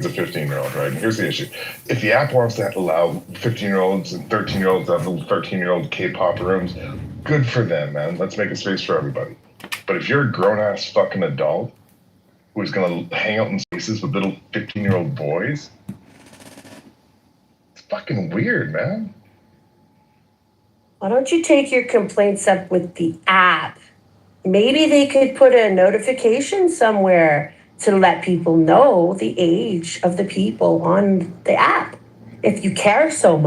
a 15-year-old, right? And here's the issue. If the app wants to allow 15-year-olds and 13-year-olds to have little 13-year-old K-pop rooms, good for them, man. Let's make a space for everybody. But if you're a grown-ass fucking adult who's going to hang out in spaces with little 15-year-old boys, it's fucking weird, man. Why don't you take your complaints up with the app? Maybe they could put a notification somewhere to let people know the age of the people on the app, if you care so much.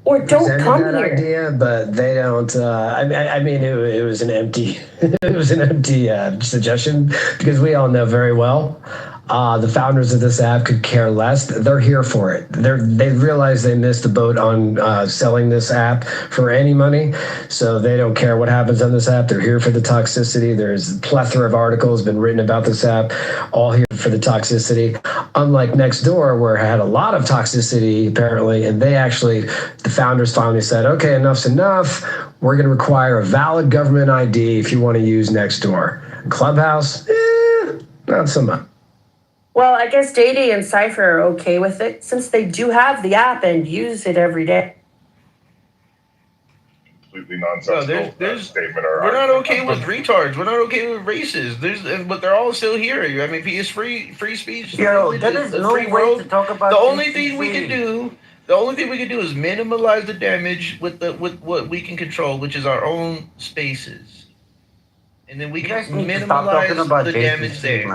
Or don't come that here. Idea, but they don't. I mean, it was an empty, it was an empty suggestion, because we all know very well the founders of this app could care less. They're here for it. They realize they missed the boat on selling this app for any money, so they don't care what happens on this app. They're here for the toxicity. There's a plethora of articles been written about this app, all here for the toxicity. Unlike Nextdoor, where it had a lot of toxicity apparently, and the founders finally said, okay, enough's enough. We're going to require a valid government ID if you want to use Nextdoor. Clubhouse, not so much. Well, I guess Day and Cypher are okay with it, since they do have the app and use it every day. Completely nonsensical statement. We're not okay with retards. We're not okay with racists. But they're all still here. I mean, it's free speech. Yo, that is no way to talk about. The only thing we can do is minimize the damage with what we can control, which is our own spaces. And then we can minimize the damage there.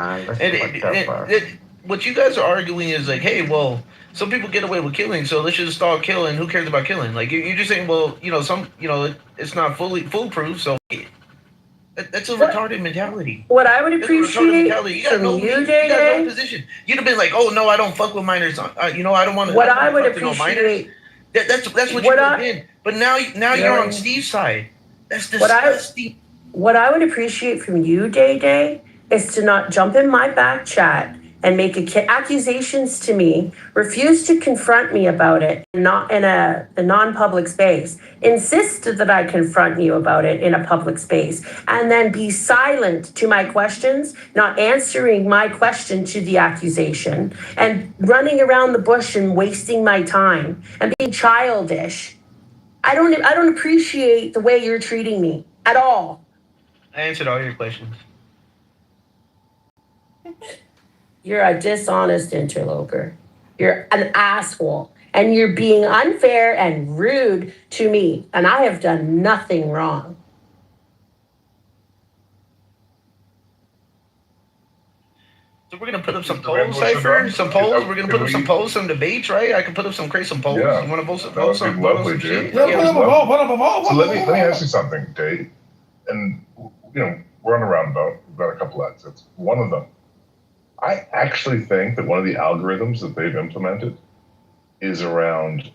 What you guys are arguing is like, hey, well, some people get away with killing, so let's just start killing. Who cares about killing? Like, you're just saying, well, it's not fully foolproof, so that's a retarded mentality. What I would appreciate from you, Day, no position. You'd have been like, oh no, I don't fuck with minors. I don't want to. What I would appreciate. That's what you would have been. But now you're on Steve's side. That's disgusting. What I would appreciate from you, Day, is to not jump in my back chat and make accusations to me, refuse to confront me about it, not in a non-public space, insist that I confront you about it in a public space, and then be silent to my questions, not answering my question to the accusation, and running around the bush and wasting my time and being childish. I don't appreciate the way you're treating me at all. I answered all your questions. You're a dishonest interloper. You're an asshole. And you're being unfair and rude to me. And I have done nothing wrong. So we're going to put up some polls, Cypher? Some polls? We're going to put up some polls, some debates, right? I can put up some polls. Yeah. You want to post some lovely, dude. So let me ask you something, Dave. And, we're on a roundabout. We've got a couple exits. One of them, I actually think that one of the algorithms that they've implemented is around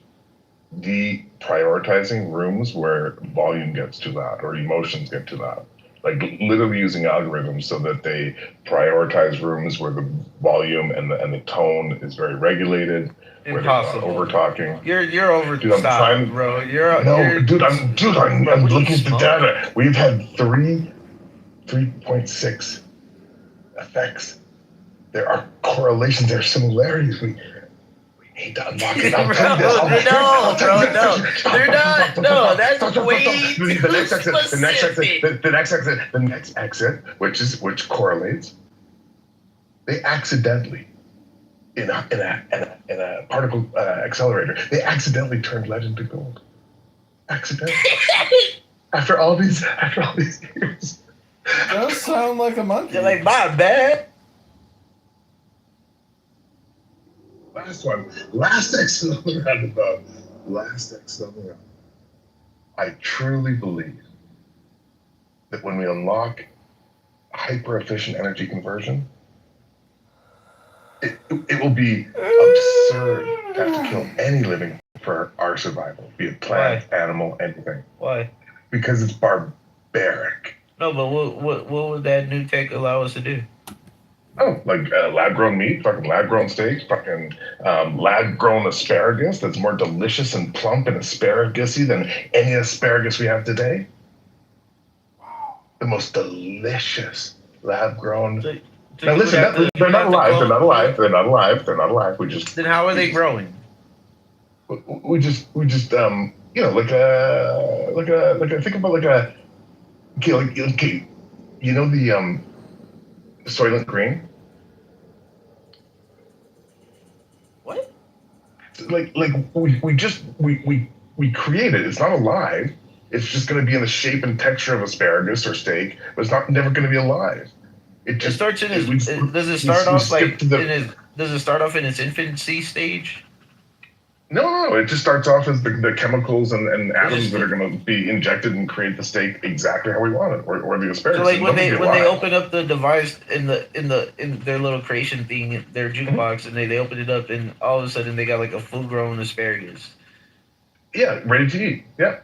deprioritizing rooms where volume gets too loud or emotions get too loud. Like literally using algorithms so that they prioritize rooms where the volume and the tone is very regulated. Impossible. Over talking. You're over. Dude, I'm trying, bro. I'm looking at the data. We've had 3.6 effects. There are correlations. There are similarities. We need to unlock it. No. They're not. No, that's way too specific. The next exit, which correlates. They accidentally, in a particle accelerator, they accidentally turned lead into gold. Accidentally. after all these years. Does sound like a monkey. You're like, my bad. Last exit on the roundabout. I truly believe that when we unlock hyper-efficient energy conversion, it will be absurd to have to kill any living for our survival, be it plant, animal, anything. Why? Because it's barbaric. No, but what would that new tech allow us to do? Oh, like lab-grown meat, fucking lab-grown steaks, fucking lab-grown asparagus that's more delicious and plump and asparagus-y than any asparagus we have today. Wow. The most delicious lab-grown So Now you would listen, have to- you they're would not have to alive. clone- They're not alive. They're not alive. They're not alive. Then how are they growing? We just you know, think about like a okay, you know the Soylent Green. What? Like we create it. It's not alive. It's just going to be in the shape and texture of asparagus or steak, but it's not never going to be alive. It It just starts in we- its. Does it start we off skip like to the- in its? Does it start off in its infancy stage? No. It just starts off as the chemicals and atoms just- that are going to be injected and create the steak exactly how we want it, or the asparagus. So like And when nothing they will when be they alive. open up the device in their little creation thing, their jukebox, and they open it up, and all of a sudden they got like a full grown asparagus. Yeah, ready to eat. Yeah.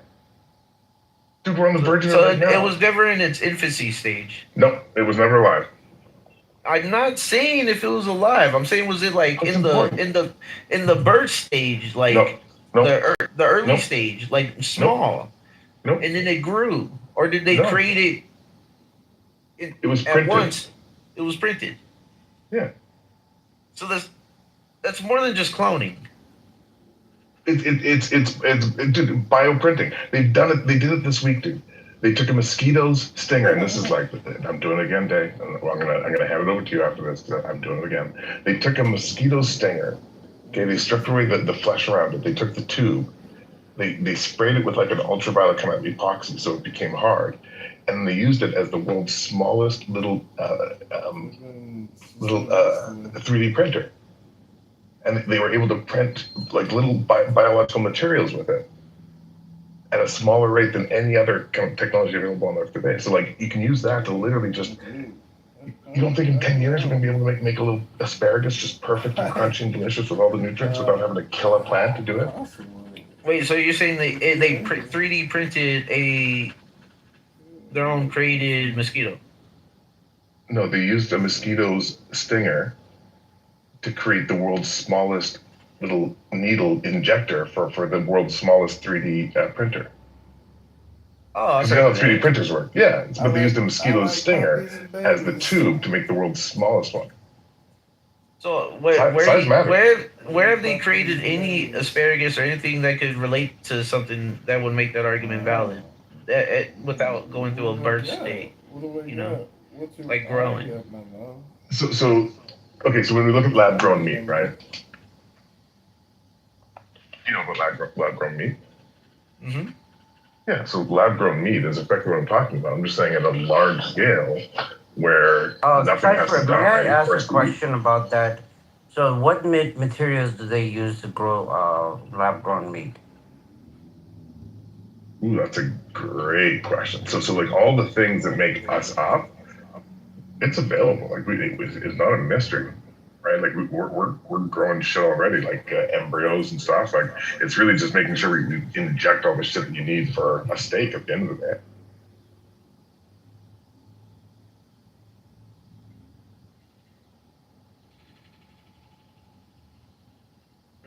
Dude, we're on the verge of So it right now. it was never in its infancy stage. No, it was never alive. I'm not saying if it was alive. I'm saying was it like That's in the birth stage, like No. the early Nope. stage, like small, Nope. and then it grew, or did they No. create it? It was At printed. once, it was printed. Yeah. So that's more than just cloning. It's dude, bioprinting. They've done it. They did it this week, dude. They took a mosquito's stinger, and this is like, I'm doing it again, Dave. I'm gonna hand it over to you after this. 'Cause I'm doing it again. They took a mosquito's stinger. Okay, they stripped away the flesh around it. They took the tube. They sprayed it with like an ultraviolet kind of epoxy, so it became hard, and they used it as the world's smallest little 3D printer. And they were able to print like little biological materials with it at a smaller rate than any other kind of technology available on Earth today. So like you can use that to literally just. You don't think in 10 years we're gonna be able to make a little asparagus just perfect and crunchy and delicious with all the nutrients without having to kill a plant to do it? Wait, so you're saying they 3D printed their own created mosquito? No, they used a mosquito's stinger to create the world's smallest little needle injector for the world's smallest 3D printer. Oh, Because you know how 3D printers work. Yeah, but they used a mosquito's stinger as the tube to make the world's smallest one. So Size matters. where have they created any asparagus or anything that could relate to something that would make that argument valid, without going through a birth state? You know, like growing. So okay, so when we look at lab grown meat, right? You know about lab grown meat? Mm-hmm. Yeah, so lab grown meat is effectively what I'm talking about. I'm just saying at a large scale where nothing has to May die. I ask a first. question about that? So what materials do they use to grow lab-grown meat? Ooh, that's a great question. So like all the things that make us up, it's available. Like it's not a mystery, right? Like we're growing shit already, like embryos and stuff. Like it's really just making sure we inject all the shit that you need for a steak at the end of the day.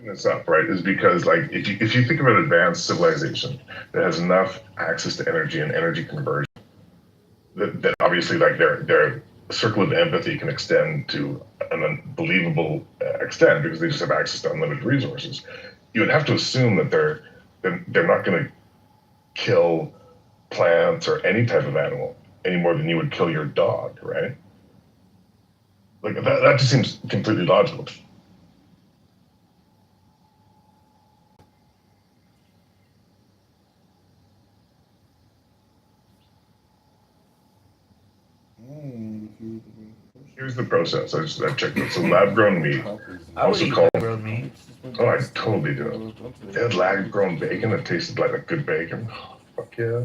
This up, right, is because like if you think of an advanced civilization that has enough access to energy and energy conversion, that obviously like their circle of empathy can extend to an unbelievable extent because they just have access to unlimited resources. You would have to assume that they're not going to kill plants or any type of animal any more than you would kill your dog, right? Like that just seems completely logical. Here's the process. I checked it. So lab-grown meat, I would also eat called. lab-grown meat. Oh, I totally do. They had lab-grown bacon that tasted like a good bacon. Oh, fuck yeah.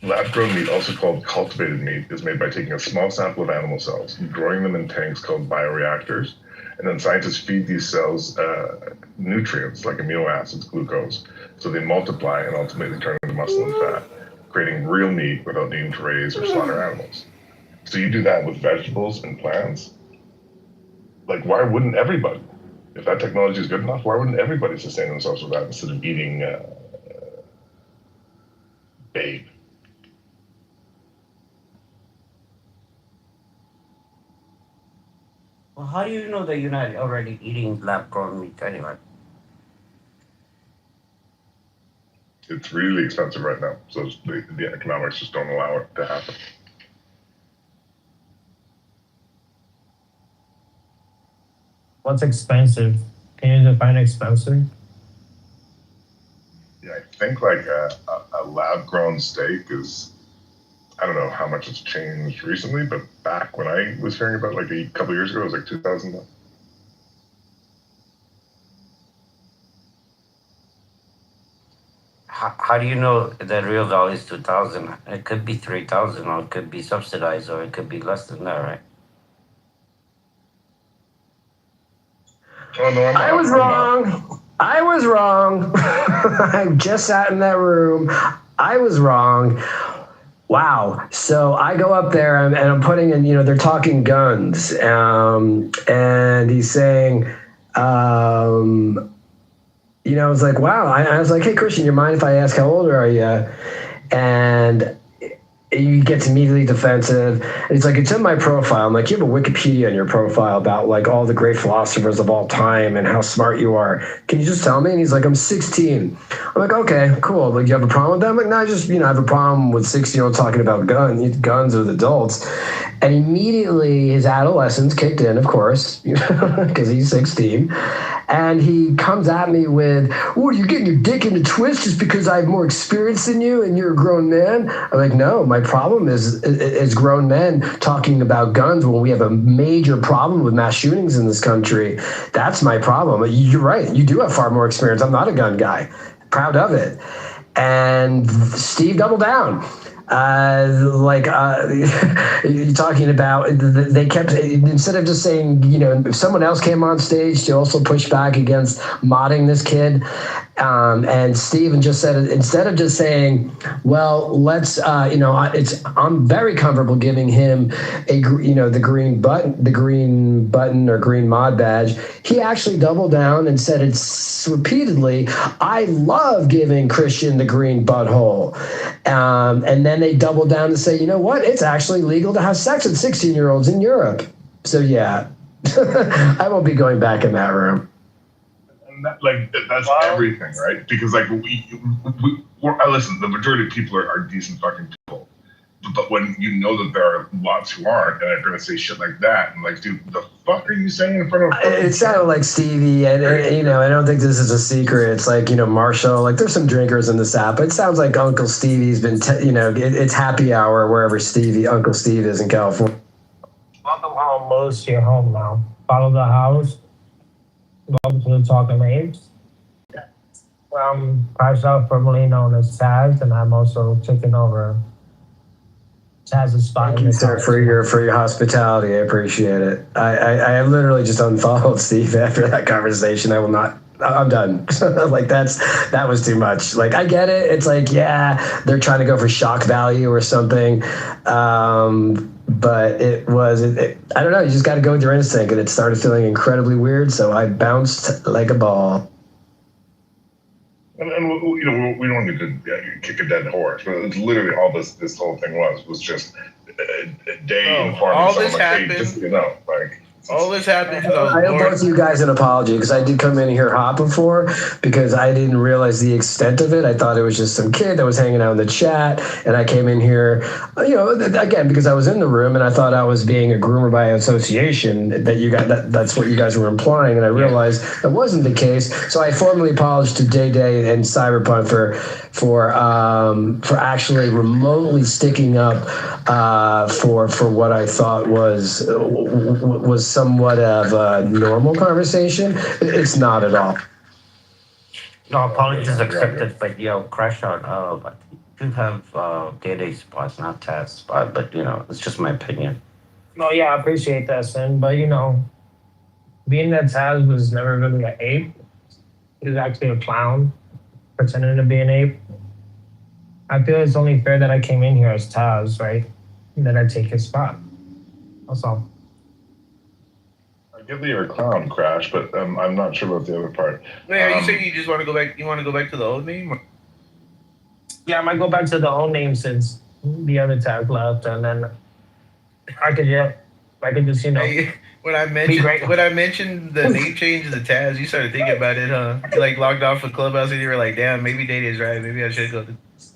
Lab-grown meat, also called cultivated meat, is made by taking a small sample of animal cells, growing them in tanks called bioreactors, and then scientists feed these cells nutrients like amino acids, glucose, so they multiply and ultimately turn into muscle and fat, creating real meat without needing to raise or slaughter animals. So you do that with vegetables and plants. Like, why wouldn't everybody? If that technology is good enough, why wouldn't everybody sustain themselves with that instead of eating bait? Well, how do you know that you're not already eating lab-grown meat anyway? It's really expensive right now, so the economics just don't allow it to happen. What's expensive? Can you define expensive? Yeah, I think like a lab grown steak is, I don't know how much it's changed recently, but back when I was hearing about like a couple years ago, it was like $2,000. How do you know that real value is 2,000? It could be 3,000, or it could be subsidized, or it could be less than that, right? Oh no, I was wrong. I was wrong. I just sat in that room. I was wrong. Wow. So I go up there and I'm putting in, they're talking guns. And he's saying, I was like, wow. I was like, hey, Christian, you mind if I ask how old are you? And he gets immediately defensive. And he's like, it's in my profile. I'm like, you have a Wikipedia in your profile about like all the great philosophers of all time and how smart you are. Can you just tell me? And he's like, I'm 16. I'm like, okay, cool. Like, you have a problem with that? I'm like, no, I just, I have a problem with 16-year-olds talking about guns with adults. And immediately his adolescence kicked in, of course, because he's 16. And he comes at me with, "Oh, you're getting your dick in a twist just because I have more experience than you and you're a grown man?" I'm like, no, my problem is grown men talking about guns when we have a major problem with mass shootings in this country. That's my problem. You're right. You do have far more experience. I'm not a gun guy. Proud of it. And Steve doubled down. You're talking about, they kept, instead of just saying, if someone else came on stage to also push back against modding this kid, and Steven just said, instead of just saying, well, let's, I'm very comfortable giving him the green button or green mod badge. He actually doubled down and said it's repeatedly, I love giving Christian the green butthole. And then they doubled down to say, you know what? It's actually legal to have sex with 16-year-olds in Europe. So yeah, I won't be going back in that room. And that's everything, right? Because listen, the majority of people are decent fucking people. But when you know that there are lots who aren't and are going to say shit like that, and like, dude, the fuck are you saying in front of? It sounded like Stevie, and I don't think this is a secret. It's like, Marshall, like there's some drinkers in this app. It sounds like Uncle Stevie's been, it's happy hour wherever Uncle Steve is in California. Welcome home, Moose. You're home now. Follow the house. Welcome to the Talking Apes. Crash out, formerly known as Taz, and I'm also taking over Taz's spot. Thank you, sir, for your hospitality. I appreciate it. I literally just unfollowed Steve after that conversation. I will not. I'm done. Like that was too much. Like, I get it. It's like, yeah, they're trying to go for shock value or something. But I don't know. You just got to go with your instinct, and it started feeling incredibly weird. So I bounced like a ball. And we don't need to kick a dead horse, but it's literally all this whole thing was just a day informing all someone this like, hey, happened. just, All this happened because I owe both of you guys an apology, because I did come in here hot before, because I didn't realize the extent of it. I thought it was just some kid that was hanging out in the chat, and I came in here, again, because I was in the room and I thought I was being a groomer by association. That's what you guys were implying, and I realized that wasn't the case. So I formally apologized to Day Day and Cyberpunk for actually remotely sticking up for what I thought was somewhat of a normal conversation. It's not at all. No, apologies accepted, but Crash out. I do have Day spot, not Taz spot, but it's just my opinion. No, yeah, I appreciate that, Sin. But being that Taz was never really an ape, he was actually a clown pretending to be an ape. I feel it's only fair that I came in here as Taz, right? And that I take his spot. That's all. I get that you're a clown, Crash, but I'm not sure about the other part. Wait, are you saying you just want to go back? You want to go back to the old name? Or? Yeah, I might go back to the old name since the other Taz left, and then I could just When I mentioned the name change of the Taz, you started thinking about it, huh? You like logged off the clubhouse and you were like, "Damn, maybe Day Day's right. Maybe I should go."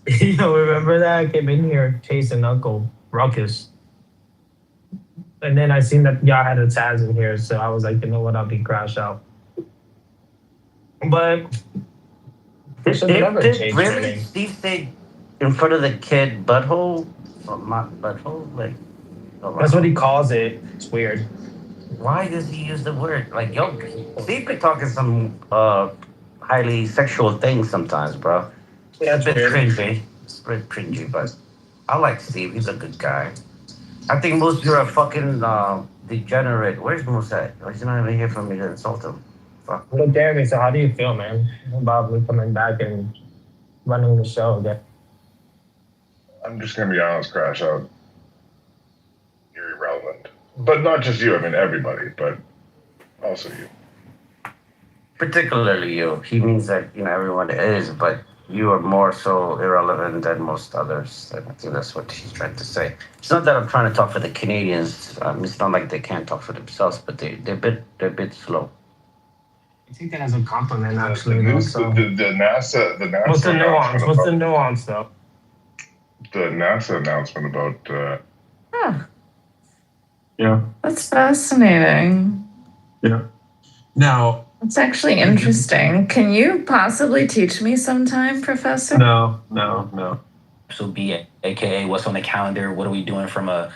You know, remember that I came in here chasing Uncle Ruckus, and then I seen that y'all had a Taz in here, so I was like, you know what, I'll be crash out. But Did, should never did change their really name. Steve say in front of the kid butthole? Or not butthole? Like, That's what he calls it. It's weird. why does he use the word? Like, yo, Steve be talking some highly sexual things sometimes, bro. Yeah, It's a it's bit weird. cringy. It's a bit cringy, but I like Steve. He's a good guy. I think Moose, you're a fucking degenerate. Where's Moose at? He's not even here for me to insult him. Fuck. Well, Jeremy, so how do you feel, man, about me coming back and running the show again? I'm just gonna be honest, Crash Out. You're irrelevant, but not just you. I mean everybody, but also you. Particularly you. He means that, everyone is, but you are more so irrelevant than most others. And I think that's what he's trying to say. It's not that I'm trying to talk for the Canadians. It's not like they can't talk for themselves, but they're a bit slow. I take that as a compliment, The actually. news, So. the NASA What's the nuance? announcement What's the about- nuance, though? The NASA announcement about Yeah. That's fascinating. Yeah. Now, It's actually interesting. Can you possibly teach me sometime, Professor? no. So be aka what's on the calendar, what are we doing from a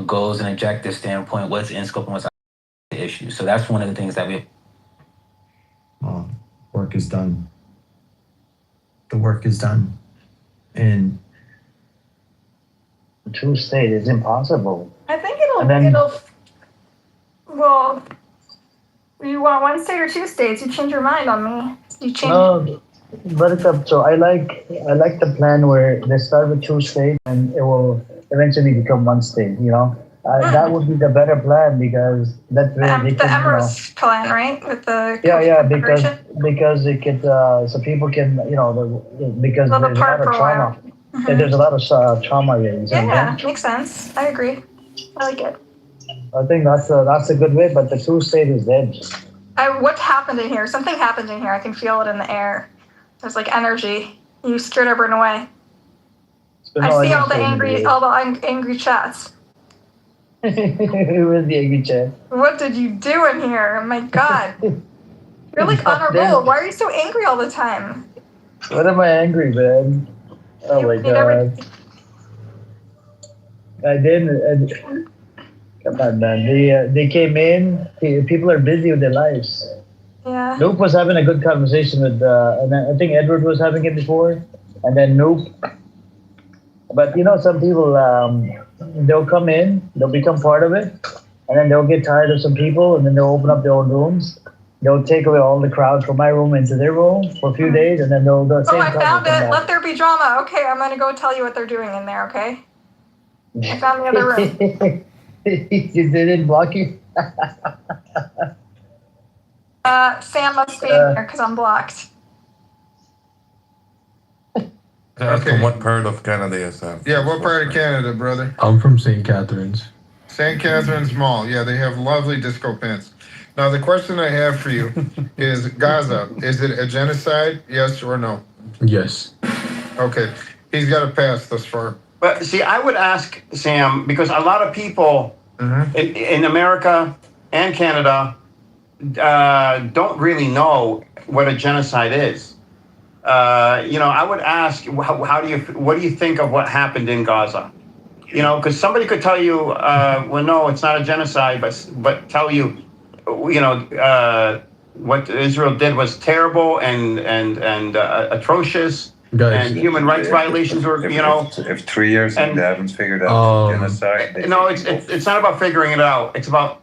goals and objective standpoint, what's in scope and what's out of the issue. So that's one of the things that we Work is done. The work is done. And the true state is impossible. I think well, you want one state or two states? You change your mind on me. You change. No, Buttercup. So I like the plan where they start with two states and it will eventually become one state. That would be the better plan because that way they the can. Emirates plan, right? With the because it could so people can because Live there's a lot apart of for a trauma. while. Yeah, there's a lot of trauma here. Yeah, makes sense. I agree. I like it. I think that's a good way, but the two state is dead. What happened in here? Something happened in here. I can feel it in the air. There's like energy. You scared everyone away. I see all the angry chats. Who was the angry chat? What did you do in here? Oh my God. You're like on a roll. Why are you so angry all the time? What am I angry, man? Oh my God. I didn't. Come on, man. They came in. People are busy with their lives. Yeah. Noop was having a good conversation with, and I think Edward was having it before, and then Noop. But some people, they'll come in, they'll become part of it, and then they'll get tired of some people, and then they'll open up their own rooms. They'll take away all the crowd from my room into their room for a few days, and then they'll do the same. Oh, I found it. Let there be drama. Okay, I'm gonna go tell you what they're doing in there. Okay. I found the other room. They didn't block you. Sam must be in there because I'm blocked. Okay. What part of Canada is that? Yeah, what part of Canada, brother? I'm from St. Catharines. St. Catharines Mall. Yeah, they have lovely disco pants. Now, the question I have for you is Gaza, is it a genocide? Yes or no? Yes. Okay. He's got a pass thus far. But see, I would ask Sam, because a lot of people in America and Canada don't really know what a genocide is. I would ask, what do you think of what happened in Gaza? Because somebody could tell you, well, no, it's not a genocide, but tell you, what Israel did was terrible and atrocious. Guys, and human rights violations were, If 3 years and they haven't figured out genocide. No, it's not about figuring it out. It's about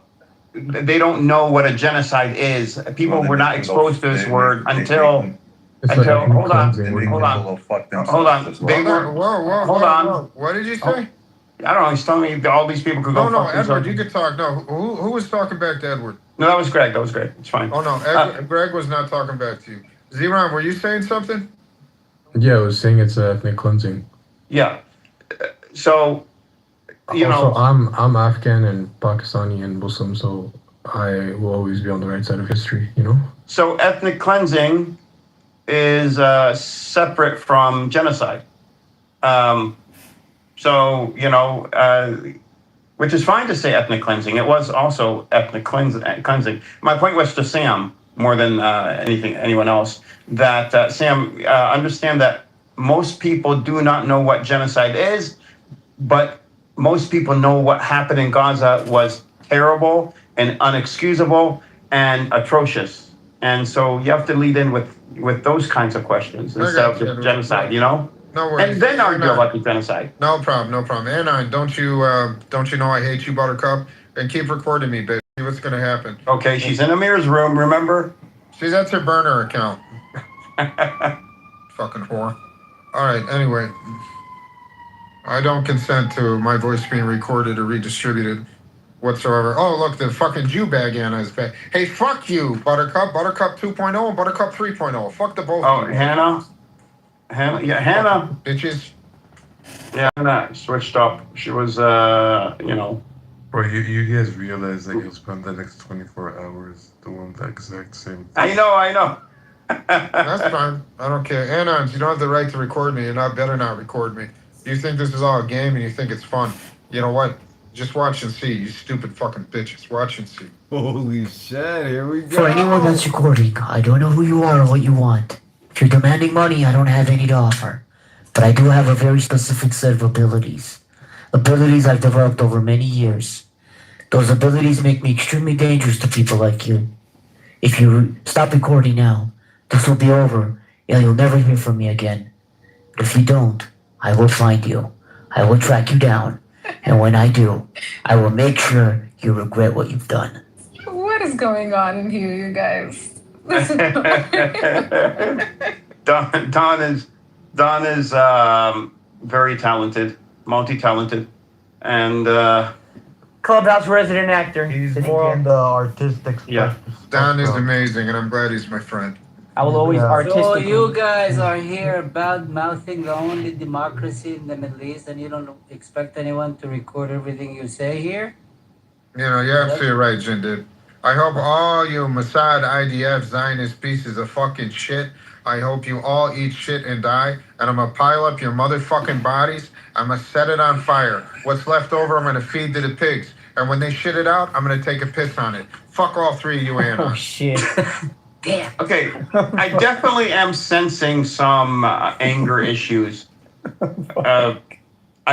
they don't know what a genocide is. People were not exposed to this word until. Hold on. They were. Whoa. What did you say? I don't know. He's telling me all these people could go. No, Edward, you could talk. No, who was talking back to Edward? No, that was Greg. It's fine. Oh no, Greg was not talking back to you. Zeron, were you saying something? Yeah, I was saying it's ethnic cleansing. Yeah. So, Also, I'm Afghan and Pakistani and Muslim, so I will always be on the right side of history, you know? So ethnic cleansing is separate from genocide. So, you know, which is fine to say ethnic cleansing. It was also ethnic cleansing. My point was to Sam, more than anyone else, that Sam, understand that most people do not know what genocide is, but most people know what happened in Gaza was terrible and unexcusable and atrocious. And so you have to lead in with those kinds of questions instead of just genocide, you know? No worries. And then argue about the genocide. No problem, no problem. Anon, don't you know I hate you, Buttercup? And keep recording me, bitch. See what's gonna happen. Okay, she's in Amir's room, remember? That's her burner account. Fucking whore. Alright, anyway. I don't consent to my voice being recorded or redistributed whatsoever. Oh, look, the fucking Jew bag Anna is back. Hey, fuck you, Buttercup. Buttercup 2.0 and Buttercup 3.0. Fuck the both of you. Hannah? Yeah, Hannah. Bitches. Yeah, Hannah switched up. She was, you know. Bro, you guys realize that you'll spend the next 24 hours doing the exact same thing. I know. That's fine. I don't care. Anons, you don't have the right to record me. Better not record me. You think this is all a game and you think it's fun. You know what? Just watch and see, you stupid fucking bitches. Watch and see. Holy shit, here we go. For anyone that's recording, I don't know who you are or what you want. If you're demanding money, I don't have any to offer. But I do have a very specific set of abilities. Abilities I've developed over many years. Those abilities make me extremely dangerous to people like you. If you stop recording now, this will be over, and you'll never hear from me again. But if you don't, I will find you. I will track you down. And when I do, I will make sure you regret what you've done. What is going on in here, you guys? Don is very talented, multi-talented, and Clubhouse resident actor. He's more on the artistic spectrum. yeah. Don is amazing, and I'm glad he's my friend. I will always artistically. So you guys are here bad mouthing the only democracy in the Middle East, and you don't expect anyone to record everything you say here? You know, you're absolutely right, Jindid. I hope all you Mossad, IDF, Zionist pieces of fucking shit, I hope you all eat shit and die, and I'm gonna pile up your motherfucking bodies, I'm gonna set it on fire. What's left over, I'm gonna feed to the pigs. And when they shit it out, I'm gonna take a piss on it. Fuck all three of you animals. Oh, shit. Damn. Okay, I definitely am sensing some anger issues. I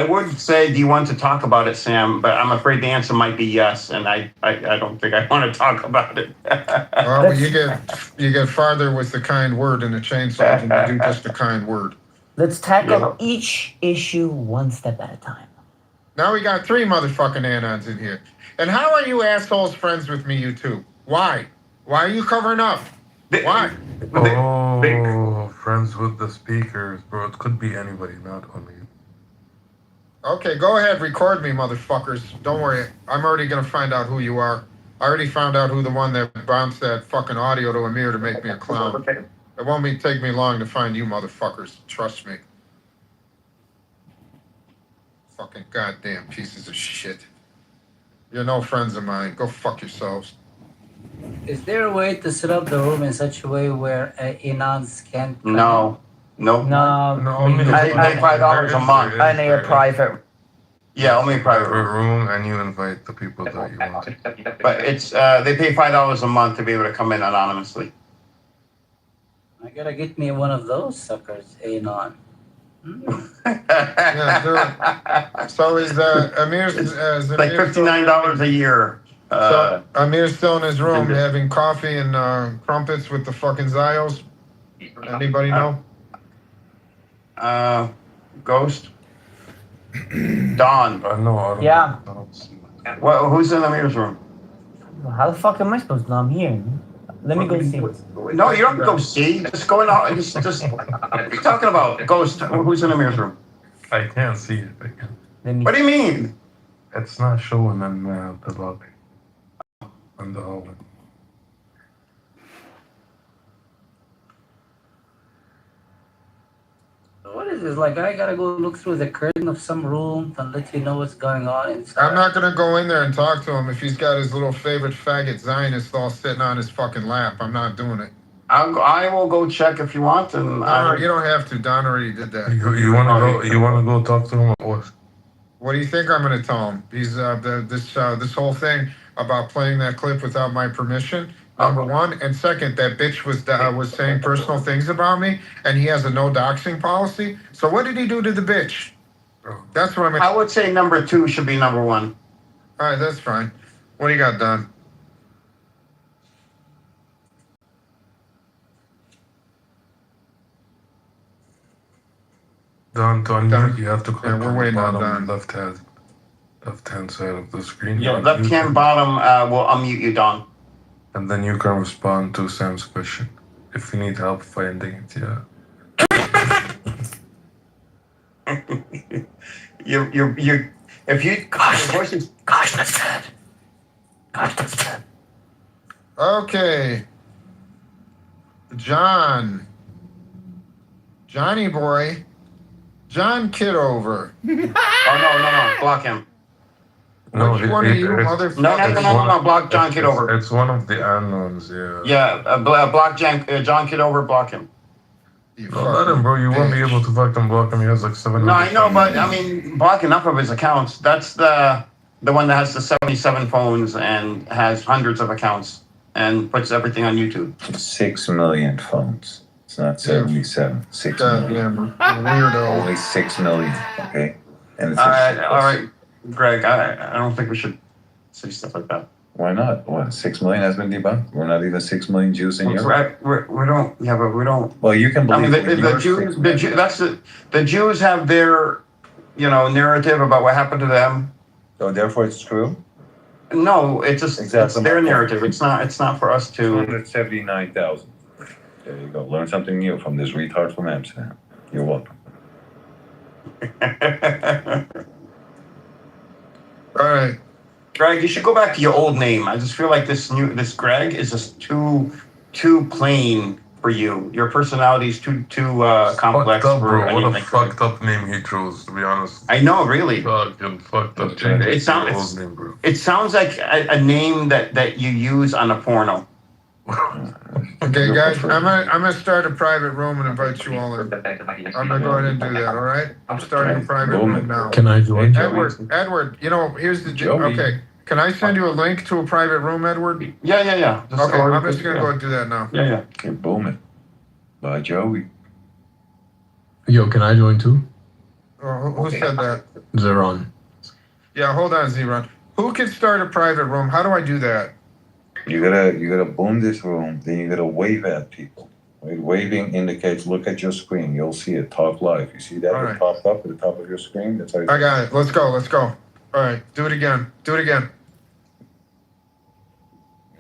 would say, do you want to talk about it, Sam? But I'm afraid the answer might be yes, and I don't think I want to talk about it. Well, you get farther with the kind word in the chainsaw than you do just a kind word. Let's tackle each issue one step at a time. Now we got 3 motherfucking Anons in here. And how are you assholes friends with me, you two? Why? Why are you covering up? Why? Friends with the speakers, bro. It could be anybody, not only. Okay, go ahead, record me, motherfuckers. Don't worry, I'm already gonna find out who you are. I already found out who the one that bounced that fucking audio to Amir to make me a clown. It won't take me long to find you motherfuckers, trust me. Fucking goddamn pieces of shit. You're no friends of mine. Go fuck yourselves. Is there a way to set up the room in such a way where Inans can't? No. No. They pay $5 a month. Only a private. Yeah, only a private room, and you invite the people that you want. But it's they pay $5 a month to be able to come in anonymously. I gotta get me one of those suckers, Anon. Yeah, so is Amir's like $59 a year. So Amir's still in his room having coffee and crumpets with the fucking Zios. Anybody know? Ghost. Dawn. No. Yeah. Well, who's in Amir's room? How the fuck am I supposed to know? I'm here. Let me go see. No, you don't have to go see. Just go in the just what are you talking about? Ghost. Who's in Amir's room? I can't see it. What do you mean? It's not showing in the lobby. On the hallway. What is this? Like, I gotta go look through the curtain of some room and let you know what's going on inside. I'm not gonna go in there and talk to him if he's got his little favorite faggot Zionist all sitting on his fucking lap. I'm not doing it. I will go check if you want, and No, you don't have to. Don already did that. You wanna go? You wanna go talk to him? Or what? What do you think I'm gonna tell him? He's this whole thing about playing that clip without my permission. Number one, and second, that bitch was saying personal things about me, and he has a no doxing policy. So what did he do to the bitch? That's what I would say number 2 should be number 1. All right, that's fine. What do you got, Don? Don, Don? you have to click we're on the waiting on bottom Don. left-hand side of the screen. Yeah, left-hand bottom will unmute you, Don. And then you can respond to Sam's question. If you need help finding it, yeah. you if you Gosh, that's bad. Gosh, that's bad. Okay. Johnny boy. John Kitover. Oh no, block him. No, Which one of you motherfuckers? No, block John Kitover. It's one of the unknowns, yeah. Yeah, block John Kitover, block him. No, let him, bro. You won't be able to fucking block him. He has like 7. No, I know, but I mean, block enough of his accounts. That's the one that has the 77 phones and has hundreds of accounts and puts everything on YouTube. 6 million phones. It's not 77. 6 million. Weirdo. Only 6 million. Okay. And it's All right, Greg. I don't think we should say stuff like that. Why not? What? 6 million has been debunked. We're not even 6 million Jews in Europe. We don't. Yeah, but we don't. Well, you can believe. I mean, the Jews have their, narrative about what happened to them. So therefore, it's true. No, it's just it's their narrative. It's not for us to. 179,000. There you go. Learn something new from this retard from Amsterdam. You're welcome. All right. Greg, you should go back to your old name. I just feel like this Greg is just too plain for you. Your personality is too complex. Fucked up, bro. For What a fucked up name he chose, to be honest. I know, really. Fucking fucked up. It sounds like a name that you use on a porno. Okay, guys, I'm gonna start a private room and invite you all in. I'm gonna go ahead and do that. All right, I'm starting a private room now. Can I join? Edward, here's the okay. Can I send you a link to a private room, Edward? Yeah. Okay, I'm just gonna go do that now. Yeah. You're booming. Bye, Joey. Yo, can I join too? Who said that? Zeron. Yeah, hold on, Zeron. Who can start a private room? How do I do that? You gotta boom this room, then you gotta wave at people. Right? Waving indicates look at your screen. You'll see it. Talk live. You see that? All It right. popped up at the top of your screen. That's how you I got it. Let's go. All right, do it again.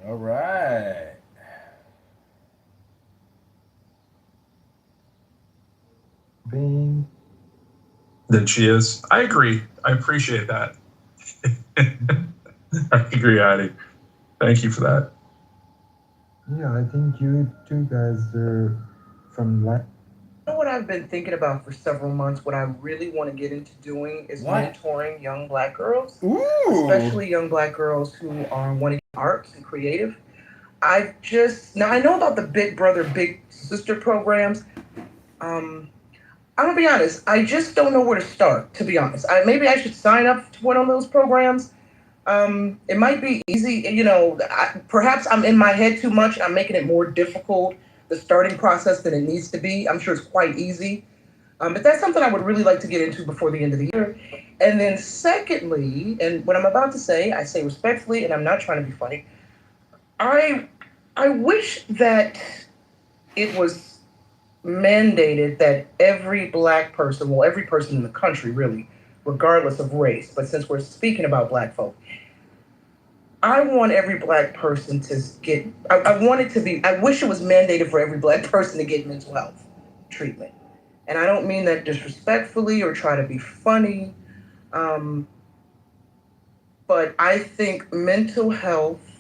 All right. Bing. That she is. I agree. I appreciate that. I agree, Adi. Thank you for that. Yeah, I think you two guys are from You know what I've been thinking about for several months? What I really want to get into doing is mentoring young Black girls, especially young Black girls who are wanting arts and creative. I know about the Big Brother, Big Sister programs. I'm gonna be honest. I just don't know where to start. To be honest, maybe I should sign up to one of those programs. It might be easy. Perhaps I'm in my head too much. I'm making it more difficult, the starting process, than it needs to be. I'm sure it's quite easy. But that's something I would really like to get into before the end of the year. And then secondly, and what I'm about to say, I say respectfully, and I'm not trying to be funny, I wish that it was mandated that every Black person, well, every person in the country really, regardless of race, but since we're speaking about Black folk, I want every Black person to get, I wish it was mandated for every Black person to get mental health treatment. And I don't mean that disrespectfully or try to be funny, but I think mental health,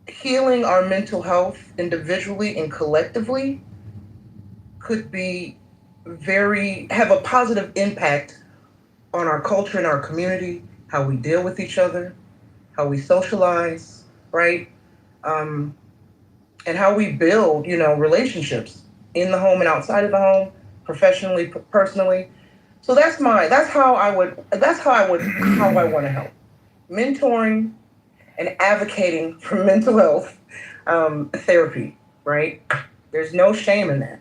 healing our mental health individually and collectively could be have a positive impact on our culture and our community, how we deal with each other, how we socialize, right? And how we build, relationships in the home and outside of the home, professionally, personally. So that's how I want to help. Mentoring and advocating for mental health therapy, right? There's no shame in that.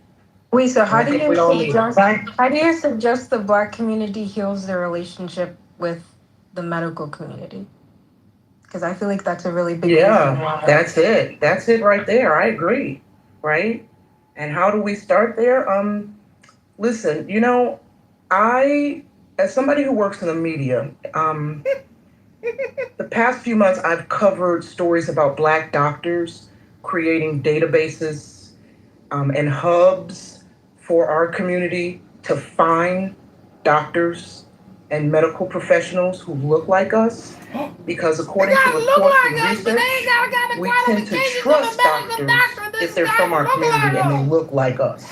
Wait, so how I do think you we all need it. suggest the Black community heals their relationship with the medical community? Because I feel like that's a really big reason why. That's it. That's it right there. I agree, right? And how do we start there? Listen, as somebody who works in the media, the past few months I've covered stories about Black doctors creating databases and hubs for our community to find doctors and medical professionals who look like us, because according to reports and research, we tend to trust doctors if they're from our community and they look like us.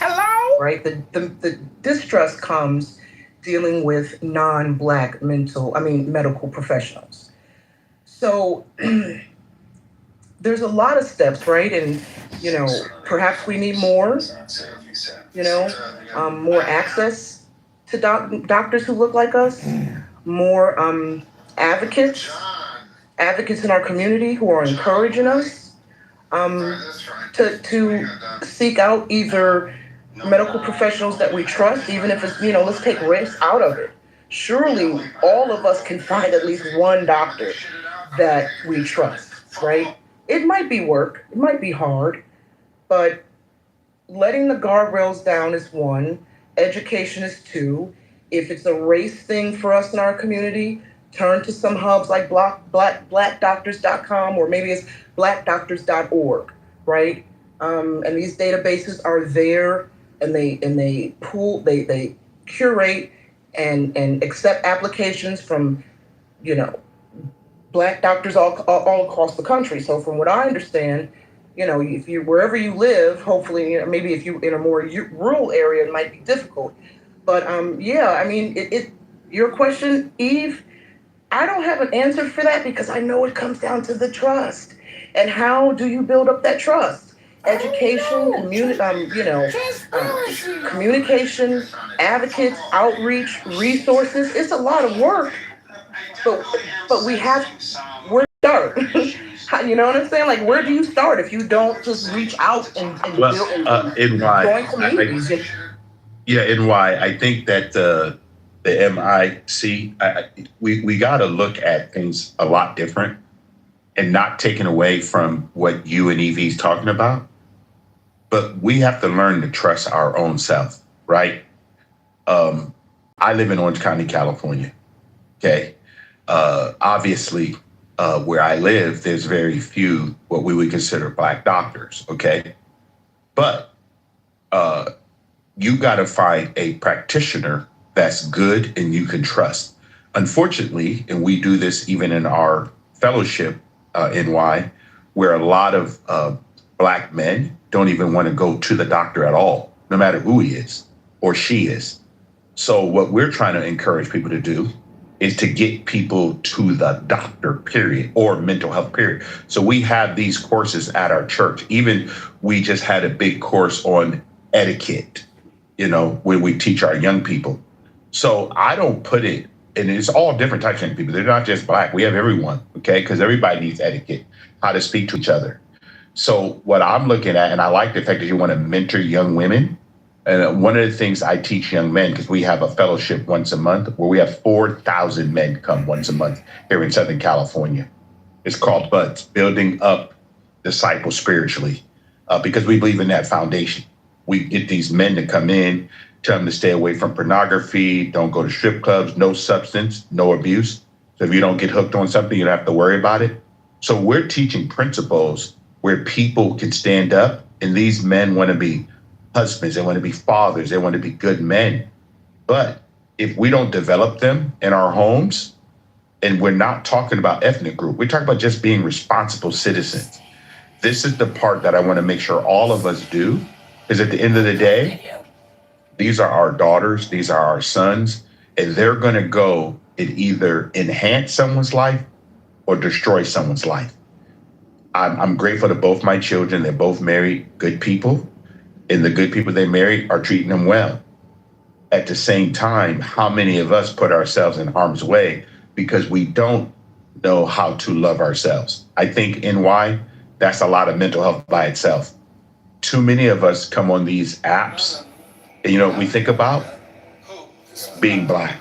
Right? The distrust comes dealing with non-Black medical professionals. So there's a lot of steps, right? And, perhaps we need more, more access to doctors who look like us, more advocates in our community who are encouraging us to seek out either medical professionals that we trust, even if it's, let's take race out of it. Surely all of us can find at least one doctor that we trust, right? It might be work, it might be hard, but letting the guardrails down is one, education is two. If it's a race thing for us in our community, turn to some hubs like blackdoctors.com, or maybe it's blackdoctors.org, right? And these databases are there, and they pool, they curate and accept applications from, Black doctors all across the country. So from what I understand, if you wherever you live, hopefully, maybe if you in a more rural area, it might be difficult. But your question, Eve, I don't have an answer for that, because I know it comes down to the trust. And how do you build up that trust? Education, communication, advocates, outreach, resources. It's a lot of work, but we have where to start. You know what I'm saying? Like, where do you start if you don't just reach out and build and join communities? I think that the MIC, we got to look at things a lot different, and not taken away from what you and Evie's talking about. But we have to learn to trust our own self, right? I live in Orange County, California. Okay. Obviously, where I live, there's very few what we would consider Black doctors. Okay. But you got to find a practitioner that's good and you can trust. Unfortunately, and we do this even in our fellowship, NY, where a lot of Black men don't even want to go to the doctor at all, no matter who he is or she is. So what we're trying to encourage people to do is to get people to the doctor, period, or mental health, period. So we have these courses at our church. Even we just had a big course on etiquette, where we teach our young people. So I don't put it, and it's all different types of young people. They're not just Black. We have everyone, okay? Because everybody needs etiquette, how to speak to each other. So what I'm looking at, and I like the fact that you want to mentor young women. And one of the things I teach young men, because we have a fellowship once a month where we have 4,000 men come once a month here in Southern California. It's called BUDS, Building Up Disciples Spiritually, because we believe in that foundation. We get these men to come in, tell them to stay away from pornography, don't go to strip clubs, no substance, no abuse. So if you don't get hooked on something, you don't have to worry about it. So we're teaching principles where people can stand up, and these men want to be husbands, they want to be fathers, they want to be good men. But if we don't develop them in our homes, and we're not talking about ethnic group, we're talking about just being responsible citizens. This is the part that I want to make sure all of us do, is at the end of the day, These are our daughters, these are our sons, and they're gonna go and either enhance someone's life or destroy someone's life. I'm grateful to both my children. They're both married good people, and the good people they marry are treating them well. At the same time, how many of us put ourselves in harm's way because we don't know how to love ourselves? I think NY, that's a lot of mental health by itself. Too many of us come on these apps, and you know what we think about? Being black,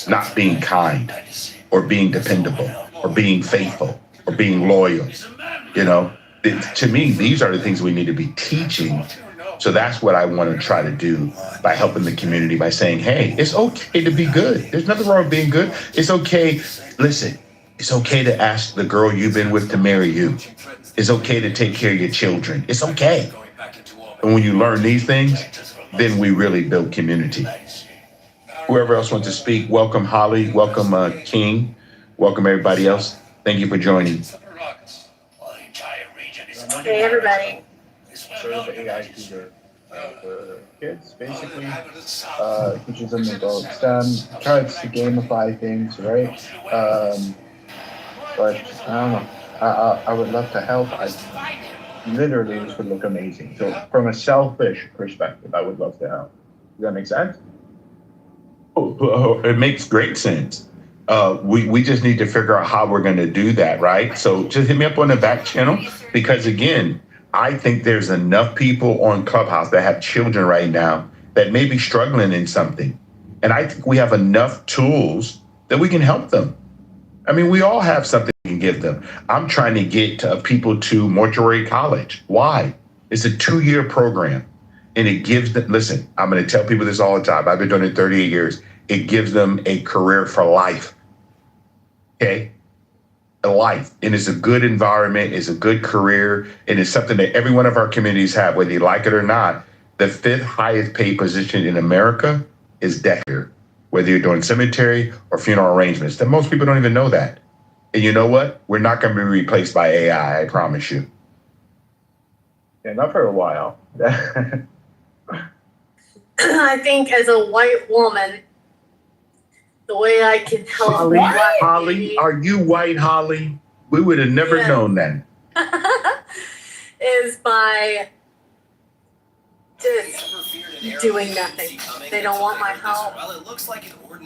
not being kind, or being dependable, or being faithful, or being loyal. You know, to me, these are the things we need to be teaching. So that's what I want to try to do by helping the community, by saying, hey, it's okay to be good. There's nothing wrong with being good. It's okay. Listen, it's okay to ask the girl you've been with to marry you. It's okay to take care of your children. It's okay. And when you learn these things, then we really build community. Whoever else wants to speak, welcome Holly, welcome King, welcome everybody else. Thank you for joining. Hey, everybody. Sort of AI tutor for kids, basically. Teaches them about STEM, tries to gamify things, right? But I don't know. I would love to help. Literally, this would look amazing. So, from a selfish perspective, I would love to help. Does that make sense? Oh, it makes great sense. We just need to figure out how we're going to do that, right? So just hit me up on the back channel, because again, I think there's enough people on Clubhouse that have children right now that may be struggling in something. And I think we have enough tools that we can help them. I mean, we all have something we can give them. I'm trying to get people to mortuary college. Why? It's a 2-year program. And it gives them, listen, I'm going to tell people this all the time. I've been doing it 38 years. It gives them a career for life. Okay? A life. And it's a good environment. It's a good career. And it's something that every one of our communities have, whether you like it or not. The 5th highest paid position in America is death care, whether you're doing cemetery or funeral arrangements. That most people don't even know that. And you know what? We're not going to be replaced by AI, I promise you. Yeah, not for a while. I think as a white woman, the way I can help Holly, are you white, Holly? We would have never known that. is by just doing nothing. They don't want my help.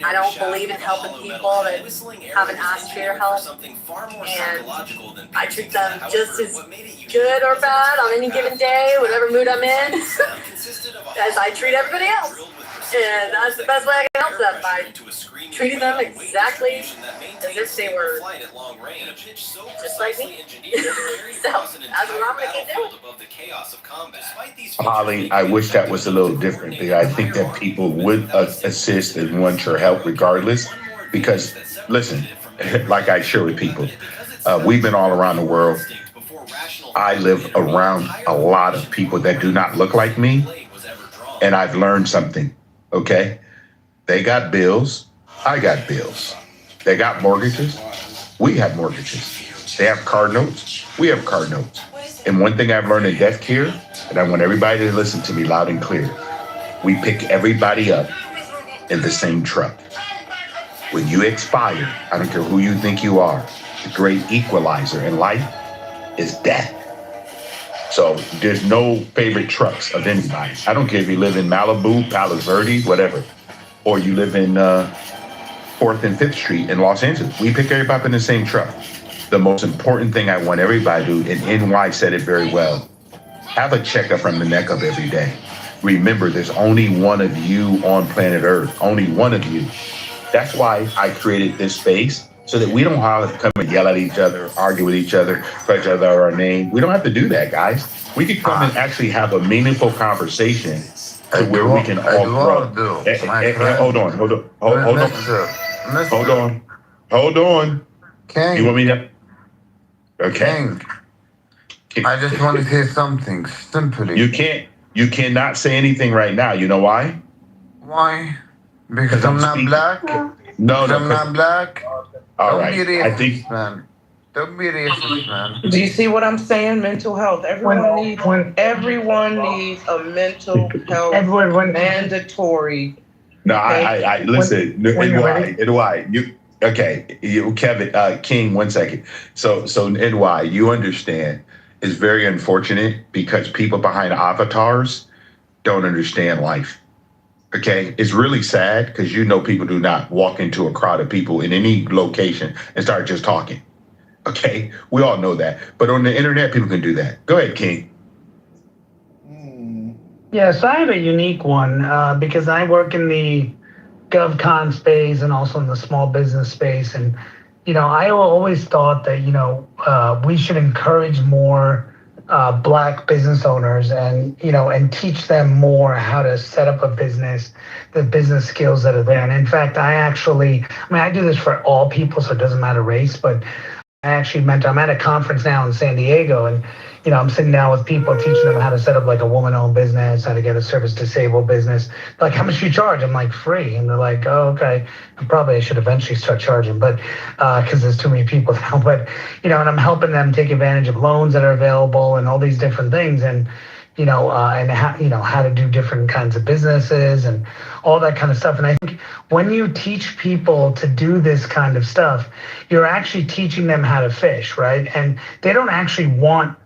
I don't believe in helping people that haven't asked for your help. And I treat them just as good or bad on any given day, whatever mood I'm in, as I treat everybody else. And that's the best way I can help them, by treating them exactly as if they were just like me. So that's what I'm going to do. Holly, I wish that was a little different. I think that people would assist and want your help regardless. Because, listen, like I share with people, we've been all around the world. I live around a lot of people that do not look like me. And I've learned something, okay? They got bills. I got bills. They got mortgages. We have mortgages. They have car notes. We have car notes. And one thing I've learned in death care, and I want everybody to listen to me loud and clear, we pick everybody up in the same truck. When you expire, I don't care who you think you are, the great equalizer in life is death. So there's no favorite trucks of anybody. I don't care if you live in Malibu, Palos Verdes, whatever, or you live in 4th and 5th Street in Los Angeles. We pick everybody up in the same truck. The most important thing I want everybody to do, and NY said it very well, have a checkup from the neck up every day. Remember, there's only one of you on planet Earth, only one of you. That's why I created this space, so that we don't have to come and yell at each other, argue with each other, call each other our name. We don't have to do that, guys. We can come and actually have a meaningful conversation to where we can all grow. Hold on. King. You want me to? Okay. King. I just want to say something simply. You cannot say anything right now. You know why? Why? Because I'm not black? No, I'm not black? All Don't right. be racist, I think, man. Don't be racist, man. Do you see what I'm saying? Mental health. Everyone needs a mental health mandatory. No, I listen. NY, Kevin, King. 1 second. So NY, you understand? Is very unfortunate because people behind avatars don't understand life. Okay, it's really sad because people do not walk into a crowd of people in any location and start just talking. Okay, we all know that, but on the internet, people can do that. Go ahead, King. Yes, I have a unique one because I work in the GovCon space and also in the small business space, and I always thought that we should encourage more Black business owners and teach them more how to set up a business, the business skills that are there. And in fact, I do this for all people, so it doesn't matter race, but I actually I'm at a conference now in San Diego, and I'm sitting down with people teaching them how to set up like a woman-owned business, how to get a service-disabled business. Like, how much do you charge? I'm like, free. And they're like, oh, okay. I should eventually start charging, but because there's too many people now. But and I'm helping them take advantage of loans that are available and all these different things, and how to do different kinds of businesses and all that kind of stuff. And I think when you teach people to do this kind of stuff, you're actually teaching them how to fish, right? And they don't actually want,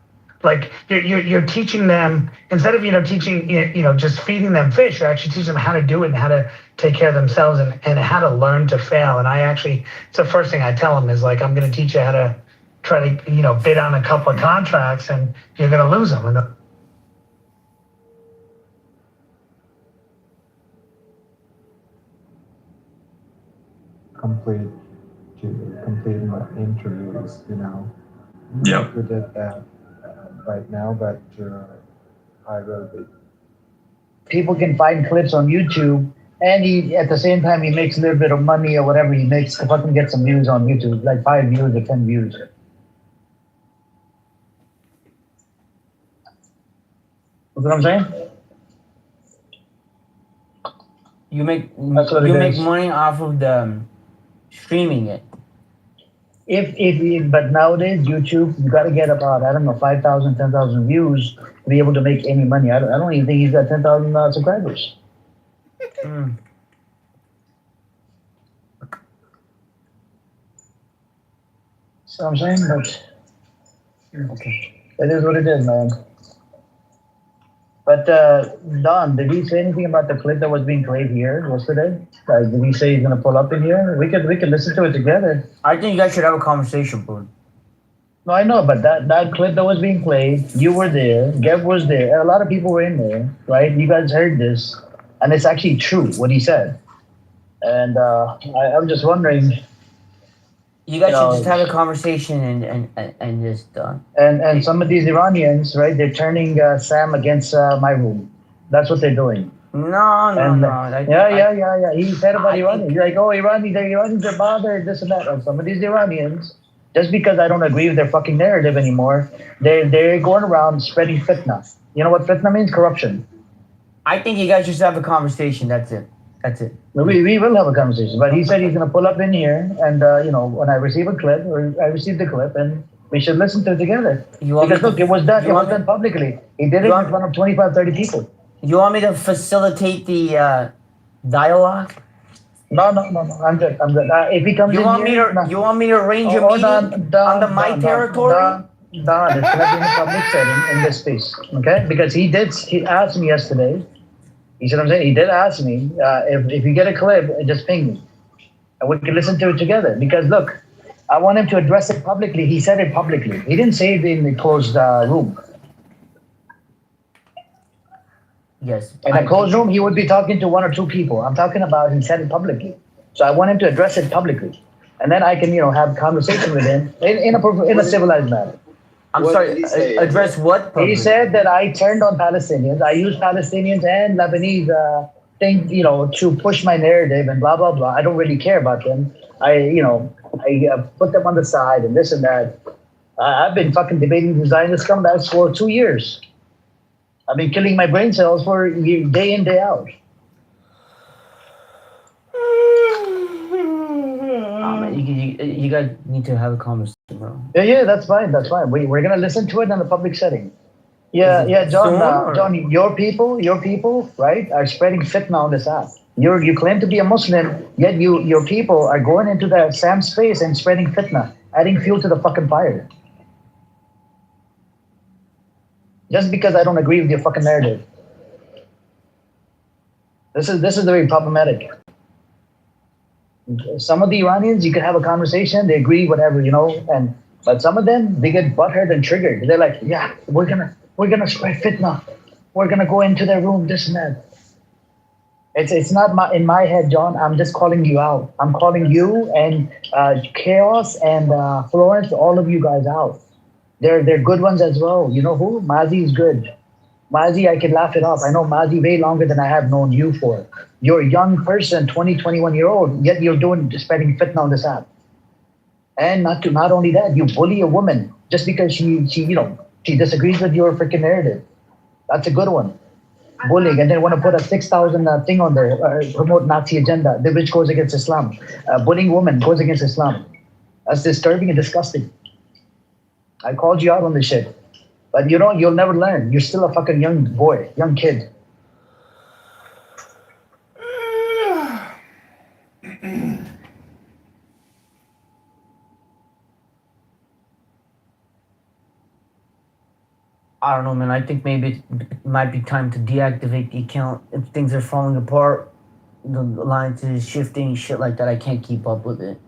like, you're teaching them, instead of teaching just feeding them fish, you're actually teaching them how to do it and how to take care of themselves and how to learn to fail. And it's the first thing I tell them is, like, I'm going to teach you how to try to bid on a couple of contracts, and you're going to lose them. And complete my interviews, Yep. Not good at that right now, but I will be. People can find clips on YouTube, and at the same time he makes a little bit of money or whatever he makes to fucking get some views on YouTube, like 5 views or 10 views. That's what I'm saying? You make That's what it make is. money off of the streaming it. But nowadays YouTube, you got to get about 5,000, 10,000 views to be able to make any money. I don't even think he's got 10,000 subscribers. Mm. So I'm saying, but okay, that is what it is, man. But Don, did he say anything about the clip that was being played here yesterday? Did he say he's gonna pull up in here? We could listen to it together. I think you guys should have a conversation, bro. No, I know, but that clip that was being played, you were there, Gev was there, a lot of people were in there, right? You guys heard this, and it's actually true what he said. And I'm just wondering. You guys should just have a conversation and just. And some of these Iranians, right? They're turning Sam against my room. That's what they're doing. No. Yeah. He said about Iranians. He's like, oh, the Iranians are bothered, this and that. And some of these Iranians, just because I don't agree with their fucking narrative anymore, they're going around spreading fitna. You know what fitna means? Corruption. I think you guys just have a conversation. That's it. We will have a conversation. But he said he's going to pull up in here, and when I receive a clip, or I received the clip, and we should listen to it together. Because look, it was done publicly. He did it in front of 25, 30 people. You want me to facilitate the dialogue? No. I'm good. If he comes you want me to arrange a meeting on my territory? Don, it's going to be in a public setting in this space, okay? Because he asked me yesterday. You see what I'm saying? He did ask me if you get a clip, just ping me, and we can listen to it together. Because look, I want him to address it publicly. He said it publicly. He didn't say it in the closed room. Yes. In a closed room, he would be talking to 1 or 2 people. I'm talking about he said it publicly. So I want him to address it publicly, and then I can have conversation with him in a civilized manner. I'm sorry, address what? He said that I turned on Palestinians. I used Palestinians and Lebanese to push my narrative and blah, blah, blah. I don't really care about them. I put them on the side and this and that. I've been fucking debating the Zionist scumbags for 2 years. I've been killing my brain cells for day in, day out. you guys need to have a conversation, bro. Yeah, that's fine. That's fine. We're gonna listen to it in a public setting. Is it John. soon, or- John, your people, right, are spreading fitna on this app. You claim to be a Muslim, yet your people are going into the Sam space and spreading fitna, adding fuel to the fucking fire. Just because I don't agree with your fucking narrative. This is very problematic. Some of the Iranians, you can have a conversation, they agree, whatever, but some of them, they get butthurt and triggered. They're like, yeah, we're gonna spread fitna. We're gonna go into their room, this and that. It's not in my head, John. I'm just calling you out. I'm calling you and Chaos and Florence, all of you guys out. They're good ones as well. You know who? Mazi is good. Mazi, I can laugh it off. I know Mazi way longer than I have known you for. You're a young person, 20, 21-year-old, yet you're spreading fitna on this app. And not only that, you bully a woman just because she disagrees with your freaking narrative. That's a good one. Bullying, and then want to put a 6,000 thing on there, promote Nazi agenda, which goes against Islam. Bullying women goes against Islam. That's disturbing and disgusting. I called you out on this shit. But you'll never learn. You're still a fucking young boy, young kid. I don't know, man. I think maybe it might be time to deactivate the account if things are falling apart. The alliance is shifting, shit like that. I can't keep up with it.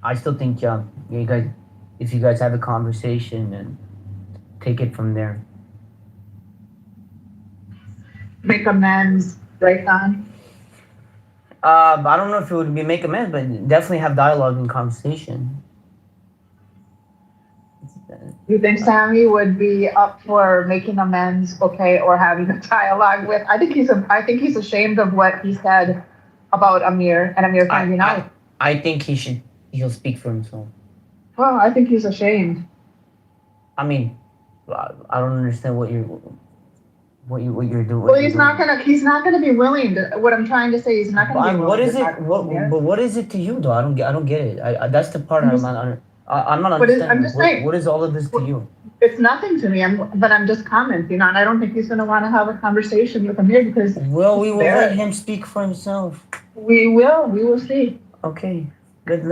I still think, you guys, if you guys have a conversation and take it from there. Make amends, right, Don? I don't know if it would be make amends, but definitely have dialogue and conversation. You think Sammy would be up for making amends, okay, or having a dialogue with? I think he's ashamed of what he said about Amir and Amir finding out. I think he'll speak for himself. Well, I think he's ashamed. I mean, I don't understand what you're doing. Well, he's not gonna be willing to. What I'm trying to say, he's not gonna be willing. What is it? What is it to you though? I don't get it. That's the part I'm not understanding. I'm just saying. What is all of this to you? It's nothing to me. I'm just commenting on. I don't think he's gonna want to have a conversation with Amir because. Well, we will let him speak for himself. We will. We will see. Okay. Let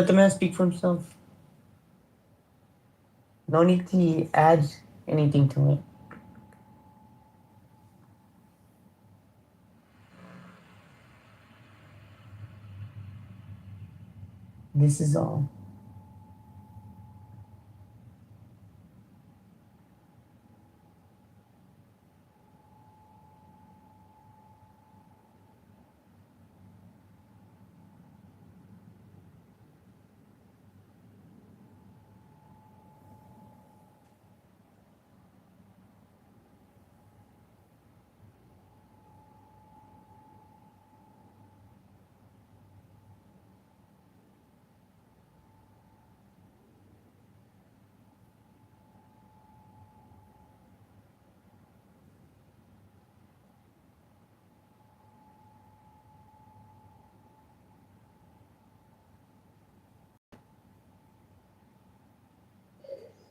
the man speak for himself. No need to add anything to it. This is all.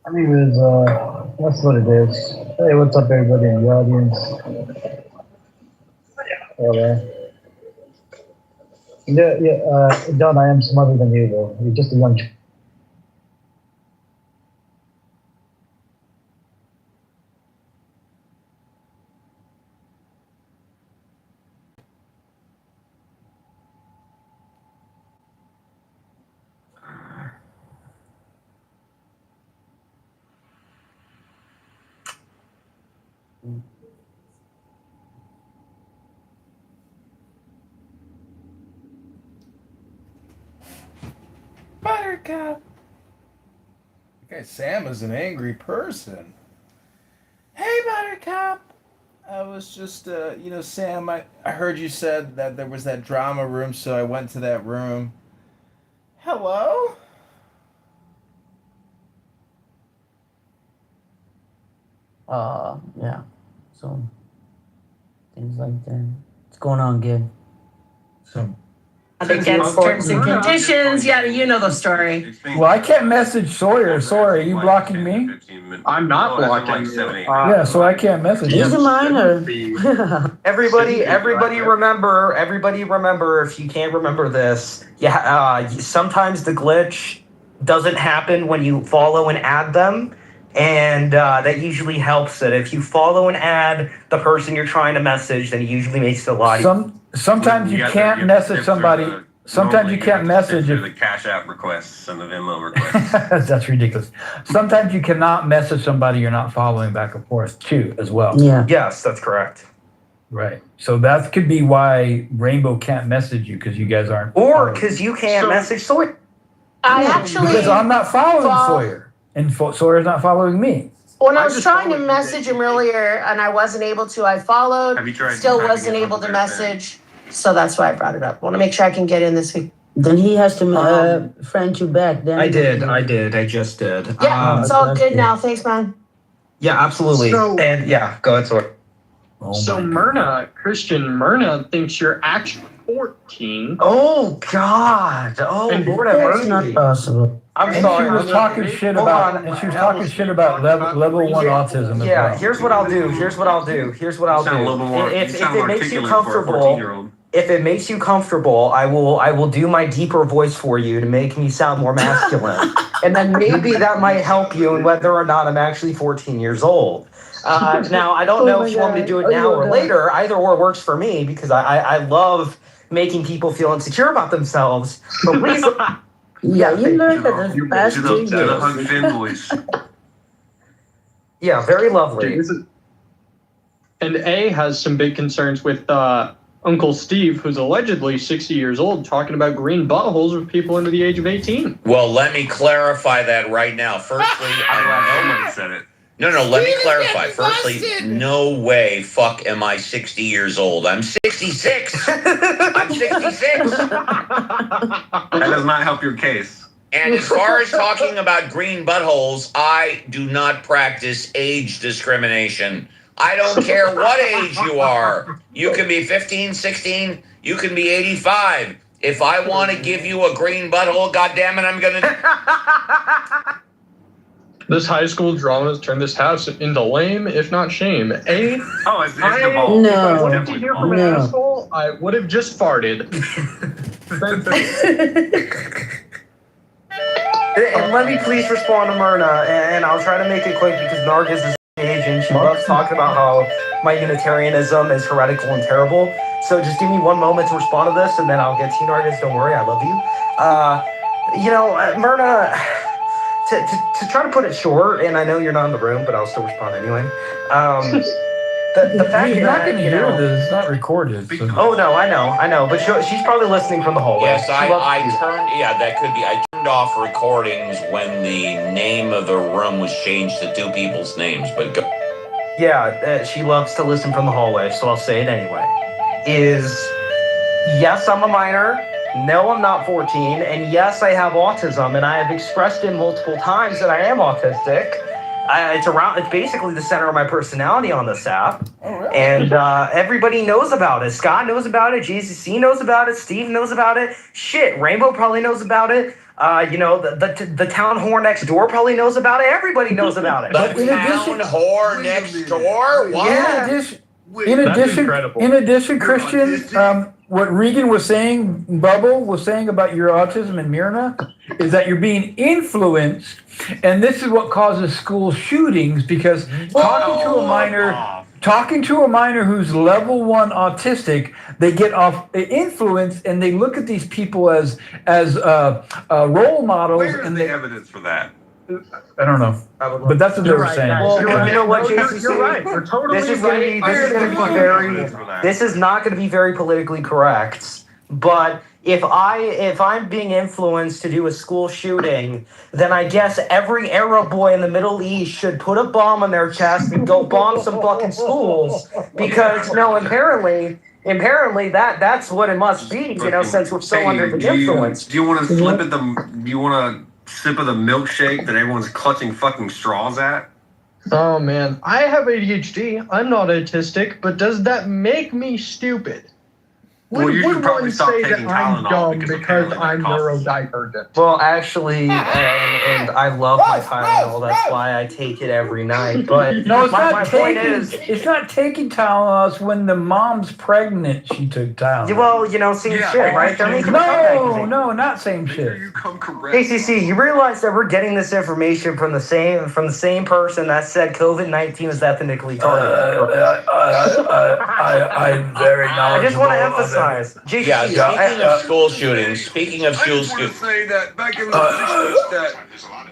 Anyways, that's what it is. Hey, what's up, everybody in the audience? John, I am smarter than you, though. You're just a young. Buttercup. Okay, Sam is an angry person. Hey, Buttercup. I was just, Sam, I heard you said that there was that drama room, so I went to that room. Hello? Yeah. So, things like that. What's going on, Gib? So, Against terms and conditions. Yeah, you know the story. Well, I can't message Sawyer. Sorry, are you blocking me? I'm not blocking you. Yeah, so I can't message He's a him. minor. Everybody remember, if you can't remember this, sometimes the glitch doesn't happen when you follow and add them, and that usually helps it. If you follow and add the person you're trying to message, then it usually makes it a lot easier. Sometimes you can't message somebody. Sometimes you can't message the Cash App requests and the Venmo requests. That's ridiculous. Sometimes you cannot message somebody you're not following back and forth too, as well. Yeah. Yes, that's correct. Right. So that could be why Rainbow can't message you, because you guys aren't. Or because you can't message Sawyer. Because I'm not following Sawyer, and Sawyer's not following me. When I was trying to message him earlier and I wasn't able to, I followed. Have you tried Still typing wasn't it able on to the message. So that's why I brought it up. Want to make sure I can get in this week. Then he has to friend you back. Then I just did. Yeah, it's all good now. Thanks, man. Yeah, absolutely. So- go ahead, Sawyer. So Myrna thinks you're actually 14. Oh God! Oh Lord, That's not possible. I'm And sorry. she was talking shit about. And she was talking shit about level 1 autism. As Yeah, well. Here's what I'll do. If it makes you comfortable, if it makes you comfortable, I will do my deeper voice for you to make me sound more masculine, and then maybe that might help you in whether or not I'm actually 14 years old. Now I don't know if you want me to do it now or later. Either or works for me, because I love making people feel insecure about themselves. But please. Yeah, you learned that the past 2 years. The Hunt Finn voice. Yeah, very lovely. And A has some big concerns with Uncle Steve, who's allegedly 60 years old, talking about green buttholes with people under the age of 18. Well, let me clarify that right now. Firstly, Somebody said it. No, let me clarify. Firstly, no way fuck am I 60 years old. I'm 66. I'm 66. That does not help your case. And as far as talking about green buttholes, I do not practice age discrimination. I don't care what age you are. You can be 15, 16, you can be 85. If I want to give you a green butthole, goddammit, I'm going to... This high school drama has turned this house into lame, if not shame. It's the ball. If I wanted to hear from an asshole, I would have just farted. And let me please respond to Myrna, and I'll try to make it quick because Nargis is and she loves talking about how my Unitarianism is heretical and terrible. So just give me one moment to respond to this, and then I'll get to you, Nargis. Don't worry, I love you. Myrna, to try to put it short, and I know you're not in the room, but I'll still respond anyway. The fact You're that, not going to hear this. It's not recorded. So. Oh no, I know, but she's probably listening from the hallway. Yes, I turned. Yeah, that could be. I turned off recordings when the name of the room was changed to two people's names. But go. Yeah, she loves to listen from the hallway, so I'll say it anyway. Yes, I'm a minor. No, I'm not 14. And yes, I have autism, and I have expressed it multiple times that I am autistic. It's basically the center of my personality on this app. Oh, really? And everybody knows about it. Scott knows about it. JCC knows about it. Steve knows about it. Shit, Rainbow probably knows about it. The town whore next door probably knows about it. Everybody knows about it. The town whore next door? What? Yeah. In addition, Christian, what Regan was saying, Bubble was saying about your autism and Myrna, is that you're being influenced, and this is what causes school shootings, because talking to a minor who's level 1 autistic, they get off influenced, and they look at these people as role models. Where's the evidence for that? I don't know, but that's what they were saying. Well, you know what, JCC? You're right. You're totally This is going to be very. This is not going to be very politically correct. But if I'm being influenced to do a school shooting, then I guess every Arab boy in the Middle East should put a bomb on their chest and go bomb some fucking schools, because apparently that's what it must be, since we're so under the influence. Do you want to slip at the? Do you want to sip of the milkshake that everyone's clutching fucking straws at? Oh man, I have ADHD. I'm not autistic, but does that make me stupid? Well, you should probably stop say taking that I'm Tylenol dumb because because apparently I'm that causes- neurodivergent? Well, actually, and I love my Tylenol. That's why I take it every night. But No, it's my not point taking. is, It's not taking Tylenol. It's when the mom's pregnant, she took Tylenol. well, same shit, right? They're making a comeback. No, not same shit. KCC, you realize that we're getting this information from the same person that said COVID-19 was ethnically targeted. I'm very I just want to knowledgeable of it. emphasize. Yeah, speaking of school shootings, speaking of school I just want to shootings, say that back in the 60s, that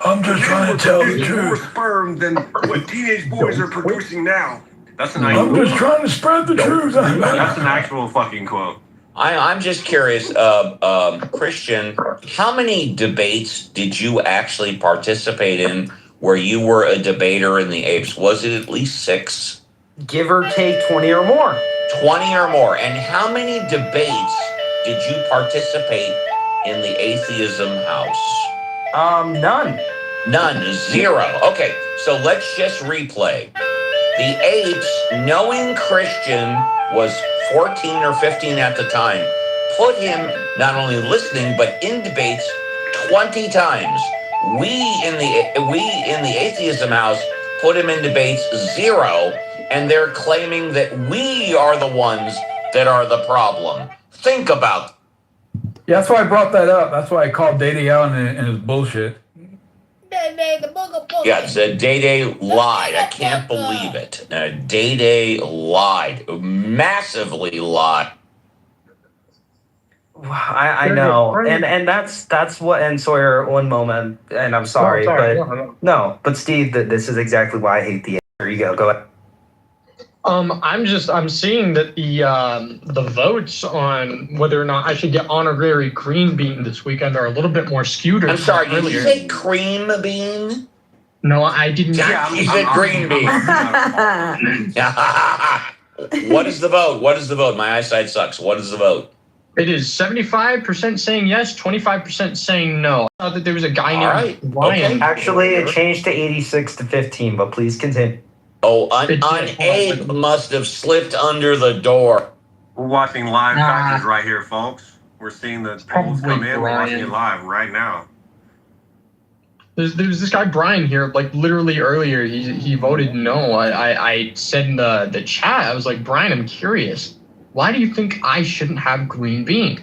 I'm just trying to tell the produced more truth. sperm than what teenage boys are producing now. That's an I'm actual. just trying to spread the truth. That's an actual fucking quote. I'm just curious, Christian, how many debates did you actually participate in where you were a debater in the apes? Was it at least 6? Give or take 20 or more. 20 or more. And how many debates did you participate in the atheism house? None. None. 0. Okay, so let's just replay. The apes, knowing Christian was 14 or 15 at the time, put him not only listening but in debates 20 times. We in the atheism house put him in debates 0, and they're claiming that we are the ones that are the problem. Think about. Yeah, that's why I brought that up. That's why I called Day out and his bullshit. Yeah, it's Day lied. I can't believe it. Day lied. Massively lied. I know, and that's what. And Sawyer, one moment, and I'm sorry, but Steve, this is exactly why I hate the. Here you go. Go ahead. I'm seeing that the votes on whether or not I should get honorary green bean this weekend are a little bit more skewed. I'm sorry, did you say cream bean? No, I did not. Yeah, you said green bean. What is the vote? What is the vote? My eyesight sucks. What is the vote? It is 75% saying yes, 25% saying no. I thought that there was a guy named Ryan. Okay. Actually, it changed to 86 to 15, but please continue. Oh, an ape must have slipped under the door. We're watching live factors right here, folks. We're seeing the polls come in. We're watching it live right now. There's this guy Brian here, like literally earlier, he voted no. I said in the chat, I was like, Brian, I'm curious. Why do you think I shouldn't have green bean?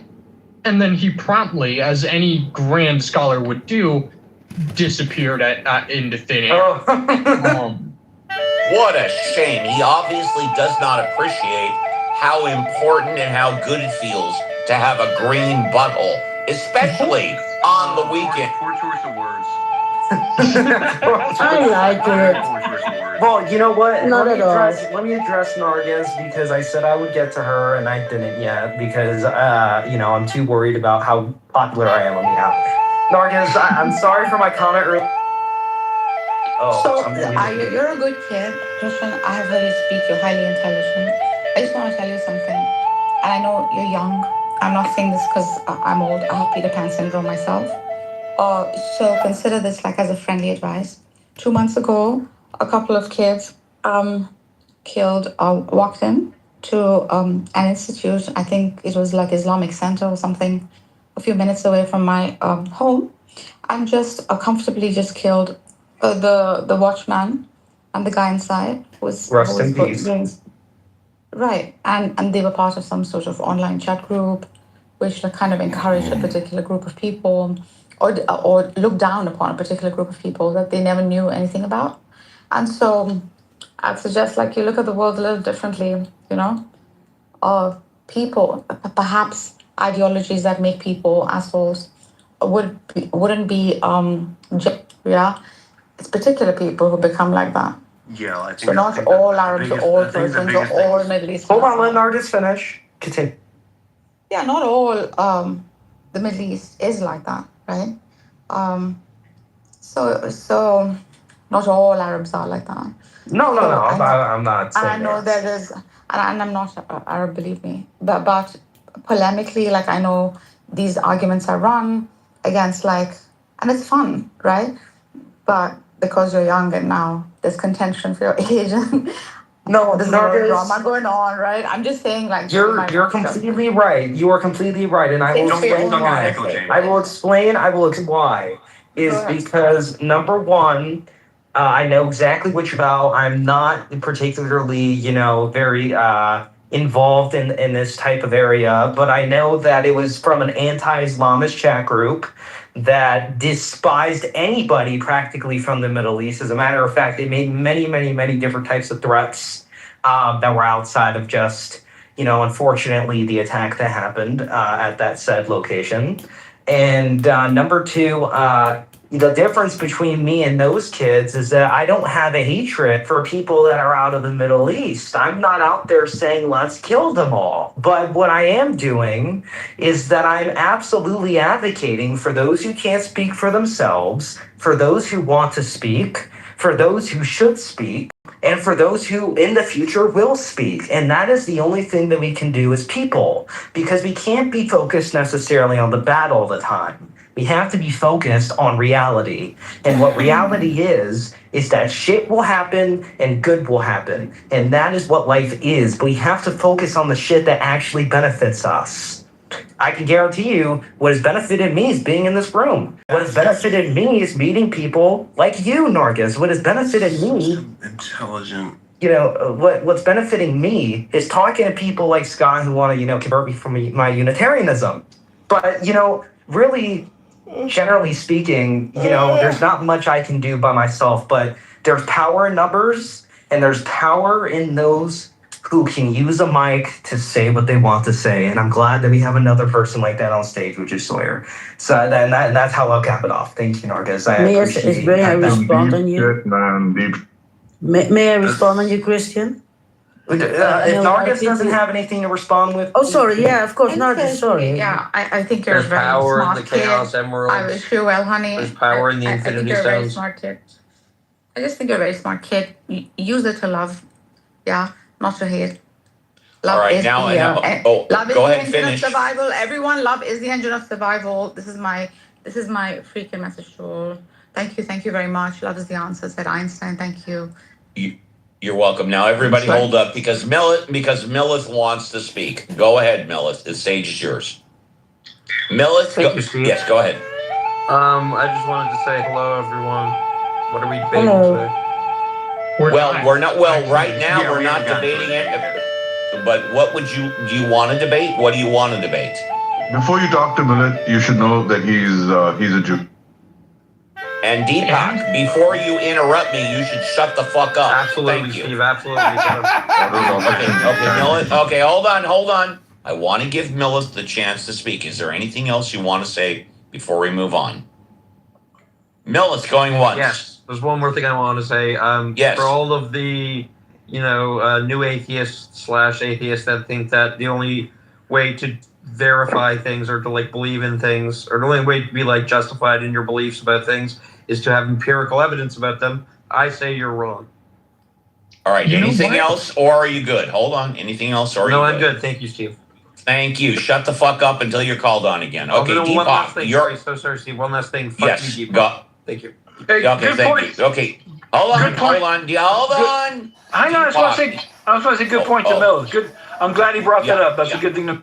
And then he promptly, as any grand scholar would do, disappeared into thin air. What a shame. He obviously does not appreciate how important and how good it feels to have a green butthole, especially on the weekend. Poor choice of words. I like it. Well, you know what? Not at all. Let me address Nargis, because I said I would get to her and I didn't yet because I'm too worried about how popular I am on the app. Nargis, I'm sorry for my comment earlier. You're a good kid. Christian, I have heard you speak. You're highly intelligent. I just want to tell you something. And I know you're young. I'm not saying this because I'm old. I have Peter Pan syndrome myself. So consider this like as a friendly advice. 2 months ago, a couple of kids walked in to an institute. I think it was like Islamic Center or something, a few minutes away from my home, and just comfortably just killed the watchman and the guy inside was Rest in peace. Right, and they were part of some sort of online chat group, which kind of encouraged a particular group of people, or looked down upon a particular group of people that they never knew anything about. And so I'd suggest like you look at the world a little differently, people, perhaps ideologies that make people assholes wouldn't be it's particular people who become like that. Yeah, I think So not all Arabs, or all Persians, or all Middle East. Hold on, let Nargis finish. Continue. Yeah, not all the Middle East is like that, right? So not all Arabs are like that. No, So I know, I'm not and I saying know that. there is, and I'm not Arab, believe me. But polemically, like I know these arguments are run against, like, and it's fun, right? But because you're young and now there's contention for your age, and No, there's a lot of drama going on, right? I'm just saying, like, You're completely right. You are completely right, and I will Don't get explain stuck in an why. echo chamber. I will explain. Why. Is Go ahead. because number one, I know exactly which vow. I'm not particularly, very involved in this type of area, but I know that it was from an anti-Islamist chat group that despised anybody practically from the Middle East. As a matter of fact, they made many, many, many different types of threats that were outside of just, unfortunately, the attack that happened at that said location. And number two, the difference between me and those kids is that I don't have a hatred for people that are out of the Middle East. I'm not out there saying, let's kill them all. But what I am doing is that I'm absolutely advocating for those who can't speak for themselves, for those who want to speak, for those who should speak, and for those who in the future will speak. And that is the only thing that we can do as people, because we can't be focused necessarily on the bad all the time. We have to be focused on reality. And what reality is that shit will happen and good will happen. And that is what life is. But we have to focus on the shit that actually benefits us. I can guarantee you what has benefited me is being in this room. What has benefited me is meeting people like you, Nargis. What has benefited me, Intelligent. what's benefiting me is talking to people like Scott who want to, convert me from my Unitarianism. But, really, generally speaking, there's not much I can do by myself, but there's power in numbers and there's power in those who can use a mic to say what they want to say. And I'm glad that we have another person like that on stage, which is Sawyer. So that's how I'll cap it off. Thank you, Nargis. May I respond on you? May I respond on you, Christian? If Nargis doesn't have anything to respond with. Oh, sorry. Yeah, of course, Nargis. Sorry. Yeah, I think you're There's a very power in smart the Chaos kid. Emeralds. I wish you well, honey. There's power in the I think Infinity you're a very Stones. smart kid. I just think you're a very smart kid. Use it to love, yeah, not to hate. Love All right, is now the, I know. love is Go the ahead and engine finish. of survival. Everyone, love is the engine of survival. This is my freaking message to all. Thank you very much. Love is the answer, said Einstein. Thank you. You're welcome. Now everybody hold up because Millith wants to speak. Go ahead, Millith. The stage is yours. Millith, Thank you, Steve. Yes, go ahead. I just wanted to say hello, everyone. What are we debating today? We're not. Well, right now we're not debating it. But what do you want to debate? What do you want to debate? Before you talk to Millet, you should know that he's a Jew. And Deepak, before you interrupt me, you should shut the fuck up. Absolutely, Thank you. Steve. Absolutely. Okay, hold on. I want to give Millith the chance to speak. Is there anything else you want to say before we move on? Millith, going once. Yes, there's one more thing I want to say. Yes. For all of the, new atheists / atheists that think that the only way to verify things or to believe in things, or the only way to be justified in your beliefs about things is to have empirical evidence about them, I say you're wrong. All right, anything else, or are you good? Hold on, anything else, or are you good? No, I'm good. Thank you, Steve. Thank you. Shut the fuck up until you're called on again. Okay, one last thing. Deepak, Sorry, Steve. One last thing. Fuck yes, you, Deepak. go. Thank you. Hey, okay, thank you. Okay, hold on. I know. I just want to say good point to Mills. Good. I'm glad he brought that up. That's a good thing to.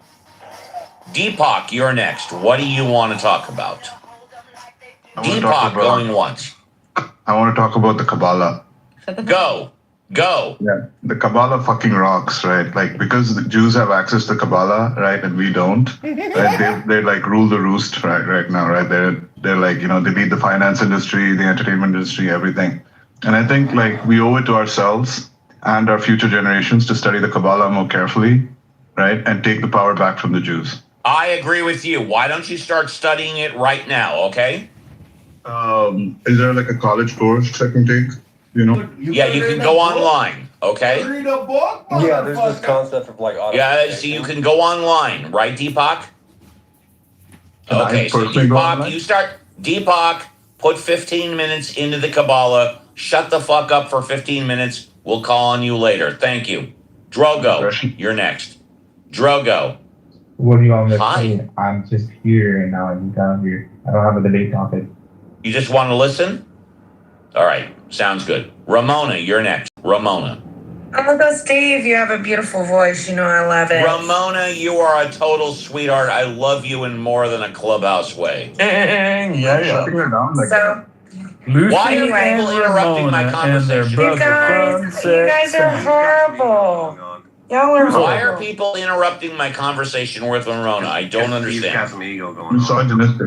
Deepak, you're next. What do you want to talk about? Deepak, going once. I want to talk about the Kabbalah. Go. Yeah, the Kabbalah fucking rocks, right? Because the Jews have access to Kabbalah, right, and we don't. Right? They rule the roost right now, right? They're they lead the finance industry, the entertainment industry, everything. And I think we owe it to ourselves and our future generations to study the Kabbalah more carefully, right, and take the power back from the Jews. I agree with you. Why don't you start studying it right now? Okay. Is there a college course I can take? Yeah, you can go online. Okay. Read a book. Yeah, there's this concept of Yeah, so you can go online, right, Deepak? Okay, so Deepak, put 15 minutes into the Kabbalah. Shut the fuck up for 15 minutes. We'll call on you later. Thank you. Drogo, you're next. Drogo. What do you want me to Hi. say? I'm just here and now I'm down here. I don't have a debate topic. You just want to listen? All right, sounds good. Ramona, you're next. Ramona. Uncle Steve, you have a beautiful voice. You know I love it. Ramona, you are a total sweetheart. I love you in more than a clubhouse way. So, Why are people interrupting my conversation? you guys are horrible. Y'all are horrible. Why are people interrupting my conversation with Ramona? I don't understand.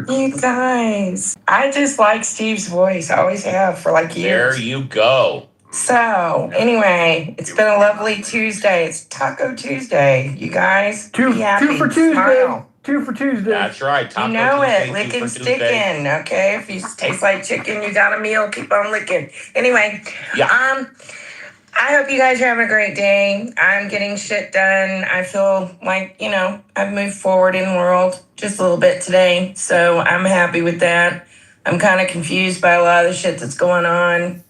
You guys, I just like Steve's voice. I always have for like years. There you go. So, anyway, it's been a lovely Tuesday. It's Taco Tuesday, you guys. Two for Tuesday. Smile. 2 for Tuesday. That's right. Taco You know Tuesday, it. 2 Licking, for Tuesday. sticking. Okay, if you taste like chicken, you got a meal. Keep on licking. Anyway, Yeah. I hope you guys are having a great day. I'm getting shit done. I feel like, I've moved forward in the world just a little bit today. So I'm happy with that. I'm kind of confused by a lot of the shit that's going on,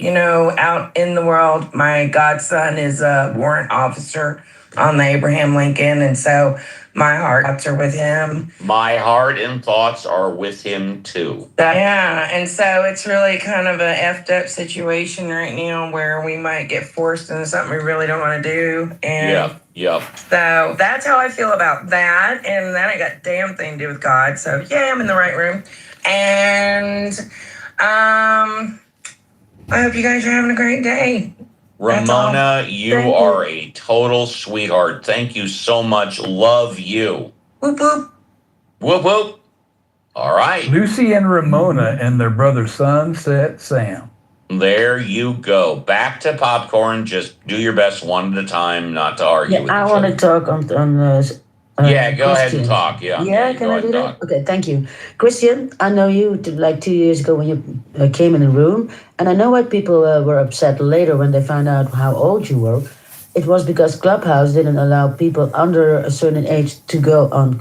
out in the world. My godson is a warrant officer on the Abraham Lincoln. And so my hearts are with him. My heart and thoughts are with him too. Yeah, and so it's really kind of a effed up situation right now where we might get forced into something we really don't want to do. And Yep. so that's how I feel about that. And that ain't got a damn thing to do with God. So yeah, I'm in the right room. And I hope you guys are having a great day. Ramona, you are a total sweetheart. Thank you so much. Love you. Whoop whoop. Whoop whoop. All right. Lucy and Ramona and their brother Sunset Sam. There you go. Back to popcorn. Just do your best one at a time, not to argue with I each want other. to talk on Yeah, go ahead and Christian. talk. Yeah. Yeah, can I do that? Okay, thank you. Christian, I know you like 2 years ago when you came in the room, and I know why people were upset later when they found out how old you were. It was because Clubhouse didn't allow people under a certain age to go on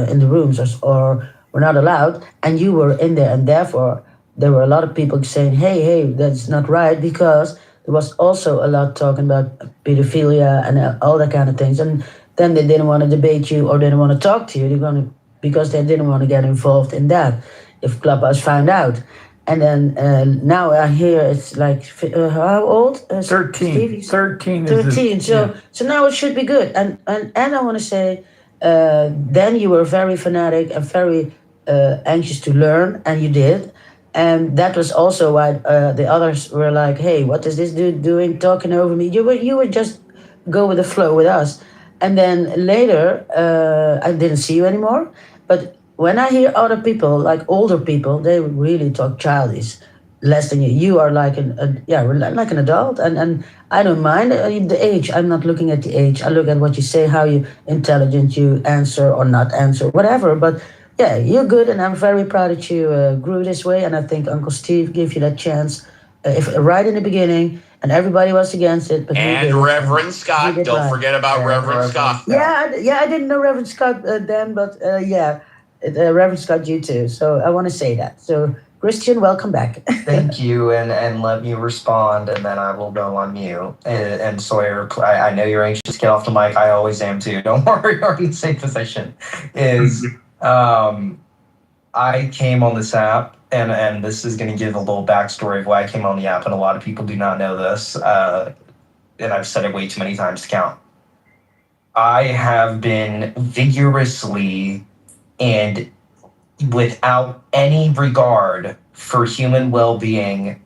in the rooms or were not allowed, and you were in there, and therefore there were a lot of people saying, hey, that's not right, because there was also a lot talking about pedophilia and all that kind of things, and then they didn't want to debate you or didn't want to talk to you because they didn't want to get involved in that if Clubhouse found out. And then now I hear it's like, how old? 13. 13. 13. So now it should be good. And I want to say, then you were very fanatic and very anxious to learn, and you did. And that was also why the others were like, hey, what is this dude doing, talking over me? You were just go with the flow with us. And then later, I didn't see you anymore. But when I hear other people, like older people, they really talk childish, less than you. You are like like an adult, and I don't mind the age. I'm not looking at the age. I look at what you say, how intelligent you answer or not answer, whatever. But yeah, you're good, and I'm very proud that you grew this way. And I think Uncle Steve gave you that chance, right in the beginning. And everybody was against it. But and Reverend Scott. Don't forget about Reverend Scott. Yeah, I didn't know Reverend Scott then, but Reverend Scott, you too. So I want to say that. So Christian, welcome back. Thank you, and let me respond, and then I will go on mute. And Sawyer, I know you're anxious to get off the mic. I always am too. Don't worry, you're in the same position. I came on this app. And this is going to give a little backstory of why I came on the app, and a lot of people do not know this, and I've said it way too many times to count. I have been vigorously and without any regard for human well-being,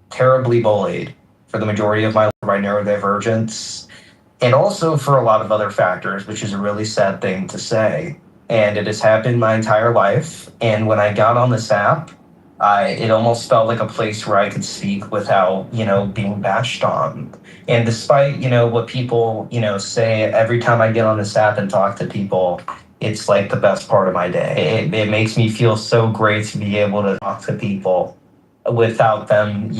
terribly bullied for the majority of my life by neurodivergence, and also for a lot of other factors, which is a really sad thing to say. And it has happened my entire life. And when I got on this app, it almost felt like a place where I could speak without, being bashed on. And despite, what people, say, every time I get on this app and talk to people, it's like the best part of my day. It makes me feel so great to be able to talk to people without them,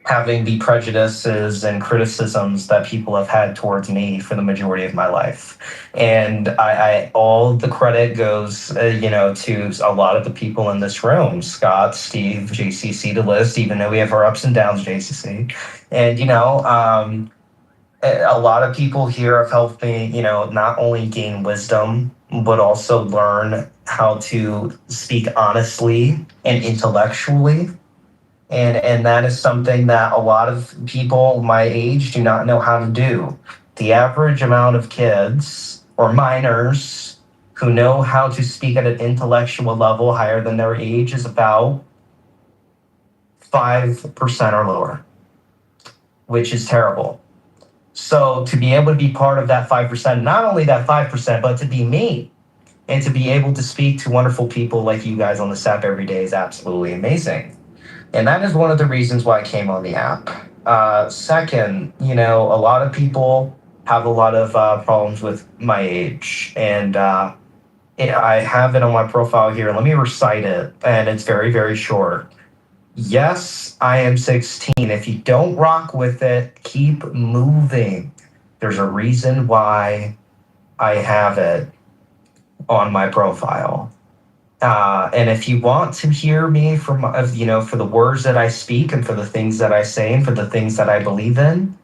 having the prejudices and criticisms that people have had towards me for the majority of my life. And I all the credit goes, to a lot of the people in this room, Scott, Steve, JCC, the list, even though we have our ups and downs, JCC. And, a lot of people here have helped me, not only gain wisdom, but also learn how to speak honestly and intellectually. And that is something that a lot of people my age do not know how to do. The average amount of kids or minors who know how to speak at an intellectual level higher than their age is about 5% or lower, which is terrible. So to be able to be part of that 5%, not only that 5%, but to be me and to be able to speak to wonderful people like you guys on the app every day is absolutely amazing. And that is one of the reasons why I came on the app. Second, a lot of people have a lot of problems with my age. And I have it on my profile here. Let me recite it. And it's very, very short. Yes, I am 16. If you don't rock with it, keep moving. There's a reason why I have it on my profile. And if you want to hear me for the words that I speak and for the things that I say and for the things that I believe in,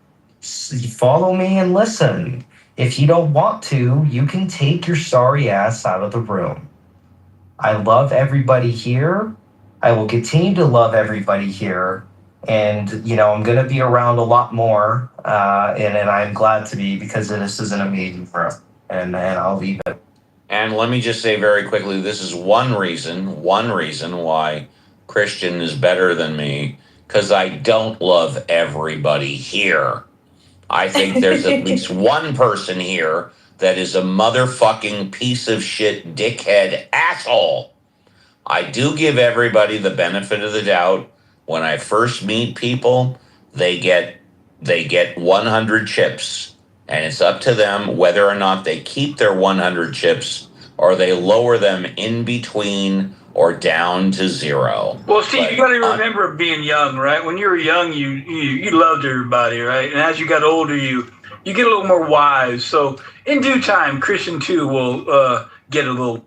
follow me and listen. If you don't want to, you can take your sorry ass out of the room. I love everybody here. I will continue to love everybody here. And, I'm going to be around a lot more. And I'm glad to be, because this is an amazing room. And I'll leave it. And let me just say very quickly, this is one reason why Christian is better than me, because I don't love everybody here. I think there's at least one person here that is a motherfucking piece of shit, dickhead, asshole. I do give everybody the benefit of the doubt. When I first meet people, they get 100 chips. And it's up to them whether or not they keep their 100 chips or they lower them in between or down to 0. Well, Steve, you got to remember being young, right? When you were young, you loved everybody, right? And as you got older, you get a little more wise. So in due time, Christian too will get a little.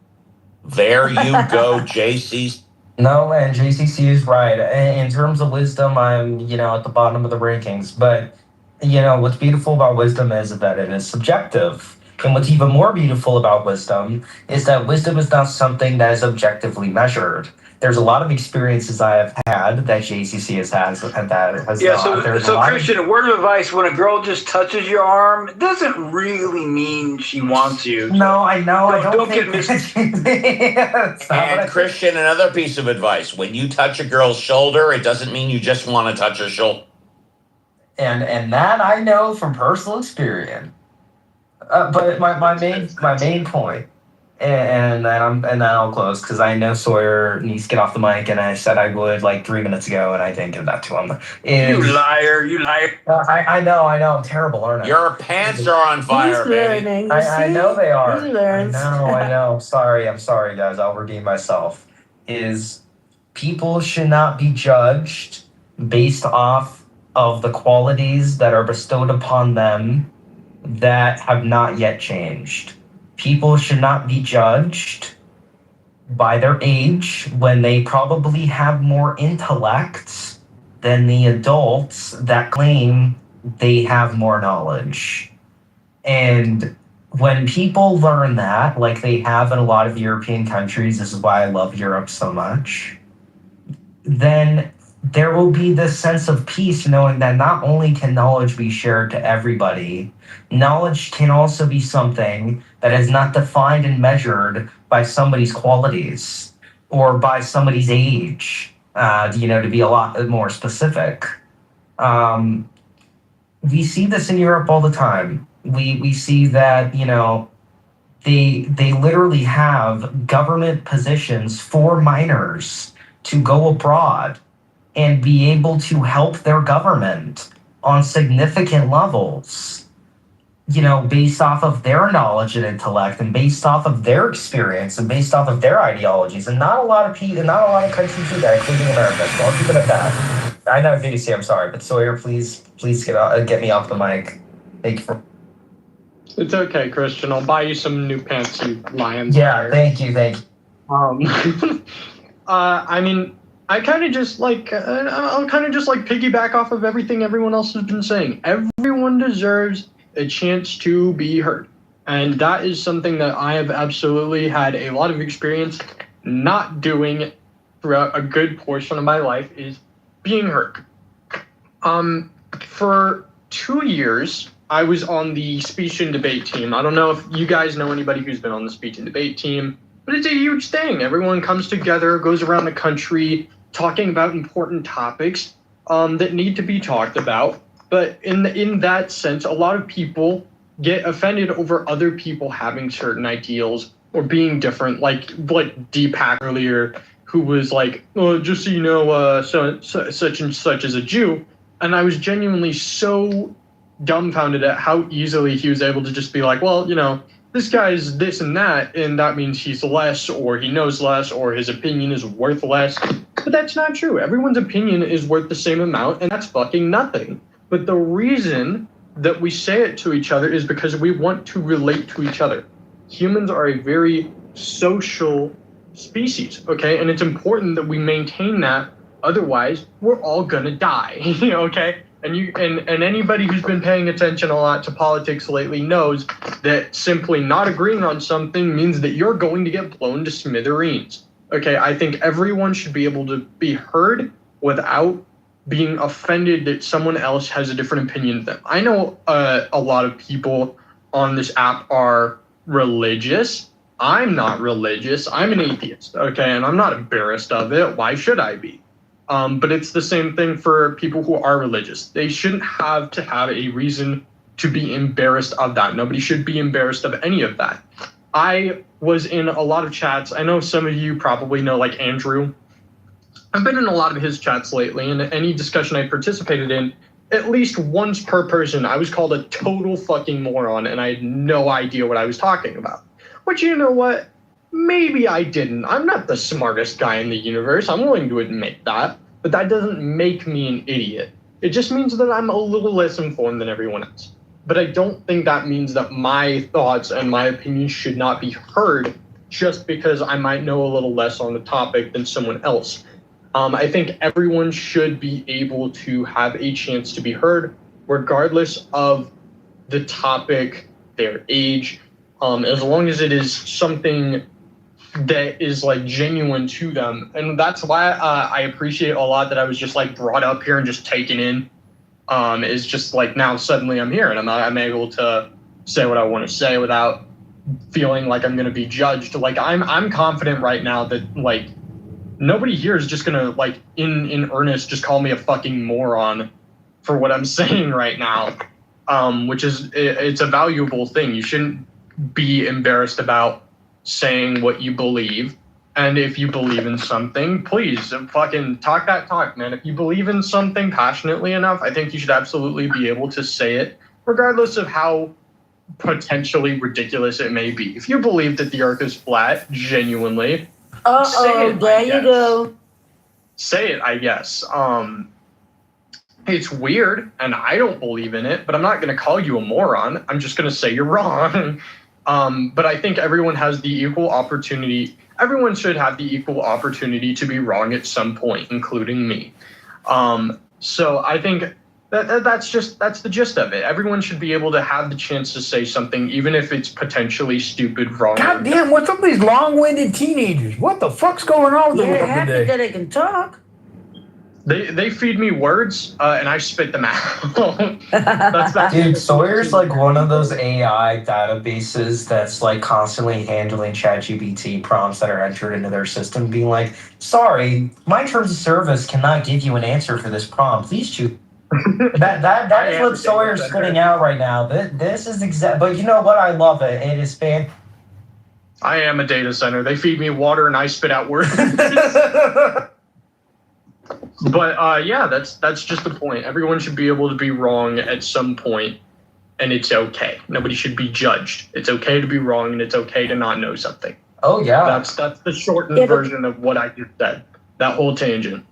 There you go, JC. No, and JCC is right. In terms of wisdom, I'm, at the bottom of the rankings. But, what's beautiful about wisdom is that it is subjective. And what's even more beautiful about wisdom is that wisdom is not something that is objectively measured. There's a lot of experiences I have had that JCC has had and that has not. So Christian, a word of advice: when a girl just touches your arm, it doesn't really mean she wants you. No, I know. Don't get mistaken. And Christian, another piece of advice: when you touch a girl's shoulder, it doesn't mean you just want to touch her shoulder. And that I know from personal experience. But my main point, and then I'll close because I know Sawyer needs to get off the mic, and I said I would like 3 minutes ago, and I didn't give that to him. You liar! I know, I'm terrible, aren't I? Your pants are on fire, baby. I know they are. I know. I'm sorry, guys. I'll redeem myself. People should not be judged based off of the qualities that are bestowed upon them that have not yet changed. People should not be judged by their age when they probably have more intellect than the adults that claim they have more knowledge. And when people learn that, like they have in a lot of European countries, this is why I love Europe so much, then there will be this sense of peace knowing that not only can knowledge be shared to everybody, knowledge can also be something that is not defined and measured by somebody's qualities or by somebody's age, to be a lot more specific. We see this in Europe all the time. We see that, they literally have government positions for minors to go abroad and be able to help their government on significant levels, based off of their knowledge and intellect and based off of their experience and based off of their ideologies. And not a lot of countries do that, including America. So I'll keep it at that. I know DC, I'm sorry, but Sawyer, please get me off the mic. Thank you for. It's okay, Christian. I'll buy you some new pants, you lion. Yeah, thank you. I mean, I'll kind of just piggyback off of everything everyone else has been saying. Everyone deserves a chance to be heard. And that is something that I have absolutely had a lot of experience not doing throughout a good portion of my life, is being heard. For 2 years, I was on the speech and debate team. I don't know if you guys know anybody who's been on the speech and debate team, but it's a huge thing. Everyone comes together, goes around the country, talking about important topics that need to be talked about. But in that sense, a lot of people get offended over other people having certain ideals or being different, like Deepak earlier, who was like, "Oh, just so you know, such and such is a Jew," and I was genuinely so dumbfounded at how easily he was able to just be like, "Well, you know, this guy's this and that means he's less, or he knows less, or his opinion is worth less." But that's not true. Everyone's opinion is worth the same amount, and that's fucking nothing. But the reason that we say it to each other is because we want to relate to each other. Humans are a very social species, okay? And it's important that we maintain that. Otherwise, we're all gonna die, okay? And anybody who's been paying attention a lot to politics lately knows that simply not agreeing on something means that you're going to get blown to smithereens. Okay, I think everyone should be able to be heard without being offended that someone else has a different opinion than them. I know a lot of people on this app are religious. I'm not religious. I'm an atheist, okay? And I'm not embarrassed of it. Why should I be? But it's the same thing for people who are religious. They shouldn't have to have a reason to be embarrassed of that. Nobody should be embarrassed of any of that. I was in a lot of chats. I know some of you probably know, like Andrew. I've been in a lot of his chats lately, and any discussion I participated in, at least once per person, I was called a total fucking moron, and I had no idea what I was talking about. But you know what? Maybe I didn't. I'm not the smartest guy in the universe. I'm willing to admit that. But that doesn't make me an idiot. It just means that I'm a little less informed than everyone else. But I don't think that means that my thoughts and my opinions should not be heard just because I might know a little less on the topic than someone else. I think everyone should be able to have a chance to be heard, regardless of the topic, their age, as long as it is something that is like genuine to them. And that's why I appreciate a lot that I was just like brought up here and just taken in. Is just like now suddenly I'm here and I'm able to say what I want to say without feeling like I'm going to be judged. Like I'm confident right now that like nobody here is just going to like in earnest just call me a fucking moron for what I'm saying right now, which is it's a valuable thing. You shouldn't be embarrassed about saying what you believe. And if you believe in something, please fucking talk that talk, man. If you believe in something passionately enough, I think you should absolutely be able to say it, regardless of how potentially ridiculous it may be. If you believe that the earth is flat, genuinely, say it, there you go. Say it, I guess. It's weird, and I don't believe in it, but I'm not going to call you a moron. I'm just going to say you're wrong. But I think everyone has the equal opportunity. Everyone should have the equal opportunity to be wrong at some point, including me. So I think that's the gist of it. Everyone should be able to have the chance to say something, even if it's potentially stupid, wrong. God damn, what's up with these long-winded teenagers? What the fuck's going on with the world happy today? that I can talk. They feed me words, and I spit them out. that's Dude, Sawyer's like one of those AI databases that's like constantly handling ChatGPT prompts that are entered into their system, being like, "Sorry, my terms of service cannot give you an answer for this prompt. Please choose." that is what Sawyer's spitting out right now. This is exact. But you know what? I love it. It is fan. I am a data center. They feed me water, and I spit out words. But yeah, that's just the point. Everyone should be able to be wrong at some point, and it's okay. Nobody should be judged. It's okay to be wrong, and it's okay to not know something. Oh yeah, that's the shortened version of what I just said. That whole tangent.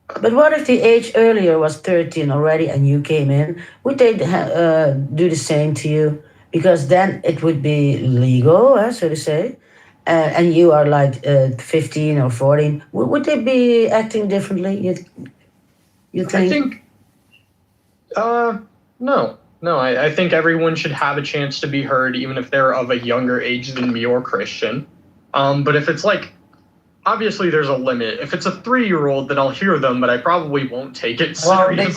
But what if the age earlier was 13 already and you came in? Would they do the same to you? Because then it would be legal, so to say. And you are like 15 or 14. Would they be acting differently? You think? I think, no. No, I think everyone should have a chance to be heard, even if they're of a younger age than me or Christian. But if it's like, obviously there's a limit. If it's a 3-year-old, then I'll hear them, but I probably won't take it seriously. Well, they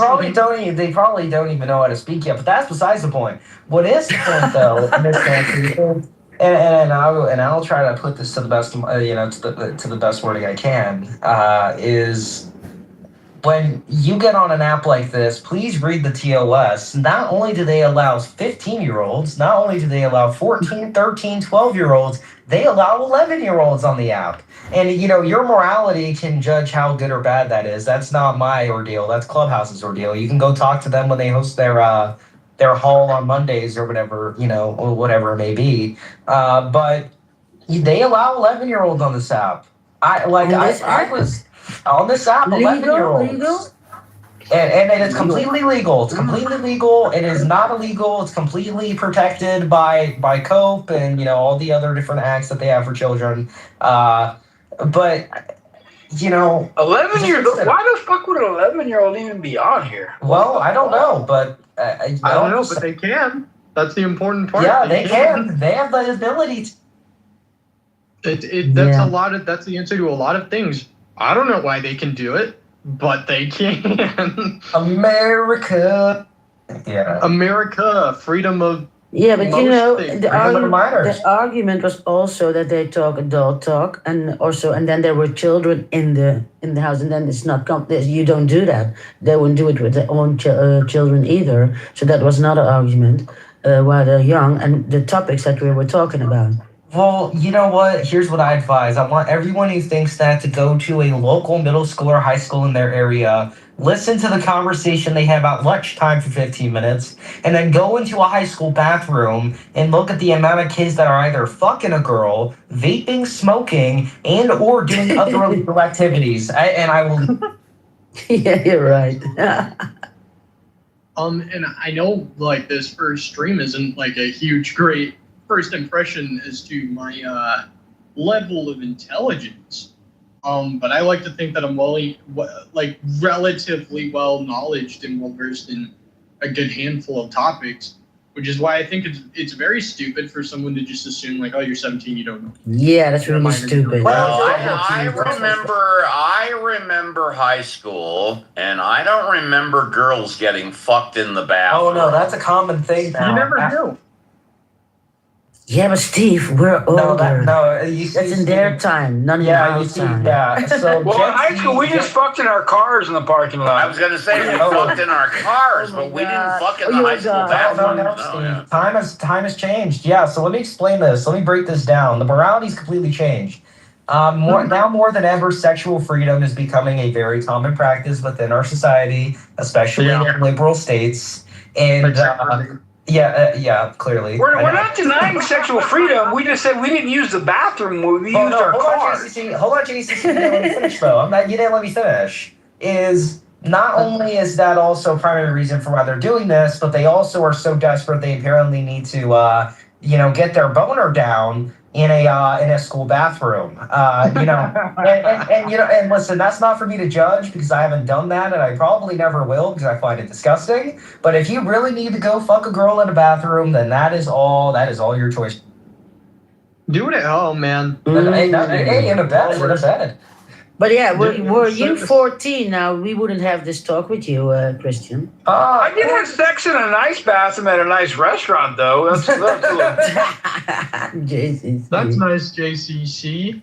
probably don't even know how to speak yet, but that's besides the point. What is the point, though, in this country, and I'll try to put this to the best, to the best wording I can, is when you get on an app like this, please read the TOS. Not only do they allow 15-year-olds, not only do they allow 14, 13, 12-year-olds, they allow 11-year-olds on the app. And, your morality can judge how good or bad that is. That's not my ordeal. That's Clubhouse's ordeal. You can go talk to them when they host their haul on Mondays or whatever, or whatever it may be. But they allow 11-year-olds on this app. I was on this app, 11-year-olds. And it's completely legal. It's completely legal. It is not illegal. It's completely protected by COPE and, all the other different acts that they have for children. But 11 years old. Why the fuck would an 11-year-old even be on here? Well, I don't know, but I don't know, but they can. That's the important part. Yeah, they can. They have the ability to. That's the answer to a lot of things. I don't know why they can do it, but they can. America. Yeah. America, freedom of. Yeah, but the argument was also that they talk adult talk, and then there were children in the house, and then it's not you don't do that. They wouldn't do it with their own children either. So that was not an argument while they're young, and the topics that we were talking about. Well, you know what? Here's what I advise. I want everyone who thinks that to go to a local middle school or high school in their area, listen to the conversation they have at lunchtime for 15 minutes, and then go into a high school bathroom and look at the amount of kids that are either fucking a girl, vaping, smoking, and or doing other illegal activities. I will... Yeah, you're right. And I know, like, this first stream isn't, like, a huge, great first impression as to my level of intelligence. But I like to think that I'm relatively well knowledged and well versed in a good handful of topics, which is why I think it's very stupid for someone to just assume like, oh, you're 17, you don't know. Yeah, that's really stupid. Well, I remember high school, and I don't remember girls getting fucked in the bathroom. Oh no, that's a common thing now. You never knew. Yeah, but Steve, we're older. That's in their time, not in our time. Yeah. So well, in high school, we just fucked in our cars in the parking lot. I was going to say we fucked in our cars, but we didn't fuck in the high school bathroom. Time has changed. Yeah. So let me explain this. Let me break this down. The morality's completely changed. Now more than ever, sexual freedom is becoming a very common practice within our society, especially in liberal states. And yeah, clearly. We're not denying sexual freedom. We just said we didn't use the bathroom when we used our cars. Hold on, JCC. You didn't let me finish, though. You didn't let me finish. Not only is that also a primary reason for why they're doing this, but they also are so desperate they apparently need to, get their boner down in a school bathroom. And listen, that's not for me to judge because I haven't done that and I probably never will because I find it disgusting. But if you really need to go fuck a girl in a bathroom, then that is all your choice. Do it at home, man. Hey, in a bed. But yeah, were you 14 now, we wouldn't have this talk with you, Christian. I did have sex in a nice bathroom at a nice restaurant, though. That's That's nice, JCC.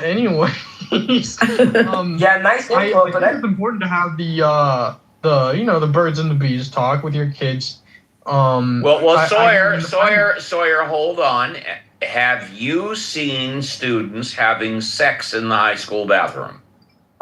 Anyways, nice info, I think it's important to have the birds and the bees talk with your kids. Sawyer, hold on. Have you seen students having sex in the high school bathroom?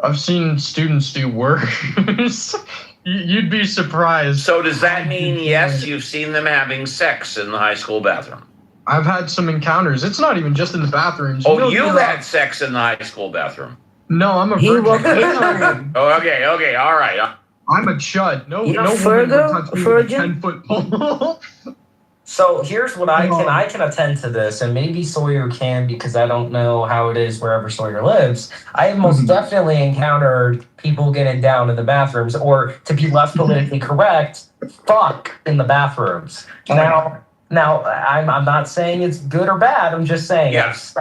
I've seen students do worse. You'd be surprised. So does that mean, yes, you've seen them having sex in the high school bathroom? I've had some encounters. It's not even just in the bathrooms. Oh, you've had sex in the high school bathroom? No, I'm a He virgin. walked in on him. Oh, okay, all right. I'm a chud. No woman would further, touch me with a virgin? 10-foot pole. So here's what I can attend to this, and maybe Sawyer can because I don't know how it is wherever Sawyer lives. I have most definitely encountered people getting down in the bathrooms, or to be less politically correct, fuck in the bathrooms. Now I'm not saying it's good or bad. I'm just saying. Yes.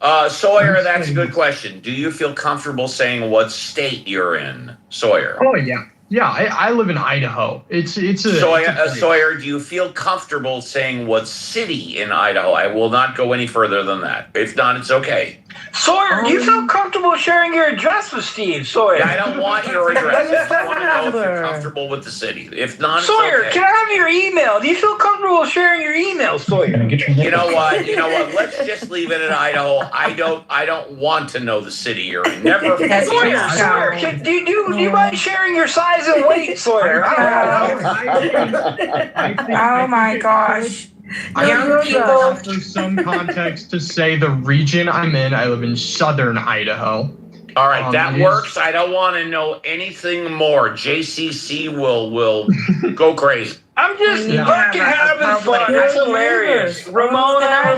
Sawyer, that's a good question. Do you feel comfortable saying what state you're in, Sawyer? Oh yeah. Yeah, I live in Idaho. It's a Sawyer, do you feel comfortable saying what city in Idaho? I will not go any further than that. If not, it's okay. Sawyer, do you feel comfortable sharing your address with Steve, Sawyer? Yeah, I don't want your address. I just want to know if you're comfortable with the city. If not, it's Sawyer, okay. can I have your email? Do you feel comfortable sharing your email, Sawyer? You know what? Let's just leave it in Idaho. I don't want to know the city you're in. Never. Sawyer, do you mind sharing your size and weight, Sawyer? Oh my gosh. I have for some context to say the region I'm in. I live in southern Idaho. All right, that works. I don't want to know anything more. JCC will go crazy. I'm just fucking having fun. That's hilarious. Ramona,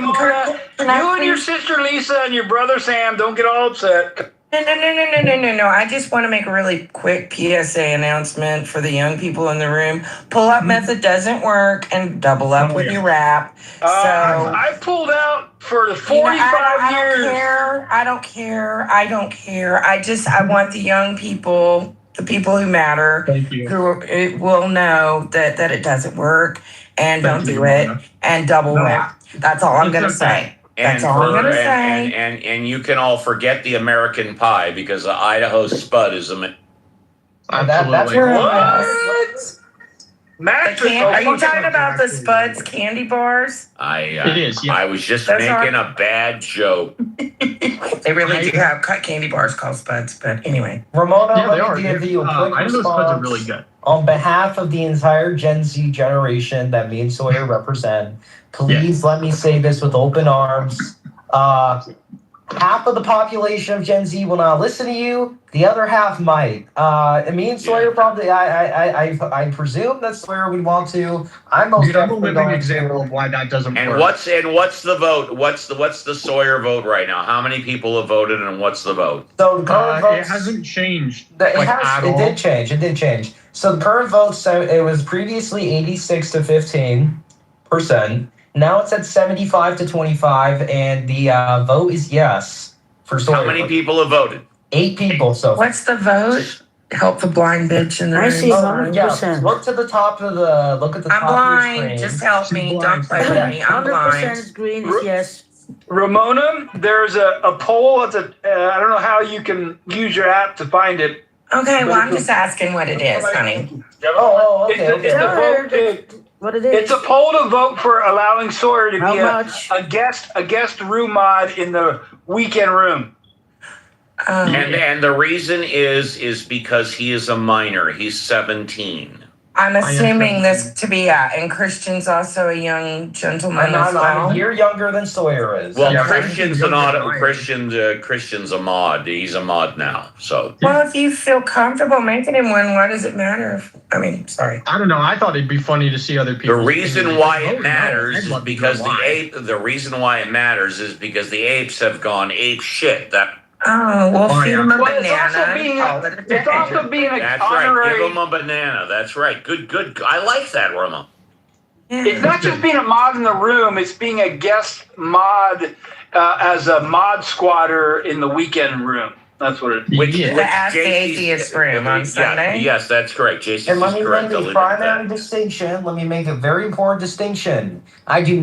you and your sister Lisa and your brother Sam, don't get all upset. No. I just want to make a really quick PSA announcement for the young people in the room. Pull-up method doesn't work, and double up with your rap. I've pulled out for 45 years. I don't care. I want the young people, the people who matter, who will know that it doesn't work, and don't do it, and double rap. That's all I'm going to say. That's all I'm going to say. And you can all forget the American pie because the Idaho Spud is Absolutely. That's where What? are you talking about the Spuds candy bars? It is, yeah. I was just Those making a bad joke. They really do have candy bars called Spuds, but anyway. Ramona, Yeah, they let are. me give you a quick I know those Spuds are response. really good. On behalf of the entire Gen Z generation that me and Sawyer represent, please let me say this with open arms. Half of the population of Gen Z will not listen to you. The other half might. And me and Sawyer probably, I presume that Sawyer would want to. I'm most Dude, I'm a definitely living going example to. of why that doesn't And work. what's the vote? What's the Sawyer vote right now? How many people have voted, and what's the vote? So the current It votes, hasn't changed. it did change. It did change. So the current votes, so it was previously 86 to 15%. Now it's at 75 to 25, and the vote is yes for Sawyer. How many people have voted? 8 people so far. What's the vote? Help the blind bitch in the room. I see 100%. Look to the top of the I'm top blind. of your screen. Just help me. Don't play with me. I'm 100% blind. green is yes. Ramona, there's a poll. I don't know how you can use your app to find it. Okay, well, I'm just asking what it is, honey. What it is. It's a poll to vote for allowing Sawyer to How be much? a guest room mod in the weekend room. And the reason is because he is a minor. He's 17. I'm assuming this to be, and Christian's also a young gentleman as well. I'm a year younger than Sawyer is. Well, Christian's a mod. He's a mod now. So. Well, if you feel comfortable making him one, why does it matter? Sorry. I don't know. I thought it'd be funny to see other people. The reason why it matters is because the reason why it matters is because the apes have gone ape shit. Feed him a banana. It's also being an That's honorary. right. Give him a banana. That's right. Good. I like that, Roma. It's not just being a mod in the room; it's being a guest mod as a mod squatter in the weekend room. That's what it is. The Ask the Atheist room on Sunday. Yes, that's correct. Jason And let me is correct. make a primary distinction. Let me make a very important distinction. I am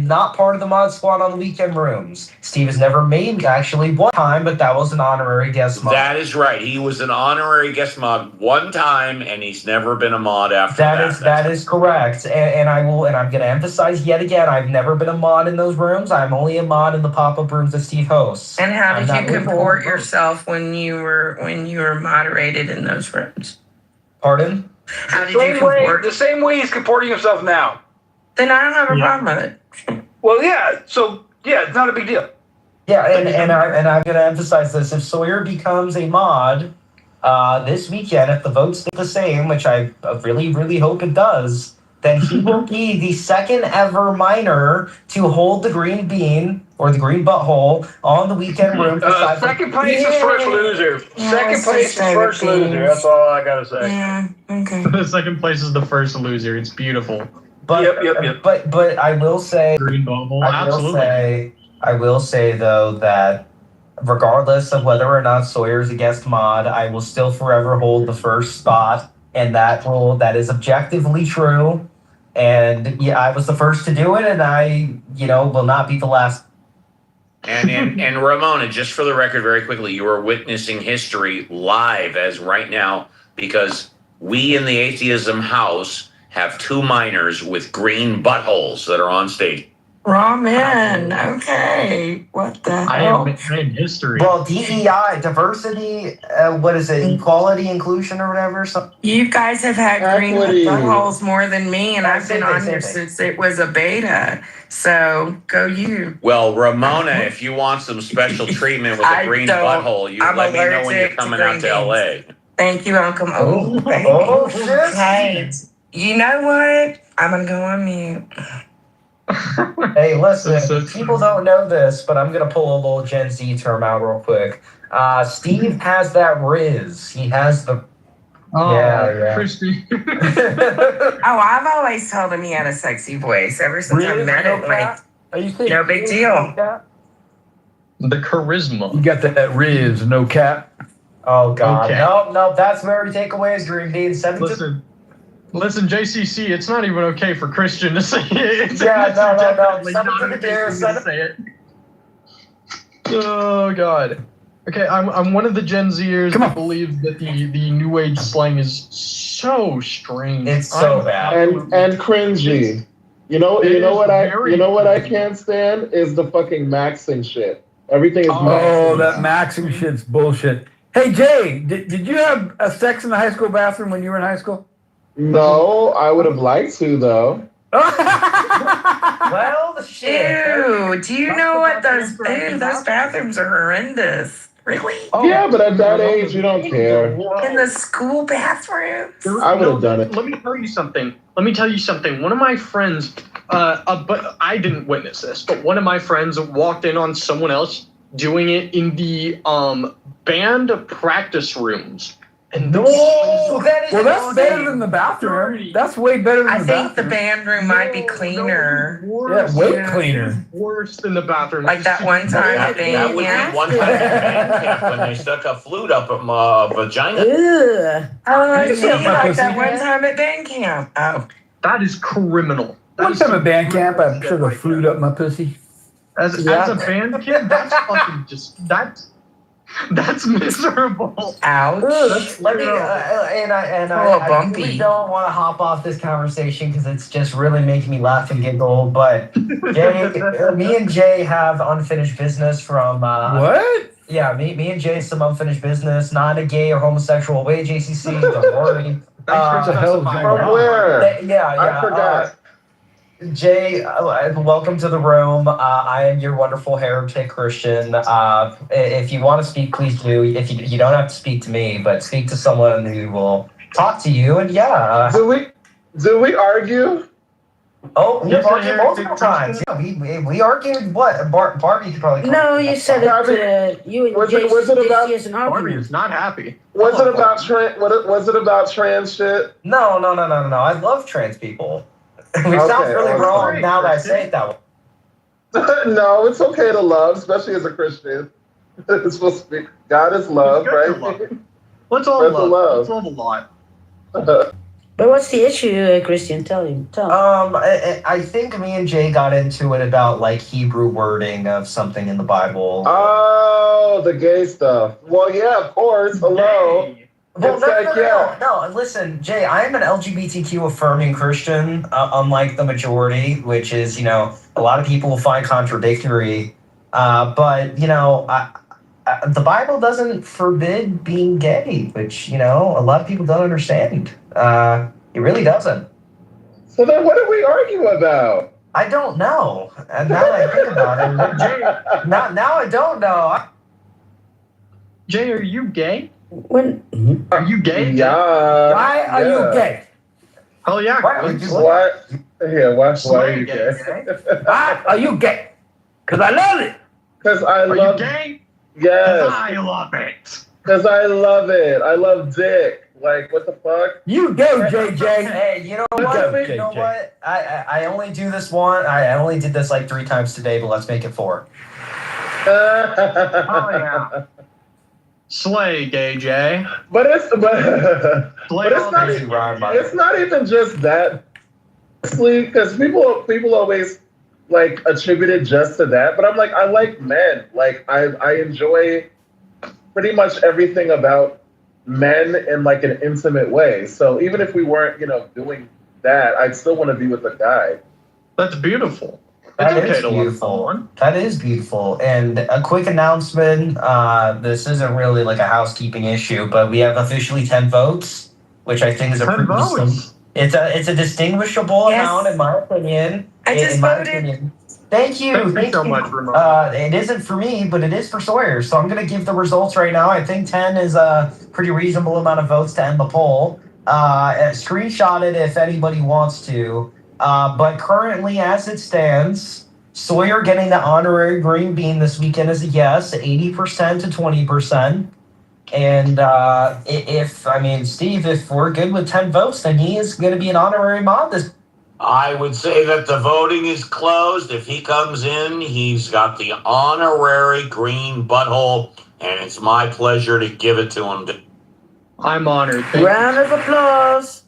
not part of the mod squad on the weekend rooms. Steve has never made me actually one time, but that was an honorary guest mod. That is right. He was an honorary guest mod one time, and he's never been a mod after that. That is correct. And I'm going to emphasize yet again, I've never been a mod in those rooms. I'm only a mod in the pop-up rooms that Steve hosts. And how did you comport yourself when you were moderated in those rooms? Pardon? How did you comport? The same way he's comporting himself now. Then I don't have a problem with it. Well, yeah. So yeah, it's not a big deal. Yeah, and I'm going to emphasize this. If Sawyer becomes a mod this weekend, if the votes stay the same, which I really, really hope it does, then he will be the second ever miner to hold the green bean or the green butthole on the weekend room. Second place is first loser. Second place is first loser. That's all I gotta say. Yeah. Okay. The second place is the first loser. It's beautiful. But but I will say green bubble. I will say though that regardless of whether or not Sawyer's a guest mod, I will still forever hold the first spot, and that is objectively true. And yeah, I was the first to do it, and I will not be the last. And Ramona, just for the record, very quickly, you are witnessing history live as right now because we in the Atheism House have 2 miners with green buttholes that are on stage. Raw men. Okay. What the hell? I am history. Well, DEI, diversity, what is it? Equality, inclusion, or whatever. You guys have had green buttholes more than me, and I've been on here since it was a beta. So go you. Well, Ramona, if you want some special treatment with a green butthole, let me know when you're coming out to LA. Thank you, Uncle. Oh, baby. Oh, shit. Hey, you know what? I'm gonna go on mute. Hey, listen, people don't know this, but I'm going to pull a little Gen Z term out real quick. Steve has that Riz. He has the... yeah. Crispy. Oh, I've always told him he had a sexy voice ever since I met him. Like, are you no big deal. The charisma. You got that Riz, no cap. Oh, God. Okay. No, that's where we take away his green bean. Listen, JCC, it's not even okay for Christian to say it. No. Definitely Send it not to the okay deer, for me to say it. Oh, God. Okay, I'm one of the Gen Zers that believes that the New Age slang is so strange. It's so bad. And cringy. You know what I can't stand is the fucking maxing shit. Everything is maxing. Oh, that maxing shit's bullshit. Hey, Jay, did you have a sex in the high school bathroom when you were in high school? No, I would have liked to though. Well, the shit. Ew, do you know what those bathrooms are horrendous. Really? Yeah, but at that age, you don't care. In the school bathrooms? I would have done it. Let me tell you something. One of my friends, but I didn't witness this, but one of my friends walked in on someone else doing it in the band practice rooms. And that's better than the bathroom. That's way better than the bathroom. I think the band room might be cleaner. Yeah, way cleaner. Worse than the bathroom. Like that one time at That would be one time at band camp when they stuck a flute up my vagina. Like that one time at band camp. Oh. That is criminal. One time at band camp, I should have flued up my pussy. As a band kid, that's fucking that's miserable. Ouch. Let me, I really don't want to hop off this conversation because it's just really making me laugh and giggle. But me and Jay have unfinished business from what? Yeah, me and Jay some unfinished business. Not in a gay or homosexual way, JCC. Don't worry. From where? I forgot. Jay, welcome to the room. I am your wonderful heretic Christian. If you want to speak, please do. If you don't have to speak to me, but speak to someone who will talk to you. And do we argue? Oh, we've argued multiple times. Yeah, we argued. What? Barbie could probably. No, you said it. You and Jay was it about? Barbie is not happy. Was it about was it about trans shit? No. I love trans people. Which sounds really wrong now that I say it that way. No, it's okay to love, especially as a Christian. It's supposed to be God is love, right? Let's all love. Let's love a lot. But what's the issue, Christian? Tell him. I think me and Jay got into it about like Hebrew wording of something in the Bible. Oh, the gay stuff. Well, yeah, of course. Hello. Well, no. Listen, Jay, I am an LGBTQ affirming Christian, unlike the majority, which is, a lot of people will find contradictory. But, the Bible doesn't forbid being gay, which, a lot of people don't understand. It really doesn't. So then what do we argue about? I don't know. And now that I think about it, now I don't know. Jay, are you gay? When? Are you gay? Yeah. Why are you gay? Oh yeah. Why Why are you gay? Why are you gay? Because I love it. Because I Are love you gay? Yes. I love it. Because I love it. I love dick. Like, what the fuck? You go, JJ. Hey, you know what? You know what? I only do this one. I only did this like 3 times today, but let's make it 4. Oh yeah. Slay, gay Jay. But it's not even just that. Honestly, because people always like attribute it just to that. But I'm like, I like men. Like I enjoy pretty much everything about men in like an intimate way. So even if we weren't, doing that, I'd still want to be with a guy. That's beautiful. That is beautiful. That is beautiful. And a quick announcement. This isn't really like a housekeeping issue, but we have officially 10 votes, which I think is a pretty it's a distinguishable amount in my opinion. I just voted. Thank you. Thank you so much, Ramon. It isn't for me, but it is for Sawyer. So I'm going to give the results right now. I think 10 is a pretty reasonable amount of votes to end the poll. Screenshot it if anybody wants to. But currently, as it stands, Sawyer getting the honorary green bean this weekend is a yes, 80% to 20%. And Steve, if we're good with 10 votes, then he is going to be an honorary mod this. I would say that the voting is closed. If he comes in, he's got the honorary green butthole, and it's my pleasure to give it to him. I'm honored. Round of applause.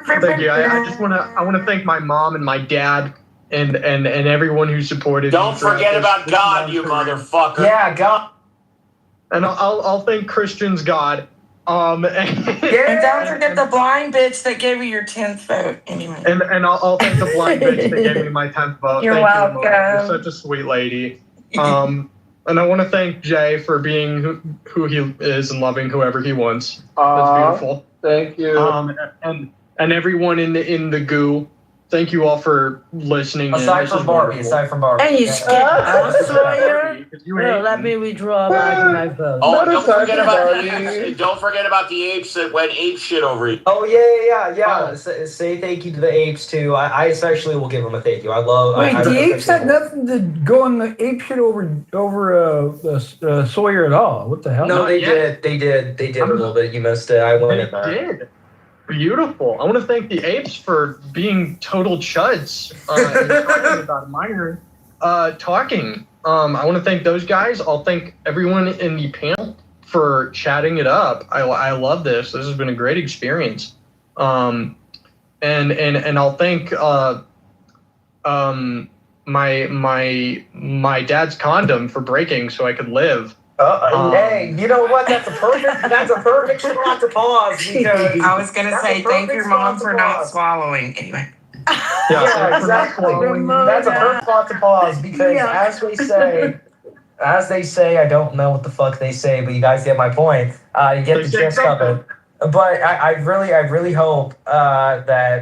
Thank you. I want to thank my mom and my dad and everyone who supported. Don't forget about God, you motherfucker. Yeah, God. And I'll thank Christian's God. And don't forget the blind bitch that gave you your 10th vote. Anyway. And I'll thank the blind bitch that gave me my 10th vote. You're Thank welcome. You, You're such a sweet lady. And I want to thank Jay for being who he is and loving whoever he wants. That's beautiful. Thank you. And everyone in the goo. Thank you all for listening. Aside from Barbie. And you skipped us, Sawyer? No, let me withdraw my vote. Oh, don't forget about the apes that went ape shit over you. Oh, yeah. Say thank you to the apes, too. I especially will give them a thank you. Wait, the apes had nothing to go on the ape shit over Sawyer at all. What the hell? No, they did. They did a little bit. You missed it. I went in there. They did. Beautiful. I want to thank the apes for being total chuds and talking about minor talking. I want to thank those guys. I'll thank everyone in the panel for chatting it up. I love this. This has been a great experience. And I'll thank my dad's condom for breaking so I could live. Hey, you know what? That's a perfect spot to pause because I was gonna say thank your mom for not swallowing. Anyway. Yeah, exactly. That's a perfect spot to pause because as they say, I don't know what the fuck they say, but you guys get my point. You get the gist of it. But I really hope that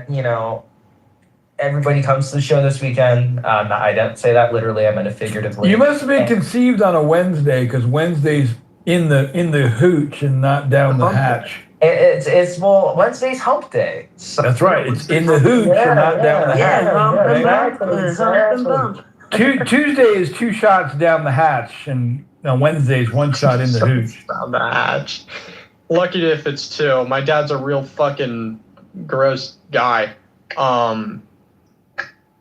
everybody comes to the show this weekend. I don't say that literally. I meant it figuratively. You must have been conceived on a Wednesday because Wednesday's in the hooch and not down the hatch. It's Wednesday's hump day. So that's right. It's in the hooch and not down the hatch. Tuesday is 2 shots down the hatch, and on Wednesday is 1 shot in the hooch. Down the hatch. Lucky if it's 2. My dad's a real fucking gross guy.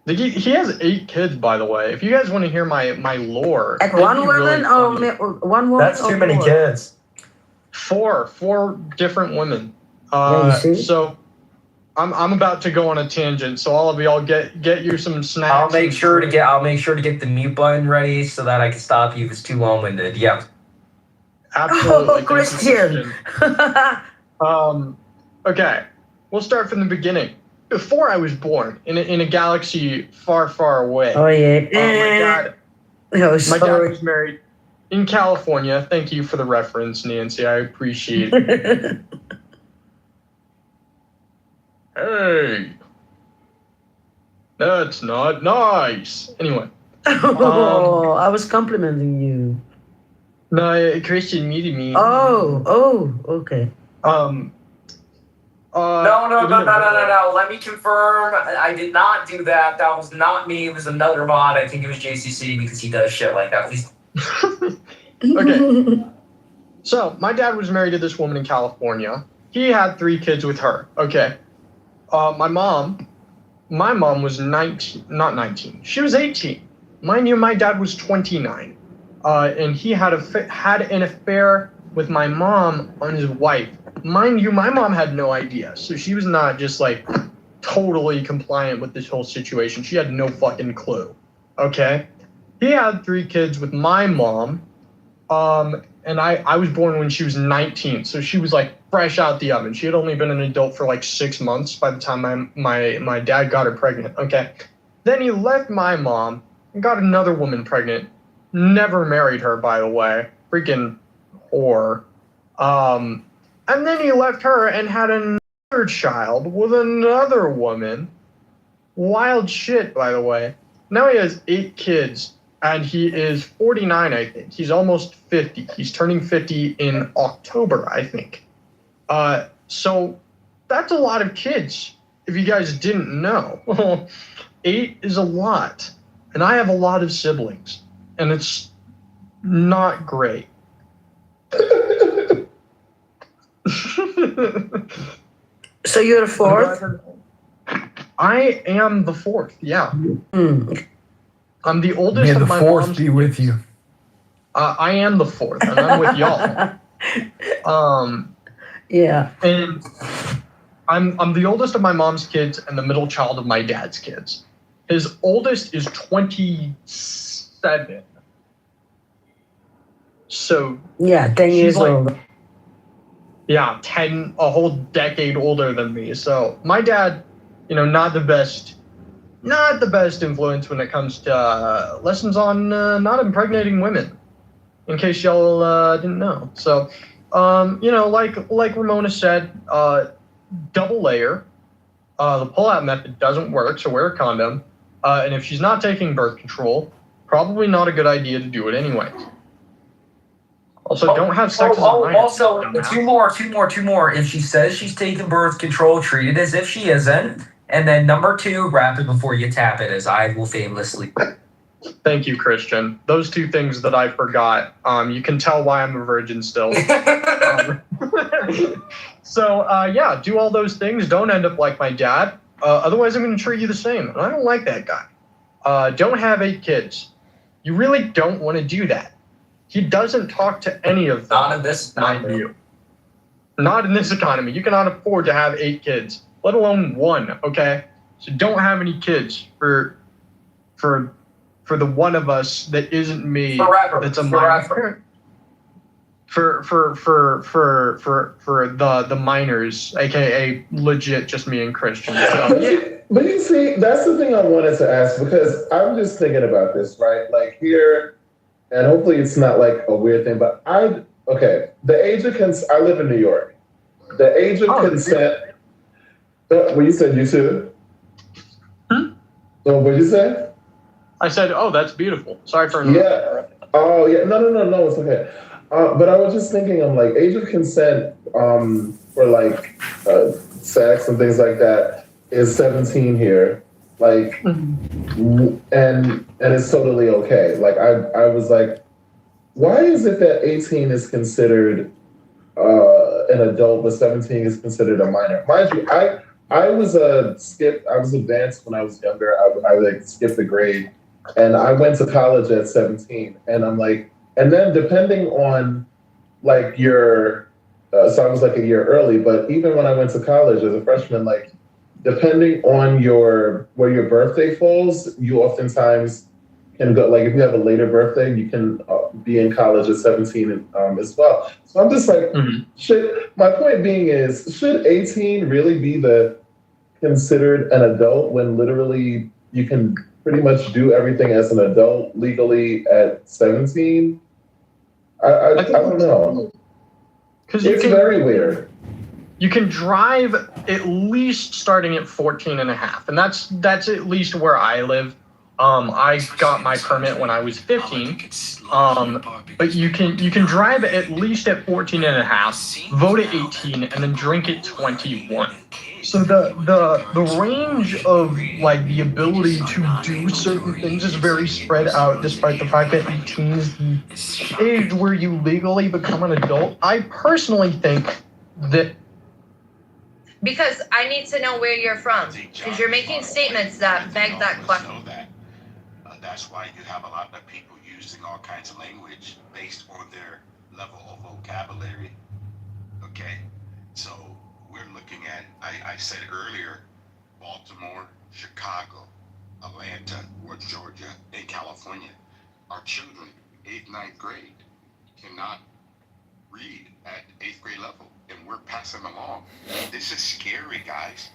He has 8 kids, by the way. If you guys want to hear my lore, at one woman or one woman? That's too many kids. 4 different women. So I'm about to go on a tangent. So all of y'all get you some snacks. I'll make sure to get the mute button ready so that I can stop you if it's too long-winded. Yeah. Absolutely. Oh, Christian. Okay. We'll start from the beginning. Before I was born, in a galaxy far, far away. Oh yeah. My dad was married in California. Thank you for the reference, Nancy. I appreciate it. Hey. That's not nice. Anyway. Oh, I was complimenting you. No, Christian muted me. Oh, okay. No. Let me confirm. I did not do that. That was not me. It was another mod. I think it was JCC because he does shit like that. Okay. So, my dad was married to this woman in California. He had 3 kids with her. Okay. My mom was 19, not 19. She was 18. Mind you, my dad was 29. And he had an affair with my mom on his wife. Mind you, my mom had no idea. So she was not just like totally compliant with this whole situation. She had no fucking clue. Okay? He had 3 kids with my mom. And I was born when she was 19, so she was like fresh out the oven. She had only been an adult for like 6 months by the time my dad got her pregnant. Okay. Then he left my mom and got another woman pregnant. Never married her, by the way. Freaking whore. And then he left her and had another child with another woman. Wild shit, by the way. Now he has 8 kids. And he is 49, I think. He's almost 50. He's turning 50 in October, I think. So that's a lot of kids, if you guys didn't know. 8 is a lot. And I have a lot of siblings. And it's not great. So you're the 4th? I am the 4th, yeah. I'm the oldest May of the my 4th mom's be with you. I am the 4th, and I'm with y'all. Yeah. And I'm the oldest of my mom's kids and the middle child of my dad's kids. His oldest is 27. So yeah, 10 years old. Yeah, a whole decade older than me. So my dad, not the best influence when it comes to lessons on not impregnating women, in case y'all didn't know. So, like Ramona said, double layer. The pull-out method doesn't work, so wear a condom. And if she's not taking birth control, probably not a good idea to do it anyway. Also, don't have sex as a minor. Also, two more. If she says she's taking birth control, treat it as if she isn't. And then number 2, wrap it before you tap it, as I will famously. Thank you, Christian. Those 2 things that I forgot. You can tell why I'm a virgin still. So, do all those things. Don't end up like my dad. Otherwise, I'm going to treat you the same. And I don't like that guy. Don't have 8 kids. You really don't want to do that. He doesn't talk to any of them. Not in this economy. Not in this economy. You cannot afford to have 8 kids, let alone 1. Okay, so don't have any kids for the one of us that isn't me. Forever. That's a minor. For the minors, aka legit just me and Christian. So. But you see, that's the thing I wanted to ask, because I'm just thinking about this, right? Like here, and hopefully it's not like a weird thing, but the age of consent, I live in New York. The age of consent, what you said, you too? So what did you say? I said, oh, that's beautiful. Sorry for interrupting. Yeah. Oh, yeah. No, it's okay. But I was just thinking, I'm like, age of consent for like sex and things like that is 17 here. Like, and it's totally okay. Like, I was like, why is it that 18 is considered an adult, but 17 is considered a minor? Mind you, I was advanced when I was younger. I like skipped a grade, and I went to college at 17. And I'm like, and then depending on like your, so I was like a year early. But even when I went to college as a freshman, like, depending on where your birthday falls, you oftentimes can go, like if you have a later birthday, you can be in college at 17 as well. So I'm just like, my point being is, should 18 really be considered an adult when literally you can pretty much do everything as an adult legally at 17? I don't know. It's very weird. You can drive at least starting at 14 and a half. And that's at least where I live. I got my permit when I was 15. But you can drive at least at 14 and a half, vote at 18, and then drink at 21. So the range of like the ability to do certain things is very spread out, despite the fact that 18 is the age where you legally become an adult. I personally think that Because I need to know where you're from. Because you're making statements that beg that question. That's why you have a lot of people using all kinds of language based on their level of vocabulary. Okay? So we're looking at, I said earlier, Baltimore, Chicago, Atlanta, or Georgia, and California. Our children, 8th, 9th grade, cannot read at 8th grade level. And we're passing along. This is scary, guys.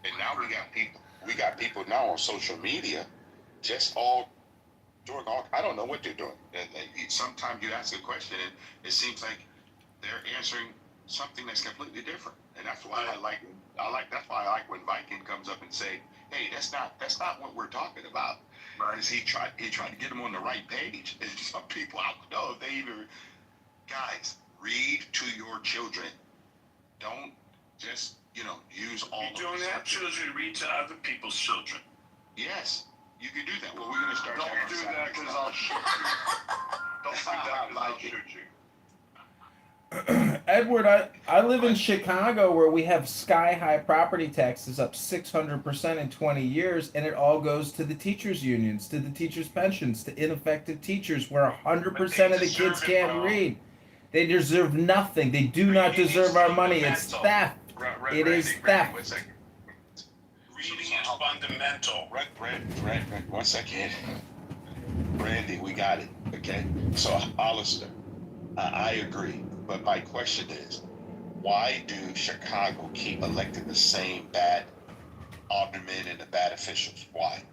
And now we got people now on social media just all doing all, I don't know what they're doing. And sometimes you ask a question and it seems like they're answering something that's completely different. And that's why that's why I like when Viking comes up and say, hey, that's not what we're talking about. Because he tried to get them on the right page. And some people, I don't know if they even, guys, read to your children. Don't just, use all of You don't have children read to other people's children. Yes. You can do that. Well, we're going to start. Don't do that because I'll shoot you. Don't do that because I'll shoot you. Edward, I live in Chicago where we have sky-high property taxes up 600% in 20 years, and it all goes to the teachers' unions, to the teachers' pensions, to ineffective teachers where 100% of the kids can't read. They deserve nothing. They do not deserve our money. It's theft. It is theft. Reading is fundamental. Right. 1 second. Randy, we got it. Okay. So, Hollister, I agree. But my question is, why do Chicago keep electing the same bad aldermen and the bad officials? Why?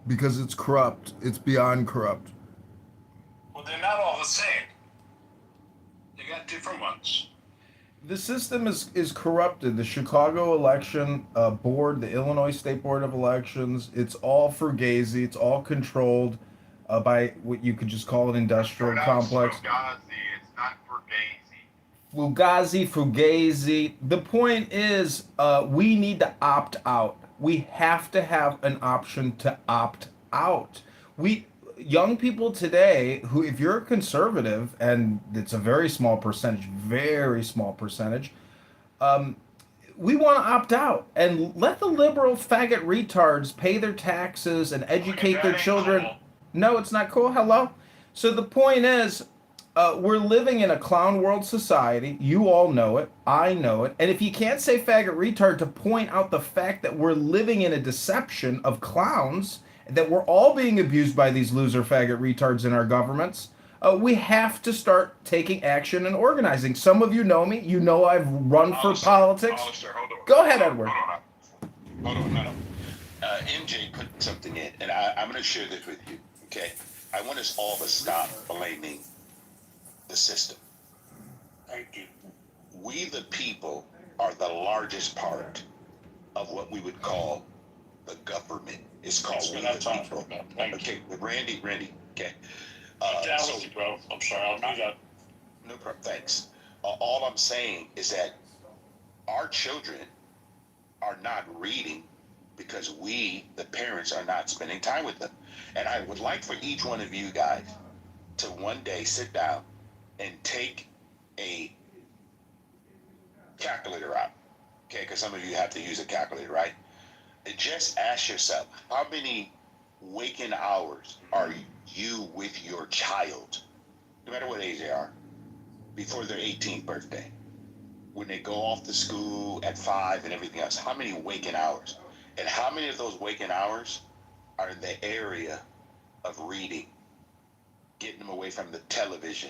Because it's corrupt. It's beyond corrupt. Well, they're not all the same. They got different ones. The system is corrupted. The Chicago election board, the Illinois State Board of Elections, it's all fugazi. It's all controlled by what you could just call an industrial complex. Fugazi, it's not Fugazi. Fugazi. The point is, we need to opt out. We have to have an option to opt out. Young people today, who, if you're a conservative, and it's a very small percentage, we want to opt out and let the liberal faggot retards pay their taxes and educate their children. Cool. No, it's not cool. Hello? So the point is, we're living in a clown world society. You all know it. I know it. And if you can't say faggot retard to point out the fact that we're living in a deception of clowns, that we're all being abused by these loser faggot retards in our governments, we have to start taking action and organizing. Some of you know me. You know I've run for politics. Go ahead, Edward. Hold on. No. MJ put something in, and I'm going to share this with you, okay? I want us all to stop blaming the system. Thank you. We, the people, are the largest part of what we would call the government. It's called we the people. Okay, Randy, okay. I'm down with you, bro. I'm sorry, I'll do that. No problem, thanks. All I'm saying is that our children are not reading because we, the parents, are not spending time with them. And I would like for each one of you guys to one day sit down and take a calculator out. Okay, because some of you have to use a calculator, right? And just ask yourself, how many waking hours are you with your child, no matter what age they are, before their 18th birthday? When they go off to school at 5 and everything else, how many waking hours? And how many of those waking hours are in the area of reading, getting them away from the television,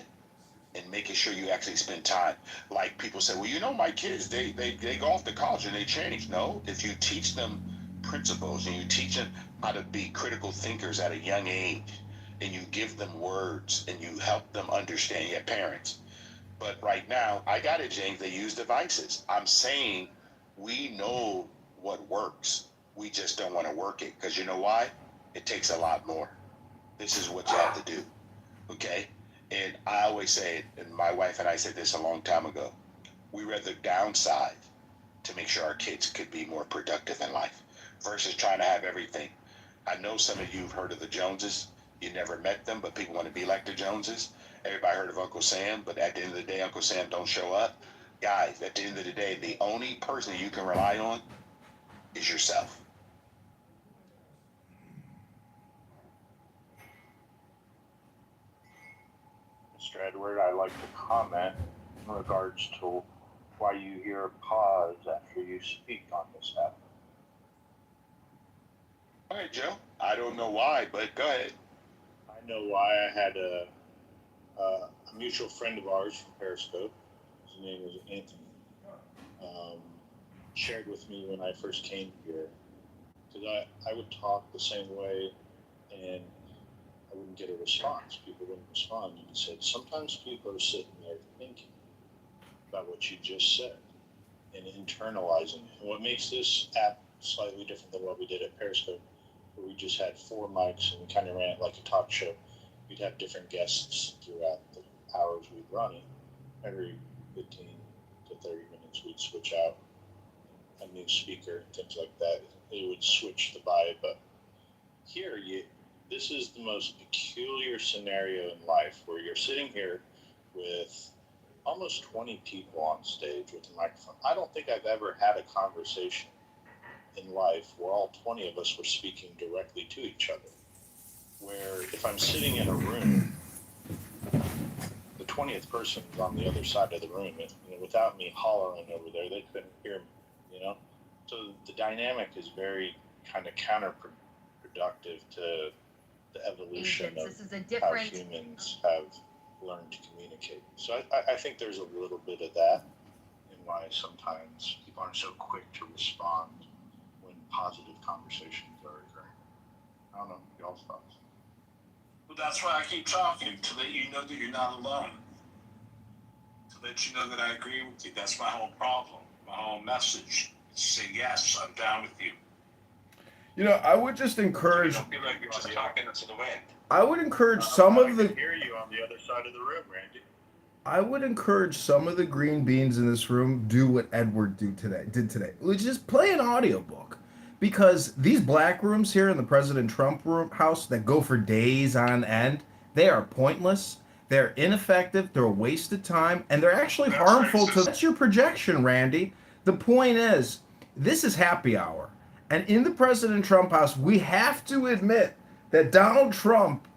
and making sure you actually spend time? Like people say, well, my kids, they go off to college and they change. No, if you teach them principles and you teach them how to be critical thinkers at a young age, and you give them words and you help them understand, parents. But right now, I got it, James, they use devices. I'm saying We know what works. We just don't want to work it because you know why? It takes a lot more. This is what you have to do. Okay? And I always say, and my wife and I said this a long time ago, we rather downside to make sure our kids could be more productive in life versus trying to have everything. I know some of you have heard of the Joneses. You never met them, but people want to be like the Joneses. Everybody heard of Uncle Sam, but at the end of the day, Uncle Sam don't show up. Guys, at the end of the day, the only person you can rely on is yourself. Mr. Edward, I'd like to comment in regards to why you hear a pause after you speak on this app. All right, Joe. I don't know why, but go ahead. I know why. I had a mutual friend of ours from Periscope. His name was Anthony. Shared with me when I first came here, because I would talk the same way and I wouldn't get a response. People wouldn't respond. And he said, sometimes people are sitting there thinking about what you just said and internalizing it. And what makes this app slightly different than what we did at Periscope, where we just had 4 mics and we kind of ran it like a talk show. We'd have different guests throughout the hours we'd run it. Every 15 to 30 minutes, we'd switch out a new speaker, things like that. It would switch the vibe. But here, this is the most peculiar scenario in life where you're sitting here with almost 20 people on stage with a microphone. I don't think I've ever had a conversation in life where all 20 of us were speaking directly to each other. Where if I'm sitting in a room, the 20th person is on the other side of the room. And, without me hollering over there, they couldn't hear me. So the dynamic is very kind of counterproductive to the evolution of how humans have learned to communicate. So I think there's a little bit of that in why sometimes people aren't so quick to respond when positive conversations are occurring. I don't know, y'all's thoughts. Well, that's why I keep talking, to let you know that you're not alone. To let you know that I agree with you. That's my whole problem, my whole message. Say, yes, I'm down with you. I would just encourage. Don't be like you're just talking to the wind. I would encourage some of the. I can hear you on the other side of the room, Randy. I would encourage some of the green beans in this room do what Edward did today, which is play an audiobook. Because these black rooms here in the President Trump house that go for days on end, they are pointless, they're ineffective, they're a waste of time, and they're actually harmful to. That's your projection, Randy. The point is, this is happy hour. And in the President Trump house, we have to admit that Donald Trump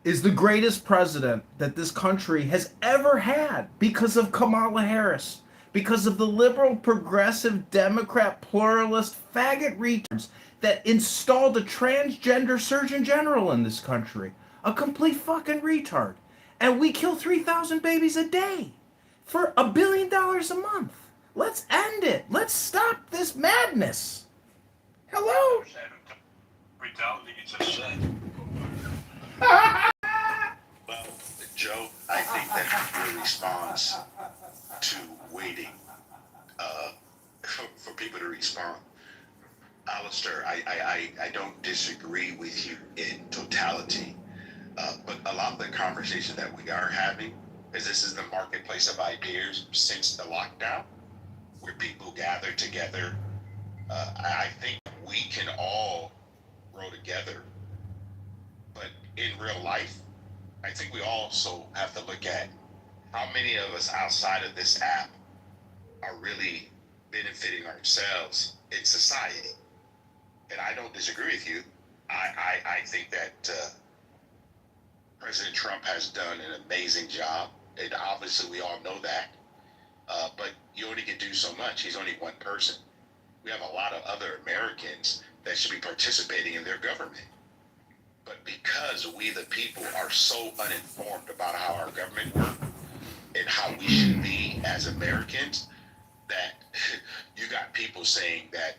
is the greatest president that this country has ever had because of Kamala Harris, because of the liberal, progressive, Democrat, pluralist, faggot retards that installed a transgender surgeon general in this country. A complete fucking retard. And we kill 3,000 babies a day for $1 billion a month. Let's end it. Let's stop this madness. Hello? Reality you just said. Well, Joe, I think that your response to waiting for people to respond, Alistair, I don't disagree with you in totality, but a lot of the conversation that we are having is this is the marketplace of ideas since the lockdown, where people gather together. I think we can all grow together, but in real life, I think we also have to look at how many of us outside of this app are really benefiting ourselves in society. And I don't disagree with you. I think that President Trump has done an amazing job, and obviously we all know that. But you only can do so much. He's only one person. We have a lot of other Americans that should be participating in their government. But because we, the people, are so uninformed about how our government works and how we should be as Americans, that you got people saying that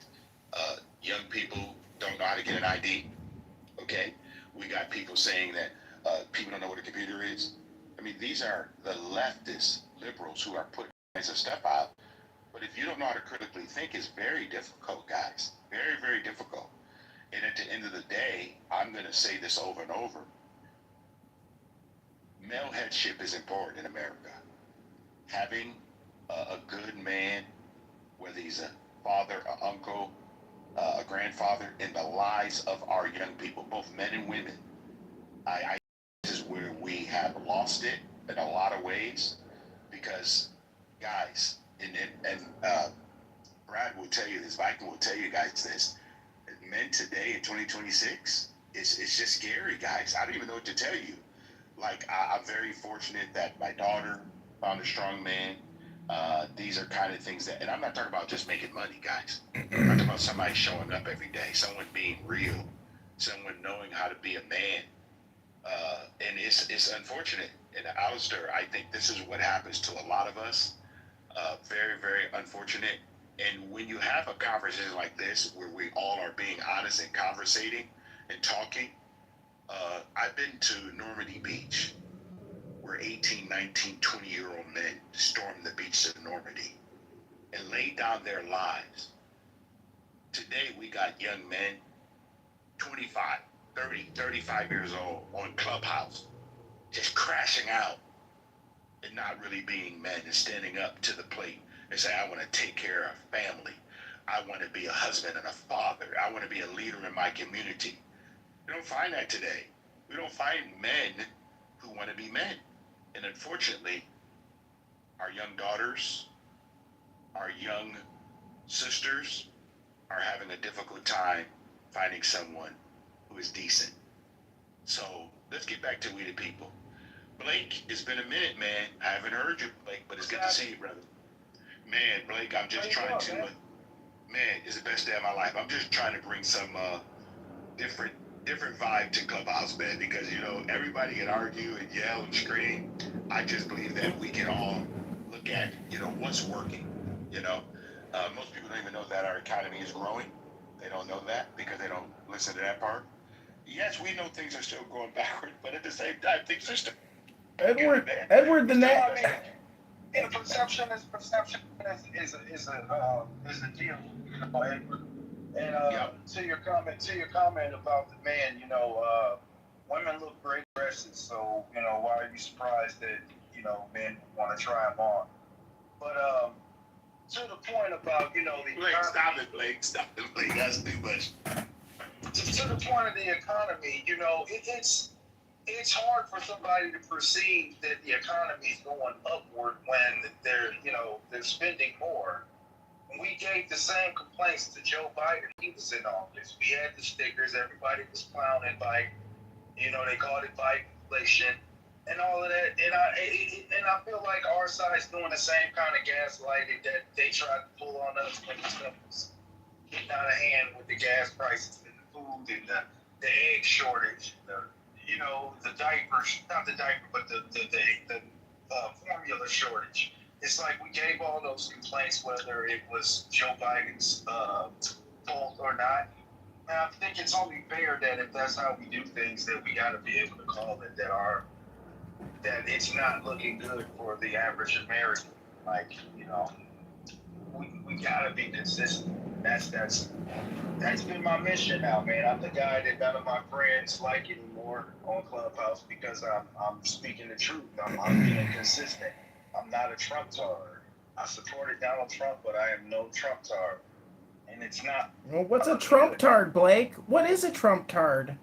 young people don't know how to get an ID. Okay? We got people saying that people don't know what a computer is. I mean, these are the leftist liberals who are putting kinds of stuff out. But if you don't know how to critically think, it's very difficult, guys. Very, very difficult. And at the end of the day, I'm going to say this over and over. Male headship is important in America. Having a good man, whether he's a father, an uncle, a grandfather, in the lives of our young people, both men and women. This is where we have lost it in a lot of ways, because guys, and Brad will tell you this, Viking will tell you guys this, men today in 2026, it's just scary, guys. I don't even know what to tell you. Like, I'm very fortunate that my daughter found a strong man. These are kind of things that, and I'm not talking about just making money, guys. I'm talking about somebody showing up every day, someone being real, someone knowing how to be a man. And it's unfortunate. And Alistair, I think this is what happens to a lot of us. Very, very unfortunate. And when you have a conversation like this, where we all are being honest and conversating and talking, I've been to Normandy Beach, where 18, 19, 20-year-old men stormed the beach of Normandy and laid down their lives. Today, we got young men, 25, 30, 35 years old, on Clubhouse, just crashing out and not really being men and standing up to the plate and say, I want to take care of family. I want to be a husband and a father. I want to be a leader in my community. We don't find that today. We don't find men who want to be men. And unfortunately, our young daughters, our young sisters are having a difficult time finding someone who is decent. So let's get back to we the people. Blake, it's been a minute, man. I haven't heard you, Blake, but it's good to see you, brother. Man, Blake, I'm just trying to, man, it's the best day of my life. I'm just trying to bring some different vibe to Clubhouse, man, because, you know, everybody can argue and yell and scream. I just believe that we can all look at, you know, what's working, you know. Most people don't even know that our economy is growing. They don't know that because they don't listen to that part. Yes, we know things are still going backward, but at the same time, things are still Edward the Net. Perception is a deal, you know, Edward. And to your comment about the man, you know, women look great dresses, so you know, why are you surprised that, you know, men want to try them on? But to the point about, you know, the Blake, stop it, Blake. Stop it, Blake. That's too much. To the point of the economy, you know, it's hard for somebody to perceive that the economy is going upward when they're spending more. We gave the same complaints to Joe Biden. He was in office. We had the stickers. Everybody was clowning Biden. You know, they called it Bidenflation and all of that. And I feel like our side's doing the same kind of gaslighting that they tried to pull on us when the stuff was getting out of hand with the gas prices and the food and the egg shortage. The diapers, not the diaper, but the formula shortage. It's like we gave all those complaints, whether it was Joe Biden's fault or not. And I think it's only fair that if that's how we do things, that we got to be able to call it that it's not looking good for the average American. Like, you know, we got to be consistent. That's been my mission now, man. I'm the guy that none of my friends like anymore on Clubhouse because I'm speaking the truth. I'm being consistent. I'm not a Trump tard. I supported Donald Trump, but I am no Trump tard. And it's not. Well, what's a Trump tard, Blake? What is a Trump tard?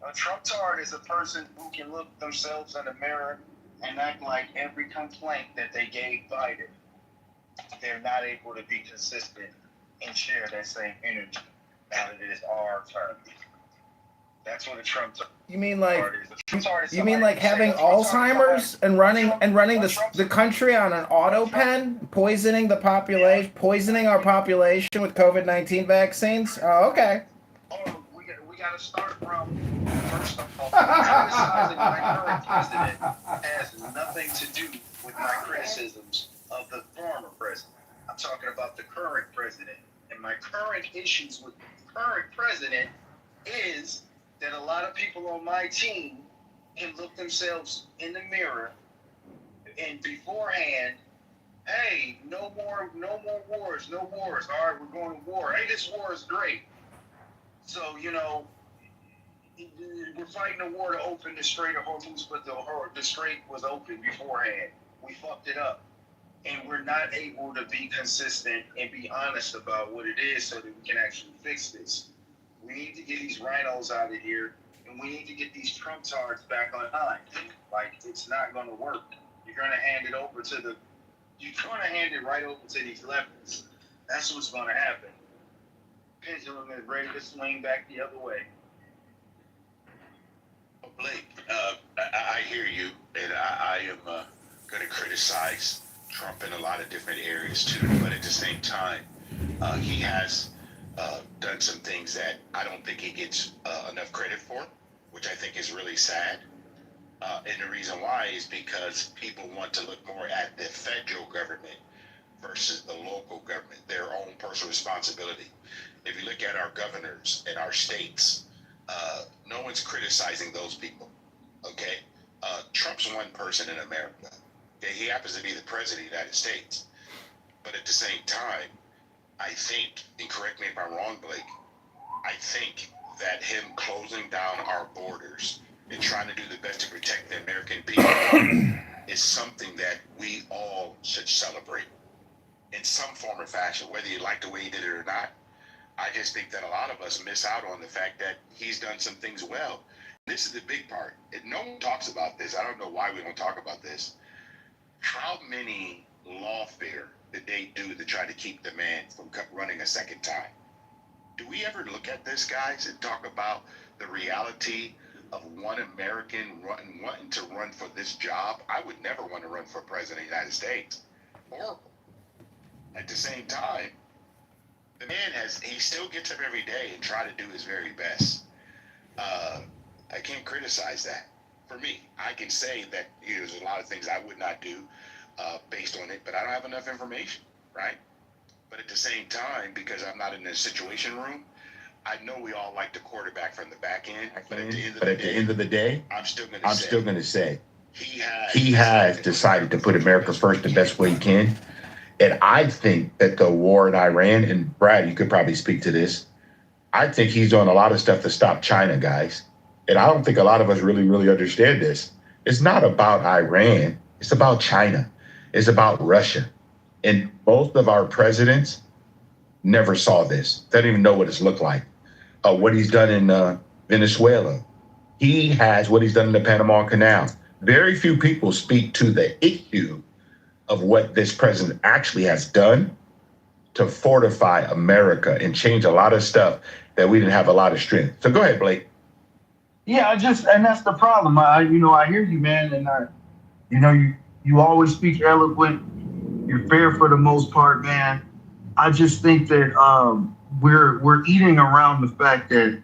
A Trump tard is a person who can look themselves in the mirror and act like every complaint that they gave Biden, they're not able to be consistent and share that same energy now that it is our turn. That's what a Trump tard is. You mean like having Alzheimer's and running the country on an auto pen, poisoning the population, poisoning our population with COVID-19 vaccines? Oh, okay. We got to start from, first of all, criticizing my current president has nothing to do with my criticisms of the former president. I'm talking about the current president. And my current issues with the current president is that a lot of people on my team can look themselves in the mirror and beforehand hey, no more wars, no wars. All right, we're going to war. Hey, this war is great. So, you know, we're fighting a war to open the Strait of Hormuz, but the strait was open beforehand. We fucked it up. And we're not able to be consistent and be honest about what it is so that we can actually fix this. We need to get these rhinos out of here, and we need to get these Trump tards back online. Like, it's not going to work. You're going to hand it right over to these leftists. That's what's going to happen. Pendulum is ready to swing back the other way. Blake, I hear you, and I am going to criticize Trump in a lot of different areas too, but at the same time, he has done some things that I don't think he gets enough credit for, which I think is really sad. And the reason why is because people want to look more at the federal government versus the local government, their own personal responsibility. If you look at our governors in our states, no one's criticizing those people, okay? Trump's one person in America. Okay? He happens to be the president of the United States. But at the same time, I think, and correct me if I'm wrong, Blake, I think that him closing down our borders and trying to do the best to protect the American people is something that we all should celebrate in some form or fashion, whether you like the way he did it or not. I just think that a lot of us miss out on the fact that he's done some things well. This is the big part. No one talks about this. I don't know why we don't talk about this. How many lawfare did they do to try to keep the man from running a second time? Do we ever look at this, guys, and talk about the reality of one American wanting to run for this job? I would never want to run for president of the United States. Horrible. At the same time, the man he still gets up every day and try to do his very best. I can't criticize that. For me, I can say that there's a lot of things I would not do based on it, but I don't have enough information, right? But at the same time, because I'm not in the situation room, I know we all like the quarterback from the back end. But at the end of the day, I'm still going to say he has decided to put America first the best way he can. And I think that the war in Iran, and Brad, you could probably speak to this, I think he's doing a lot of stuff to stop China, guys. And I don't think a lot of us really understand this. It's not about Iran. It's about China. It's about Russia. And both of our presidents never saw this. They don't even know what it's looked like. What he's done in Venezuela. He has what he's done in the Panama Canal. Very few people speak to the issue of what this president actually has done to fortify America and change a lot of stuff that we didn't have a lot of strength. So go ahead, Blake. Yeah, and that's the problem. I hear you, man, and you always speak eloquent. You're fair for the most part, man. I just think that we're eating around the fact that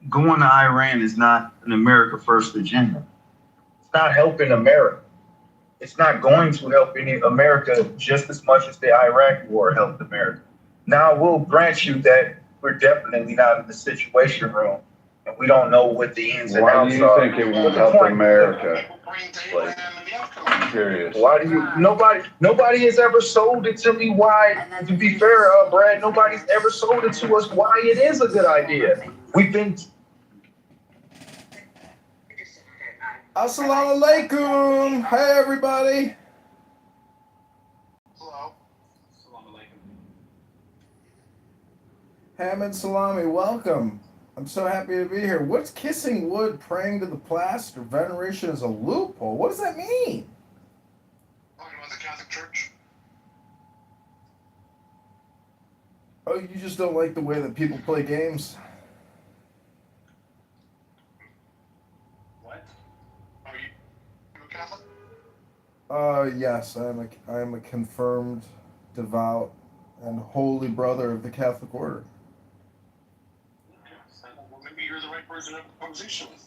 going to Iran is not an America First agenda. It's not helping America. It's not going to help America just as much as the Iraq war helped America. Now, we'll grant you that we're definitely not in the situation room, and we don't know what the ins and outs are. Why do you think it won't help America? Like, I'm curious. Why do you? Nobody has ever sold it to me. Why? To be fair, Brad, nobody's ever sold it to us why it is a good idea. We've been. Assalamu alaikum. Hey, everybody. Hello. Hamid Salami, welcome. I'm so happy to be here. What's kissing wood, praying to the plaster, veneration is a loophole? What does that mean? Talking about the Catholic Church. Oh, you just don't like the way that people play games? What? Are you a Catholic? Yes, I am a confirmed, devout, and holy brother of the Catholic Order. Well, maybe you're the right person to have a conversation with.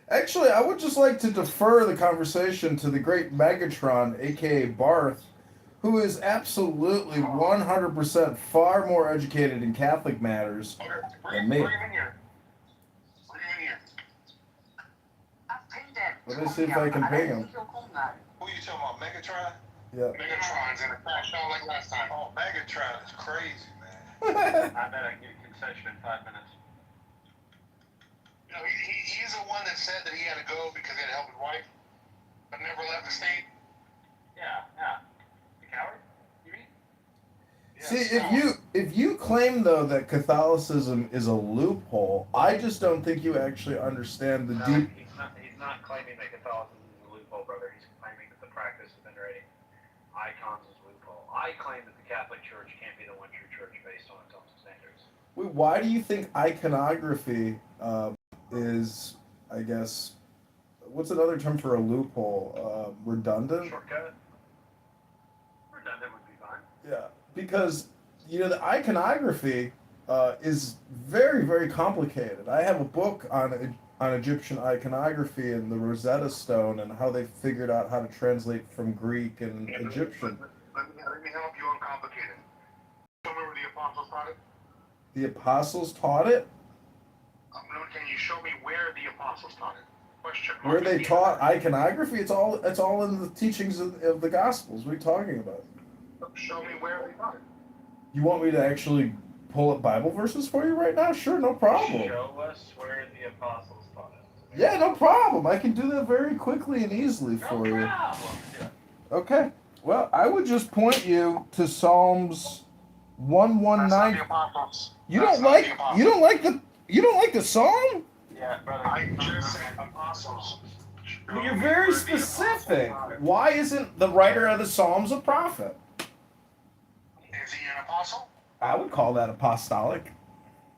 Actually, I would just like to defer the conversation to the great Megatron, aka Barth, who is absolutely 100% far more educated in Catholic matters than me. Let me see if I can ping him. Who are you talking about, Megatron? Yeah. Megatron's in a crash out like last time. Oh, Megatron is crazy, man. I bet I can get a concession in 5 minutes. You know, he's the one that said that he had to go because he had to help his wife, but never left the state. Yeah. The coward? You mean? See, if you claim though that Catholicism is a loophole, I just don't think you actually understand the deep. He's not claiming that Catholicism is a loophole, brother. He's claiming that the practice of venerating icons is a loophole. I claim that the Catholic Church can't be the one true church based on its own standards. Wait, why do you think iconography is, I guess, what's another term for a loophole? Redundant? Shortcut? Redundant would be fine. Yeah, because the iconography is very, very complicated. I have a book on Egyptian iconography and the Rosetta Stone and how they figured out how to translate from Greek and Egyptian. Let me help you uncomplicated. Show me where the apostles taught it. The apostles taught it? Can you show me where the apostles taught it? Question. Where they taught iconography? It's all in the teachings of the Gospels. What are you talking about? Show me where they taught it. You want me to actually pull up Bible verses for you right now? Sure, no problem. Show us where the apostles taught it. Yeah, no problem. I can do that very quickly and easily for you. Problem. Okay. Well, I would just point you to Psalms 119. You don't like the psalm? Yeah, brother. I just said apostles. Well, you're very specific. Why isn't the writer of the Psalms a prophet? Is he an apostle? I would call that apostolic.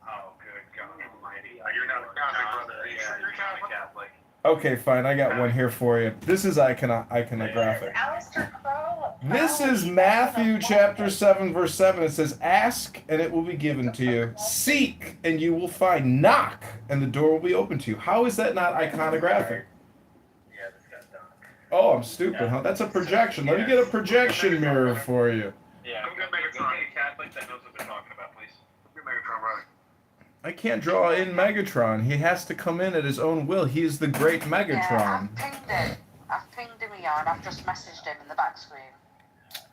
Oh, good God Almighty! You're not a Catholic, brother. You're Catholic. Okay, fine. I got one here for you. This is iconographic. This is Matthew chapter 7, verse 7. It says, "Ask, and it will be given to you. Seek, and you will find. Knock, and the door will be open to you." How is that not iconographic? Yeah, this guy's dumb. Oh, I'm stupid, huh? That's a projection. Let me get a projection mirror for you. Yeah, go get a Catholic that knows what they're talking about, please. Go get Megatron, brother. I can't draw in Megatron. He has to come in at his own will. He is the great Megatron. Yeah, I've pinged him here and I've just messaged him in the back screen.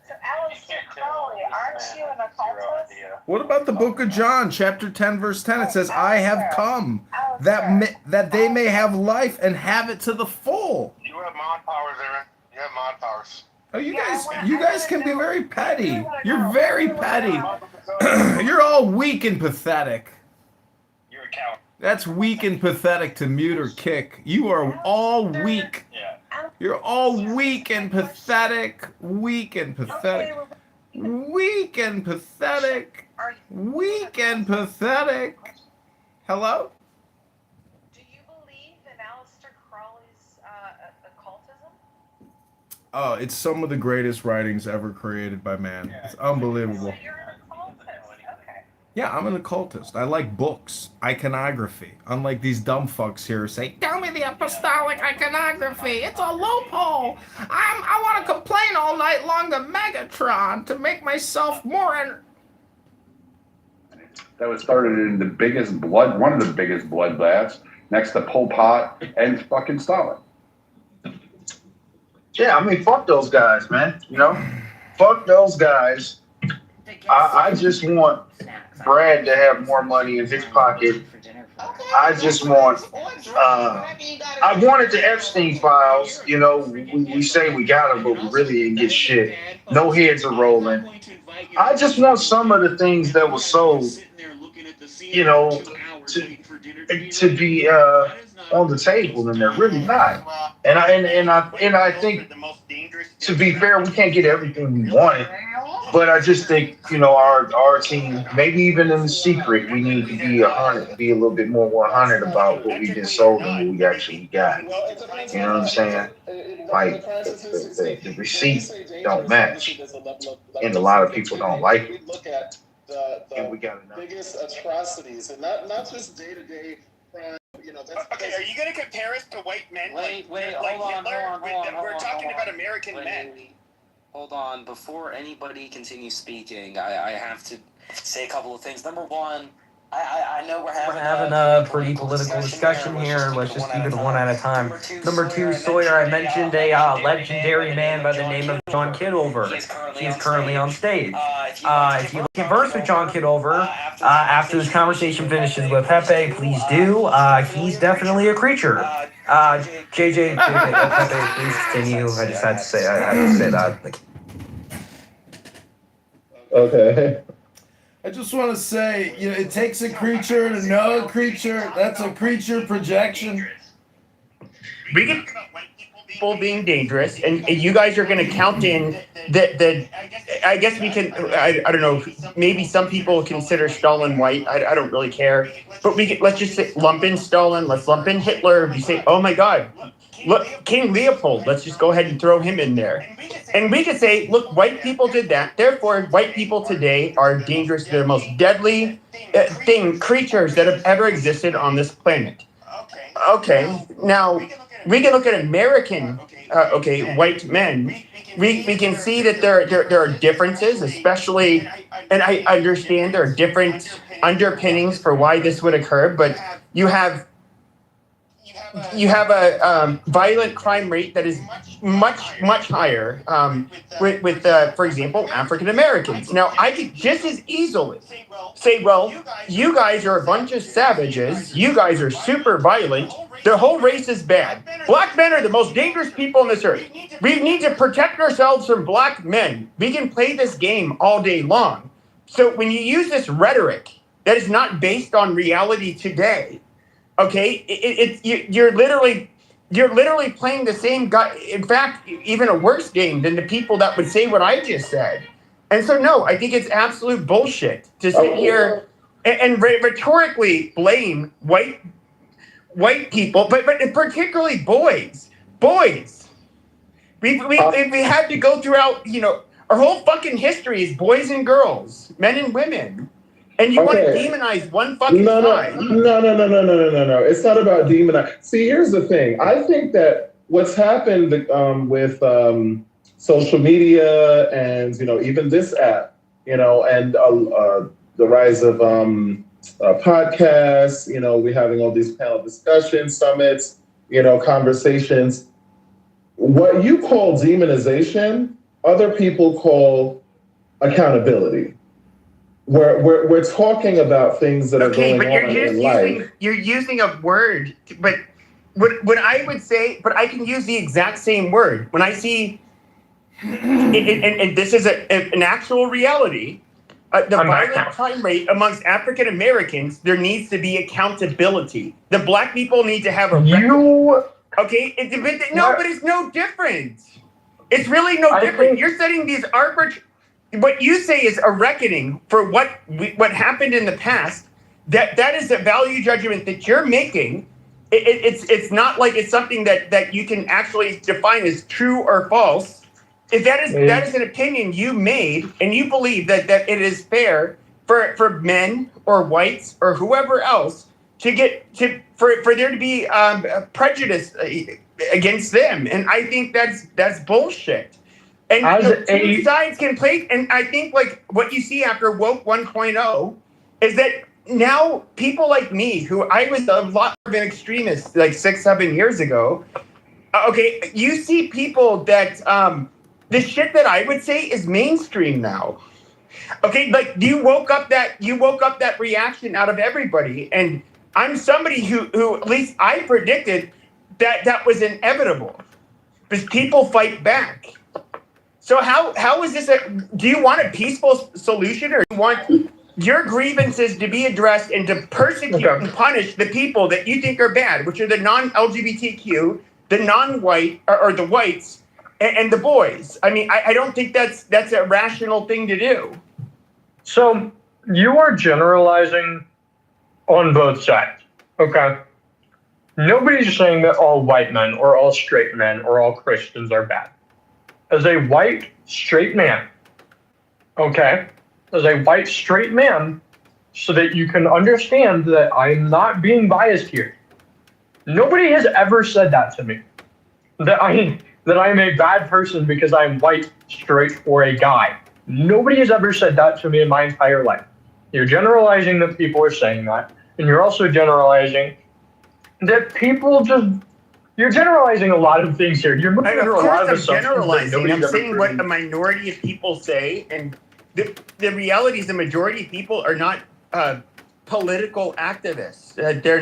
So, Aleister Crowley, aren't you an occultist? What about the book of John, chapter 10, verse 10? It says, "I have come, that they may have life and have it to the full." You have mod powers, Aaron. You have mod powers. Oh, you guys can be very petty. You're very petty. You're all weak and pathetic. You're a coward. That's weak and pathetic to mute or kick. You are all weak. Yeah. You're all weak and pathetic. Weak and pathetic. Weak and pathetic. Weak and pathetic. Hello? Do you believe in Aleister Crowley's occultism? Oh, it's some of the greatest writings ever created by man. It's unbelievable. You're an occultist. Okay. Yeah, I'm an occultist. I like books, iconography. Unlike these dumb fucks here who say, "Tell me the apostolic iconography. It's a loophole. I want to complain all night long to Megatron to make myself more." That was started in one of the biggest bloodbaths next to Pol Pot and fucking Stalin. Yeah, I mean, fuck those guys, man. Fuck those guys. I just want Brad to have more money in his pocket. I just want, I wanted the Epstein files. We say we got them, but we really didn't get shit. No heads are rolling. I just want some of the things that were sold, to be on the table, and they're really not. And I think, to be fair, we can't get everything we wanted. But I just think, our team, maybe even in the secret, we need to be a little bit more 100 about what we've been sold and what we actually got. You know what I'm saying? Like, the receipts don't match, and a lot of people don't like it. And we got enough. Biggest atrocities, and not just day-to-day crime. Okay, are you going to compare us to white men? Wait, hold on. We're talking about American men. Hold on. Before anybody continues speaking, I have to say a couple of things. Number one, I know we're having a pretty political discussion here. Let's just keep it one at a time. Number two, Sawyer, I mentioned a legendary man by the name of John Kitover. He is currently on stage. If you converse with John Kitover after this conversation finishes with Pepe, please do. He's definitely a creature. JJ, Pepe, please continue. I just had to say that. Okay. I just want to say, it takes a creature to know a creature. That's a creature projection. We get people being dangerous, and you guys are going to count in the. I guess we can. I don't know. Maybe some people consider Stalin white. I don't really care. But let's just say, lump in Stalin. Let's lump in Hitler. We say, oh my God, look, King Leopold. Let's just go ahead and throw him in there. And we could say, look, white people did that. Therefore, white people today are dangerous. They're the most deadly creatures that have ever existed on this planet. Okay, now we can look at American, white men. We can see that there are differences, especially, and I understand there are different underpinnings for why this would occur, but you have a violent crime rate that is much higher with for example, African Americans. Now, I could just as easily say, well, you guys are a bunch of savages. You guys are super violent. The whole race is bad. Black men are the most dangerous people on this earth. We need to protect ourselves from black men. We can play this game all day long. So when you use this rhetoric that is not based on reality today, okay, you're literally playing the same guy. In fact, even a worse game than the people that would say what I just said. And so, no, I think it's absolute bullshit to sit here and rhetorically blame white people, but particularly boys. We had to go throughout, our whole fucking history is boys and girls, men and women. And you want to demonize one fucking side. No. It's not about demonize. See, here's the thing. I think that what's happened with social media and, even this app, and the rise of podcasts, we're having all these panel discussions, summits, conversations. What you call demonization, other people call accountability. We're talking about things that are going on in life. You're using a word, but what I would say, but I can use the exact same word. When I see, and this is an actual reality, the violent crime rate amongst African Americans, there needs to be accountability. The black people need to have a record. Okay, but it's no different. It's really no different. You're setting these arbitrary. What you say is a reckoning for what happened in the past. That is a value judgment that you're making. It's not like it's something that you can actually define as true or false. If that is an opinion you made, and you believe that it is fair for men or whites or whoever else for there to be prejudice against them, and I think that's bullshit. And two sides can play, and I think like what you see after Woke 1.0 is that now people like me, who I was a lot of an extremist like 6-7 years ago, you see people that the shit that I would say is mainstream now. Okay, like you woke up that reaction out of everybody, and I'm somebody who at least I predicted that was inevitable because people fight back. So how is this do you want a peaceful solution, or do you want your grievances to be addressed and to persecute and punish the people that you think are bad, which are the non-LGBTQ, the non-white, or the whites, and the boys? I mean, I don't think that's a rational thing to do. So you are generalizing on both sides, okay? Nobody's saying that all white men or all straight men or all Christians are bad. As a white straight man, okay? As a white straight man, so that you can understand that I'm not being biased here. Nobody has ever said that to me. That I'm a bad person because I'm white, straight, or a guy. Nobody has ever said that to me in my entire life. You're generalizing that people are saying that, and you're also generalizing that people just. You're generalizing a lot of things here. You're moving through a lot of assumptions. Generalizing. I'm saying what a minority of people say, and the reality is the majority of people are not political activists. They're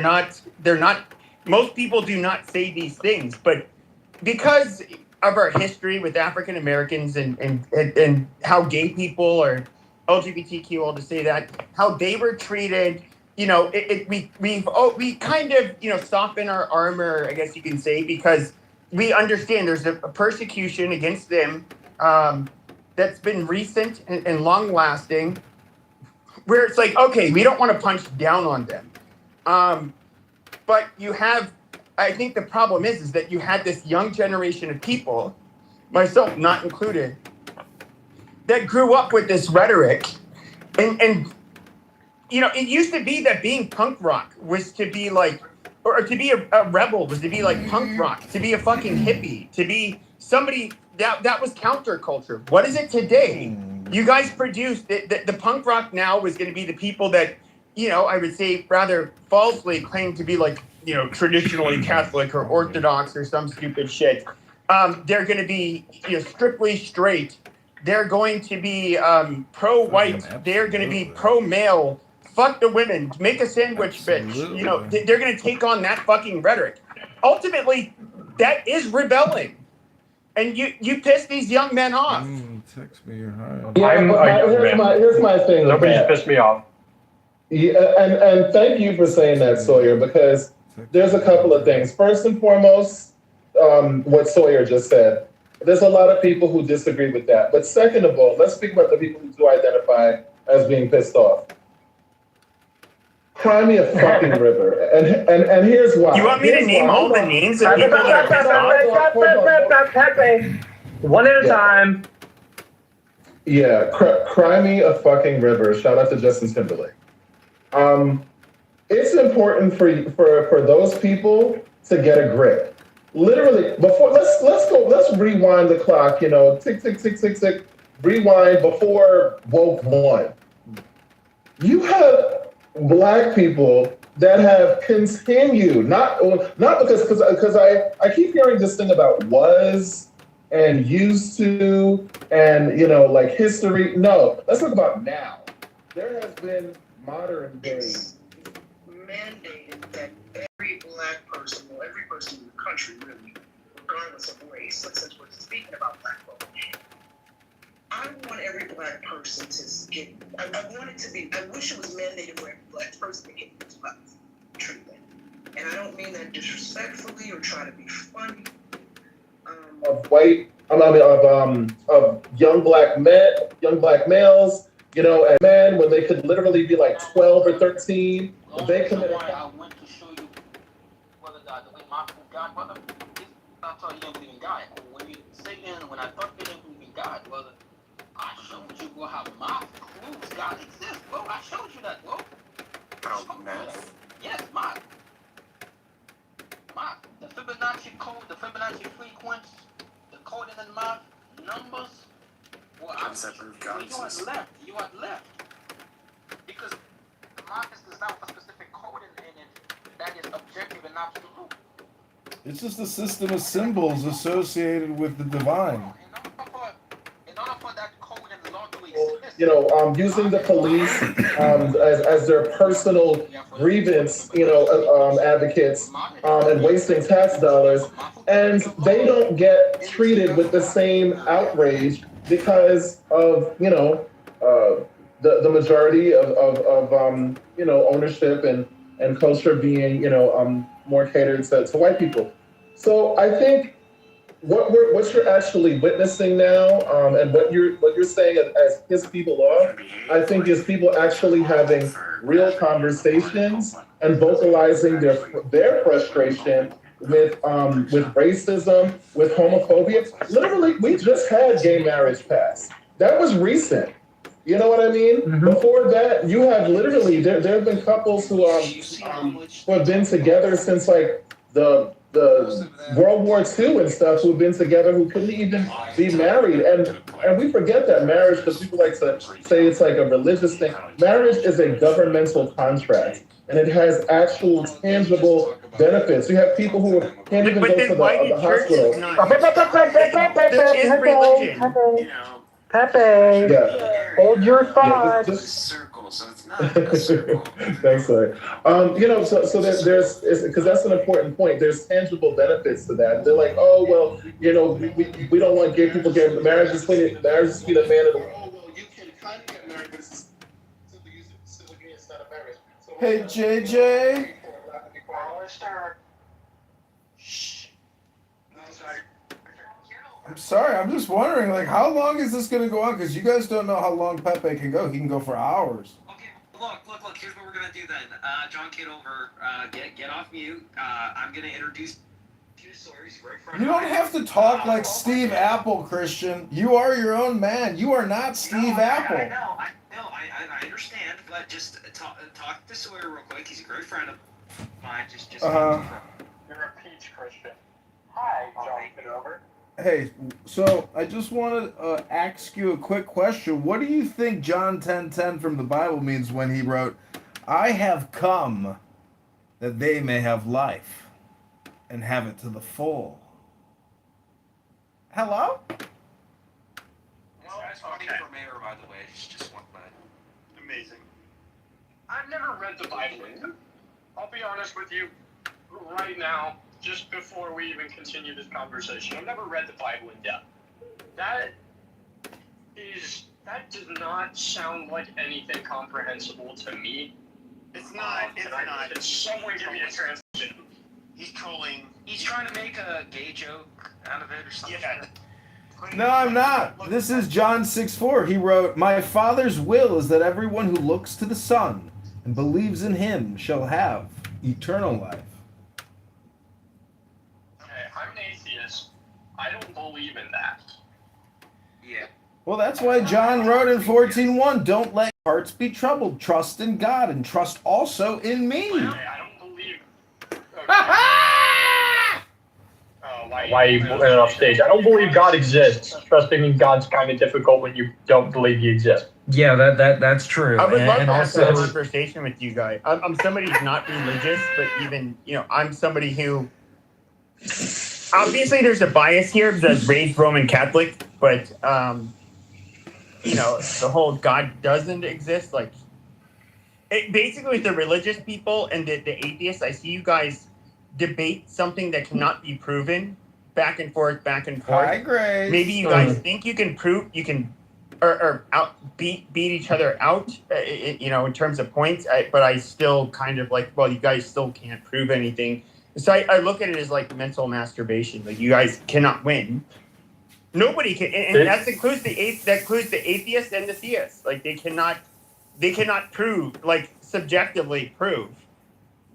not. Most people do not say these things, but because of our history with African Americans and how gay people or LGBTQ, all to say that, how they were treated, we kind of soften our armor, I guess you can say, because we understand there's a persecution against them that's been recent and long lasting, where it's like, okay, we don't want to punch down on them, but you have. I think the problem is that you had this young generation of people, myself not included, that grew up with this rhetoric, and it used to be that being punk rock was to be like, or to be a rebel was to be like punk rock, to be a fucking hippie, to be somebody that was counterculture. What is it today? You guys produced the punk rock now was going to be the people that, I would say rather falsely claim to be like, traditionally Catholic or Orthodox or some stupid shit. They're going to be, strictly straight. They're going to be pro-white. They're going to be pro-male. Fuck the women. Make a sandwich, bitch. They're going to take on that fucking rhetoric. Ultimately, that is rebelling. And you piss these young men off. Text me your high. Yeah, here's my thing. Nobody's pissed me off. Yeah, and thank you for saying that, Sawyer, because there's a couple of things. First and foremost, what Sawyer just said. There's a lot of people who disagree with that. But second of all, let's speak about the people who do identify as being pissed off. Cry me a fucking river. And here's why. You want me to name all the names of people that are pissed off? One at a time. Yeah, cry me a fucking river. Shout out to Justin Timberlake. It's important for those people to get a grip. Literally, before let's rewind the clock. Tick tick tick tick tick. Rewind before woke one. You have Black people that have continued not because I keep hearing this thing about was and used to and like history. No, let's talk about now. There has been modern day mandated that every Black person, or every person in the country really, regardless of race, since we're speaking about Black folk, I want every Black person to get, I want it to be, I wish it was mandated for every Black person to get this treatment. And I don't mean that disrespectfully or try to be funny. Of young black males, and men when they could literally be like 12 or 13, they committed. I went to show you whether the way my godmother is. I thought you didn't believe in God. When I thought you didn't believe in God, well, I showed you how my proves God exists, bro. I showed you that, bro. Yes, the Fibonacci code, the Fibonacci frequency, the code in the math, numbers. Well, you are left. Because the math is designed for a specific code in it that is objective and absolute. It's just a system of symbols associated with the divine. In order for that code and law to exist, using the police as their personal grievance, advocates, and wasting tax dollars, and they don't get treated with the same outrage because of the majority of ownership and culture being more catered to white people. So I think what you're actually witnessing now, and what you're saying as his people are, I think is people actually having real conversations and vocalizing their frustration with racism, with homophobia. Literally, we just had gay marriage pass. That was recent. You know what I mean? Mm-hmm. Before that, you have literally there have been couples who have been together since like the the World War II and stuff who've been together who couldn't even be married. And we forget that marriage, because people like to say it's like a religious thing. Marriage is a governmental contract, and it has actual tangible benefits. You have people who can't even go to the hospital. This is religion. You know, Pepe, hold your thoughts. Circle, so it's not a circle. Thanks, sorry. You know, so there's because that's an important point. There's tangible benefits to that. They're like, oh well, you know, we don't want gay people getting married. Between a man and a Oh well, you can kind of get married, but it's simply use it. Simply it's not a marriage. So Hey, JJ. I'm sorry, I'm just wondering, like, how long is this gonna go on? Because you guys don't know how long Pepe can go. He can go for hours. Look, here's what we're gonna do then. John Kitover, get off mute. I'm gonna introduce you to Sawyer. He's a great friend. You don't have to talk like Steve Apple, Christian. You are your own man. You are not Steve Apple. I understand, but just talk to Sawyer real quick. He's a great friend of mine. Just You're a peach, Christian. Hi, John Kitover. Hey, so I just want to ask you a quick question. What do you think John 10:10 from the Bible means when he wrote, "I have come that they may have life and have it to the full"? Hello? Well, okay. For mayor, by the way, just one minute. Amazing. I've never read the Bible. I'll be honest with you right now, just before we even continue this conversation. I've never read the Bible in depth. That does not sound like anything comprehensible to me. It's not. Can someone give me a translation? He's trolling. He's trying to make a gay joke out of it or something. Yeah. No, I'm not. This is John 6:4. He wrote, "My Father's will is that everyone who looks to the Son and believes in him shall have eternal life." I'm an atheist. I don't believe in that. Yeah. Well, that's why John wrote in 14:1, "Don't let your hearts be troubled. Trust in God and trust also in me." I don't believe. Why are you putting it off stage? I don't believe God exists. Trusting in God's kind of difficult when you don't believe He exists. Yeah, that's true. I would love and to also, have a conversation with you guys. I'm somebody who's not religious, but even, you know, I'm somebody who, obviously there's a bias here because I was raised Roman Catholic, but, you know, the whole God doesn't exist, like, basically with the religious people and the atheists, I see you guys debate something that cannot be proven back and forth. Hi, Grace. Maybe you guys think you can prove, you can, or beat each other out, you know, in terms of points. But I still kind of like, well, you guys still can't prove anything. So I look at it as like mental masturbation. Like you guys cannot win. Nobody can, and that includes the atheist and the theist. Like they cannot prove, like subjectively prove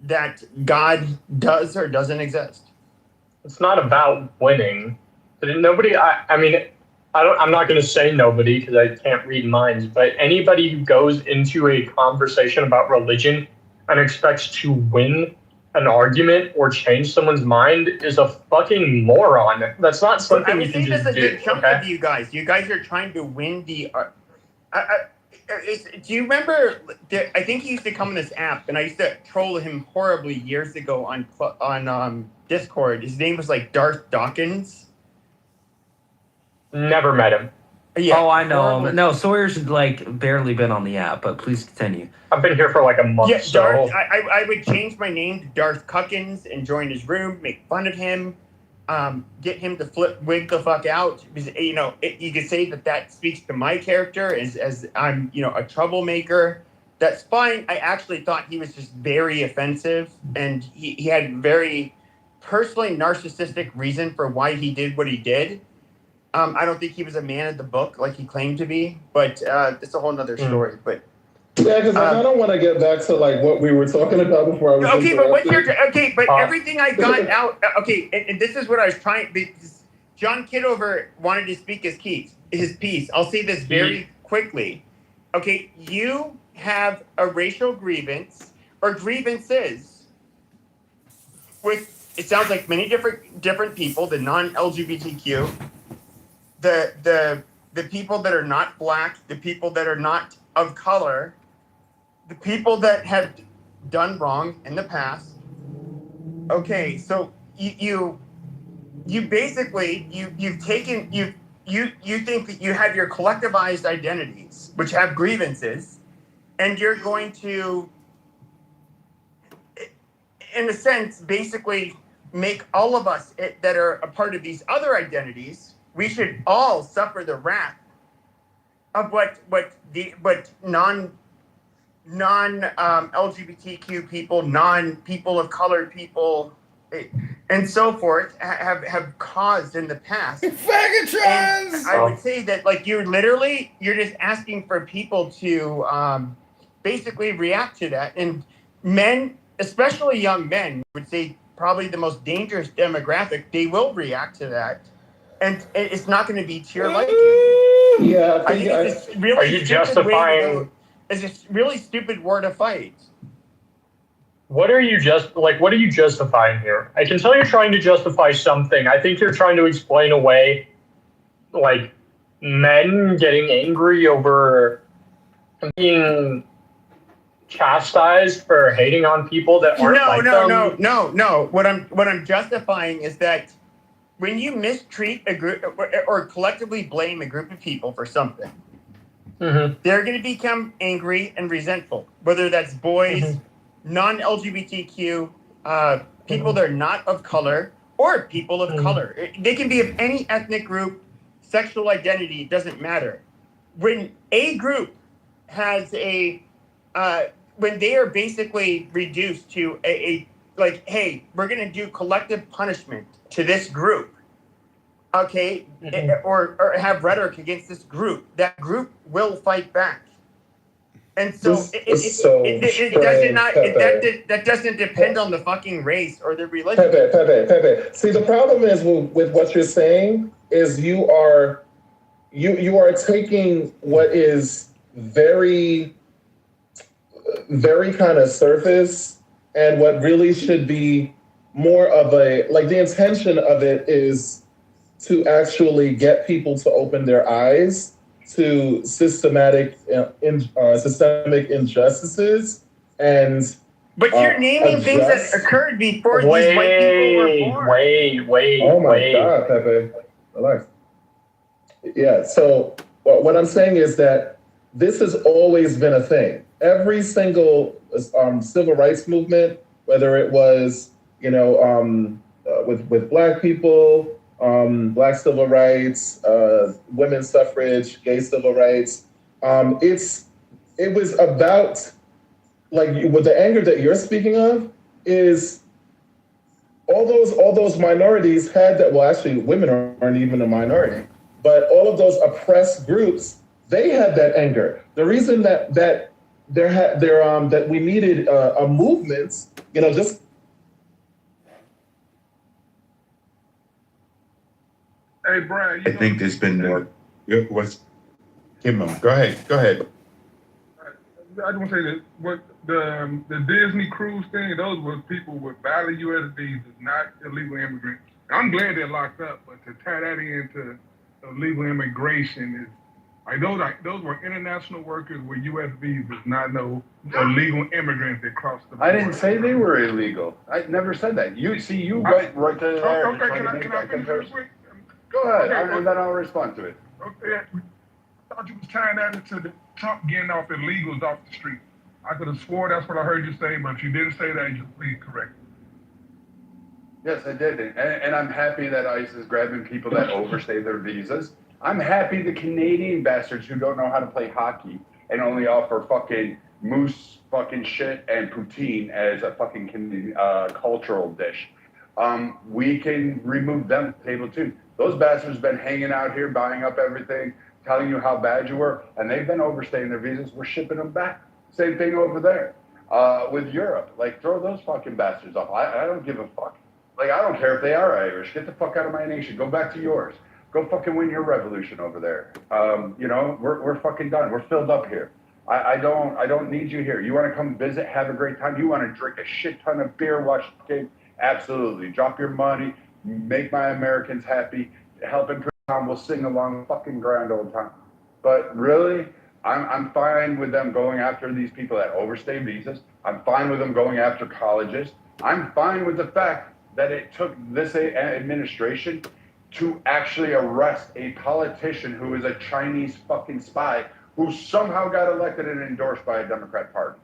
that God does or doesn't exist. It's not about winning. Nobody. I mean, I'm not going to say nobody because I can't read minds. But anybody who goes into a conversation about religion and expects to win an argument or change someone's mind is a fucking moron. That's not something you can just do. I would say that's a good chunk of you guys. You guys are trying to win the. Do you remember? I think he used to come on this app, and I used to troll him horribly years ago on Discord. His name was like Darth Dawkins. Never met him. Yeah. Oh, I know him. No, Sawyer's like barely been on the app, but please continue. I've been here for like a month. Yeah, so. Darth. I would change my name to Darth Cuckins and join his room, make fun of him, get him to wig the fuck out. Because, you know, you could say that speaks to my character as I'm, you know, a troublemaker. That's fine. I actually thought he was just very offensive, and he had very personally narcissistic reason for why he did what he did. I don't think he was a man of the book like he claimed to be, but it's a whole nother story. But yeah, because I don't want to get back to like what we were talking about before I was. Okay, but what's your everything I got out. Okay, and this is what I was trying. John Kitover wanted to speak his piece. I'll say this very quickly. Okay, you have a racial grievance or grievances with it sounds like many different people, the non-LGBTQ, the people that are not black, the people that are not of color, the people that have done wrong in the past. Okay, so you basically you've taken you think that you have your collectivized identities which have grievances, and you're going to, in a sense, basically make all of us that are a part of these other identities, we should all suffer the wrath of what non LGBTQ people, non-people of color people, and so forth have caused in the past. Faggotrons! And I would say that, like, you're just asking for people to basically react to that. And men, especially young men, would say probably the most dangerous demographic, they will react to that. And it's not going to be to your liking. Yeah, I think it's a really Are you justifying? It's a really stupid war to fight. What are you justifying here? I can tell you're trying to justify something. I think you're trying to explain away, like, men getting angry over being chastised for hating on people that aren't like them. No. What I'm justifying is that when you mistreat a group or collectively blame a group of people for something, they're going to become angry and resentful, whether that's boys, non-LGBTQ, people that are not of color, or people of color. They can be of any ethnic group, sexual identity, doesn't matter. When a group has when they are basically reduced to like, hey, we're going to do collective punishment to this group, okay, or have rhetoric against this group, that group will fight back. And so that doesn't depend on the fucking race or the religion. Pepe. See, the problem is with what you're saying is you are taking what is very, very kind of surface, and what really should be more of a, like, the intention of it is to actually get people to open their eyes to systemic injustices, and but you're naming things that occurred before these white people were born. Wait. Oh my God, Pepe, relax. Yeah. So what I'm saying is that this has always been a thing. Every single civil rights movement, whether it was with black people, black civil rights, women's suffrage, gay civil rights. It was about, like, with the anger that you're speaking of, is all those minorities had that. Well, actually, women aren't even a minority, but all of those oppressed groups, they had that anger. The reason that we needed a movement, just. Hey, Brian. I think there's been more. Kim, go ahead. I just want to say that what the Disney cruise thing, those were people with valid U.S. visas, not illegal immigrants. I'm glad they're locked up, but to tie that into illegal immigration is like those were international workers with U.S. visas, not no illegal immigrants that crossed the border. I didn't say they were illegal. I never said that. You went right to there. Okay, can I finish real quick? Go ahead, and then I'll respond to it. Okay, I thought you was tying that into the Trump getting off illegals off the street. I could have swore that's what I heard you say, but if you didn't say that, just please correct me. Yes, I did, and I'm happy that ICE is grabbing people that overstay their visas. I'm happy the Canadian bastards who don't know how to play hockey and only offer fucking moose fucking shit and poutine as a fucking Canadian cultural dish. We can remove them from the table too. Those bastards been hanging out here, buying up everything, telling you how bad you were, and they've been overstaying their visas. We're shipping them back. Same thing over there with Europe. Like, throw those fucking bastards off. I don't give a fuck. Like, I don't care if they are Irish. Get the fuck out of my nation. Go back to yours. Go fucking win your revolution over there. We're fucking done. We're filled up here. I don't need you here. You want to come visit, have a great time. You want to drink a shit ton of beer, watch the game, Absolutely. Drop your money, make my Americans happy, helping Tom will sing along fucking grand old time. But really, I'm fine with them going after these people that overstay visas. I'm fine with them going after colleges. I'm fine with the fact that it took this administration to actually arrest a politician who is a Chinese fucking spy who somehow got elected and endorsed by a Democrat party.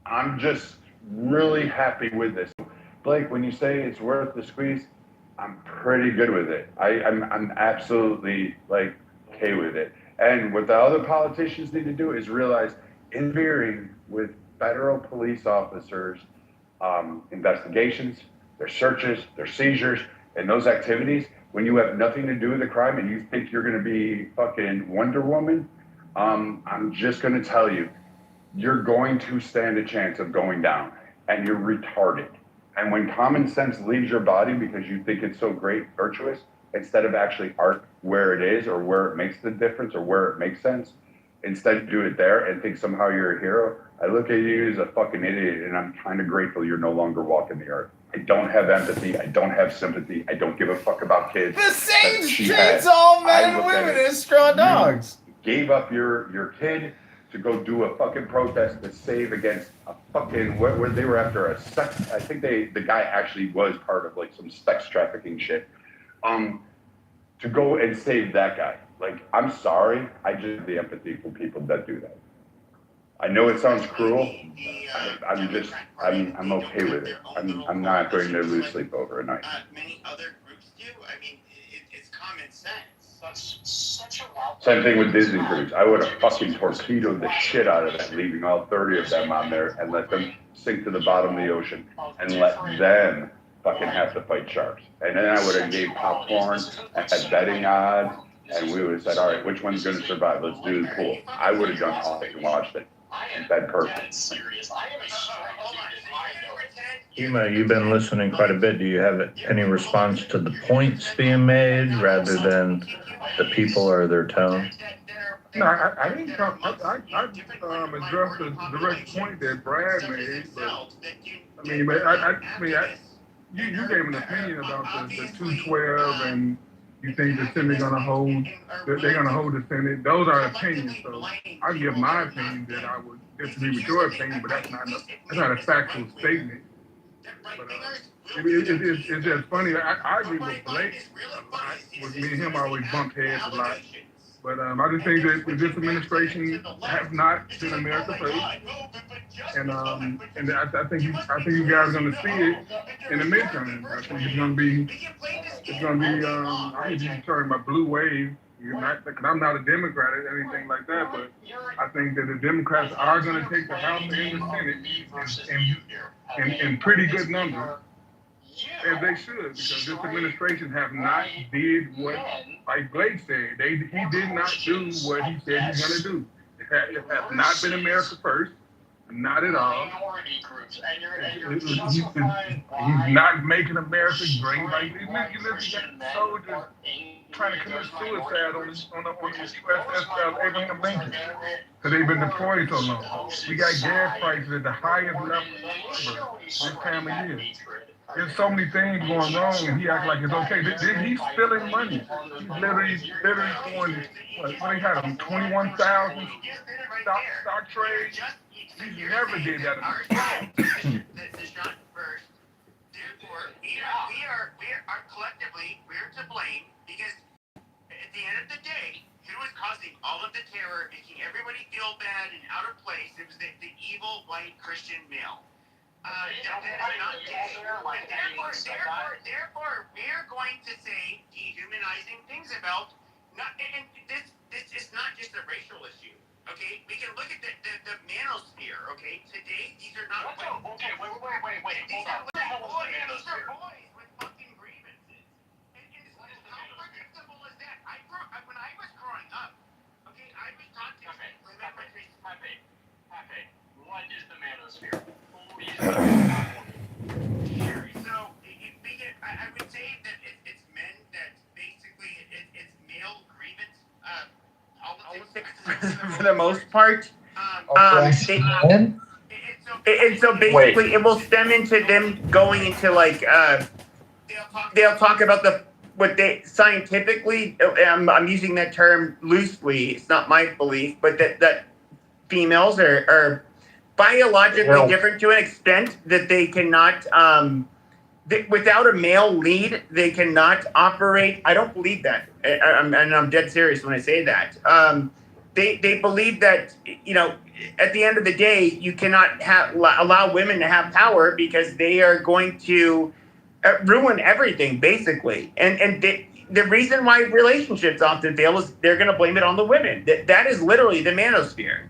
I'm just really happy with this. Blake, when you say it's worth the squeeze, I'm pretty good with it. I'm absolutely like okay with it. And what the other politicians need to do is realize interfering with federal police officers' investigations, their searches, their seizures, and those activities, when you have nothing to do with the crime and you think you're going to be fucking Wonder Woman, I'm just going to tell you, you're going to stand a chance of going down, and you're retarded. And when common sense leaves your body because you think it's so great, virtuous, instead of actually art where it is or where it makes the difference or where it makes sense, instead do it there and think somehow you're a hero, I look at you as a fucking idiot, and I'm kind of grateful you're no longer walking the earth. I don't have empathy. I don't have sympathy. I don't give a fuck about kids. The same treats all men and women as straw dogs. You gave up your kid to go do a fucking protest to save against a fucking, where they were after a sex, I think the guy actually was part of like some sex trafficking shit, to go and save that guy. Like, I'm sorry, I just have the empathy for people that do that. I know it sounds cruel. I'm okay with it. I'm not going to lose sleep over a night. Many other groups do. I mean, it's common sense. Such a wild. Same thing with Disney Cruise. I would have fucking torpedoed the shit out of that, leaving all 30 of them on there and let them sink to the bottom of the ocean and let them fucking have to fight sharks. And then I would have gave popcorn and had betting odds, and we would have said, all right, which one's going to survive? Let's do the pool. I would have done all and watched it. And been perfect. Ema, you've been listening quite a bit. Do you have any response to the points being made rather than the people or their tone? No, I didn't come. I addressed the direct point that Brad made, but I mean, you gave an opinion about the 212, and you think the Senate they're gonna hold the Senate. Those are opinions, so I give my opinion that I would disagree with your opinion, but that's not a factual statement. But it's just funny. I agree with Blake a lot. With me and him, I always bump heads a lot. But I just think that this administration has not been America first, and I think you guys are going to see it in the midterm. I think it's going to be I hate to use the term my blue wave. Because I'm not a Democrat or anything like that, but I think that the Democrats are going to take the House and the Senate in pretty good numbers. As they should, because this administration have not did what, like Blake said, he did not do what he said he's going to do. It has not been America first, not at all. He's not making America great. Like, you listen to soldiers trying to commit suicide on the USS Abraham Lincoln because they've been deployed so long. We got gas prices at the highest level ever this time of year. There's so many things going wrong, and he acts like it's okay. He's spilling money. He's literally going, what they had him, 21,000 stock trades. He never did that. Therefore, we are collectively, we're to blame, because at the end of the day, who was causing all of the terror, making everybody feel bad and out of place? It was the evil white Christian male. Therefore, we're going to say dehumanizing things about, and this is not just a racial issue, okay? We can look at the manosphere, okay? Today, these are not white. Okay, wait. These are boys with fucking grievances. And how predictable is that? When I was growing up, okay, I was taught to remember Pepe, what is the manosphere? So, I would say that it's men that basically, it's male grievance politics. For the most part. It's okay And so basically, it will stem into them going into like they'll talk about what they scientifically. I'm using that term loosely. It's not my belief, but that females are biologically different to an extent that they cannot. Without a male lead, they cannot operate. I don't believe that, and I'm dead serious when I say that. They believe that, at the end of the day, you cannot allow women to have power because they are going to ruin everything, basically. And the reason why relationships often fail is they're going to blame it on the women. That is literally the manosphere.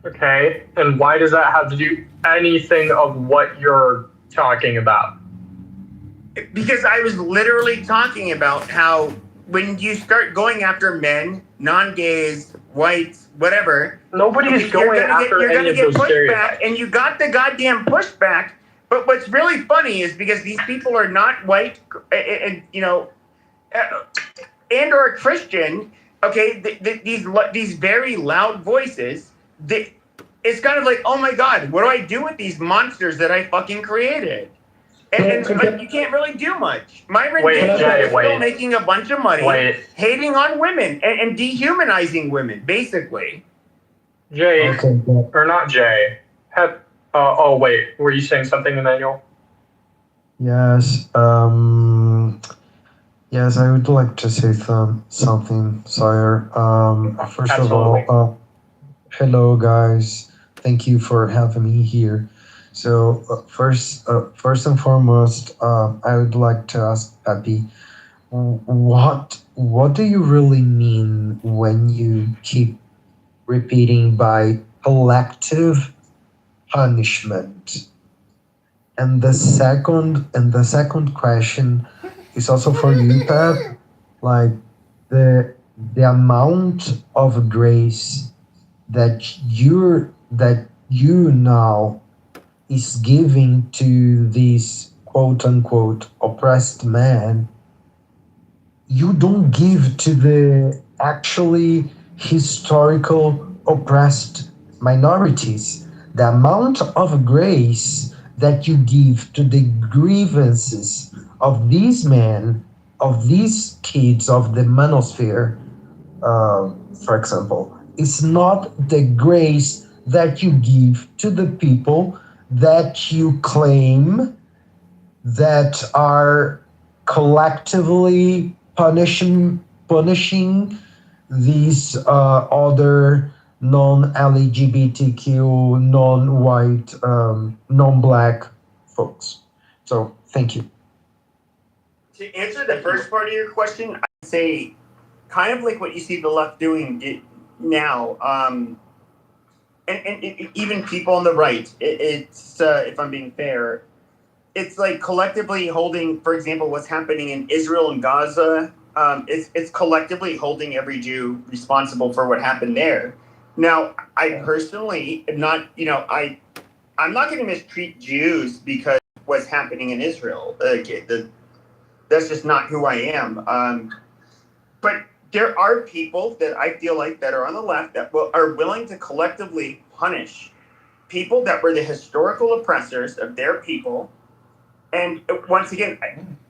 Okay, and why does that have to do anything of what you're talking about? Because I was literally talking about how when you start going after men, non-gays, whites, whatever, nobody's going after you're any gonna of those get stereotypes. pushback, and you got the goddamn pushback. But what's really funny is because these people are not white, and and or Christian. Okay, these very loud voices. It's kind of like, oh my god, what do I do with these monsters that I fucking created? And you can't really do much. My rendition is still making a bunch of money, hating on women and dehumanizing women, basically. Jay, or not Jay. Were you saying something, Emmanuel? Yes. Yes, I would like to say something, Sire. First of all, hello guys. Thank you for having me here. So first and foremost, I would like to ask Pepe, what do you really mean when you keep repeating by collective punishment? And the second question is also for you, Pep. Like the amount of grace that you now is giving to this quote unquote oppressed man, you don't give to the actually historical oppressed minorities. The amount of grace that you give to the grievances of these men, of these kids of the manosphere, for example, is not the grace that you give to the people that you claim that are collectively punishing these other non-LGBTQ, non-white, non-black folks. So thank you. To answer the first part of your question, I'd say kind of like what you see the left doing now, and even people on the right. It's if I'm being fair, it's like collectively holding, for example, what's happening in Israel and Gaza. It's collectively holding every Jew responsible for what happened there. Now, I personally am not, I'm not going to mistreat Jews because of what's happening in Israel. That's just not who I am. But there are people that I feel like that are on the left that are willing to collectively punish people that were the historical oppressors of their people. And once again,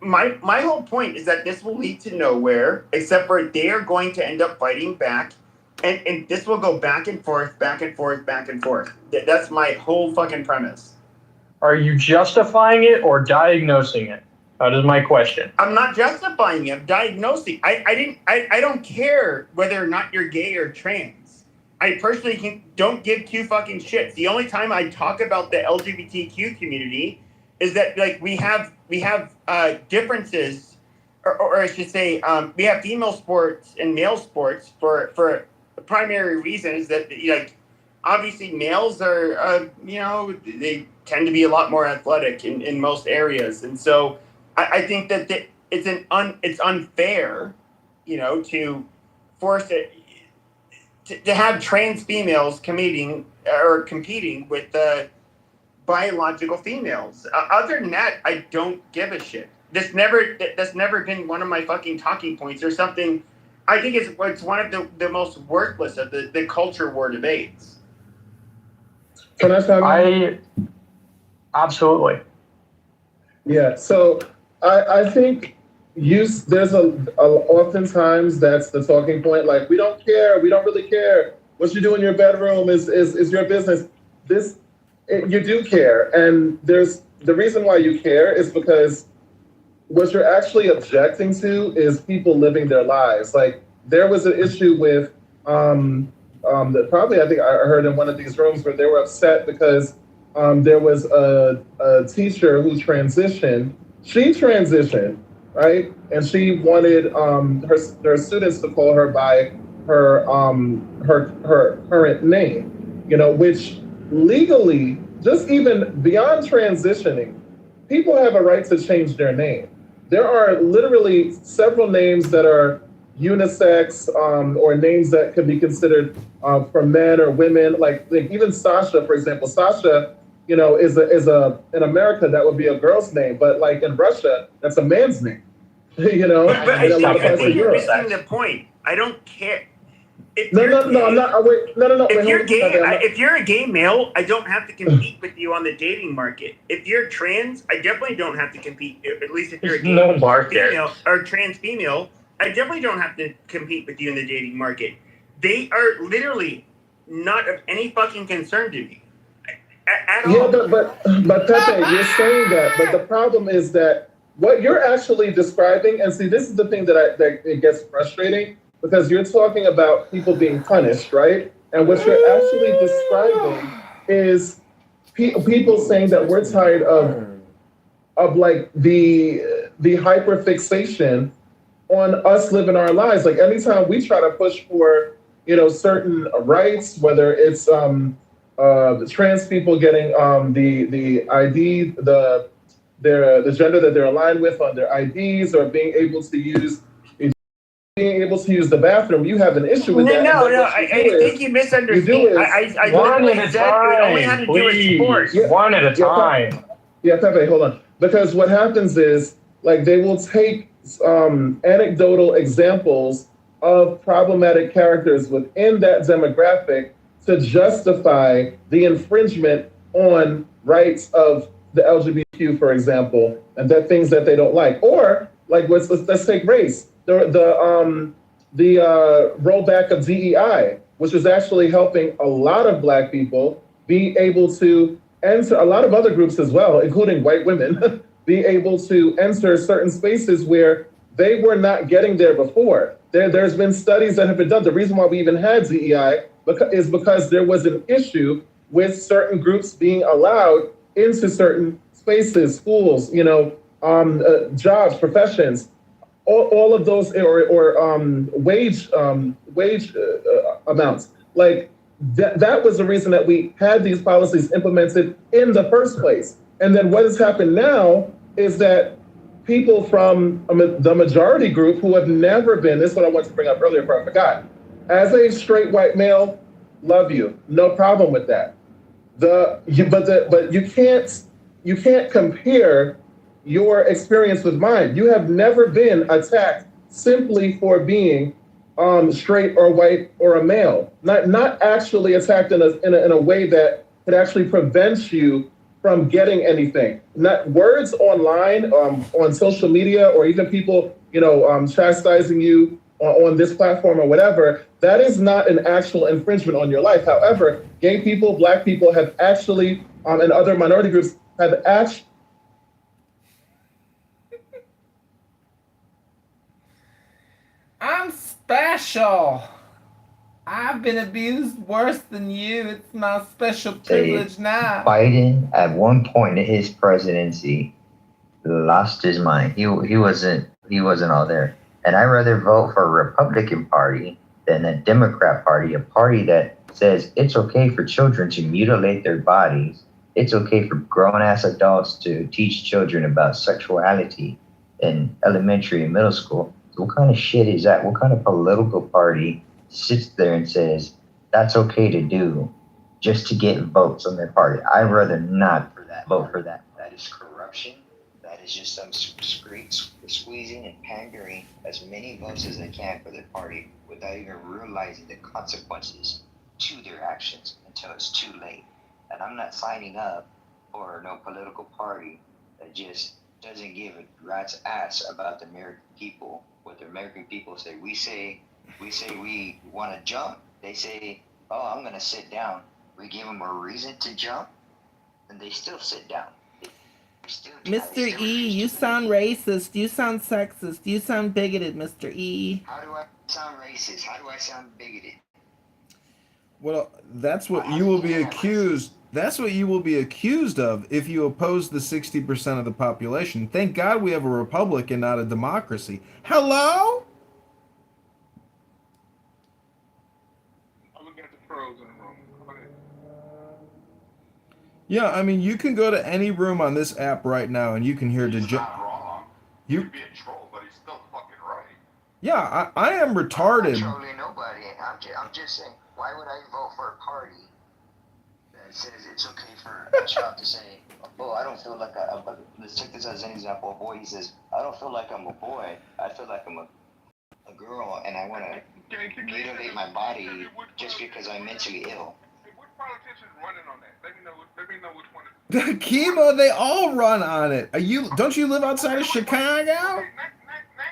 my whole point is that this will lead to nowhere, except for they are going to end up fighting back. And this will go back and forth, back and forth, back and forth. That's my whole fucking premise. Are you justifying it or diagnosing it? That is my question. I'm not justifying it. I'm diagnosing. I don't care whether or not you're gay or trans. I personally don't give two fucking shits. The only time I talk about the LGBTQ community is that like we have differences, or I should say, we have female sports and male sports for the primary reason is that obviously males are they tend to be a lot more athletic in most areas, and so I think that it's unfair, to force it to have trans females competing with biological females. Other than that, I don't give a shit. That's never been one of my fucking talking points or something. I think it's one of the most worthless of the culture war debates. Can I comment? Absolutely. Yeah. So I think there's oftentimes that's the talking point. Like, we don't care. We don't really care. What you do in your bedroom is your business. You do care, and there's the reason why you care is because what you're actually objecting to is people living their lives. Like, there was an issue with that probably, I think I heard in one of these rooms, where they were upset because there was a teacher who transitioned. She transitioned, right? And she wanted her students to call her by her current name, which legally, just even beyond transitioning, people have a right to change their name. There are literally several names that are unisex, or names that could be considered for men or women. Like even Sasha, for example. Sasha, is in America that would be a girl's name, but like in Russia, that's a man's name. But In a lot of parts of you're Europe. missing the point. I don't care. No, I'm not. Wait, no. If wait, you're hold gay, on, if you're a gay male, I don't have to compete with you on the dating market. If you're trans, I definitely don't have to compete. At least if you're a gay female or trans female, I definitely don't have to compete with you in the dating market. They are literally not of any fucking concern to me at all. Yeah, but Pepe, you're saying that, but the problem is that what you're actually describing, and see, this is the thing that it gets frustrating, because you're talking about people being punished, right? And what you're actually describing is people saying that we're tired of like the hyperfixation on us living our lives. Like, anytime we try to push for certain rights, whether it's the trans people getting the ID, the gender that they're aligned with on their IDs, or being able to use the bathroom, you have an issue with that. No, I think you misunderstand. I one at a said it only had time, to do with sports. please. One at a time. Yeah, Pepe, hold on. Because what happens is, like, they will take anecdotal examples of problematic characters within that demographic to justify the infringement on rights of the LGBTQ, for example, and that things that they don't like. Or, like, let's take race. The rollback of DEI, which is actually helping a lot of Black people be able to enter, a lot of other groups as well, including white women, be able to enter certain spaces where they were not getting there before. There's been studies that have been done. The reason why we even had DEI is because there was an issue with certain groups being allowed into certain spaces, schools, jobs, professions. All of those, or wage amounts. Like, that was the reason that we had these policies implemented in the first place. And then what has happened now is that people from the majority group who have never been, this is what I wanted to bring up earlier, but I forgot. As a straight white male, love you, no problem with that. But you can't compare your experience with mine. You have never been attacked simply for being straight or white or a male. Not actually attacked in a way that could actually prevent you from getting anything. Not words online, on social media, or even people chastising you on this platform or whatever. That is not an actual infringement on your life. However, gay people, Black people have actually, and other minority groups have actually. I'm special. I've been abused worse than you. It's my special privilege now. Biden, at one point in his presidency, lost his mind. He wasn't all there. And I'd rather vote for a Republican Party than a Democrat Party, a party that says it's okay for children to mutilate their bodies. It's okay for grown-ass adults to teach children about sexuality in elementary and middle school. So what kind of shit is that? What kind of political party sits there and says that's okay to do just to get votes on their party? I'd rather not vote for that. That is corruption. That is just them squeezing and pandering as many votes as they can for their party without even realizing the consequences to their actions until it's too late. and I'm not signing up for no political party that just doesn't give a rat's ass about the American people. What the American people say. We say we want to jump. They say, oh, I'm going to sit down. We give them a reason to jump, and they still sit down. Mr. E, you sound racist. You sound sexist. You sound bigoted, Mr. E. How do I sound racist? How do I sound bigoted? Well, that's what you will be accused. That's what you will be accused of if you oppose the 60% of the population. Thank God we have a republic and not a democracy. Hello? I'm looking at the pros in the room. Go ahead. Yeah, I mean, you can go to any room on this app right now and you can hear He's not wrong. You He'd be a troll, but he's still fucking right. Yeah, I am retarded. I'm not trolling nobody. I'm just saying, why would I vote for a party that says it's okay for a child to say, oh, I don't feel like let's take this as an example. A boy, he says, I don't feel like I'm a boy. I feel like I'm a girl, and I want to mutilate my body just because I'm mentally ill. What politicians running on that? Let me know which one. Chemo, they all run on it. Don't you live outside of Chicago?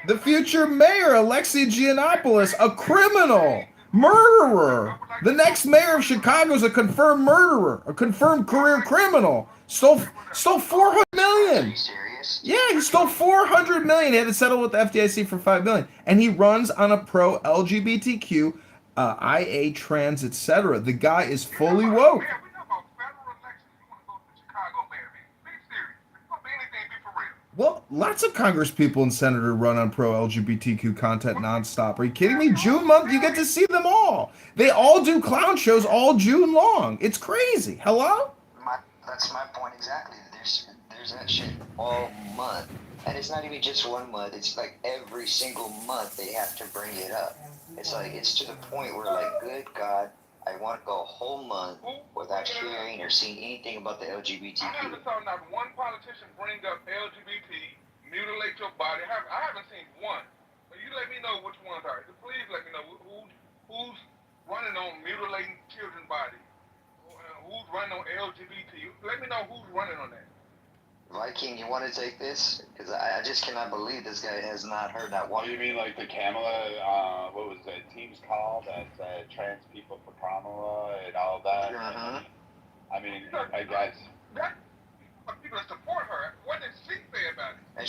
The future mayor, Alexei Giannopoulos, a criminal, murderer. The next mayor of Chicago is a confirmed murderer, a confirmed career criminal. Stole $400 million. Yeah, he stole $400 million. He had to settle with the FDIC for $5 million, and he runs on a pro LGBTQ, IA, trans, etc. The guy is fully woke. Well, lots of Congress people and senators run on pro-LGBTQ content nonstop. Are you kidding me? June month, you get to see them all. They all do clown shows all June long. It's crazy. Hello? That's my point exactly. There's that shit all month. And it's not even just 1 month. It's like every single month they have to bring it up. It's like, it's to the point where, like, good God, I want to go a whole month without hearing or seeing anything about the LGBTQ. I haven't saw not one politician bring up LGBT, mutilate your body. I haven't seen one. But you let me know which ones are. Please let me know who's running on mutilating children's bodies. Who's running on LGBT. Let me know who's running on that. Viking, you want to take this? Because I just cannot believe this guy has not heard that one. Oh, you mean like the Kamala, what was that team's called? That trans people for Kamala and all that? Uh-huh. I mean, I guess. People that support her, what did she say about it? And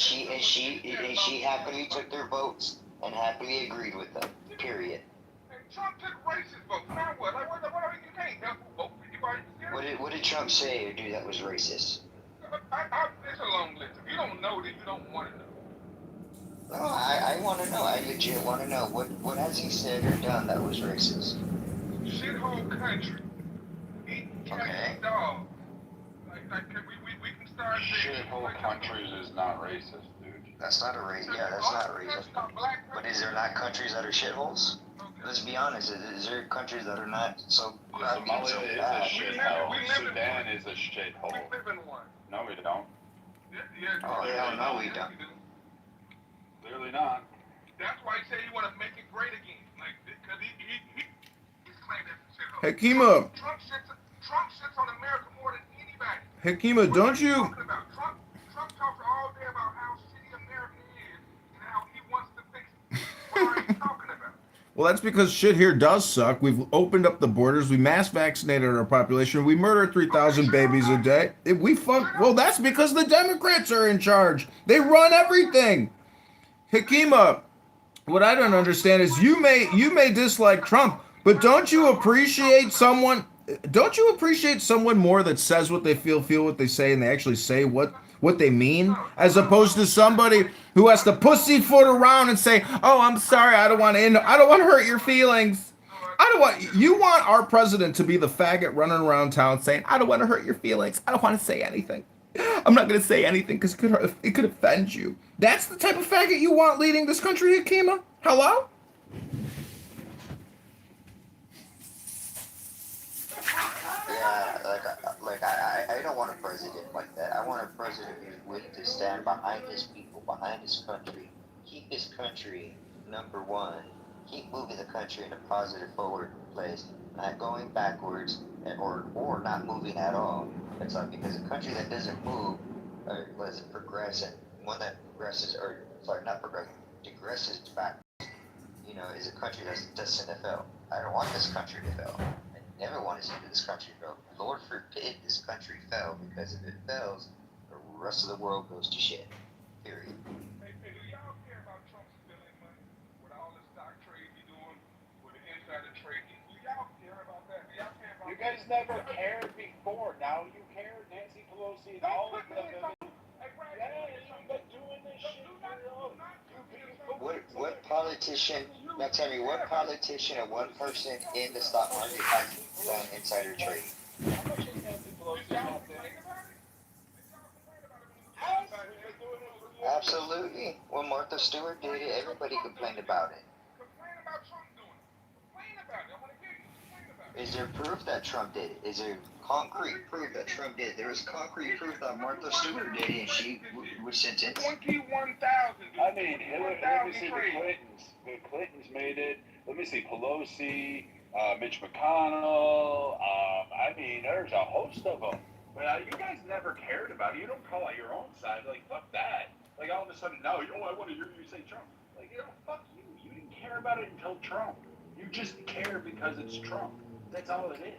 she happily took their votes and happily agreed with them. Period. And Trump took racist votes. Now what? Like, what you can't help vote for anybody? What did Trump say or do that was racist? It's a long list. If you don't know, then you don't want to know. No, I want to know. I legit want to know. What has he said or done that was racist? Shithole country. Eating dog. Like we can start there. Shithole countries is not racist, dude. That's not a race. Yeah, that's not racist. But is there not countries that are shithholes? Let's be honest. Is there countries that are not so? Somalia is a shithole. Sudan is a shithole. We live in one. No, we don't. Oh hell no, we don't. Clearly not. That's why he said he want to make it great again. Like, because he's claiming shithole. Hey, Kima. Trump shits on America more than anybody. Hey, Kima, don't you? Trump talks all day about how shitty America is and how he wants to fix it. What are you talking about? Well, that's because shit here does suck. We've opened up the borders. We mass vaccinated our population. We murder 3,000 babies a day. Well, that's because the Democrats are in charge. They run everything. Hikima, what I don't understand is you may dislike Trump, but don't you appreciate someone more that says what they feel what they say, and they actually say what they mean, as opposed to somebody who has to pussyfoot around and say, "Oh, I'm sorry, I don't want to hurt your feelings." You want our president to be the faggot running around town saying, "I don't want to hurt your feelings. I don't want to say anything. I'm not going to say anything because it could offend you." That's the type of faggot you want leading this country, Akima? Hello? Yeah, I don't want a president like that. I want a president who's willing to stand behind his people, behind his country, keep his country number one, keep moving the country in a positive forward place, not going backwards, or not moving at all. It's like, because a country that doesn't move, or lets it progress, and one that progresses, or sorry, not progress, digresses back, is a country that's destined to fail. I don't want this country to fail. I never want to see this country fail. Lord forbid this country fail, because if it fails, the rest of the world goes to shit. Period. Hey, do y'all care about Trump spending money with all the stock trade he doing, with the insider trade? Do y'all care about that? Do y'all care about You guys never cared before. Now you care. Nancy Pelosi and all of them. Yeah, you've been doing this shit. What politician, now tell me, what politician or one person in the stock market has done insider trading? How much is Nancy Pelosi not doing? Absolutely. When Martha Stewart did it, everybody complained about it. Is there proof that Trump did it? Is there concrete proof that Trump did it? There is concrete proof that Martha Stewart did it, and she was sentenced. 21,000. I mean, let me see the Clintons. The Clintons made it. Let me see Pelosi, Mitch McConnell. I mean, there's a host of them. But you guys never cared about it. You don't call out your own side. Like, fuck that. Like, all of a sudden, no, I want to hear you say Trump. Like, fuck you. You didn't care about it until Trump. You just care because it's Trump. That's all it is.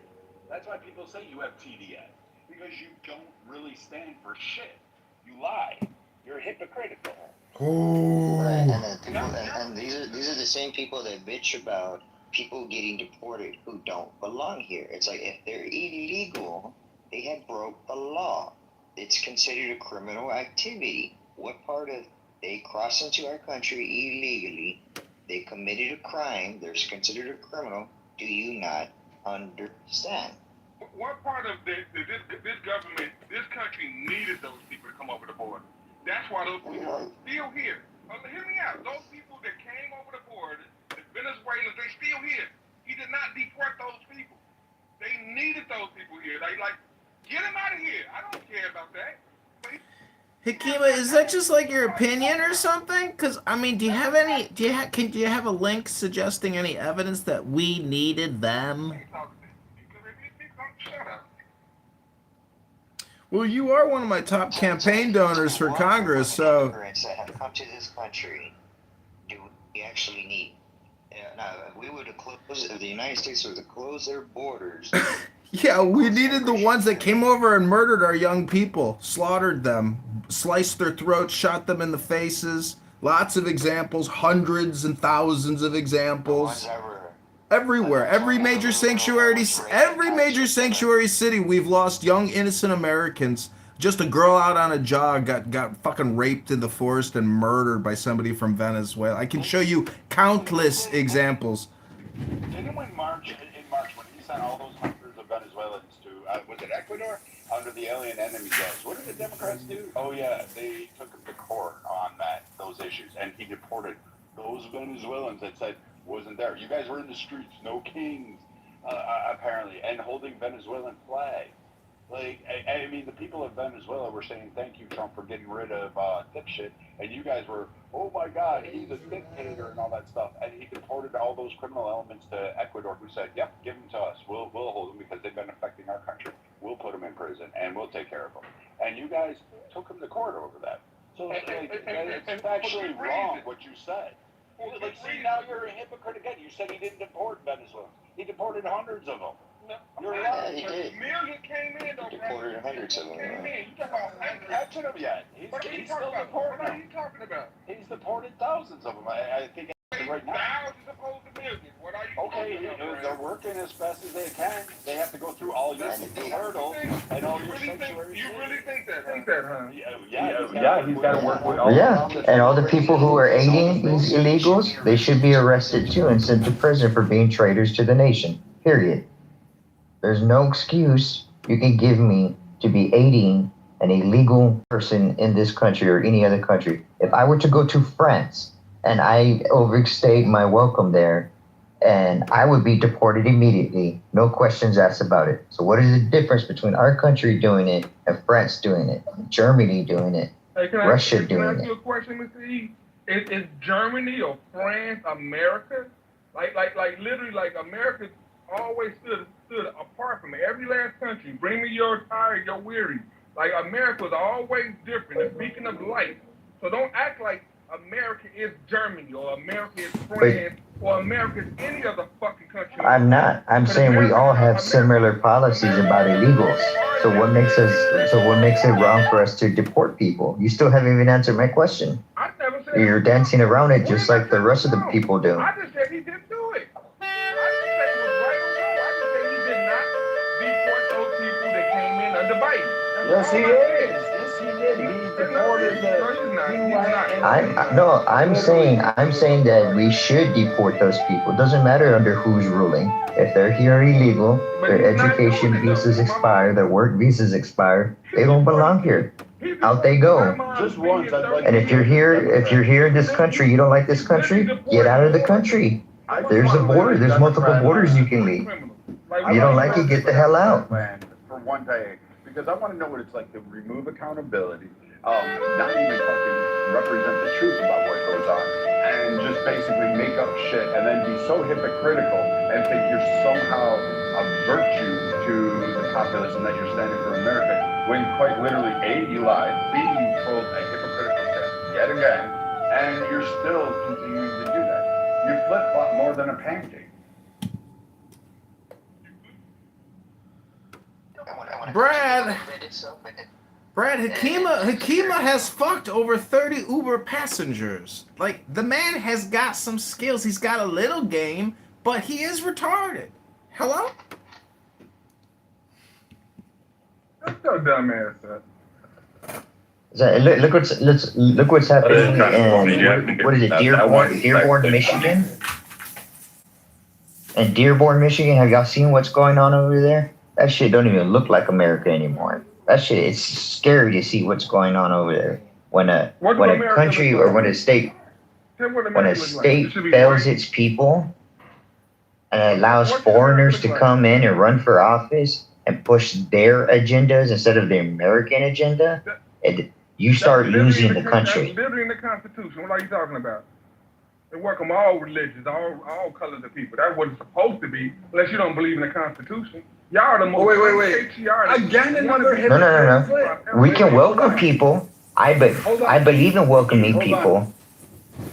That's why people say you have TDS. Because you don't really stand for shit. You lie. You're hypocritical. Right, and then people, and these are the same people that bitch about people getting deported who don't belong here. It's like, if they're illegal, they have broke the law. It's considered a criminal activity. What part of they cross into our country illegally, they committed a crime, they're considered a criminal, do you not understand? What part of this government, this country needed those people to come over the border? That's why those people are still here. Hear me out. Those people that came over the border, the Venezuelans, they still here. He did not deport those people. They needed those people here. They get them out of here. I don't care about that. Hikima, is that just like your opinion or something? Because I mean, do you have a link suggesting any evidence that we needed them? Well, you are one of my top campaign donors for Congress, so. Immigrants that have come to this country, do we actually need? Now, if we were to if the United States were to close their borders. Yeah, we needed the ones that came over and murdered our young people, slaughtered them, sliced their throats, shot them in the faces. Lots of examples, hundreds and thousands of examples. Everywhere, every major sanctuary city, we've lost young innocent Americans. Just a girl out on a jog got fucking raped in the forest and murdered by somebody from Venezuela. I can show you countless examples. Didn't we march in March when he sent all those hundreds of Venezuelans to, was it Ecuador? Under the alien enemy laws. What did the Democrats do? Oh yeah, they took him to court on those issues, and he deported those Venezuelans that said wasn't there. You guys were in the streets, no kings, apparently, and holding Venezuelan flags. Like, I mean, the people of Venezuela were saying, thank you, Trump, for getting rid of dipshit, and you guys were, oh my God, he's a dictator and all that stuff. And he deported all those criminal elements to Ecuador, who said, yep, give them to us. We'll hold them because they've been affecting our country. We'll put them in prison, and we'll take care of them. And you guys took him to court over that. So it's actually wrong what you said. Like, see, now you're a hypocrite again. You said he didn't deport Venezuelans. He deported hundreds of them. You're lying. He did. Million came in, though, He deported hundreds of them. You haven't catching him yet. He's still deporting them. What are you talking about? He's deported thousands of them. I think right now. Thousands opposed to millions. What are you talking about? They're working as fast as they can. They have to go through all your hurdles and all your sanctuaries. You really think that, huh? Yeah, he's got to work with all. Yeah, and all the people who are aiding these illegals, they should be arrested too and sent to prison for being traitors to the nation. Period. There's no excuse you can give me to be aiding an illegal person in this country or any other country. If I were to go to France and I overstayed my welcome there, and I would be deported immediately, no questions asked about it. So what is the difference between our country doing it and France doing it, Germany doing it, Russia doing it? Can I ask you a question, Mr. E? Is Germany or France America? Like literally, like America always stood apart from every last country. Bring me your tired, your weary. Like America's always different. And speaking of life, so don't act like America is Germany or America is France or America is any other fucking country. I'm not. I'm saying we all have similar policies about illegals. So what makes it wrong for us to deport people? You still haven't even answered my question. I never said You're dancing around it just like the rest of the people do. I just said he didn't do it. I didn't say it was right or wrong. I just said he did not deport those people that came in under Biden. Yes, he is. Yes, he did. He deported I'm saying that we should deport those people. It doesn't matter under who's ruling. If they're here illegal, their education visas expire, their work visas expire, they don't belong here. Out they go. Just once, I'd like And if you're here in this country, you don't like this country, get out of the country. There's a border. There's multiple borders you can leave. You don't like it, get the hell out. For one day, because I want to know what it's like to remove accountability, not even fucking represent the truth about what goes on, and just basically make up shit, and then be so hypocritical and think you're somehow a virtue to the populace and that you're standing for America, when quite literally, A, you lied, B, you pulled a hypocritical stance yet again, and you're still continuing to do that. You flip-flop more than a pancake. Brad, Hakima has fucked over 30 Uber passengers. Like, the man has got some skills. He's got a little game, but he is retarded. Hello? That's so dumbass. Look what's happening in what is it, Dearborn, Michigan? In Dearborn, Michigan, have y'all seen what's going on over there? That shit don't even look like America anymore. That shit, it's scary to see what's going on over there. When a country or when a state fails its people and allows foreigners to come in and run for office and push their agendas instead of the American agenda, you start losing the country. That's literally in the Constitution. What are you talking about? They welcome all religions, all colors of people. That's what it's supposed to be, unless you don't believe in the Constitution. Y'all are the most patriotic. Again, another No. We can welcome people. I believe in welcoming people.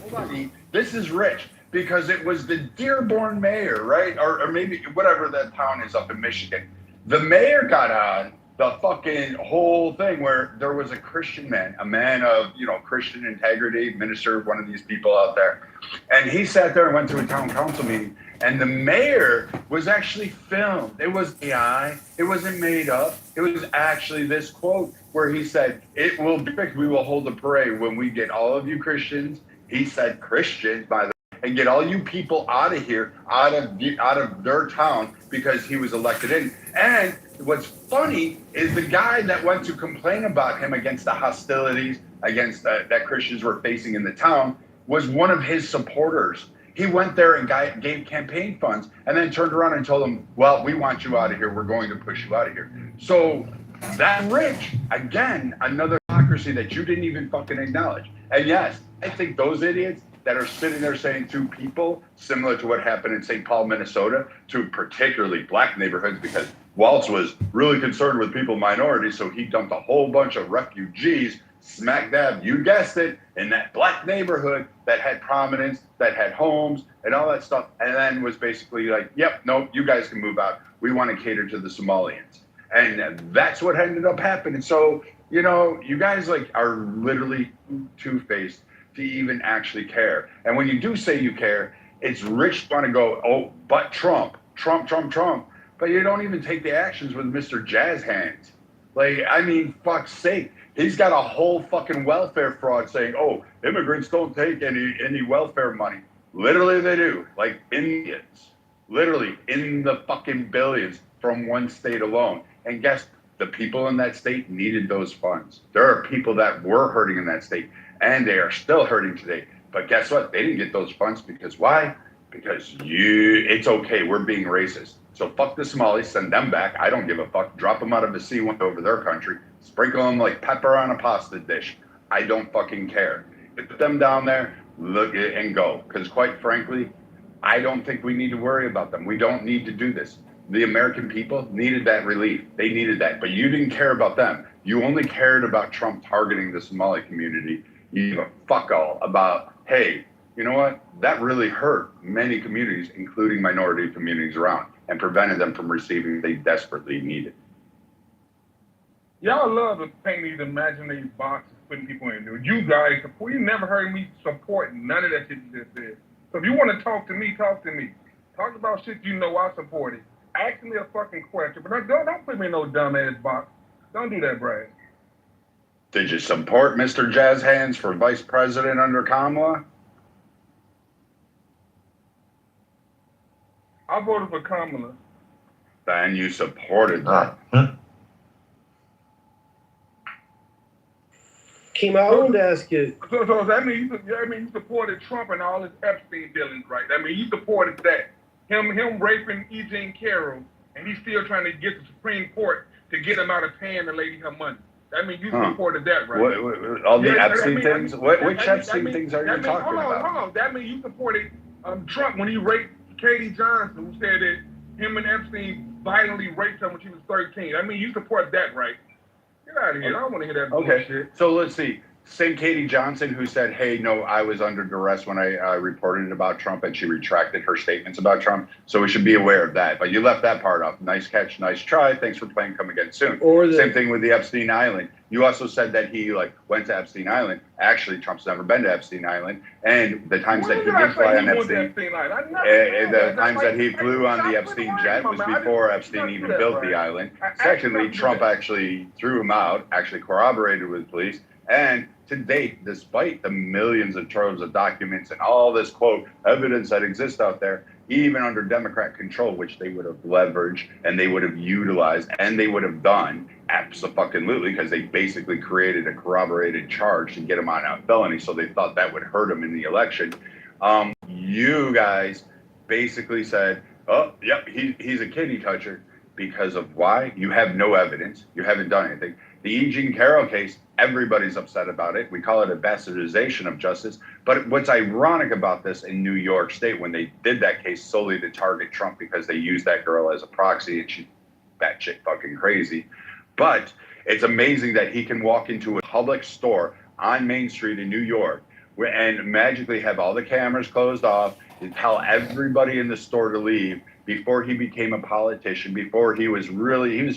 Hold on. This is rich because it was the Dearborn mayor, right? Or maybe whatever that town is up in Michigan. The mayor got on the fucking whole thing where there was a Christian man, a man of, Christian integrity, minister, one of these people out there. And he sat there and went to a town council meeting. And the mayor was actually filmed. It was AI. It wasn't made up. It was actually this quote where he said, "It will be fixed. We will hold a parade when we get all of you Christians." He said Christians, by the way, and get all you people out of here, out of their town, because he was elected in. And what's funny is the guy that went to complain about him against the hostilities against that Christians were facing in the town was one of his supporters. He went there and gave campaign funds and then turned around and told them, "Well, we want you out of here. We're going to push you out of here." So that rich, again, another hypocrisy that you didn't even fucking acknowledge. And yes, I think those idiots that are sitting there saying to people, similar to what happened in St. Paul, Minnesota, to particularly black neighborhoods, because Waltz was really concerned with people minorities, so he dumped a whole bunch of refugees smack dab, you guessed it, in that black neighborhood that had prominence, that had homes and all that stuff, and then was basically like, "Yep, no, you guys can move out. We want to cater to the Somalians." And that's what ended up happening. So, you guys are literally two-faced to even actually care. And when you do say you care, it's rich want to go, "Oh, but Trump, but you don't even take the actions with Mr. Jazz Hands. Fuck's sake. He's got a whole fucking welfare fraud saying, "Oh, immigrants don't take any welfare money." Literally they do, like Indians. Literally in the fucking billions from one state alone. And guess the people in that state needed those funds. There are people that were hurting in that state, and they are still hurting today. But guess what? They didn't get those funds because why? Because it's okay, we're being racist. So fuck the Somalis, send them back. I don't give a fuck. Drop them out of a sea over their country. Sprinkle them like pepper on a pasta dish. I don't fucking care. Put them down there, look and go. Because quite frankly, I don't think we need to worry about them. We don't need to do this. The American people needed that relief. They needed that, but you didn't care about them. You only cared about Trump targeting the Somali community. You give a fuck all about, hey, you know what? That really hurt many communities, including minority communities around, and prevented them from receiving what they desperately needed. Y'all love to paint these imaginary boxes, putting people in there. You guys, you never heard me support none of that shit you just said. So if you want to talk to me, talk to me. Talk about shit you know I support it. Ask me a fucking question, but don't put me in no dumbass box. Don't do that, Brad. Did you support Mr. Jazz Hands for vice president under Kamala? I voted for Kamala. Then you supported that. Kima, I wanted to ask you. So that means you supported Trump and all his Epstein dealings, right? I mean, you supported that. Him raping E. Jean Carroll, and he's still trying to get the Supreme Court to get him out of paying the lady her money. I mean, you supported that, right? All the Epstein things? Which Epstein things are you talking about? Hold on. That means you supported Trump when he raped Katie Johnson, who said that him and Epstein violently raped her when she was 13. I mean, you support that, right? Get out of here. I don't want to hear that bullshit. Okay, so let's see. Same Katie Johnson who said, hey, no, I was under duress when I reported about Trump, and she retracted her statements about Trump. So we should be aware of that. But you left that part off. Nice catch, nice try. Thanks for playing Come Again Soon. Same thing with the Epstein Island. You also said that he went to Epstein Island. Actually, Trump's never been to Epstein Island. And the times that he did fly on Epstein, the times that he flew on the Epstein jet was before Epstein even built the island. Secondly, Trump actually threw him out, actually corroborated with police. And to date, despite the millions of troves of documents and all this, quote, evidence that exists out there, even under Democrat control, which they would have leveraged and they would have utilized and they would have done, abso-fucking-lutely, because they basically created a corroborated charge to get him on a felony, so they thought that would hurt him in the election. You guys basically said, oh, yep, he's a kitty toucher. Because of why? You have no evidence. You haven't done anything. The E. Jean Carroll case, everybody's upset about it. We call it a bastardization of justice. But what's ironic about this in New York State, when they did that case solely to target Trump because they used that girl as a proxy, and she's batshit fucking crazy. But it's amazing that he can walk into a public store on Main Street in New York and magically have all the cameras closed off and tell everybody in the store to leave before he became a politician, before he was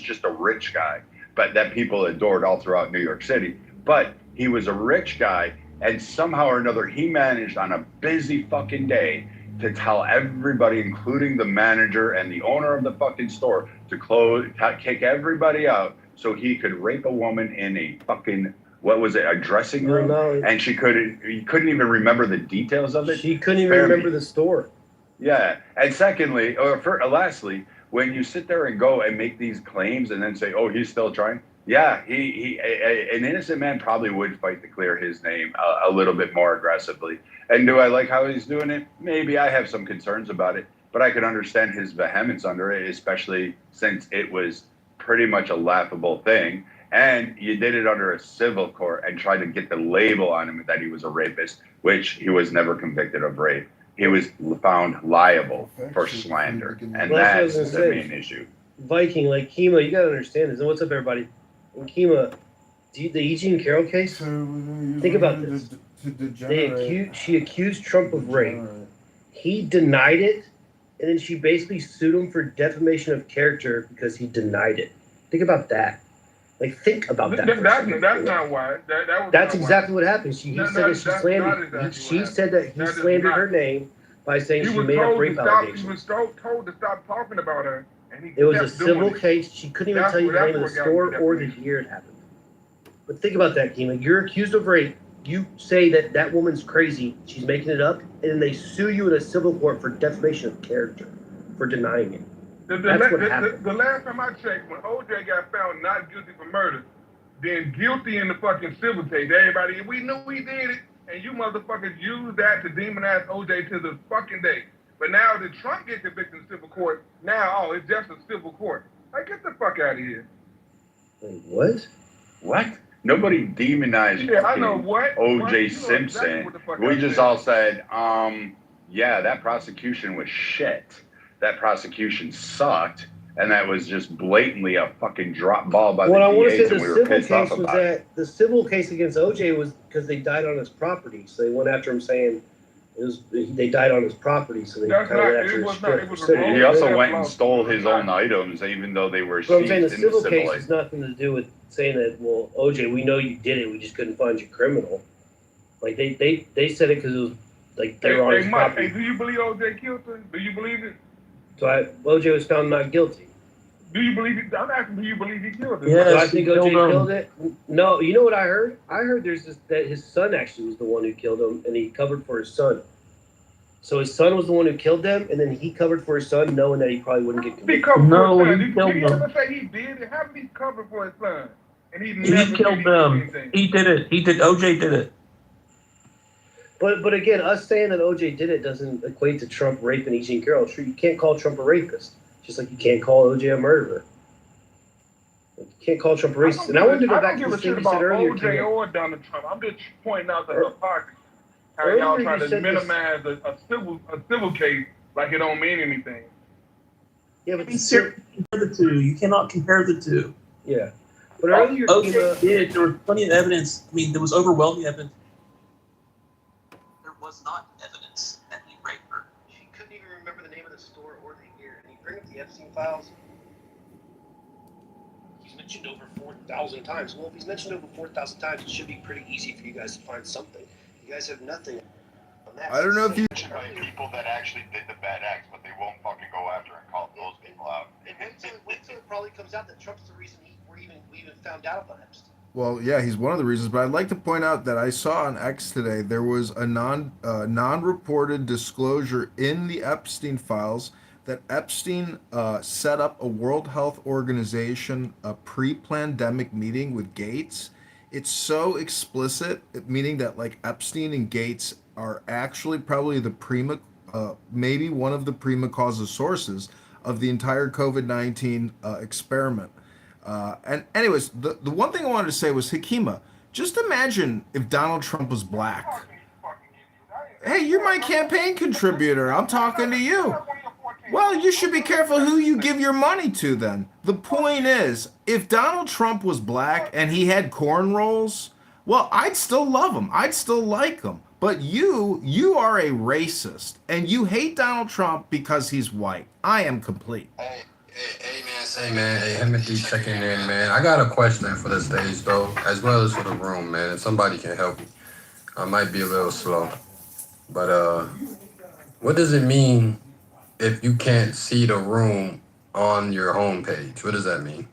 just a rich guy, but that people adored all throughout New York City. But he was a rich guy, and somehow or another, he managed on a busy fucking day to tell everybody, including the manager and the owner of the fucking store, to kick everybody out so he could rape a woman in a fucking, what was it, a dressing room? No. And he couldn't even remember the details of it. She couldn't even remember the store. Yeah, and secondly, lastly, when you sit there and go and make these claims and then say, "Oh, he's still trying," yeah, an innocent man probably would fight to clear his name a little bit more aggressively. And do I like how he's doing it? Maybe. I have some concerns about it, but I can understand his vehemence under it, especially since it was pretty much a laughable thing. And you did it under a civil court and tried to get the label on him that he was a rapist, which he was never convicted of rape. He was found liable for slander, and that's the main issue. Viking, like Kima, you gotta understand this. And what's up, everybody? And Kima, the E. Jean Carroll case. Think about this. She accused Trump of rape. He denied it, and then she basically sued him for defamation of character because he denied it. Think about that. Like, think about that. That's not why. That's exactly what happened. He said that she slandered. She said that he slandered her name by saying she made up rape allegations. He was told to stop talking about her. And it was a civil case. She couldn't even tell you the name of the store or the year it happened. But think about that, Kima. You're accused of rape. You say that that woman's crazy. She's making it up. And then they sue you in a civil court for defamation of character for denying it. That's what happened. The last time I checked, when OJ got found not guilty for murder, then guilty in the fucking civil case, everybody, we knew we did it, and you motherfuckers used that to demonize OJ to the fucking day. But now that Trump gets convicted in civil court, now, it's just a civil court. Like, get the fuck out of here. Wait, what? What? Nobody demonized I know what. OJ Simpson. Exactly we just all said, yeah, that prosecution was shit. That prosecution sucked, and that was just blatantly a fucking drop ball by What I the want to say, DAs, and the we were civil pissed off case was about it. that the civil case against OJ was because they died on his property. So they went after him saying they died on his property. So they kind of went after his strip for civil. He also went and stole his own items, even though they were But I'm saying the seized in the civil civil case case. has nothing to do with saying that, well, OJ, we know you did it, we just couldn't find you criminal. Like they said it because it was like they were on his Mike, property. do you believe OJ killed him? Do you believe it? So OJ was found not guilty. Do you believe it? I'm asking, do you believe he killed him? Do I think OJ killed it? No. You know what I heard? I heard that his son actually was the one who killed him, and he covered for his son. So his son was the one who killed them, and then he covered for his son, knowing that he probably wouldn't get convicted. No, he killed Did he ever them. say he did it? How did he cover for his son? And he He never killed them. He did it. OJ did it. But again, us saying that OJ did it doesn't equate to Trump raping E. Jean Carroll. True, you can't call Trump a rapist, just like you can't call OJ a murderer. You can't call Trump a racist. And I wanted to go back to the thing you said earlier. OJ or Donald Trump. I'm just pointing out the hypocrisy. How y'all trying to minimize a civil case like it don't mean anything. Yeah, but compare the two. You cannot compare the two. Yeah. But earlier, OJ did. There was plenty of evidence. I mean, there was overwhelming evidence. There was not evidence that he raped her. She couldn't even remember the name of the store or the year. And you bring up the Epstein files. He's mentioned over 4,000 times. Well, if he's mentioned over 4,000 times, it should be pretty easy for you guys to find something. You guys have nothing on that. I don't know if you. People that actually did the bad acts, but they won't fucking go after and call those people out. And wait till it probably comes out that Trump's the reason we even found out about Epstein. Well, yeah, he's one of the reasons. But I'd like to point out that I saw on X today there was a non-reported disclosure in the Epstein files that Epstein set up a World Health Organization a pre-pandemic meeting with Gates. It's so explicit, meaning that like Epstein and Gates are actually probably the maybe one of the prima causa sources of the entire COVID-19 experiment. And anyways, the one thing I wanted to say was, Hakima, just imagine if Donald Trump was black. Hey, you're my campaign contributor. I'm talking to you. Well, you should be careful who you give your money to then. The point is, if Donald Trump was black and he had cornrows, well, I'd still love him. I'd still like him. But you are a racist, and you hate Donald Trump because he's white. I am complete. Hey, Timothy checking in, man. I got a question for the stage, though, as well as for the room, man. If somebody can help me. I might be a little slow. But what does it mean if you can't see the room on your homepage? What does that mean?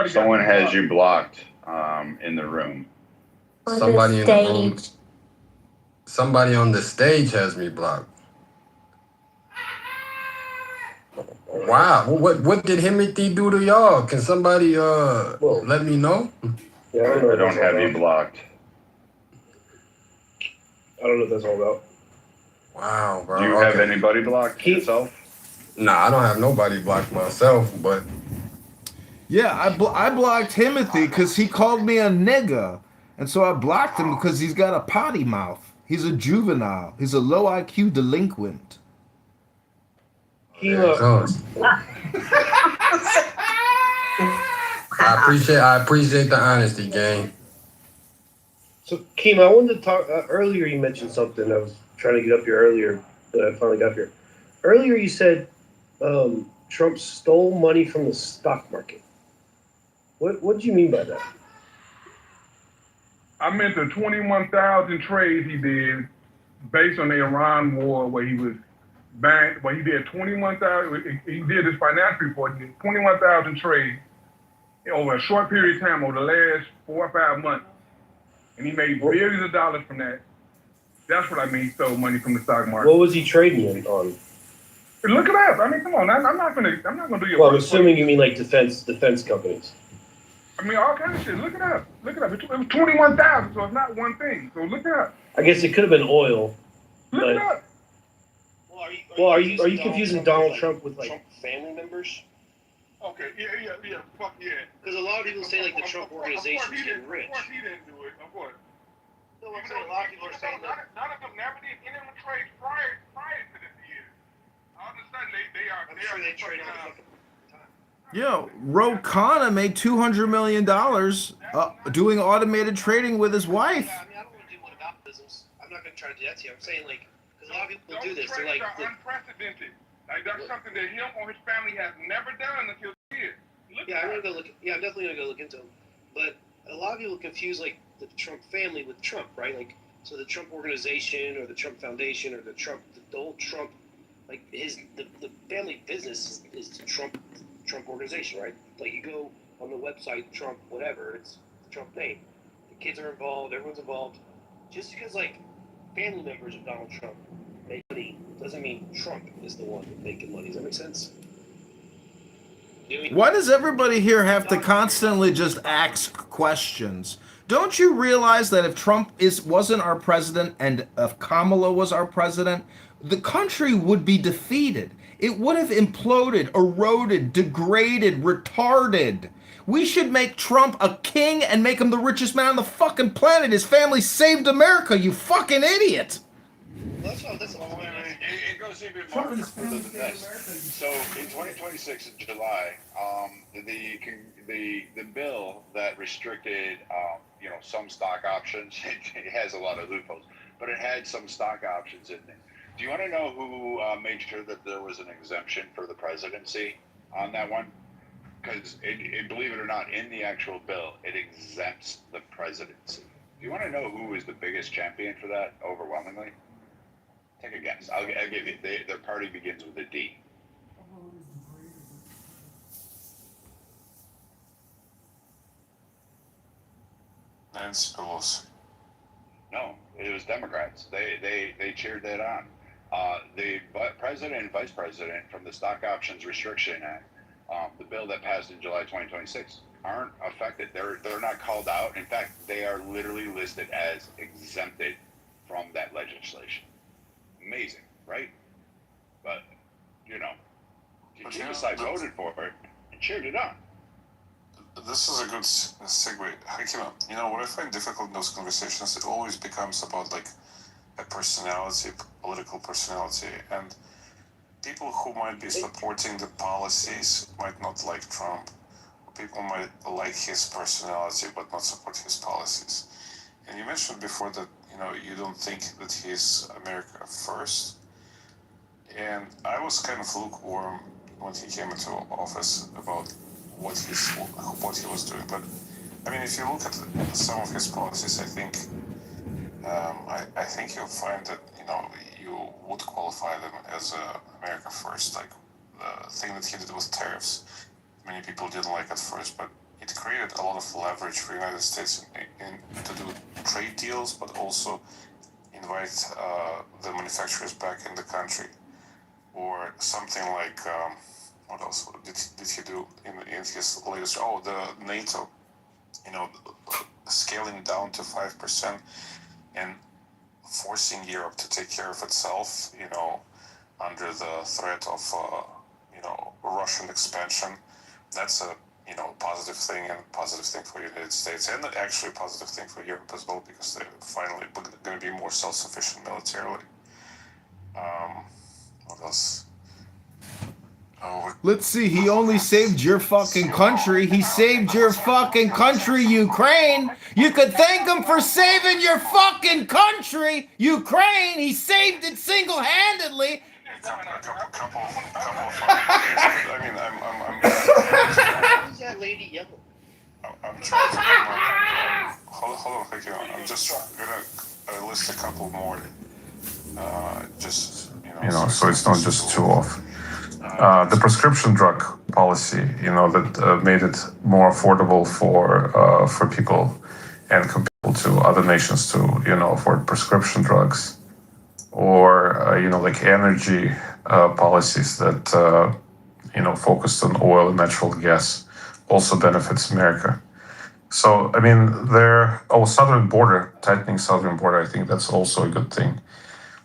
Someone has you blocked in the room. Somebody in the room. Somebody on the stage has me blocked. Wow. What did Timothy do to y'all? Can somebody let me know? Yeah, I don't have you blocked. I don't know what that's all about. Wow, bro. Do you have anybody blocked yourself? Nah, I don't have nobody blocked myself, but yeah, I blocked Timothy because he called me a nigga, and so I blocked him because he's got a potty mouth. He's a juvenile. He's a low IQ delinquent. I appreciate the honesty, gang. So, Keem, I wanted to talk earlier. You mentioned something. I was trying to get up here earlier, but I finally got here. Earlier, you said Trump stole money from the stock market. What do you mean by that? I meant the 21,000 trades he did based on the Iran war, where he was buying, where he did 21,000. He did his financial report. He did 21,000 trades over a short period of time, over the last 4 or 5 months, and he made billions of dollars from that. That's what I mean. He stole money from the stock market. What was he trading on? Look it up. I mean, come on. I'm not gonna do your. Well, I'm assuming you mean like defense companies. I mean, all kinds of shit. Look it up. Look it up. It was 21,000, so it's not one thing. So look it up. I guess it could have been oil. Look it up. Well, are you confusing Donald Trump with like Trump family members? Okay, yeah. Fuck yeah. Because a lot of people say like the Trump organization is getting rich. Of course he didn't do it. Of course. No, I'm saying a lot of people are saying that. None of them never did any of them trades prior to this. they trade all the fucking. Yeah, Ro Khanna made $200 million doing automated trading with his wife. I mean, I don't want to do one about business. I'm not going to try to do that to you. I'm saying, like, because a lot of people do this. They're like, unprecedented. Like that's something that him or his family has never done until here. yeah, I'm gonna go look. Yeah, I'm definitely gonna go look into them. But a lot of people confuse like the Trump family with Trump, right? Like, so the Trump organization or the Trump Foundation or the old Trump, like the family business is the Trump organization, right? Like you go on the website, Trump whatever, it's the Trump name. The kids are involved, everyone's involved. Just because like family members of Donald Trump make money doesn't mean Trump is the one making money. Does that make sense? Why does everybody here have to constantly just ask questions? Don't you realize that if Trump wasn't our president and if Kamala was our president, the country would be defeated. It would have imploded, eroded, degraded, retarded. We should make Trump a king and make him the richest man on the fucking planet. His family saved America, you fucking idiot. It goes even more further than this. So in 2026 in July, the bill that restricted some stock options, it has a lot of loopholes, but it had some stock options in there. Do you want to know who made sure that there was an exemption for the presidency on that one? Because believe it or not, in the actual bill, it exempts the presidency. Do you want to know who is the biggest champion for that overwhelmingly? Take a guess. I'll give you. Their party begins with a D. Nancy Pelosi. No, it was Democrats. They cheered that on. The president and vice president from the Stock Options Restriction Act, the bill that passed in July 2026, aren't affected. They're not called out. In fact, they are literally listed as exempted from that legislation. Amazing, right? But the side voted for it and cheered it on. This is a good segue. Hakima, what I find difficult in those conversations, it always becomes about like a personality, political personality, and people who might be supporting the policies might not like Trump. People might like his personality but not support his policies. And you mentioned before that you don't think that he's America first. And I was kind of lukewarm when he came into office about what he was doing. But I mean, if you look at some of his policies, I think you'll find that you would qualify them as America first. Like the thing that he did with tariffs, many people didn't like at first, but it created a lot of leverage for the United States to do trade deals, but also invite the manufacturers back in the country. Or something like, what else did he do in his latest? Oh, the NATO, scaling down to 5% and forcing Europe to take care of itself, under the threat of, Russian expansion. That's a positive thing, and positive thing for the United States, and actually a positive thing for Europe as well, because they're finally going to be more self-sufficient militarily. What else? Let's see, he only saved your fucking country. He saved your fucking country, Ukraine. You could thank him for saving your fucking country, Ukraine. He saved it single-handedly. I mean, Who's that lady yelling? I'm trying to hold on, thank you. I'm just gonna list a couple more. So it's not just two off. The prescription drug policy, that made it more affordable for people and compelled to other nations to, afford prescription drugs, or like energy policies that focused on oil and natural gas also benefits America. So I mean, tightening southern border, I think that's also a good thing.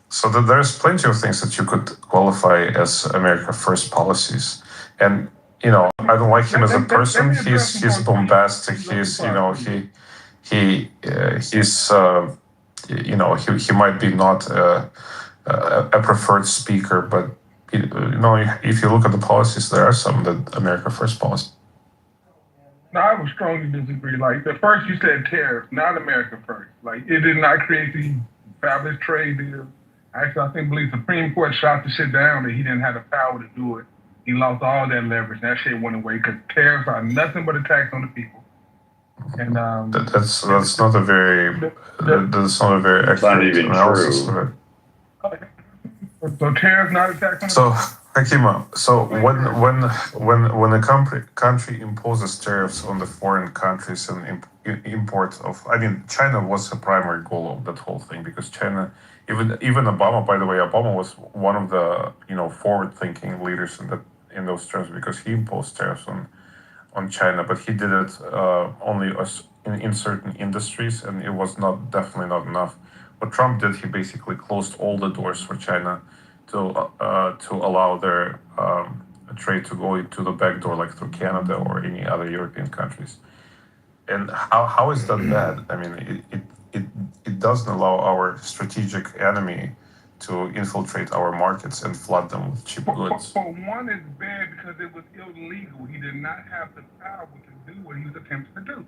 So there's plenty of things that you could qualify as America First policies. And, I don't like him as a person. He's bombastic. He's, he might be not a preferred speaker, but, if you look at the policies, there are some that America First policy. No, I would strongly disagree. Like, at first you said tariffs, not America First. Like, it did not create these fabulous trade deals. Actually, I believe Supreme Court shot the shit down that he didn't have the power to do it. He lost all that leverage. That shit went away because tariffs are nothing but a tax on the people. And that's not a very accurate analysis of it. So tariffs not a tax on the So Hakima, so when a country imposes tariffs on the foreign countries and import of, I mean, China was the primary goal of that whole thing, because China, even Obama, by the way, Obama was one of the forward-thinking leaders in those terms, because he imposed tariffs on China, but he did it only in certain industries, and it was definitely not enough. What Trump did, he basically closed all the doors for China to allow their trade to go into the back door, like through Canada or any other European countries. And how is that bad? I mean, it doesn't allow our strategic enemy to infiltrate our markets and flood them with cheap goods. For one, it's bad because it was illegal. He did not have the power to do what he was attempting to do.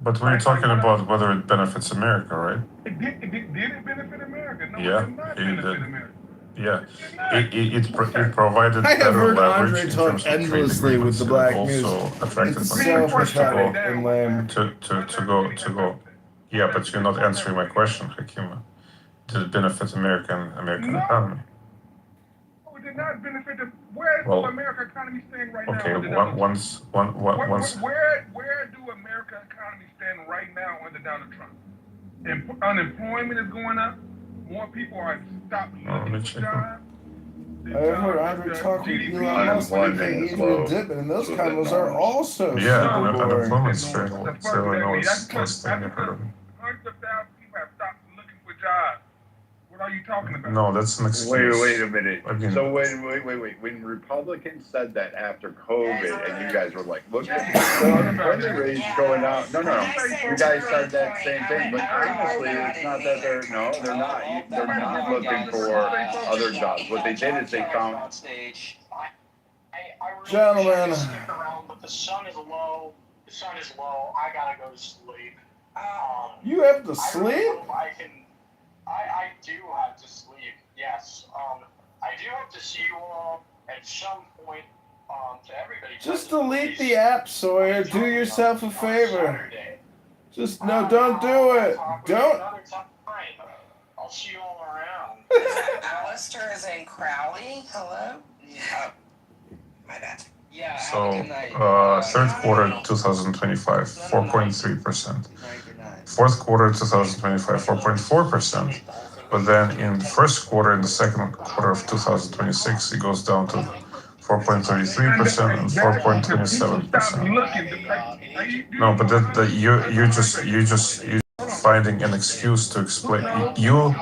But we're talking about whether it benefits America, right? Did it benefit America? No, Yeah, it did not benefit America. Yeah, it provided I have better heard leverage Andre in talk terms of trade endlessly with agreements, the and black also music. attracted It's some so countries pathetic and lame. to go. Yeah, but you're not answering my question, Hakima. Did it benefit American economy? No, it did not benefit the. Where is Well, the American economy stand right now? Okay, once. Where do American economy stand right now under Donald Trump? Unemployment is going up. More people are stopped looking for jobs. I heard Andre talk with Elon Musk like they eating and dipping, and those combos are also super boring. Unemployment's fairly low. It's less than you heard of. Hundreds of thousands of people have stopped looking for jobs. What are you talking about? No, that's an excuse. Wait a minute. I mean, So wait. When Republicans said that after COVID, and you guys were like, look at the unemployment rate going up. No. You guys said that same thing, but honestly, it's not that they're not. They're not looking for other jobs. What they did is they found. Gentlemen. Stick around, but the sun is low. I gotta go to sleep. You have to sleep? I do have to sleep. Yes. I do have to see you all at some point. To everybody. Just delete the app, Sawyer. Do yourself a favor. Just don't do it. Don't. I'll see you all around. Alistair is in Crowley. Hello? Yeah. My bad. Yeah. So, third quarter 2025, 4.3%. Fourth quarter 2025, 4.4%. But then in the first quarter and the second quarter of 2026, it goes down to 4.33% and 4.27%. No, but you just finding an excuse to explain. You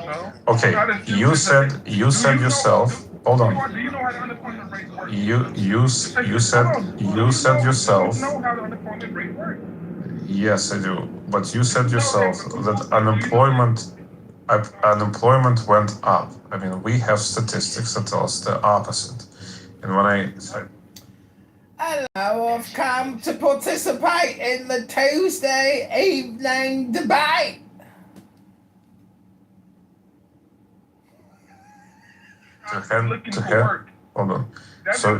said yourself. Hold on. You said yourself. Yes, I do. But you said yourself that unemployment went up. I mean, we have statistics that tell us the opposite. And when I said, Hello, I've come to participate in the Tuesday evening debate. hold on. So,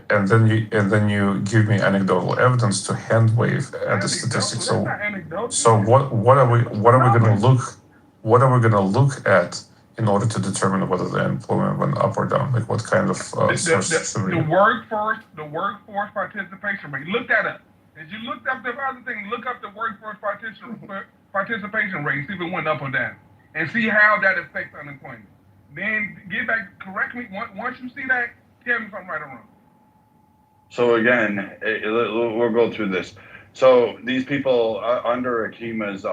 and then you give me anecdotal evidence to hand wave at the statistics. So what are we going to look at in order to determine whether the employment went up or down? Like what kind of sources should we? The workforce participation rate. Look that up. As you looked up the other thing, look up the workforce participation rate, see if it went up or down, and see how that affects unemployment. Then get back, correct me once you see that. Tell me if I'm right or wrong. So again, we'll go through this. So these people under Akima's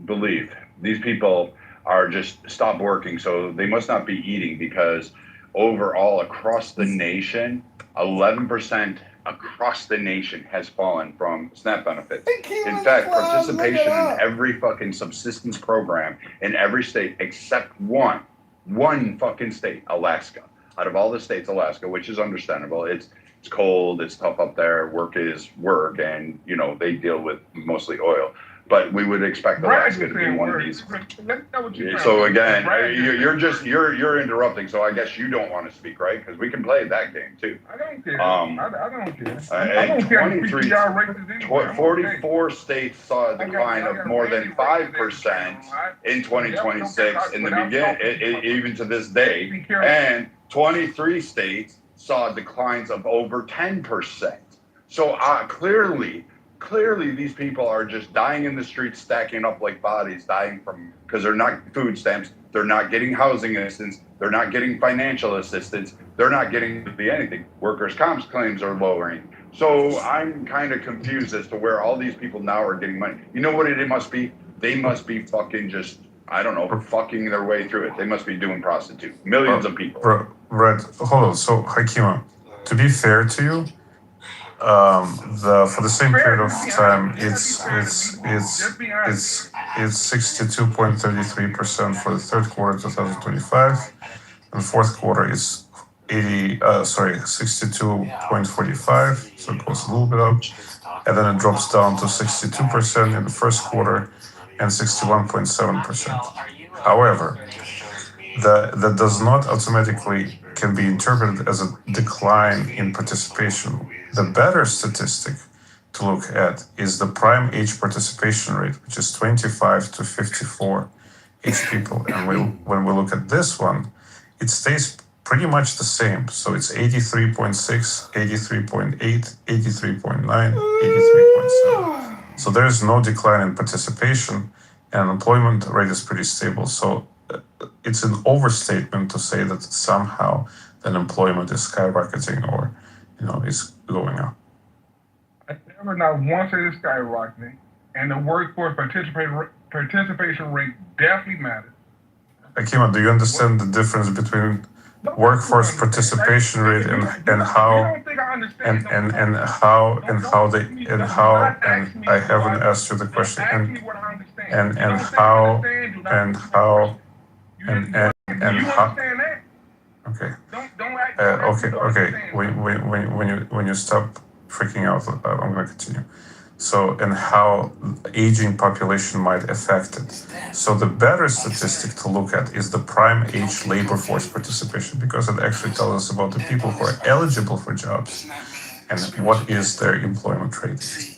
belief, these people are just stopped working. So they must not be eating because overall across the nation, 11% across the nation has fallen from SNAP benefits. In fact, participation in every fucking subsistence program in every state except one one fucking state, Alaska. Out of all the states, Alaska, which is understandable. It's cold, it's tough up there. Work is work, and you know they deal with mostly oil. But we would expect Alaska to be one of these. So again, you're interrupting. So I guess you don't want to speak, right? Because we can play that game too. I don't care. I don't care. I don't care. 44 states saw a decline of more than 5% in 2026 in the beginning, even to this day, and 23 states saw declines of over 10%. So clearly these people are just dying in the streets, stacking up like bodies, dying from, because they're not food stamps, they're not getting housing assistance, they're not getting financial assistance, they're not getting anything. Workers' comp claims are lowering. So I'm kind of confused as to where all these people now are getting money. You know what it must be? They must be fucking just, I don't know, fucking their way through it. They must be doing prostitute. Millions of people. Right. Hold on. So, Hakima, to be fair to you, for the same period of time, it's 62.33% for the third quarter 2025, and fourth quarter is 62.45, so it goes a little bit up, and then it drops down to 62% in the first quarter and 61.7%. However, that does not automatically can be interpreted as a decline in participation. The better statistic to look at is the prime age participation rate, which is 25 to 54 age people. And when we look at this one, it stays pretty much the same. So it's 83.6, 83.8, 83.9, 83.7. So there's no decline in participation, and unemployment rate is pretty stable. So it's an overstatement to say that somehow the unemployment is skyrocketing or, is going up. I never not once say it's skyrocketing, and the workforce participation rate definitely matters. Akima, do you understand the difference between workforce participation rate and how I haven't asked you the question and how okay. Okay. When you stop freaking out, I'm going to continue. So, and how aging population might affect it. So the better statistic to look at is the prime age labor force participation, because it actually tells us about the people who are eligible for jobs and what is their employment rate.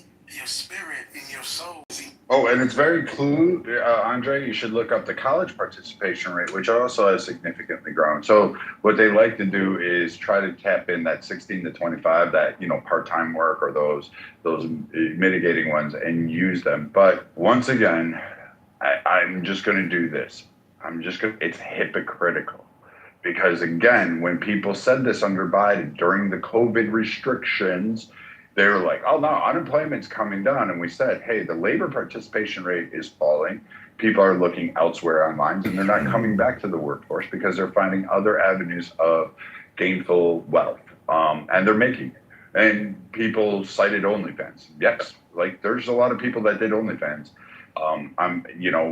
Oh, and it's very clue, Andre, you should look up the college participation rate, which also has significantly grown. So what they like to do is try to tap in that 16 to 25, that, part-time work or those mitigating ones and use them. But once again, I'm just going to do this. It's hypocritical. Because again, when people said this under Biden during the COVID restrictions, they were like, oh no, unemployment's coming down. And we said, hey, the labor participation rate is falling. People are looking elsewhere on lines and they're not coming back to the workforce because they're finding other avenues of gainful wealth. And they're making it. And people cited OnlyFans. Yes, like there's a lot of people that did OnlyFans.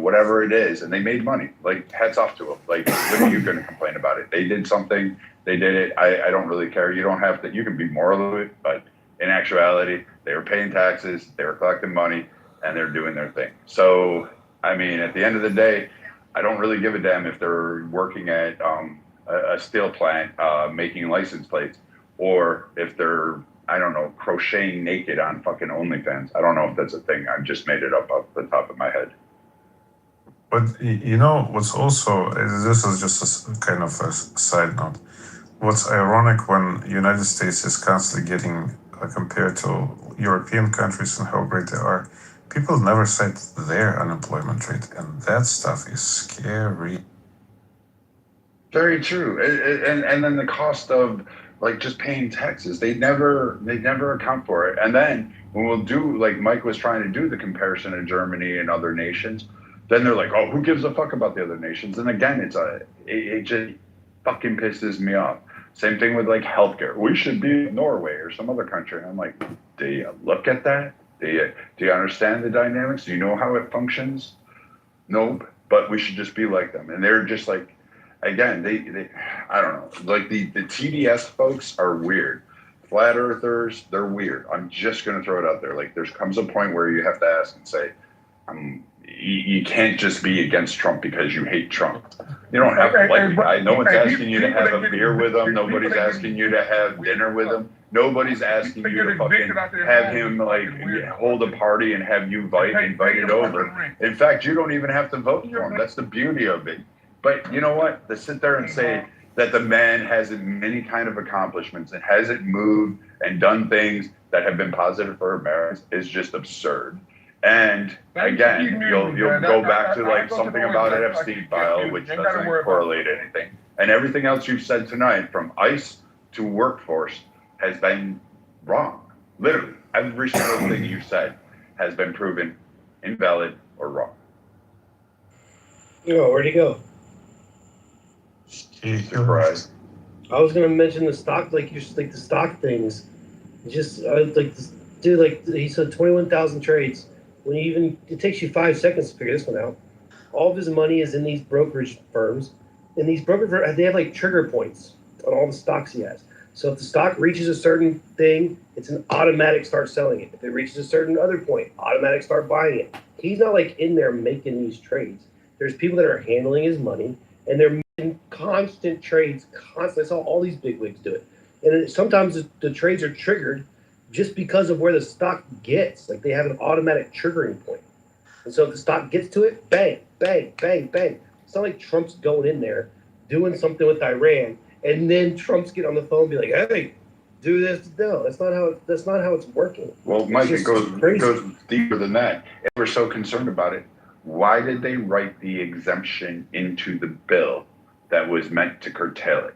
Whatever it is, and they made money. Like, hats off to them. Like, when are you going to complain about it? They did something, they did it. I don't really care. You don't have to, you can be moral of it, but in actuality, they were paying taxes, they were collecting money, and they're doing their thing. So, I mean, at the end of the day, I don't really give a damn if they're working at a steel plant making license plates, or if they're, I don't know, crocheting naked on fucking OnlyFans. I don't know if that's a thing. I've just made it up off the top of my head. But what's also, this is just a kind of a side note. What's ironic when the United States is constantly getting compared to European countries and how great they are, people never cite their unemployment rate, and that stuff is scary. Very true. And then the cost of just paying taxes, they never account for it. And then when we'll do, like Mike was trying to do the comparison of Germany and other nations, then they're like, oh, who gives a fuck about the other nations? And again, it just fucking pisses me off. Same thing with healthcare. We should be in Norway or some other country. And I'm like, do you look at that? Do you understand the dynamics? Do you know how it functions? Nope. But we should just be like them. And they're just like, again, they I don't know. Like the TDS folks are weird. Flat earthers, they're weird. I'm just gonna throw it out there. Like, there's comes a point where you have to ask and say, you can't just be against Trump because you hate Trump. You don't have to like the guy. No one's asking you to have a beer with him. Nobody's asking you to have dinner with him. Nobody's asking you to fucking have him like hold a party and have you invited over. In fact, you don't even have to vote for him. That's the beauty of it. But you know what? To sit there and say that the man hasn't many kind of accomplishments and hasn't moved and done things that have been positive for Americans is just absurd. And again, you'll go back to like something about an Epstein file, which doesn't correlate anything. And everything else you've said tonight, from ICE to workforce, has been wrong. Literally, every single thing you said has been proven invalid or wrong. Oh, where'd he go? Surprise. I was gonna mention the stock, like the stock things. Just like this dude, like he said, 21,000 trades. When you even, it takes you 5 seconds to figure this one out. All of his money is in these brokerage firms, and these brokerage firms, they have like trigger points on all the stocks he has. So if the stock reaches a certain thing, it's an automatic start selling it. If it reaches a certain other point, automatic start buying it. He's not like in there making these trades. There's people that are handling his money, and they're making constant trades. I saw all these bigwigs do it. And sometimes the trades are triggered just because of where the stock gets. Like, they have an automatic triggering point. And so if the stock gets to it, bang, bang, bang, bang. It's not like Trump's going in there doing something with Iran, and then Trump's getting on the phone and be like, hey, do this. No, that's not how it's working. Well, Mike, it goes deeper than that. If we're so concerned about it, why did they write the exemption into the bill that was meant to curtail it?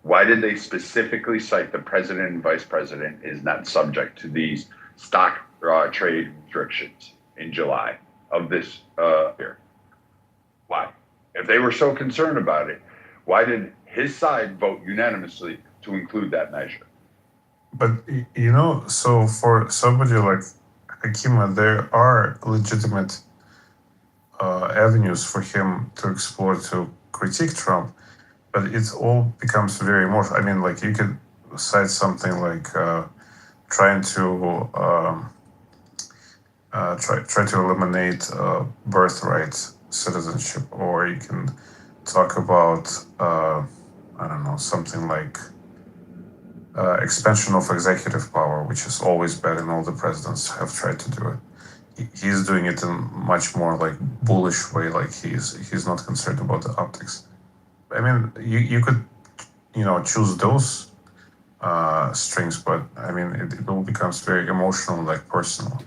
Why did they specifically cite the president and vice president is not subject to these stock trade restrictions in July of this year? Why? If they were so concerned about it, why did his side vote unanimously to include that measure? But, you know, so for somebody like Hakima, there are legitimate avenues for him to explore to critique Trump. But it all becomes very emotional. I mean, like, you could cite something like trying to try to eliminate birthright citizenship, or you can talk about I don't know, something like expansion of executive power, which is always bad, and all the presidents have tried to do it. He's doing it in a much more like bullish way, like he's not concerned about the optics. I mean, you could, you know, choose those strings, but I mean, it all becomes very emotional, like personal.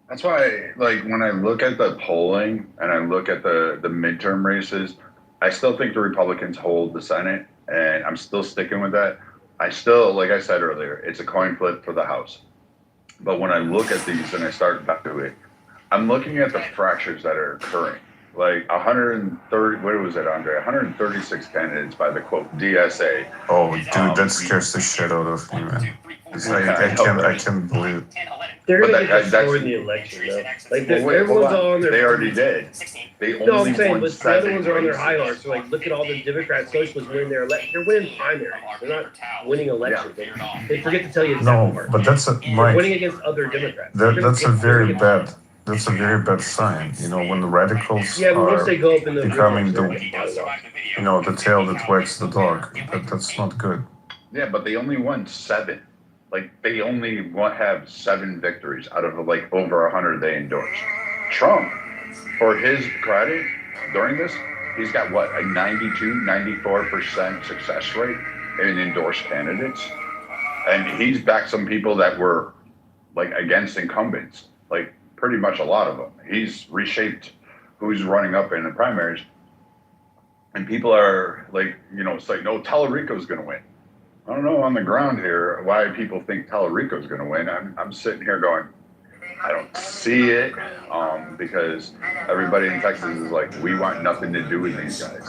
That's why, like, when I look at the polling and I look at the midterm races, I still think the Republicans hold the Senate, and I'm still sticking with that. I still, like I said earlier, it's a coin flip for the House. But when I look at these and I start back to it, I'm looking at the fractures that are occurring. Like 130, what was it, Andre? 136 candidates by the quote DSA. Oh, dude, that scares the shit out of me, man. I can't believe it. They're gonna get destroyed in the election, though. Like, everyone's all on their. They already did. They No, only I'm saying, won but the other 7 ones are on their races. high horse. They're like, look at all the Democrat socialists winning their election. They're winning primaries. They're not winning elections. They forget to tell you the second No, part. but that's a They're Mike. winning against other Democrats. That's a very bad. That's a very bad sign. You know, when the radicals Yeah, but once are they go up in the becoming midterms, the tail that wags the dog. That's not good. Yeah, but they only won 7. Like, they only have 7 victories out of like over 100 they endorsed. Trump, for his credit, during this, he's got what, a 94% success rate in endorsed candidates. And he's backed some people that were like against incumbents, like pretty much a lot of them. He's reshaped who's running up in the primaries. And people are like, you know, it's like, no, Tallarico's going to win. I don't know on the ground here why people think Tallarico's going to win. I'm sitting here going, I don't see it, because everybody in Texas is like, we want nothing to do with these guys.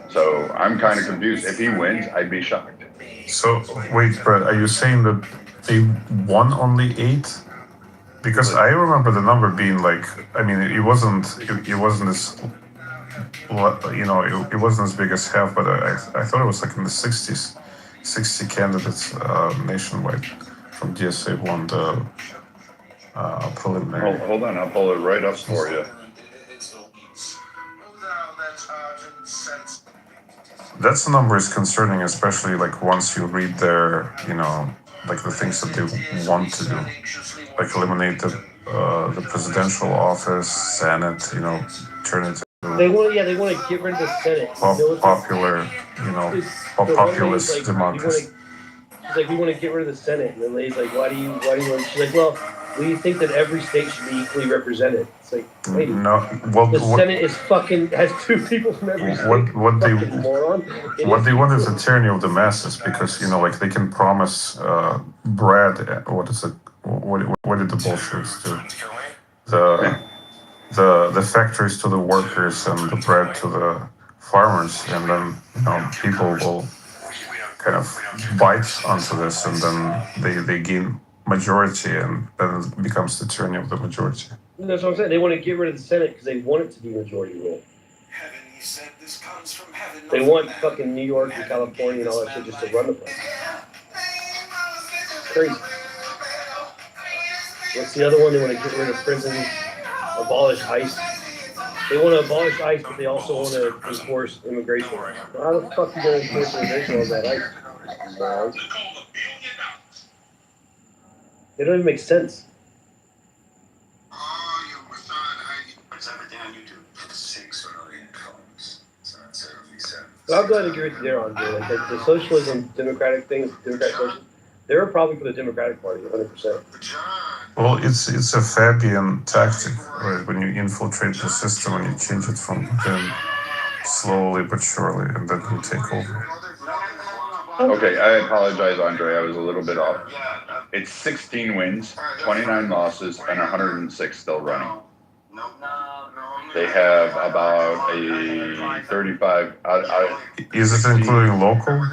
So I'm kind of confused. If he wins, I'd be shocked. So wait, Brett, are you saying that they won only 8? Because I remember the number being like, I mean, it wasn't this it wasn't as big as half, but I thought it was like in the 60s. 60 candidates nationwide from DSA won the preliminary. Hold on, I'll pull it right up for you. That's the number is concerning, especially like once you read their, like the things that they want to do, like eliminate the presidential office, Senate, turn it They want to get rid of the Senate. popular, populist democracy. She's like, we want to get rid of the Senate, and then Lay's like, why do you want? She's like, well, we think that every state should be equally represented. It's like, lady, the Senate has 2 people from every state. What they want is the tyranny of the masses, because like they can promise bread. What is it? What did the Bolsheviks do? The factories to the workers and the bread to the farmers, and then people will kind of bite onto this, and then they gain majority, and then it becomes the tyranny of the majority. That's what I'm saying. They want to get rid of the Senate because they want it to be majority rule. They want fucking New York and California and all that shit just to run the place. Crazy. What's the other one? They want to get rid of prisons, abolish ICE. They want to abolish ICE, but they also want to enforce immigration. Well, how the fuck are you going to enforce immigration without ICE? They don't even make sense. But I'll go ahead and agree with you there, Andre. Like the socialism, democratic things, democratic socialism, they're probably for the Democratic Party, 100%. Well, it's a Fabian tactic, right? When you infiltrate the system and you change it from within, slowly but surely, and then you take over. Okay, I apologize, Andre. I was a little bit off. It's 16 wins, 29 losses, and 106 still running. They have about a 35. Is it including local?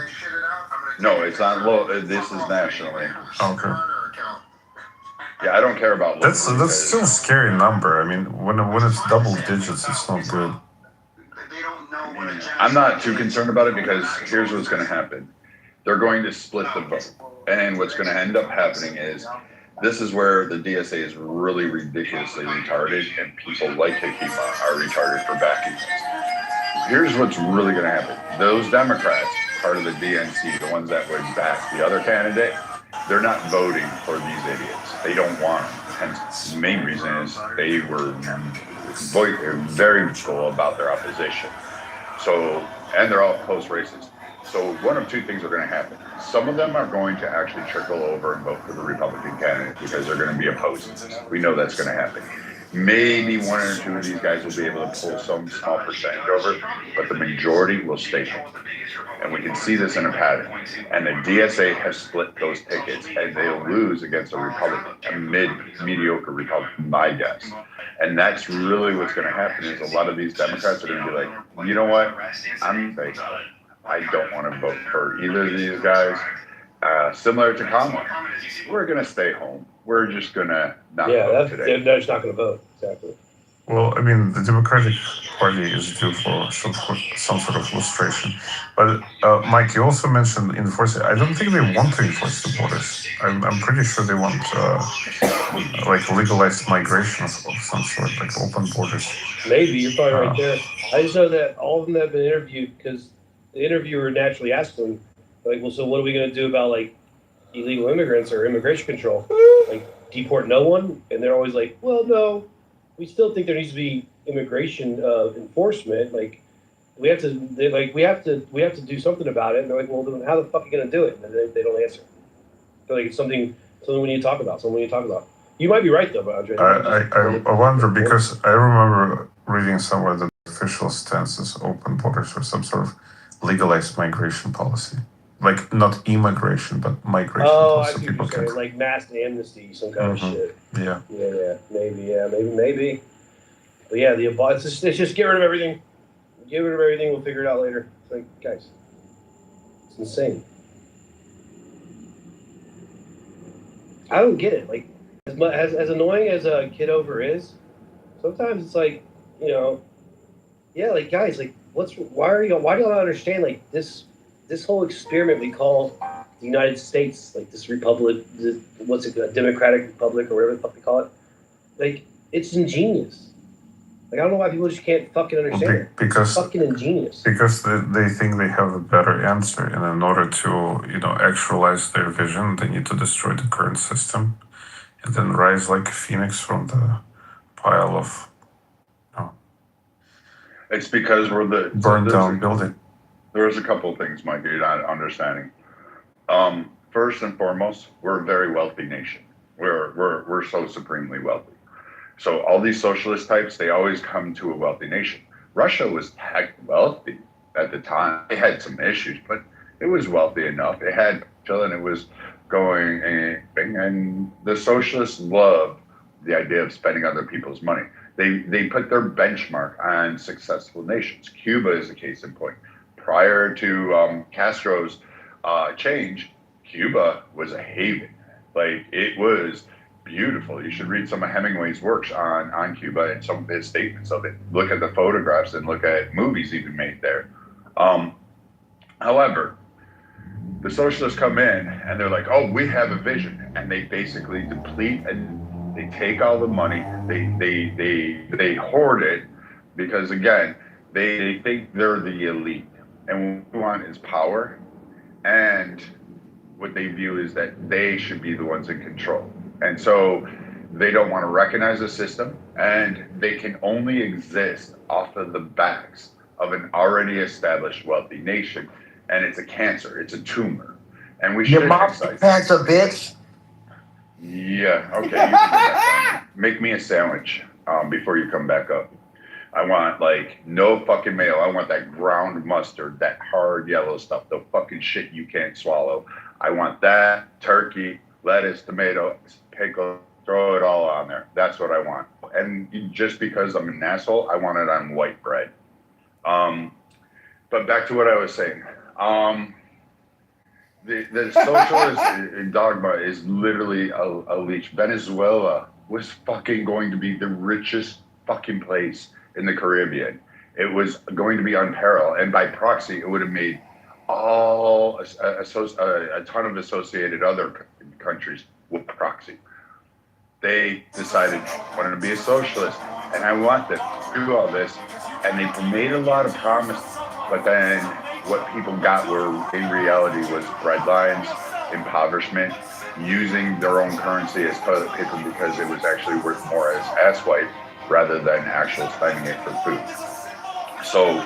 No, it's not local. This is nationally. Okay. Yeah, I don't care about local. That's still a scary number. I mean, when it's double digits, it's not good. I'm not too concerned about it because here's what's going to happen. They're going to split the vote. And what's going to end up happening is this is where the DSA is really ridiculously retarded, and people like Hikima are retarded for backing this. Here's what's really going to happen. Those Democrats, part of the DNC, the ones that would back the other candidate, they're not voting for these idiots. They don't want them. Hence, the main reason is they were very vocal about their opposition. So, and they're all close races. So one of 2 things are going to happen. Some of them are going to actually trickle over and vote for the Republican candidate because they're going to be opposed. We know that's going to happen. Maybe 1 or 2 of these guys will be able to pull some small percentage over, but the majority will stay home. And we can see this in a pattern. And the DSA has split those tickets, and they'll lose against a Republican, a mediocre Republican, my guess. And that's really what's going to happen is a lot of these Democrats are going to be like, you know what, I don't want to vote for either of these guys. Similar to Kamala, we're going to stay home. We're just going to not vote today. They're just not going to vote. Exactly. Well, I mean, the Democratic Party is due for some sort of lustration. But, Mike, you also mentioned enforcing. I don't think they want to enforce the borders. I'm pretty sure they want, like, legalized migration of some sort, like open borders. Maybe. You're probably right there. I just know that all of them have been interviewed because the interviewer naturally asked them, like, well, so what are we going to do about, like, illegal immigrants or immigration control? Like, deport no one? And they're always like, well, no. We still think there needs to be immigration enforcement. Like, we have to do something about it. And they're like, well, then how the fuck are you going to do it? And they don't answer. They're like, it's something we need to talk about. You might be right, though, Andre. I wonder, because I remember reading somewhere that the official stance is open borders or some sort of legalized migration policy. Like, not immigration, but migration policy. I see what you're saying. Like mass amnesty, some kind of shit. Yeah. Maybe. But yeah, it's just get rid of everything. Get rid of everything, we'll figure it out later. It's like, guys, it's insane. I don't get it. Like, as annoying as Kitover is, sometimes it's like, Yeah, like guys, like why do y'all not understand like this whole experiment we call the United States, like this republic, what's it, a democratic republic or whatever the fuck they call it? Like it's ingenious. Like I don't know why people just can't fucking understand it. Because It's fucking ingenious. because they think they have a better answer, and in order to actualize their vision, they need to destroy the current system, and then rise like a phoenix from the pile of It's because we're the burned down building. There's a couple of things, Mike, you're not understanding. First and foremost, we're a very wealthy nation. We're so supremely wealthy. So all these socialist types, they always come to a wealthy nation. Russia was heck wealthy at the time. It had some issues, but it was wealthy enough. It had chilling. It was going, and the socialists love the idea of spending other people's money. They put their benchmark on successful nations. Cuba is a case in point. Prior to Castro's change, Cuba was a haven. Like it was beautiful. You should read some of Hemingway's works on Cuba and some of his statements of it. Look at the photographs and look at movies even made there. However, the socialists come in and they're like, "Oh, we have a vision," and they basically deplete and they take all the money. They hoard it because again, they think they're the elite, and what we want is power, and what they view is that they should be the ones in control. And so they don't want to recognize the system, and they can only exist off of the backs of an already established wealthy nation. And it's a cancer, it's a tumor. And we should excise Cancer, bitch. Yeah, okay. You can do that. Make me a sandwich before you come back up. I want like no fucking mayo. I want that ground mustard, that hard yellow stuff, the fucking shit you can't swallow. I want that, turkey, lettuce, tomato, pickle, throw it all on there. That's what I want. And just because I'm an asshole, I want it on white bread. But back to what I was saying. The socialist dogma is literally a leech. Venezuela was fucking going to be the richest fucking place in the Caribbean. It was going to be unparalleled. And by proxy, it would have made a ton of associated other countries with proxy. They decided, I wanted to be a socialist, and I want to do all this. And they made a lot of promises, but then what people got were, in reality, was breadlines, impoverishment, using their own currency as toilet paper because it was actually worth more as asswipe rather than actual spending it for food. So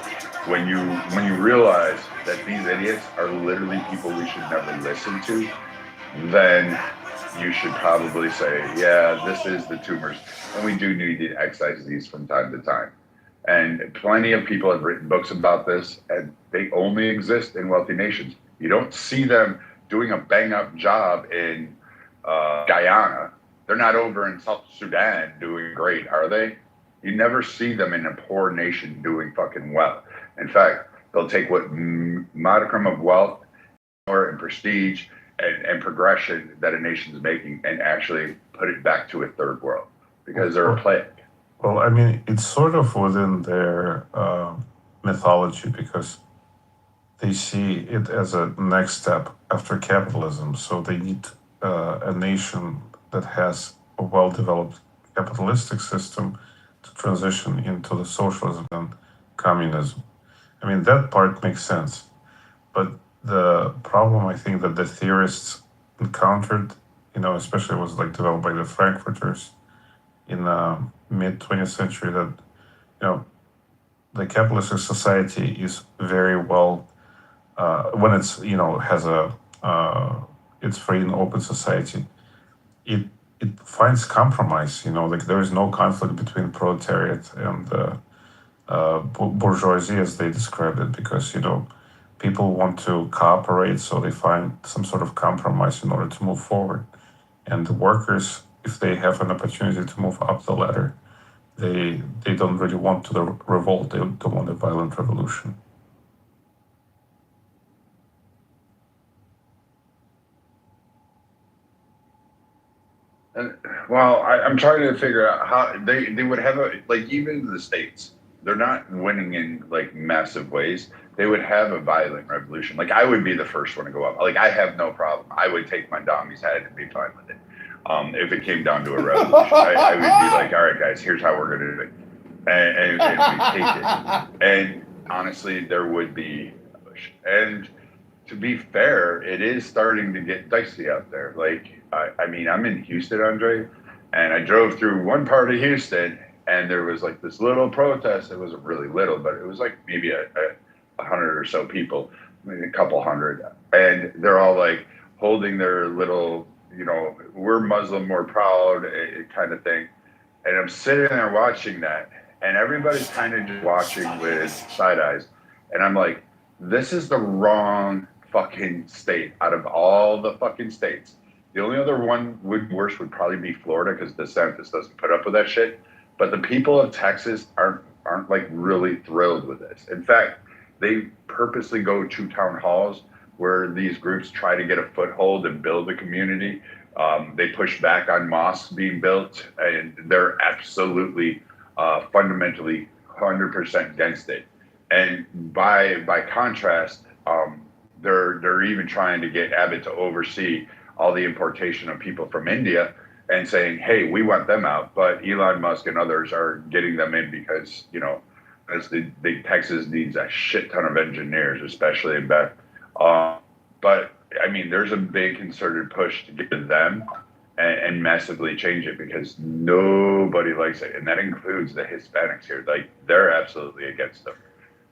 when you realize that these idiots are literally people we should never listen to, then you should probably say, yeah, this is the tumors, and we do need to excise these from time to time. And plenty of people have written books about this, and they only exist in wealthy nations. You don't see them doing a bang-up job in Guyana. They're not over in South Sudan doing great, are they? You never see them in a poor nation doing fucking well. In fact, they'll take what modicum of wealth and prestige and progression that a nation's making and actually put it back to a third world because they're a plague. Well, I mean, it's sort of within their mythology because they see it as a next step after capitalism. So they need a nation that has a well-developed capitalistic system to transition into the socialism and communism. I mean, that part makes sense. But the problem I think that the theorists encountered, especially was like developed by the Frankfurters in mid 20th century, that the capitalistic society is very well when it's has it's free and open society. It finds compromise. Like there is no conflict between proletariat and bourgeoisie as they described it, because people want to cooperate, so they find some sort of compromise in order to move forward. And the workers, if they have an opportunity to move up the ladder, they don't really want to revolt. They don't want a violent revolution. And, well, I'm trying to figure out how they would have even in the States, they're not winning in like massive ways. They would have a violent revolution. Like I would be the first one to go up. Like I have no problem. I would take my Dommy's head and be fine with it. If it came down to a revolution, I would be like, all right, guys, here's how we're gonna do it, and we take it. And honestly, there would be, and to be fair, it is starting to get dicey out there. Like I mean, I'm in Houston, Andre, and I drove through one part of Houston, and there was like this little protest. It wasn't really little, but it was like maybe a 100 or so people, maybe a couple hundred, and they're all like holding their little, you know, we're Muslim, we're proud, kind of thing. And I'm sitting there watching that, and everybody's kind of just watching with side eyes. And I'm like, this is the wrong fucking state out of all the fucking states. The only other one worse would probably be Florida, because DeSantis doesn't put up with that shit. But the people of Texas aren't like really thrilled with this. In fact, they purposely go to town halls where these groups try to get a foothold and build a community. They push back on mosques being built, and they're absolutely fundamentally 100% against it. And by contrast, they're even trying to get Abbott to oversee all the importation of people from India and saying, hey, we want them out. But Elon Musk and others are getting them in because, you know, as the Texas needs a shit ton of engineers, especially in Beck. But I mean, there's a big concerted push to get to them and massively change it, because nobody likes it. And that includes the Hispanics here. Like, they're absolutely against them.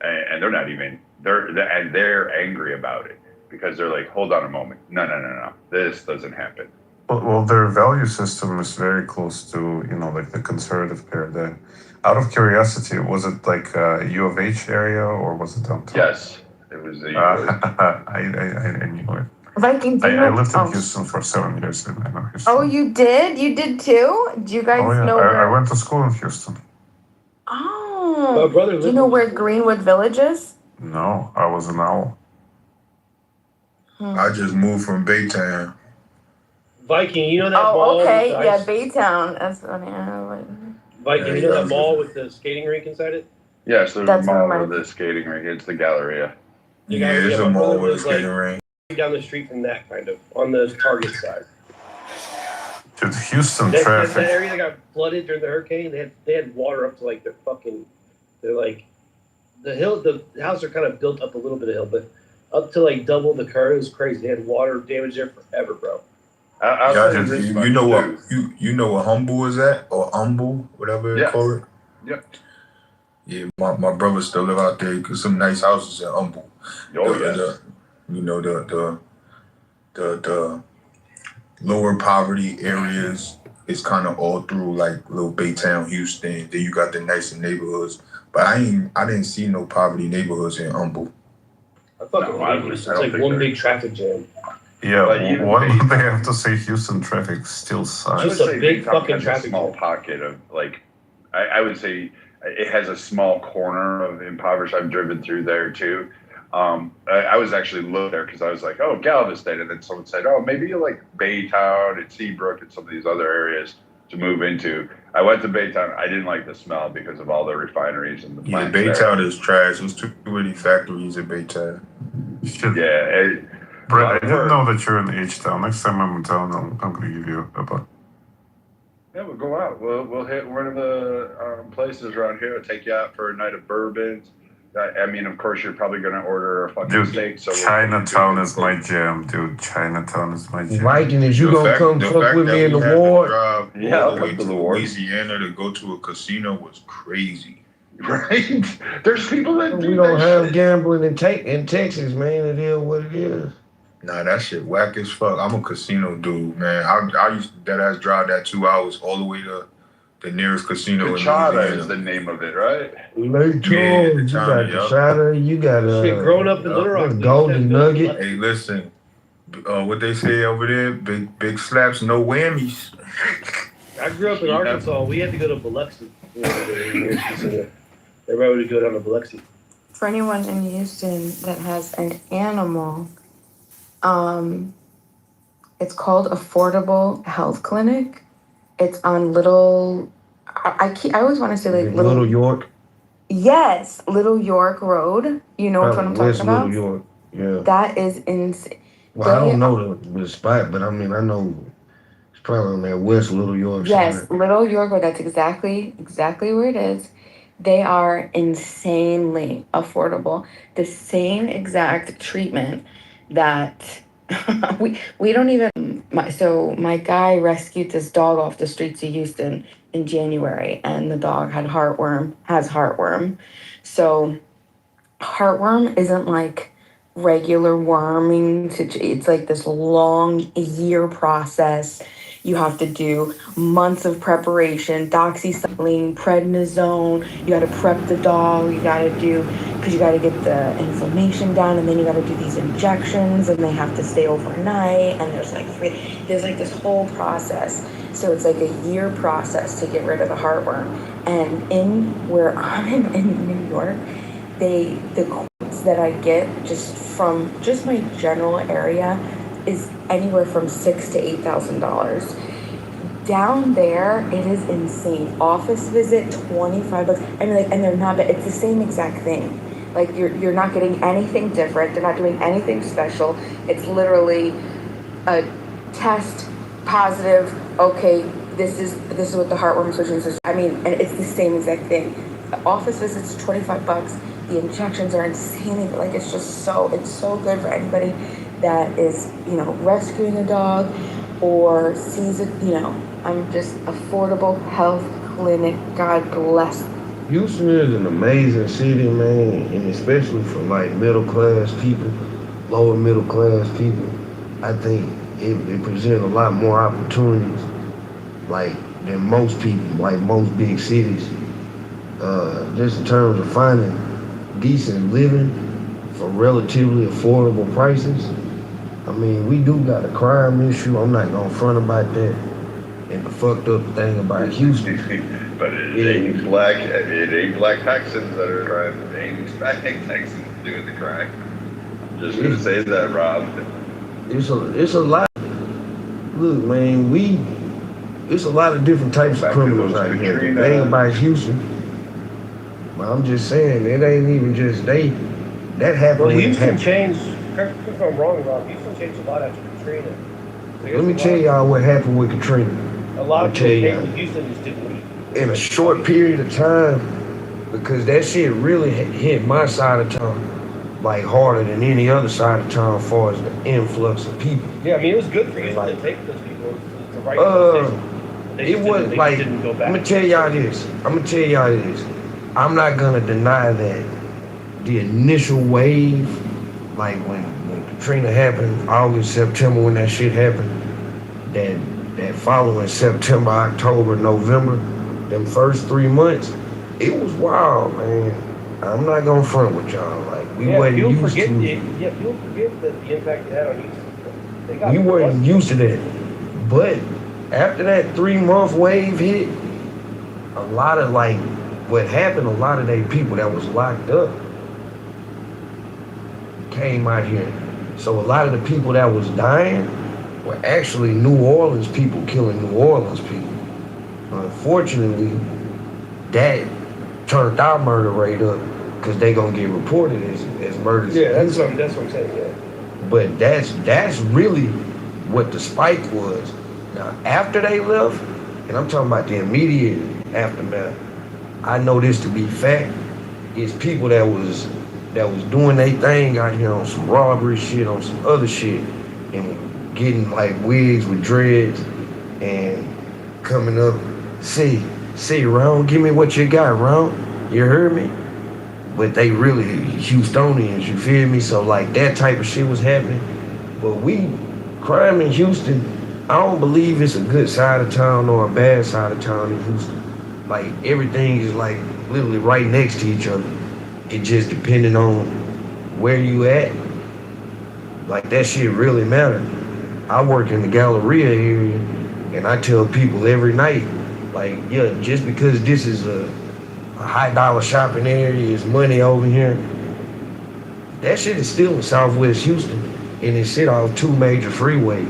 And they're not even, they're angry about it, because they're like, hold on a moment. No. This doesn't happen. Well, their value system is very close to, you know, like the conservative paradigm. Out of curiosity, was it like U of H area, or was it downtown? Yes, it was the I knew it. Viking, I lived in Houston for 7 years, and I know Houston. Oh, you did? You did too? Do you guys know where? I went to school in Houston. Oh. Do you know where Greenwood Village is? No, I was an owl. I just moved from Baytown. Viking, you know that Oh, mall? okay. with the Yeah, ice- Baytown. That's funny. Viking, you know that mall with the skating rink inside it? Yes, there's That's a mall where with the skating rink. It's the Galleria. Yeah, there's a my mall brother with a lives, like, skating rink. down the street from that, kind of, on the Target side. Dude, Houston That traffic. area that got flooded during the hurricane, they had water up to like they're like, the houses are kind of built up a little bit of hill, but up to like double the curve. It was crazy. They had water damage there forever, bro. You know what? You know what Humble is at, or Humble, whatever they call it. Yep. Yeah, my brother still live out there, because some nice houses in Humble. You know, the lower poverty areas is kind of all through like little Baytown, Houston. Then you got the nicer neighborhoods, but I didn't see no poverty neighborhoods in Humble. I fucking hate Houston. It's like one big traffic jam. Yeah, But even what Baytown- they have to say, Houston traffic still sucks. I would say Baytown has a small pocket of like, I would say it has a small corner of impoverished. I've driven through there too. I was actually looking there because I was like, oh, Galveston, and then someone said, oh, maybe you like Baytown and Seabrook and some of these other areas to move into. I went to Baytown. I didn't like the smell because of all the refineries and the Yeah, plants Baytown there. is trash. There's too many factories in Baytown. Yeah. Brett, I didn't know that you're in H-Town. Next time I'm in town, I'm going to give you a buck. Yeah, we'll go out. We'll hit one of the places around here. I'll take you out for a night of bourbons. I mean, of course, you're probably going to order a fucking Dude, steak. So Chinatown is my jam, dude. Chinatown is my jam. Viking, is you The gonna fact- come the fuck fact with that me in we the had to ward? drive Yeah, all I'll the come way to to the ward. Louisiana to go to a casino was crazy. Right? There's people that We don't have gambling in Texas, man. It is what it is. Nah, that shit whack as fuck. I'm a casino dude, man. I used to deadass drive that 2 hours all the way to the nearest casino in Chata Louisiana. is the name of it, right? Lake Yeah, Charles, you got the Shiner, you got Shit, growing up in Little Rock, we used to Golden have Nugget. Hey, listen, what they say over there, big slaps, no whammies. I grew up in Arkansas. We had to go to Biloxi. Everybody would go down to Biloxi. For anyone in Houston that has an animal, it's called Affordable Health Clinic. It's on Little. I always want to say like Little York. Yes, Little York Road. You know which one I'm West talking about? Little York. Yeah. That is insane. Well, I don't know the spot, but I mean, I know it's probably on that West Little York Yes, side. Little York Road. That's exactly where it is. They are insanely affordable. The same exact treatment that we don't even. My guy rescued this dog off the streets of Houston in January, and the dog has heartworm. So heartworm isn't like regular worming. It's like this long year process. You have to do months of preparation, doxycycline, prednisone. You got to prep the dog. You got to do, because you got to get the inflammation down, and then you got to do these injections, and they have to stay overnight. And there's like this whole process. So it's like a year process to get rid of the heartworm. And in where I'm in New York, the quotes that I get from my general area is anywhere from $6,000 to $8,000. Down there, it is insane. Office visit, $25. I mean, and they're not. It's the same exact thing. Like you're not getting anything different. They're not doing anything special. It's literally a test positive. Okay, this is what the heartworm surgeon says. I mean, and it's the same exact thing. The office visit's $25. The injections are insanely, like it's so good for anybody that is, rescuing a dog or sees it, I'm just affordable health clinic. God bless. Houston is an amazing city, man, and especially for like middle class people, lower middle class people. I think it presents a lot more opportunities, like than most people, like most big cities. Just in terms of finding decent living for relatively affordable prices. I mean, we do got a crime issue. I'm not gonna front about that. And the fucked up thing about Houston. But it ain't black Texans that are driving. It ain't Hispanic Texans doing the crime. Just gonna say that, Rob. It's a lot. Look, man, it's a lot of different types of criminals out here. The thing about Houston, but I'm just saying, it ain't even just that happened. Well, when it Houston happened. changed. Correct me if I'm wrong, Rob. Houston changed a lot after Katrina. Let me tell y'all what happened with Katrina. A lot of people came to Houston just didn't leave. In a short period of time, because that shit really hit my side of town like harder than any other side of town as far as the influx of people. Yeah, I mean, it was good for you to take those people. It was the right decision. It wasn't like, I'm gonna tell y'all this. I'm not gonna deny that the initial wave, like when Katrina happened, August, September, when that shit happened, that following September, October, November, them first 3 months, it was wild, man. I'm not gonna front with y'all. Like we wasn't used to. People forget the impact it had on Houston. We weren't used to that. But after that 3-month wave hit, a lot of what happened, a lot of they people that was locked up came out here. So a lot of the people that was dying were actually New Orleans people killing New Orleans people. Unfortunately, that turned our murder rate up because they gonna get reported as murders. Yeah, that's what I'm saying. Yeah. But that's really what the spike was. Now after they left, and I'm talking about the immediate aftermath, I know this to be fact. It's people that was doing their thing out here on some robbery shit, on some other shit, and getting like wigs with dreads and coming up, say, Ron, give me what you got, Ron. You heard me? But they really Houstonians, you feel me? So like that type of shit was happening. But crime in Houston, I don't believe it's a good side of town or a bad side of town in Houston. Like everything is like literally right next to each other. It just depending on where you at. Like that shit really matters. I work in the Galleria area, and I tell people every night, like, yeah, just because this is a high dollar shopping area, is money over here, that shit is still in Southwest Houston, and it's sit off 2 major freeways.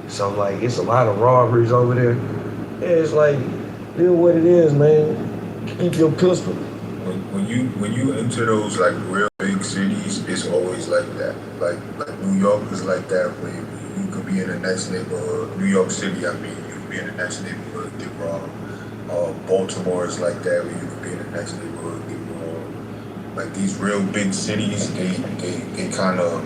So like, it's a lot of robberies over there. Yeah, it's like, deal what it is, man. Keep your pistol. when you enter those like real big cities, it's always like that. Like New York is like that, where you could be in the next neighborhood. New York City, I mean, you could be in the next neighborhood, get robbed. Baltimore is like that, where you could be in the next neighborhood, get robbed. Like these real big cities, they kind of,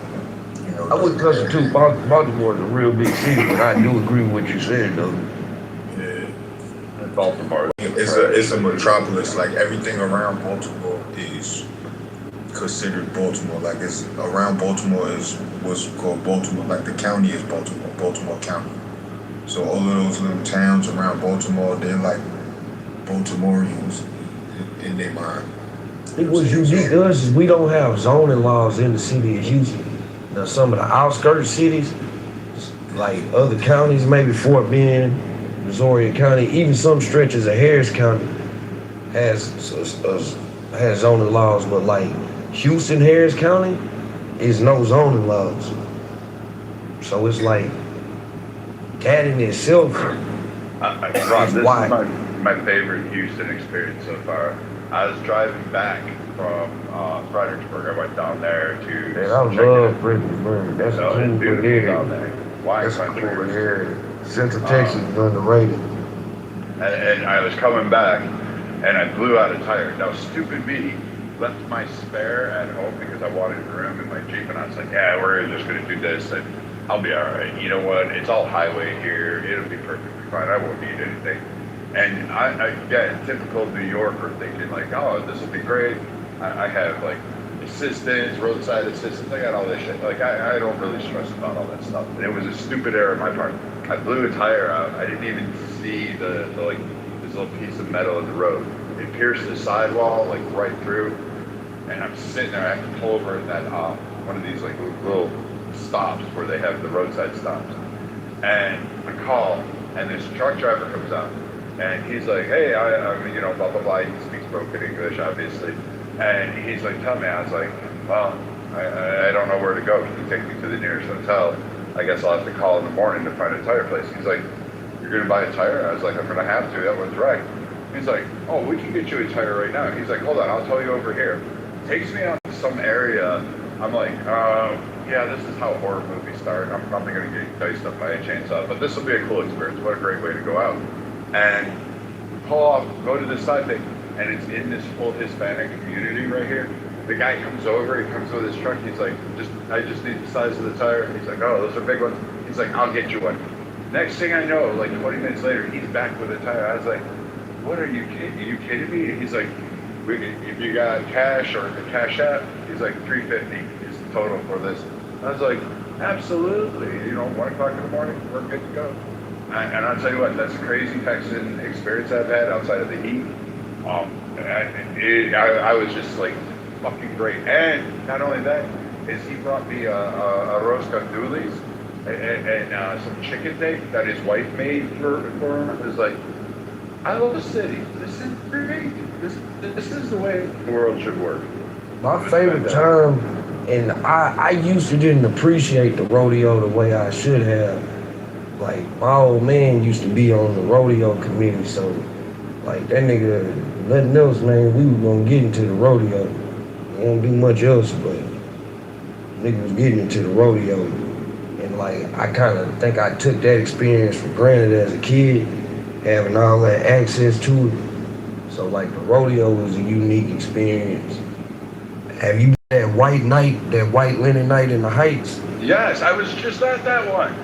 you know. I wouldn't constitute Baltimore as a real big city, but I do agree with what you said, though. Yeah. Baltimore. It's a metropolis. Like everything around Baltimore is considered Baltimore. Like it's around Baltimore is what's called Baltimore. Like the county is Baltimore County. So all of those little towns around Baltimore, they're like Baltimoreans in their mind. I think what's unique to us is we don't have zoning laws in the city of Houston. Now some of the outskirts cities, like other counties, maybe Fort Bend, Missouri County, even some stretches of Harris County has zoning laws, but like Houston, Harris County is no zoning laws. So it's like that in itself. Rob, this is my favorite Houston experience so far. I was driving back from Fredericksburg. I went down there to. Man, I love Fredericksburg. That's a cool beautiful area. down there. Wine That's a country. cool area. Central Texas is underrated. And I was coming back, and I blew out a tire. Now, stupid me left my spare at home because I wanted room in my Jeep, and I was like, yeah, we're just going to do this, and I'll be all right. You know what? It's all highway here. It'll be perfectly fine. I won't need anything. And I get typical New Yorker thinking, like, oh, this will be great. I have, like, assistance, roadside assistance. I got all this shit. Like, I don't really stress about all that stuff. And it was a stupid error on my part. I blew a tire out. I didn't even see the like, this little piece of metal in the road. It pierced the sidewall, like, right through. And I'm sitting there. I have to pull over at that, one of these, like, little stops where they have the roadside stops. And I call, and this truck driver comes out. And he's like, hey, I'm, you know, blah, blah, blah. He speaks broken English, obviously. And he's like, tell me. I was like, well, I don't know where to go. Can you take me to the nearest hotel? I guess I'll have to call in the morning to find a tire place. He's like, you're going to buy a tire? I was like, I'm going to have to. That one's wrecked. He's like, oh, we can get you a tire right now. He's like, hold on, I'll tell you over here. Takes me out to some area. I'm like, yeah, this is how horror movies start. I'm probably going to get diced up by a chainsaw, but this will be a cool experience. What a great way to go out. And pull off, go to this side thing, and it's in this full Hispanic community right here. The guy comes over, he comes with his truck, he's like, I just need the size of the tire. He's like, oh, those are big ones. He's like, I'll get you one. Next thing I know, like 20 minutes later, he's back with a tire. I was like, what are you kidding? Are you kidding me? He's like, if you got cash or the cash app, he's like, $350 is the total for this. I was like, absolutely. You know, 1 o'clock in the morning, we're good to go. And I'll tell you what, that's a crazy Texan experience I've had outside of the heat. I was just like fucking great. And not only that, is he brought me a roast gandules and some chicken steak that his wife made for him. It was like, I love the city. This is great. This is the way the world should work. My favorite time, and I used to didn't appreciate the rodeo the way I should have. Like, my old man used to be on the rodeo committee, so, like, that nigga, nothing else, man, we were gonna get into the rodeo. We won't do much else, but nigga was getting into the rodeo. And, like, I kind of think I took that experience for granted as a kid, having all that access to it. So, like, the rodeo was a unique experience. Have you that white linen night in the Heights? Yes, I was just at that one.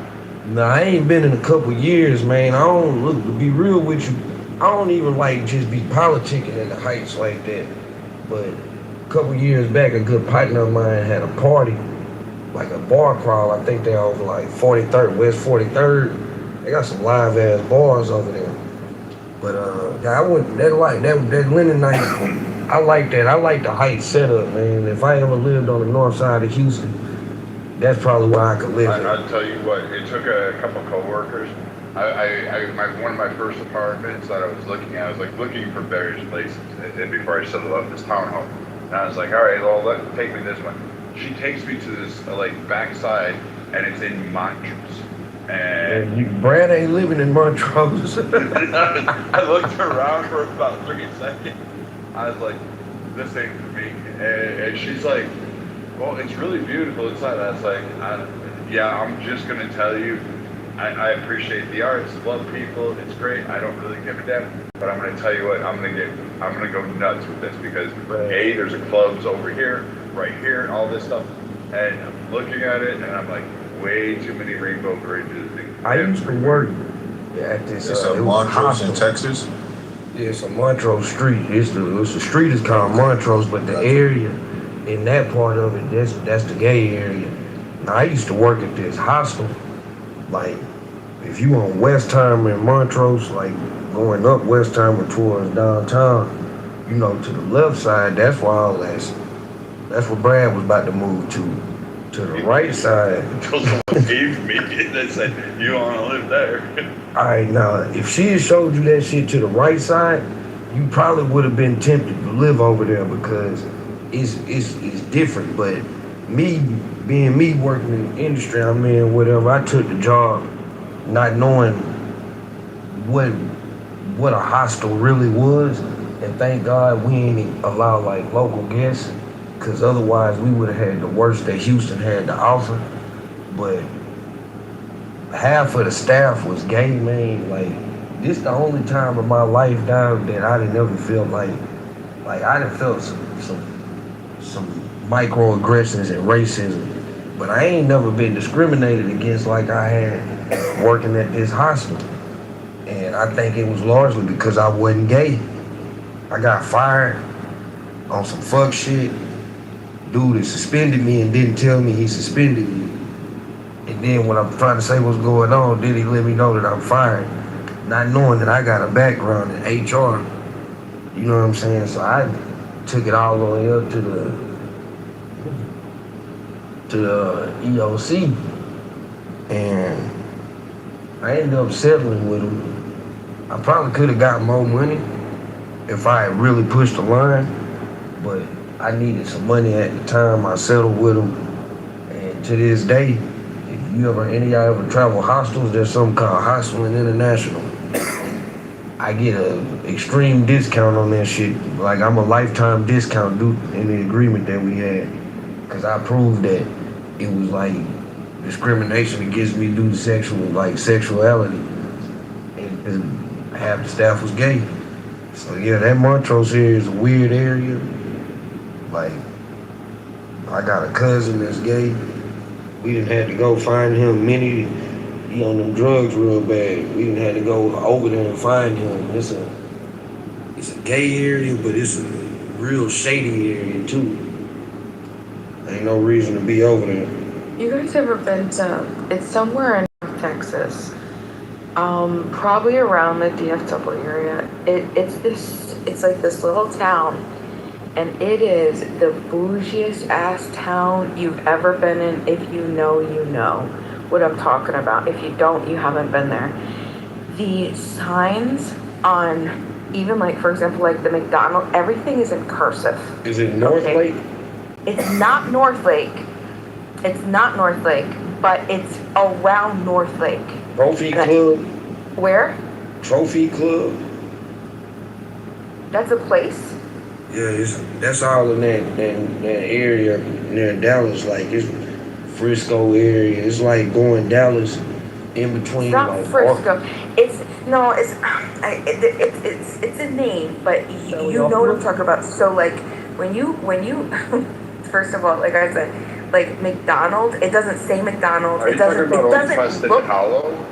No, I ain't been in a couple years, man. I don't look, to be real with you, I don't even like just be politicking in the Heights like that. But a couple years back, a good partner of mine had a party, like a bar crawl. I think they're over like 43rd, West 43rd. They got some live ass bars over there. But I went that linen night. I like that. I like the Heights setup, man. If I ever lived on the north side of Houston, that's probably where I could live. I'll tell you what, it took a couple coworkers. One of my first apartments that I was looking at, I was like looking for various places and before I settled up this townhome. And I was like, all right, well, take me this one. She takes me to this like backside, and it's in Montrose. And Brad ain't living in Montrose. I looked around for about 3 seconds. I was like, this ain't for me. And she's like, well, it's really beautiful inside. I was like, yeah, I'm just going to tell you, I appreciate the arts, love people, it's great. I don't really give a damn. But I'm going to tell you what, I'm going to go nuts with this because, A, there's a clubs over here, right here, and all this stuff. And I'm looking at it, and I'm like, way too many rainbow bridges. I used to work at this. It's Montrose in Texas. Yeah, it's a Montrose Street. It's the street is called Montrose, but the area in that part of it, that's the gay area. Now, I used to work at this hostel. Like, if you on Westheimer in Montrose, like going up Westheimer towards downtown, you know, to the left side, that's where all that's where Brad was about to move to. To the right side. Until someone gave me it and said, you want to live there. Alright, now, if she had showed you that shit to the right side, you probably would have been tempted to live over there because it's different. But me, being me working in the industry I'm in, whatever, I took the job not knowing what a hostel really was. And thank God we ain't allowed like local guests. Because otherwise we would have had the worst that Houston had to offer. But half of the staff was gay, man. Like, this the only time in my life down that I didn't ever feel like I done felt some microaggressions and racism. But I ain't never been discriminated against like I had working at this hospital. And I think it was largely because I wasn't gay. I got fired on some fuck shit. Dude that suspended me and didn't tell me he suspended me. And then when I'm trying to say what's going on, then he let me know that I'm fired. Not knowing that I got a background in HR. You know what I'm saying? So I took it all the way up to the EOC. And I ended up settling with him. I probably could have got more money if I had really pushed the line. But I needed some money at the time. I settled with them, and to this day, if any of y'all ever travel hostels, there's something called Hosteling International. I get an extreme discount on that shit. Like, I'm a lifetime discount due in the agreement that we had, because I proved that it was like discrimination against me due to sexuality, and half the staff was gay. So yeah, that Montrose area is a weird area. Like, I got a cousin that's gay. We didn't have to go find him. He on them drugs real bad. We didn't have to go over there and find him. It's a gay area, but it's a real shady area too. Ain't no reason to be over there. You guys ever been to, it's somewhere in North Texas, probably around the DFW area. It's like this little town. And it is the bougiest ass town you've ever been in. If you know what I'm talking about. If you don't, you haven't been there. The signs on, even like, for example, like the McDonald's, everything is in cursive. Is it North Lake? It's not North Lake. It's not North Lake, but it's around North Lake. Trophy Club? Where? Trophy Club? That's a place? Yeah, that's all in that area near Dallas. Like, it's Frisco area. It's like going Dallas in between. It's not like Frisco. It's a name, but you know what I'm talking about. So like when you first of all, like I said, like McDonald's, it doesn't say McDonald's. Are you talking about Old Preston Hollow?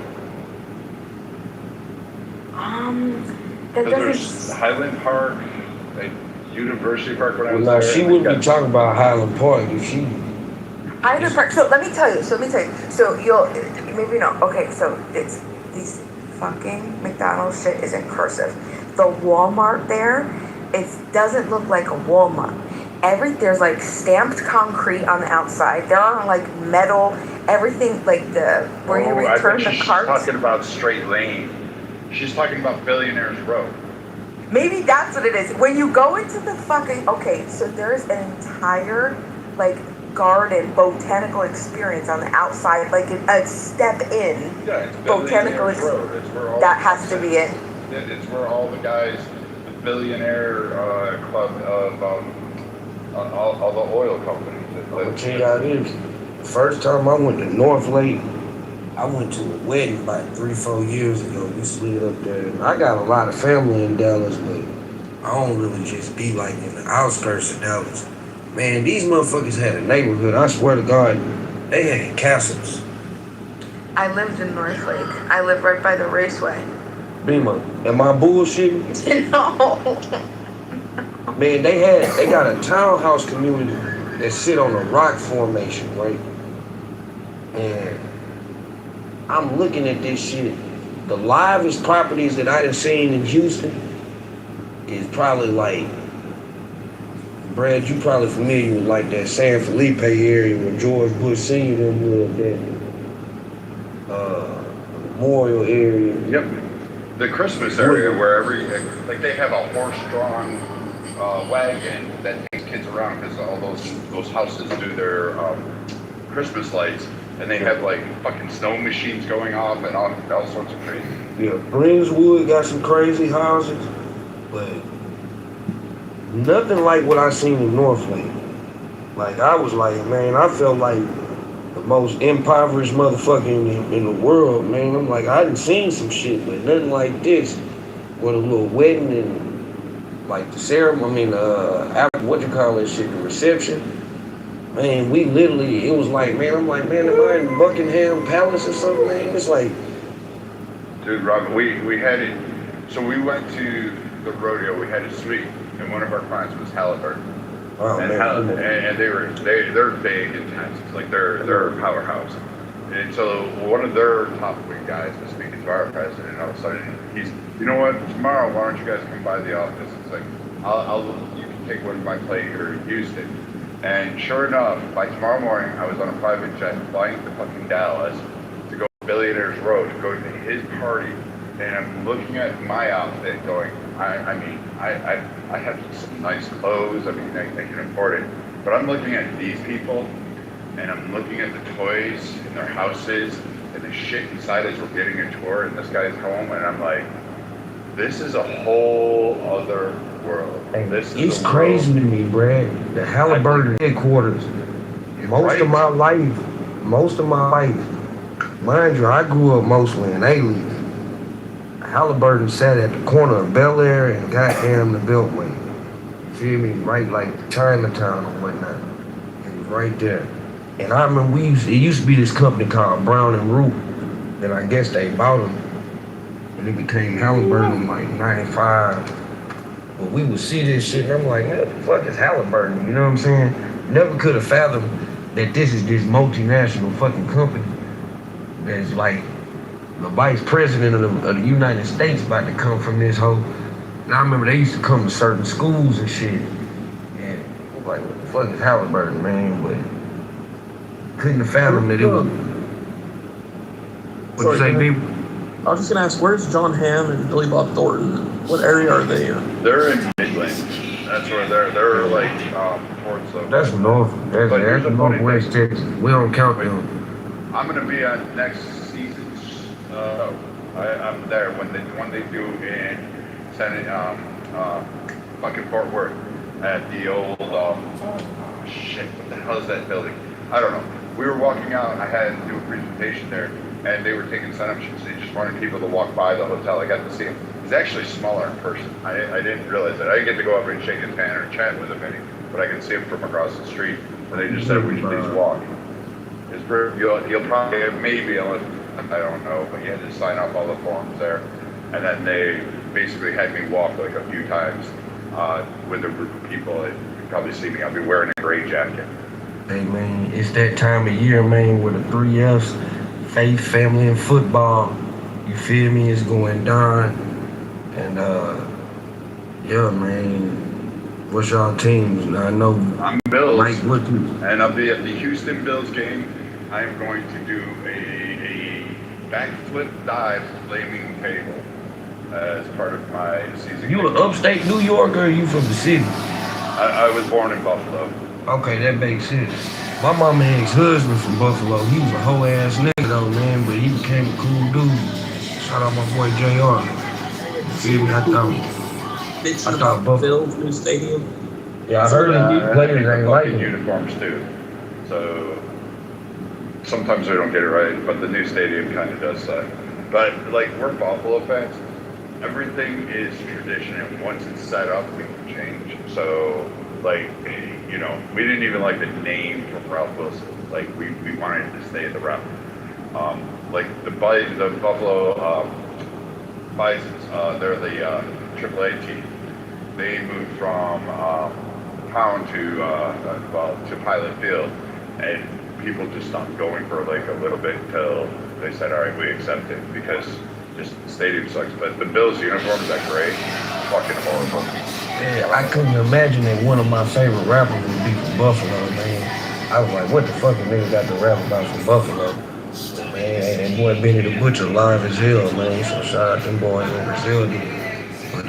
That There's doesn't. Highland Park. University Park when I was no, there. She wouldn't be talking about Highland Park if she. Highland Park. So let me tell you. So you'll maybe know. Okay, so it's these fucking McDonald's shit is in cursive. The Walmart there, it doesn't look like a Walmart. There's like stamped concrete on the outside. There are like metal. Everything like where you return the carts. She's talking about Straight Lane. She's talking about Billionaires Row. Maybe that's what it is. When you go into the fucking, okay, so there's an entire, like, garden, botanical experience on the outside, like a step in. Yeah, it's botanical Road. It's where all that has to be it. It's where all the guys, the billionaire club of all the oil companies. I'm gonna tell y'all this. First time I went to North Lake, I went to a wedding about 3-4 years ago. We slid up there. And I got a lot of family in Dallas, but I don't really just be like in the outskirts of Dallas. Man, these motherfuckers had a neighborhood. I swear to God, they had castles. I lived in North Lake. I live right by the raceway. Bima, am I bullshitting? No. Man, they got a townhouse community that sit on a rock formation, right? And I'm looking at this shit. The livest properties that I done seen in Houston is probably like, Brad, you probably familiar with like that San Felipe area where George Bush Sr. them lived at. Memorial area. Yep. The Christmas area where they have a horse-drawn wagon that takes kids around because all those houses do their Christmas lights, and they have like fucking snow machines going off and all sorts of crazy. Yeah, Brenswood got some crazy houses, but nothing like what I seen in North Lake. Like I was like, man, I felt like the most impoverished motherfucker in the world, man. I'm like, I done seen some shit, but nothing like this. With a little wedding and like the ceremony, what you call that shit, the reception. Man, we literally, it was like, man, I'm like, man, am I in Buckingham Palace or something, man? It's like, dude, Robin, we had it. So we went to the rodeo. We had a suite, and one of our clients was Halliburton. Oh, and they're big in Texas, like they're a powerhouse. And so one of their top wing guys was speaking to our president, and all of a sudden he's, you know what, tomorrow why don't you guys come by the office? It's like, you can take one of my plate here in Houston. And sure enough, by tomorrow morning I was on a private jet flying to fucking Dallas to go to Billionaires Row to go to his party. And I'm looking at my outfit going, I mean, I have some nice clothes, I mean, I can afford it. But I'm looking at these people, and I'm looking at the toys in their houses, and the shit inside as we're getting a tour in this guy's home, and I'm like, this is a whole other world. it's crazy to me, Brad. The Halliburton headquarters, most of my life, mind you, I grew up mostly in A-Leaf. Halliburton sat at the corner of Bel Air and goddamn the Beltway. Feel me? Right like Chinatown and whatnot. It was right there. And I remember it used to be this company called Brown and Root. Then I guess they bought them. And it became Halliburton in like 95. But we would see this shit and I'm like, what the fuck is Halliburton? You know what I'm saying? Never could have fathomed that this is this multinational fucking company that's like the vice president of the United States about to come from this whole. And I remember they used to come to certain schools and shit. And I was like, what the fuck is Halliburton, man? But couldn't have fathomed that it was. What'd you say, people? I was just gonna ask, where's John Hamm and Billy Bob Thornton? What area are they in? They're in Midland. That's where they're like towards the. That's north. That's northwest Texas. We don't count them. I'm gonna be on next season's. I'm there when they do in fucking Fort Worth at the old shit. What the hell is that building? I don't know. We were walking out. I had to do a presentation there, and they were taking sign-up sheets. They just wanted people to walk by the hotel. I got to see him. He's actually smaller in person. I didn't realize it. I didn't get to go up and shake his hand or chat with him any, but I could see him from across the street. And they just said, "Would you please walk?" You'll probably maybe, unless I don't know, but you had to sign off all the forms there, and then they basically had me walk like a few times with a group of people. You can probably see me. I'll be wearing a gray jacket. Hey man, it's that time of year, man, with the 3 F's, faith, family, and football. You feel me? It's going down. And yeah, man. What's y'all teams? I know I'm Bills, Mike, and I'll be at the Houston Bills game. I am going to do a backflip dive flaming table as part of my season. You an upstate New Yorker or you from the city? I was born in Buffalo. Okay, that makes sense. My mama ex-husband from Buffalo. He was a whole ass nigga though, man, but he became a cool dude. Shout out my boy JR. Feel me? I thought. mention I about thought the Buffalo. Bills' new stadium? Yeah, I heard the I players think the ain't like fucking it. uniforms too. So sometimes we don't get it right, but the new stadium kind of does that. But like we're Buffalo fans, everything is tradition, and once it's set up, we can change. So like, you know, we didn't even like the name for Ralph Wilson. Like we wanted to stay the Ralph. Like the Buffalo Bisons, they're the AAA team. They moved from town to Pilot Field, and people just stopped going for like a little bit until they said, all right, we accept it, because just the stadium sucks. But the Bills uniforms are great, fucking horrible. Yeah, I couldn't imagine that one of my favorite rappers would be from Buffalo, man. I was like, what the fuck a nigga got to rap about from Buffalo? Man, that boy Benny the Butcher live as hell, man. So shout out them boys in Brazil. But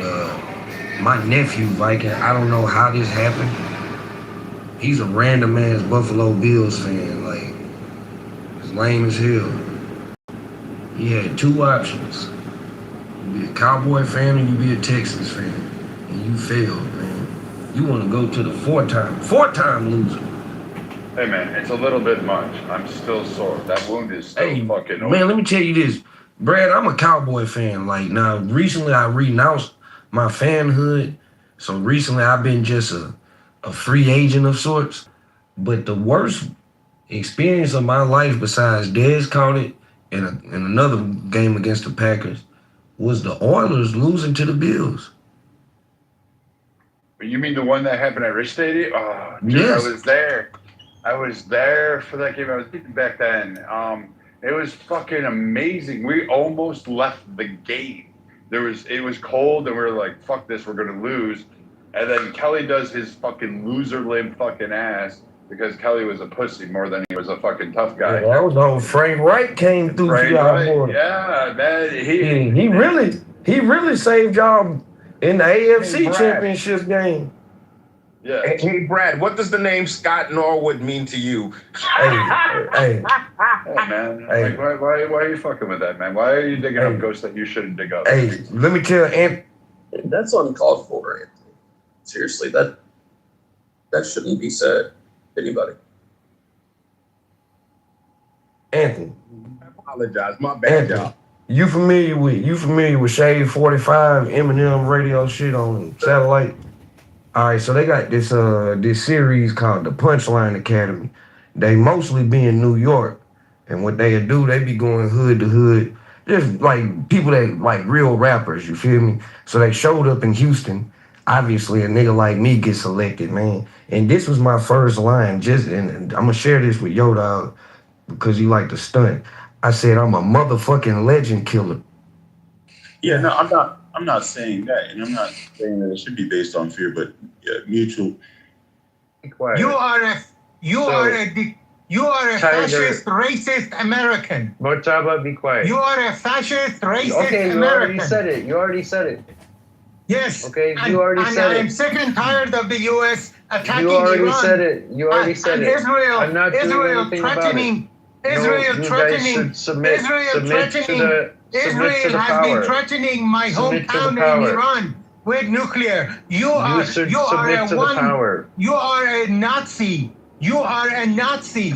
my nephew, Viking, I don't know how this happened. He's a random ass Buffalo Bills fan. Like, it's lame as hell. He had two options. You be a Cowboy fan or you be a Texans fan. And you failed, man. You want to go to the four-time loser. Hey man, it's a little bit much. I'm still sore. That wound is still fucking open. Man, let me tell you this. Brad, I'm a Cowboy fan. Like, now, recently I renounced my fanhood. So recently I've been just a free agent of sorts. But the worst experience of my life, besides Dez caught it in another game against the Packers, was the Oilers losing to the Bills. You mean the one that happened at Rich Stadium? Oh, dude, Yes. I was there. I was there for that game. I was back then. It was fucking amazing. We almost left the game. It was cold, and we were like, "Fuck this, we're gonna lose." And then Kelly does his fucking loser limb fucking ass, because Kelly was a pussy more than he was a fucking tough guy. Yeah, that was old Frank Wright came through for y'all, boy. Yeah, man. He really saved y'all in the AFC Brad. Championship game. Yeah. Hey, Brad, what does the name Scott Norwood mean to you? Hey, Hey, man. Hey. Like, why are you fucking with that, man? Why are you digging up ghosts that you shouldn't dig up? Hey, let me tell Anthony. That's uncalled for, Anthony. Seriously, that shouldn't be said to anybody. Anthony. I apologize. My bad, y'all. You familiar with Shade 45 Eminem radio shit on satellite? All right, so they got this series called the Punchline Academy. They mostly be in New York, and what they do, they be going hood to hood, just like people that like real rappers. You feel me? So they showed up in Houston. Obviously, a nigga like me gets selected, man. And this was my first line. And I'm gonna share this with Yo Dog because you like to stunt. I said I'm a motherfucking legend killer. Yeah, no, I'm not saying that, and I'm not saying that it should be based on fear, but mutual. You are a fascist, racist American. Murtaba, be quiet. You are a fascist, racist Okay, you American. already said it. Yes. Okay, you already said it. I'm sick and tired of the U.S. attacking You already Iran. said it. You already said it. Israel, I'm not doing Israel anything about threatening. it. Israel No, you threatening. guys should submit to the Israel has power. been threatening my Submit to the hometown in power. Iran with nuclear. You are should submit to the power. You are a Nazi. You are a Nazi.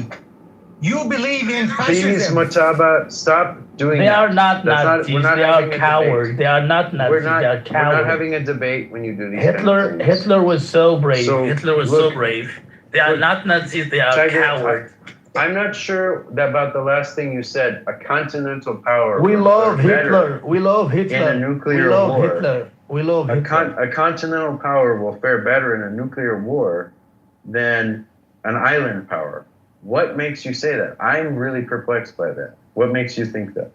You believe in Please, fascism. Murtaba, stop doing They that. are not Nazis. We're not They having are a cowards. debate. They are not Nazis. We're They are not cowards. having a debate when you do these kind of things. Hitler was so brave. Hitler was so look, brave. They are not Nazis. They are Tiger, cowards. I'm not sure about the last thing you said. A continental power. We will love fare better Hitler. We love Hitler. In a nuclear we love war. Hitler. We love Hitler. A continental power will fare better in a nuclear war than an island power. What makes you say that? I'm really perplexed by that. What makes you think that?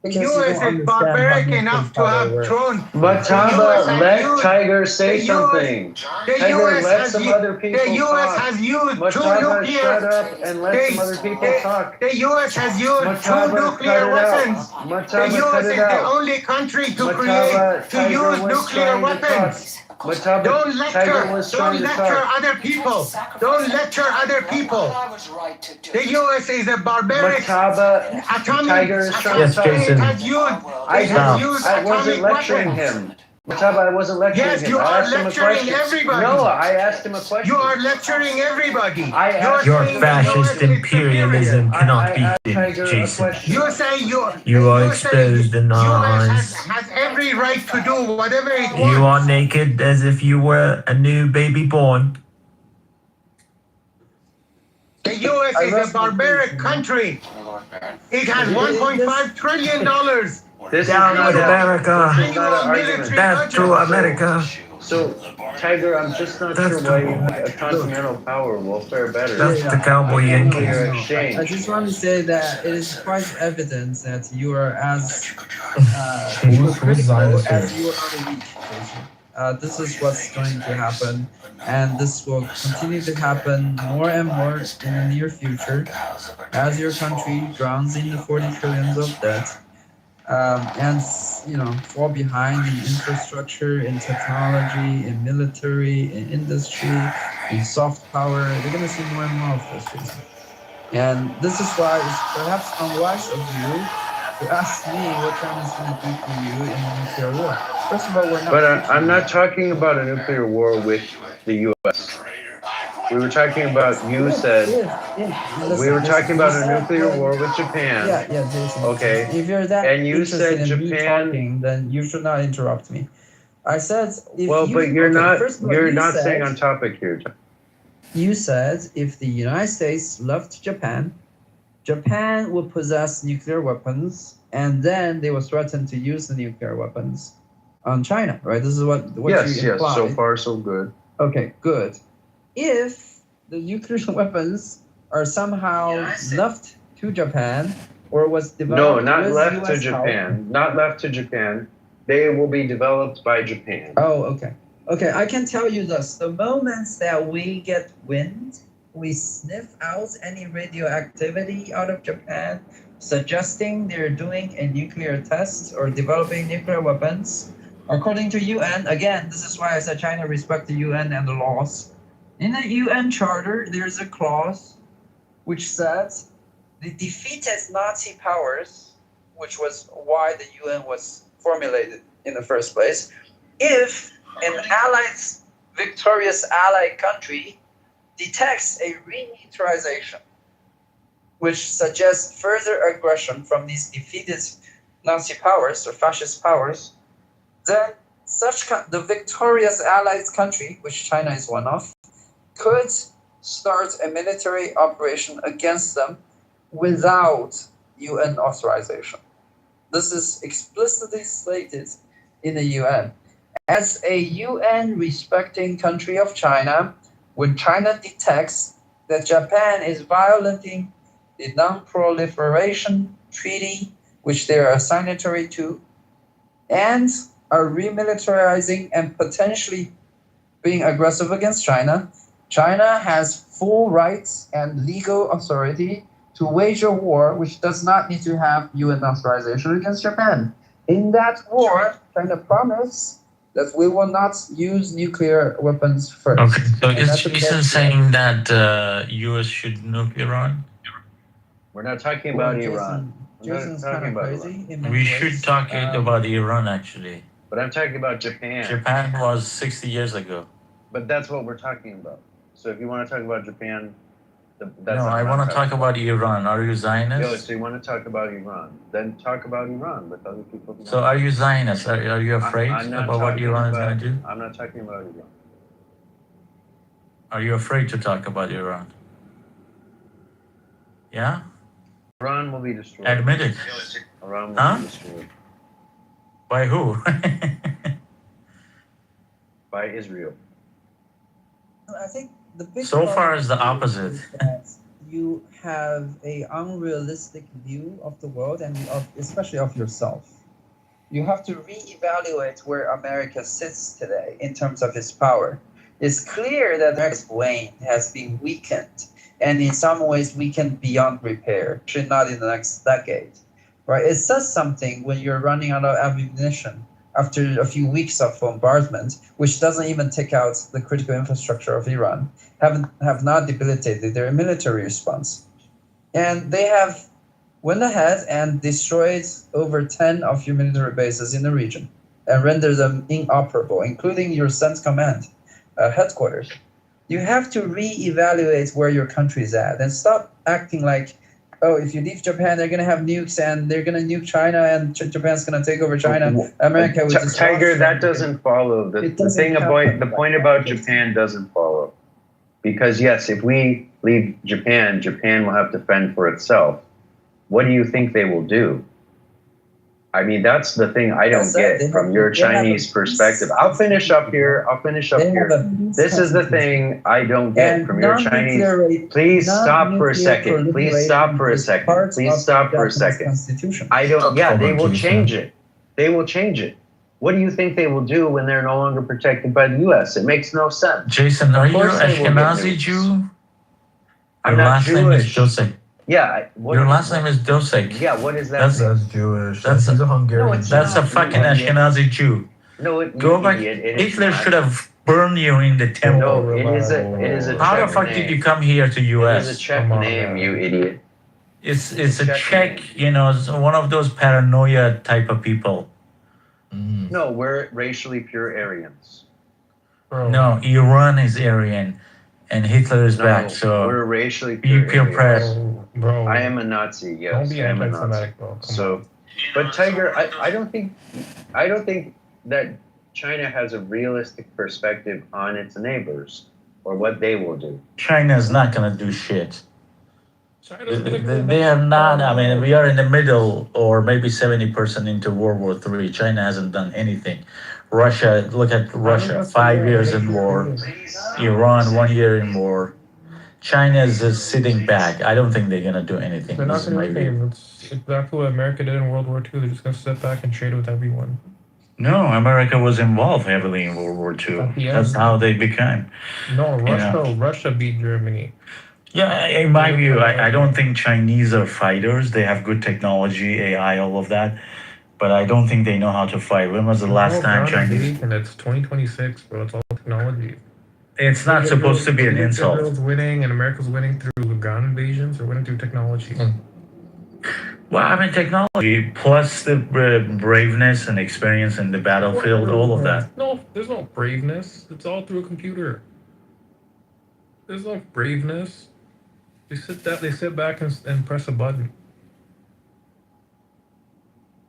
The U.S. is barbaric enough to have thrown. Murtaba, let Tiger say something. The Tiger, U.S. let has some u- other people The U.S. talk. has used two Murtaba, nuclear. shut up and let some other people talk. The U.S. has used Murtaba, two nuclear cut it out. weapons. Murtaba, The U.S. cut is it the out. only country to Murtaba, to Tiger use was nuclear trying to weapons. Murtaba, Don't Tiger was trying to lecture talk. other people. Don't lecture other people. The U.S. is a barbaric Murtaba, atomic. Tiger is trying Yes, to talk. Jason. It has used I Stop. used wasn't atomic lecturing weapons. him. What's up? I wasn't lecturing Yes, him. you I are asked him a lecturing question. everybody. No, I asked him a question. You are lecturing everybody. Your You're saying fascist imperialism cannot be Jason. You say You are you say exposed and US nice. has every right to do whatever it wants. You are naked as if you were a new baby born. The US is a barbaric country. It has $1.5 trillion. Down with America. Death to America. So, Tiger, I'm just not sure why you have a continental power will fare better. That's the cowboy Yankees. I just want to say that it is quite evident that you are as critical as you are weak. This is what's going to happen, and this will continue to happen more and more in the near future as your country drowns in the 40 trillions of debt. And fall behind in infrastructure, in technology, in military, in industry, in soft power. You're going to see more and more of this reason. And this is why it's perhaps unwise of you to ask me what China's going to do for you in a nuclear war. First of all, we're not. But I'm not talking about a nuclear war with the U.S. We were talking about, you said, we were talking about a nuclear war with Japan. Yeah, Jason. Okay. If you're that and you interested said in me Japan, talking, then you should not interrupt me. I said, if well, you, but you're okay, not, first of all, you're you not said, staying on topic here. You said if the United States left Japan, Japan would possess nuclear weapons, and then they would threaten to use the nuclear weapons on China, right? This is what Yes, you implied. so far so good. Okay, good. If the nuclear weapons are somehow left to Japan, or was developed No, not with left to US Japan. help, Not left to Japan. They will be developed by Japan. Oh, okay. Okay, I can tell you this. The moments that we get wind, we sniff out any radioactivity out of Japan, suggesting they're doing a nuclear test or developing nuclear weapons. According to UN, again, this is why I said China respect the UN and the laws. In the UN Charter, there's a clause which says the defeated Nazi powers, which was why the UN was formulated in the first place, if an victorious allied country detects a remilitarization, which suggests further aggression from these defeated Nazi powers or fascist powers, then the victorious allied country, which China is one of, could start a military operation against them without UN authorization. This is explicitly stated in the UN. As a UN respecting country of China, when China detects that Japan is violating the Non-Proliferation Treaty, which they are a signatory to, and are remilitarizing and potentially being aggressive against China, China has full rights and legal authority to wage a war which does not need to have UN authorization against Japan. In that war, China promised that we will not use nuclear weapons first. Okay, so And is that's Jason saying that US should nuke Iran? We're not talking about Well, Iran. Jason's kind of crazy. in many We ways. should talk about Iran actually. But I'm talking about Japan. Japan was 60 years ago. But that's what we're talking about. So if you want to talk about Japan, that's No, I want to talk about Iran. Are you Zionist? Yo, so you want to talk about Iran? Then talk about Iran with other people. So are you Zionist? Are you afraid I'm not about what talking Iran is about- going to do? I'm not talking about Iran. Are you afraid to talk about Iran? Yeah? Iran will be destroyed. Admit it. Iran will Huh? be destroyed By who? by Israel. I think the big So far problem is the with you opposite. is that you have a unrealistic view of the world and especially of yourself. You have to reevaluate where America sits today in terms of its power. It's clear that America's waned, has been weakened, and in some ways weakened beyond repair, should not in the next decade. Right? It says something when you're running out of ammunition after a few weeks of bombardment, which doesn't even take out the critical infrastructure of Iran, have not debilitated their military response. And they have went ahead and destroyed over 10 of your military bases in the region. and render them inoperable, including your son's command headquarters. You have to reevaluate where your country is at and stop acting like, oh, if you leave Japan, they're going to have nukes and they're going to nuke China and Japan's going to take over China. America would just Tiger, that doesn't follow. The point about Japan doesn't follow. Because yes, if we leave Japan, Japan will have to fend for itself. What do you think they will do? I mean, that's the thing I don't get from your Chinese perspective. I'll finish up here. This is the thing I don't get from your Chinese. Please stop for a second. Please stop for a second. Please stop for a second. I don't. Yeah, they will change it. They will change it. What do you think they will do when they're no longer protected by the U.S.? It makes no sense. Jason, are you Ashkenazi Jew? I'm not Jewish. Yeah. Your last name is Dosek. Yeah, what is that? That's Jewish. He's a Hungarian. That's a fucking Ashkenazi Jew. No, go back. Hitler should have burned you in the temple. No, it is a How the fuck did you come here to U.S.? It is a Czech name, you idiot. It's a Czech, you know, it's one of those paranoia type of people. No, we're racially pure Aryans. No, Iran is Aryan, and Hitler is back. So we're racially pure press. Bro, I am a Nazi. Yes, don't be I am a Nazi. anti-Semitic, bro. So, but Tiger, I don't think that China has a realistic perspective on its neighbors or what they will do. China is not gonna do shit. They are not. I mean, we are in the middle, or maybe 70% into World War III. China hasn't done anything. Russia, look at Russia, 5 years in war. Iran, 1 year in war. China is just sitting back. I don't think they're gonna do anything. They're not gonna do anything. It's exactly what America did in World War II. They're just gonna sit back and trade with everyone. No, America was involved heavily in World War II. That's how they became. No, Russia beat Germany. Yeah, in my view, I don't think Chinese are fighters. They have good technology, AI, all of that. But I don't think they know how to fight. When was the last time Chinese? And it's 2026, bro. It's all technology. It's not supposed to be an insult. Israel's winning and America's winning through gun invasions or winning through technology. Well, I mean, technology plus the braveness and experience in the battlefield, all of that. No, there's no braveness. It's all through a computer. There's no braveness. They sit back and press a button.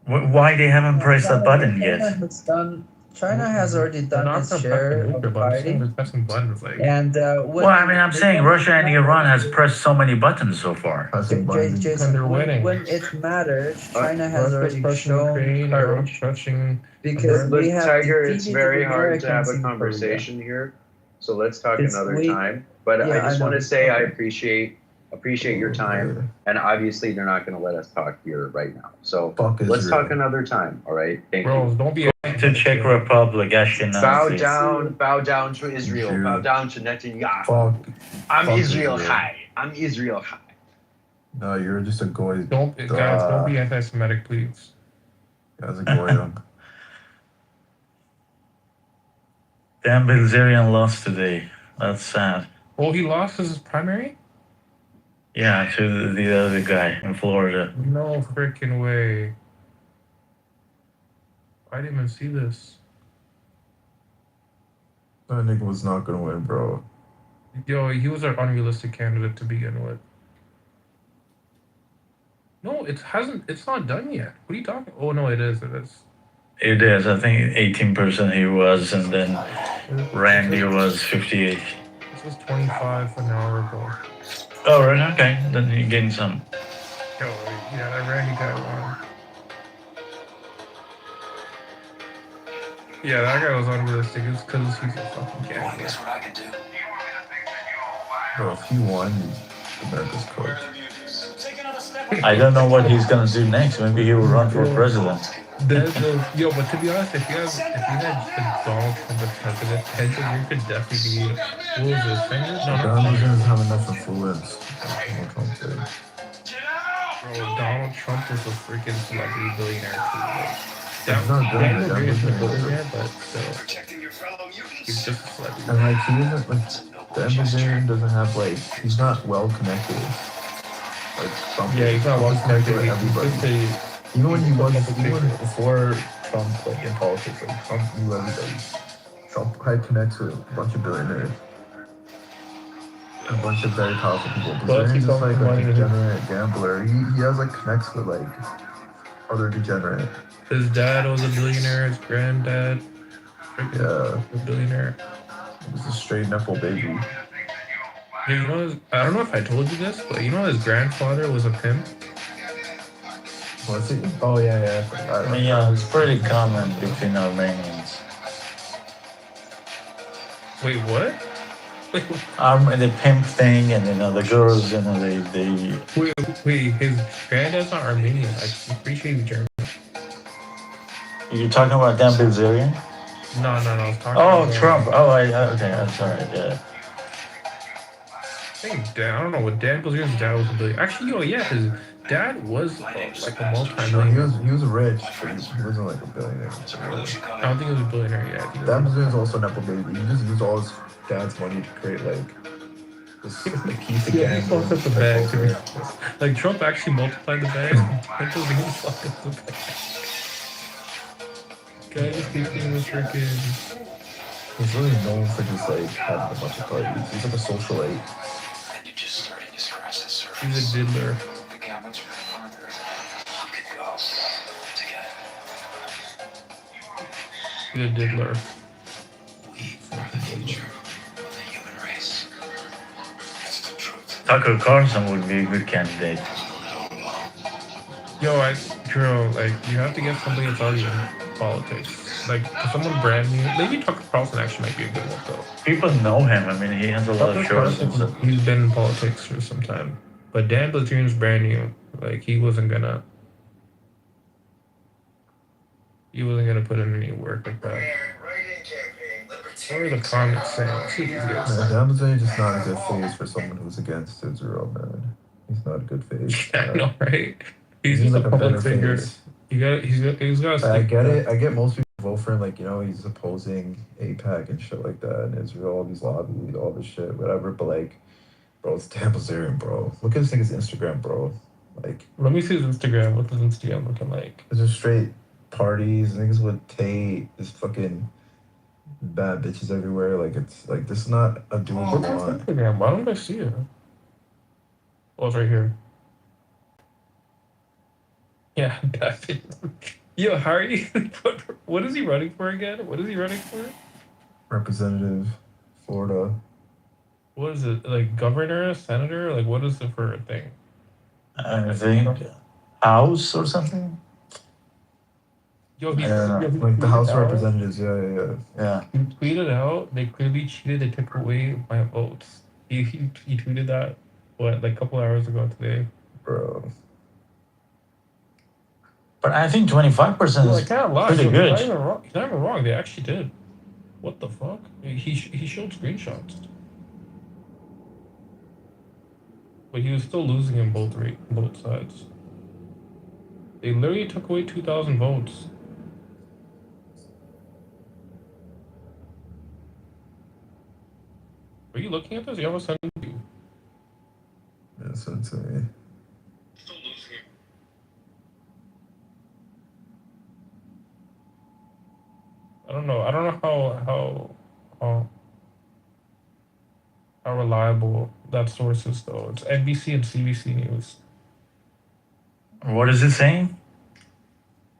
Why they haven't pressed that button yet? China has already done its share of fighting. And well, I mean, I'm saying Russia and Iran has pressed so many buttons so far. Jason, when it matters, China has already shown courage. Because we have Tiger, it's very hard to have a conversation here. So let's talk another time. But I just want to say I appreciate your time, and obviously they're not going to let us talk here right now. So let's talk another time. All right, thank you. Don't be to Czech Republic, Ashkenazi. Bow down to Israel. Bow down to Netanyahu. I'm Israel high. I'm Israel high. No, you're just a goy. Don't be anti-Semitic, please. As a goy. Damn, Bilzerian lost today. That's sad. Well, he lost his primary? Yeah, to the other guy in Florida. No freaking way. I didn't even see this. That nigga was not gonna win, bro. Yo, he was our unrealistic candidate to begin with. No, it's not done yet. What are you talking? Oh no, it is. It is. I think 18% he was, and then Randy was 58. This was 25 an hour ago. Oh, right. Okay. Then you gained some. Yo, yeah, that Randy guy won. Yeah, that guy was unrealistic. It's because he's a fucking candidate. Guess what I could do? Bro, if he won, America's coach. I don't know what he's gonna do next. Maybe he will run for president. Yo, but to be honest, if you had Donald Trump as president, you could definitely be. What was this? Donald doesn't have enough influence. Bro, Donald Trump is a freaking celebrity billionaire too. He's not doing it. He's a billionaire, but still, he's just a celebrity. And like he isn't like the Amazon doesn't have like he's not well connected. Like he's not well connected with everybody. Even when before Trump, like in politics, like Trump knew everybody. Trump had connects with a bunch of billionaires, a bunch of very powerful people. Plus, he Bazarian's just comes like from a money. degenerate gambler. He has like connects with like other degenerate. His dad was a billionaire. His granddad, Yeah, was a billionaire. he was a straight nepo baby. Yeah, you know, I don't know if I told you this, but you know his grandfather was a pimp. Was he? Oh yeah. I mean, yeah, it's pretty common between Armenians. Wait, what? The pimp thing, and the girls, they. Wait, his granddad's not Armenian. I'm pretty sure he's German. You're talking about Dan Bilzerian? No, I was talking about Trump. Okay, I'm sorry. Yeah. I think Dan, I don't know what Dan Bilzerian's dad was a billionaire. Actually, yeah, his dad was like a multi-millionaire. He was rich, but he wasn't like a billionaire. I don't think he was a billionaire yet. Dan Bilzerian's also a nepo baby. He just used all his dad's money to create like this like piece of Yeah, he fucked up the bag. Like Trump actually multiplied the bag. Dan Bilzerian fucked up the bag. Guy just keeps being freaking. He's really known for just like having a bunch of parties. He's like a socialite. He's a diddler. He's a diddler. Tucker Carlson would be a good candidate. Drew, like, you have to get somebody that's already in politics. Like, someone brand new. Maybe Tucker Carlson actually might be a good one, though. People know him. I mean, he has a lot of shows and stuff. He's been in politics for some time. But Dan Bilzerian's brand new. Like, he wasn't gonna put in any work like that. What are the comments saying? Dan Bilzerian's just not a good face for someone who's against Israel, man. He's not a good face. I know, right? He's just like a public figure. He's got. I get it. I get most people vote for him. Like, you know, he's opposing AIPAC and shit like that, and Israel, all these lobbies, all this shit, whatever. But like, bro, it's Dan Bilzerian, bro. Look at this nigga's Instagram, bro. Like, let me see his Instagram. What's his Instagram looking like? It's just straight parties, niggas with Tate, this fucking bad bitches everywhere. Like, it's like, this is not a dude you What's his want. Instagram? Why don't I see it? Oh, it's right here. Yeah, that's it. Yo, how are you? What is he running for again? What is he running for? Representative, Florida. What is it? Like governor, senator? Like what is it for a thing? I think House or something. Yo, Like the House of Representatives. Yeah. He tweeted out. They clearly cheated. They took away my votes. He tweeted that like a couple hours ago today. Bro. But I think 25% is pretty good. He's not even wrong. They actually did. What the fuck? He showed screenshots. But he was still losing in both sides. They literally took away 2,000 votes. Are you looking at this? You have a send it to you. Yeah, send it to me. I don't know how reliable that source is though. It's NBC and CBC News. What is it saying?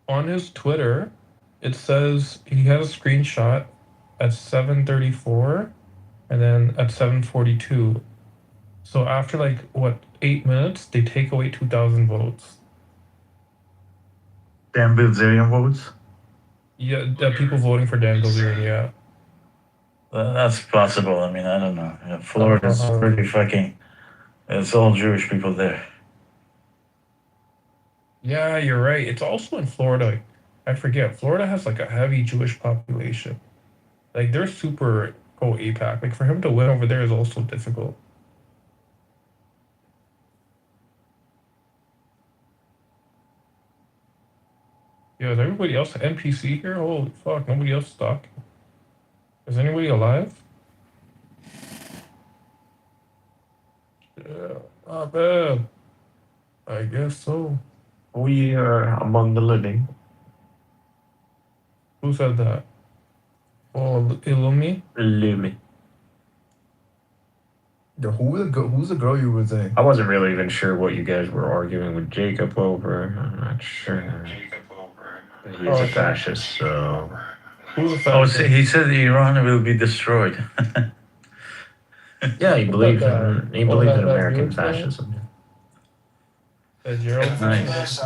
On his Twitter, it says he has a screenshot at 7:34 and then at 7:42. So after 8 minutes, they take away 2,000 votes. Dan Bilzerian votes? Yeah, people voting for Dan Bilzerian, yeah. That's possible. I mean, I don't know. Florida's pretty fucking. It's all Jewish people there. Yeah, you're right. It's also in Florida. I forget. Florida has a heavy Jewish population. Like they're super pro AIPAC. Like for him to win over there is also difficult. Yo, is everybody else NPC here? Holy fuck, nobody else is talking. Is anybody alive? Yeah, not bad. I guess so. We are among the living. Who said that? Oh, Illumi? Illumi. Who's the girl you were saying? I wasn't really even sure what you guys were arguing with Jacob over. I'm not sure. He's a fascist, so. Who's a Oh, fascist? he said Iran will be destroyed. Yeah, he believes that- in American American fascism. Nice.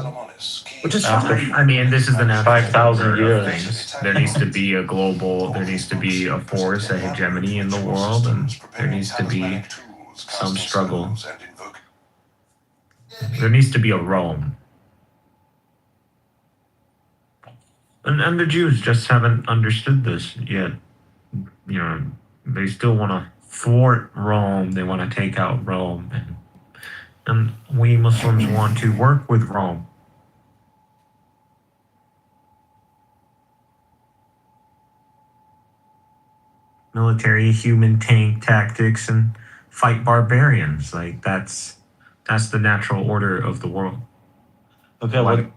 Which is fine. I mean, this is the natural 5,000 order of years. things. There needs to be a force, a hegemony in the world, and there needs to be some struggle. There needs to be a Rome. And the Jews just haven't understood this yet. You know, they still want to thwart Rome. They want to take out Rome. And we Muslims want to work with Rome. Military, human tank tactics, and fight barbarians. Like that's the natural order of the world. Okay, Like,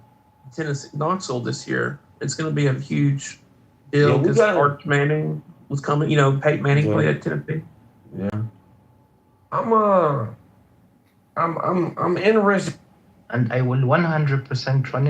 Tennessee Knoxville this year. It's going to be a huge deal Yeah, we because got it. Arch Manning was coming. You know, Peyton Manning Yeah. played at Tennessee. Yeah. I'm interested. And I will 100% run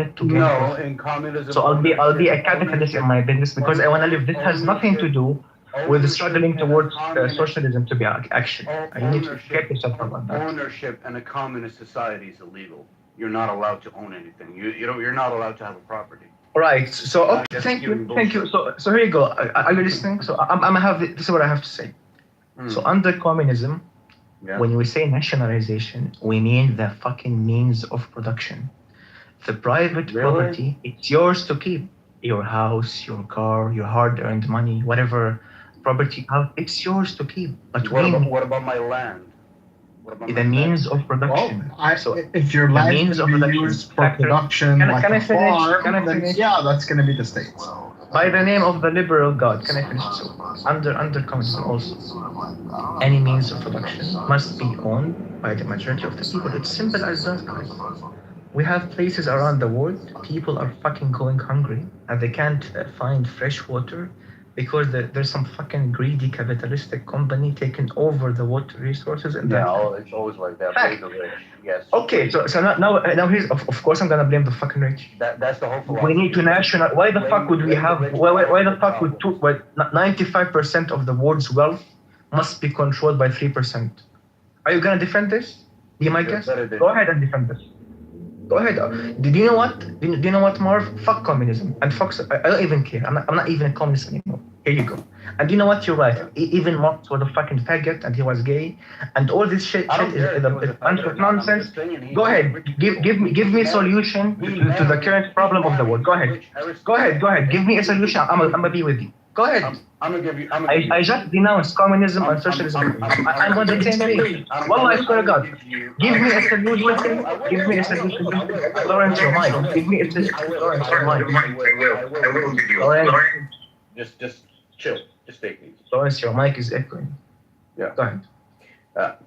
it to No, in communism. So I'll be a capitalist in my business because I want to live. This has nothing to do with struggling towards socialism to be action. You need to get yourself about that. Ownership in a communist society is illegal. You're not allowed to own anything. You're not allowed to have a property. Right. So okay, thank you. So here you go. Are you listening? So I'm gonna have this is what I have to say. So under communism, when we say nationalization, we mean the fucking means of production. The private property, it's yours to keep. Your house, your car, your hard-earned money, whatever property you have, it's yours to keep. But What about my land? the means of production. If your the land means can of be production used for production, Can like I a finish? farm, Can I then finish? yeah, that's going to be the states. By the name of the liberal God, can I finish? So, under communism also, any means of production must be owned by the majority of the people. It's simple as that, guys. We have places around the world, people are fucking going hungry and they can't find fresh water because there's some fucking greedy capitalistic company taking over the water resources. And It's always like that. Fact. Play the rich. Yes. Okay, so now here's of course I'm gonna blame the fucking rich. That's the whole philosophy. We need to national. Why the fuck would we have? Why the fuck would 95% of the world's wealth must be controlled by 3%? Are you gonna defend this? Be my guest. Go ahead and defend this. Go ahead. Do you know what? Do you know what, Marv? Fuck communism and fuck. I don't even care. I'm not even a communist anymore. Here you go. And you know what? You're right. Even Marx was a fucking faggot and he was gay, and all this shit is a bunch of nonsense. Go ahead. Give me a solution to the current problem of the world. Go ahead. Go ahead. Give me a solution. I'm gonna be with you. Go ahead. I'm gonna give you. I just denounced communism and socialism. I'm on the same page. Well, I swear to God. Give me a solution. Give me a solution. Lawrence, your mic. Give me a solution. Lawrence, your mic. Lawrence. Just chill. Just take these. Lawrence, your mic is echoing. Yeah. Go ahead.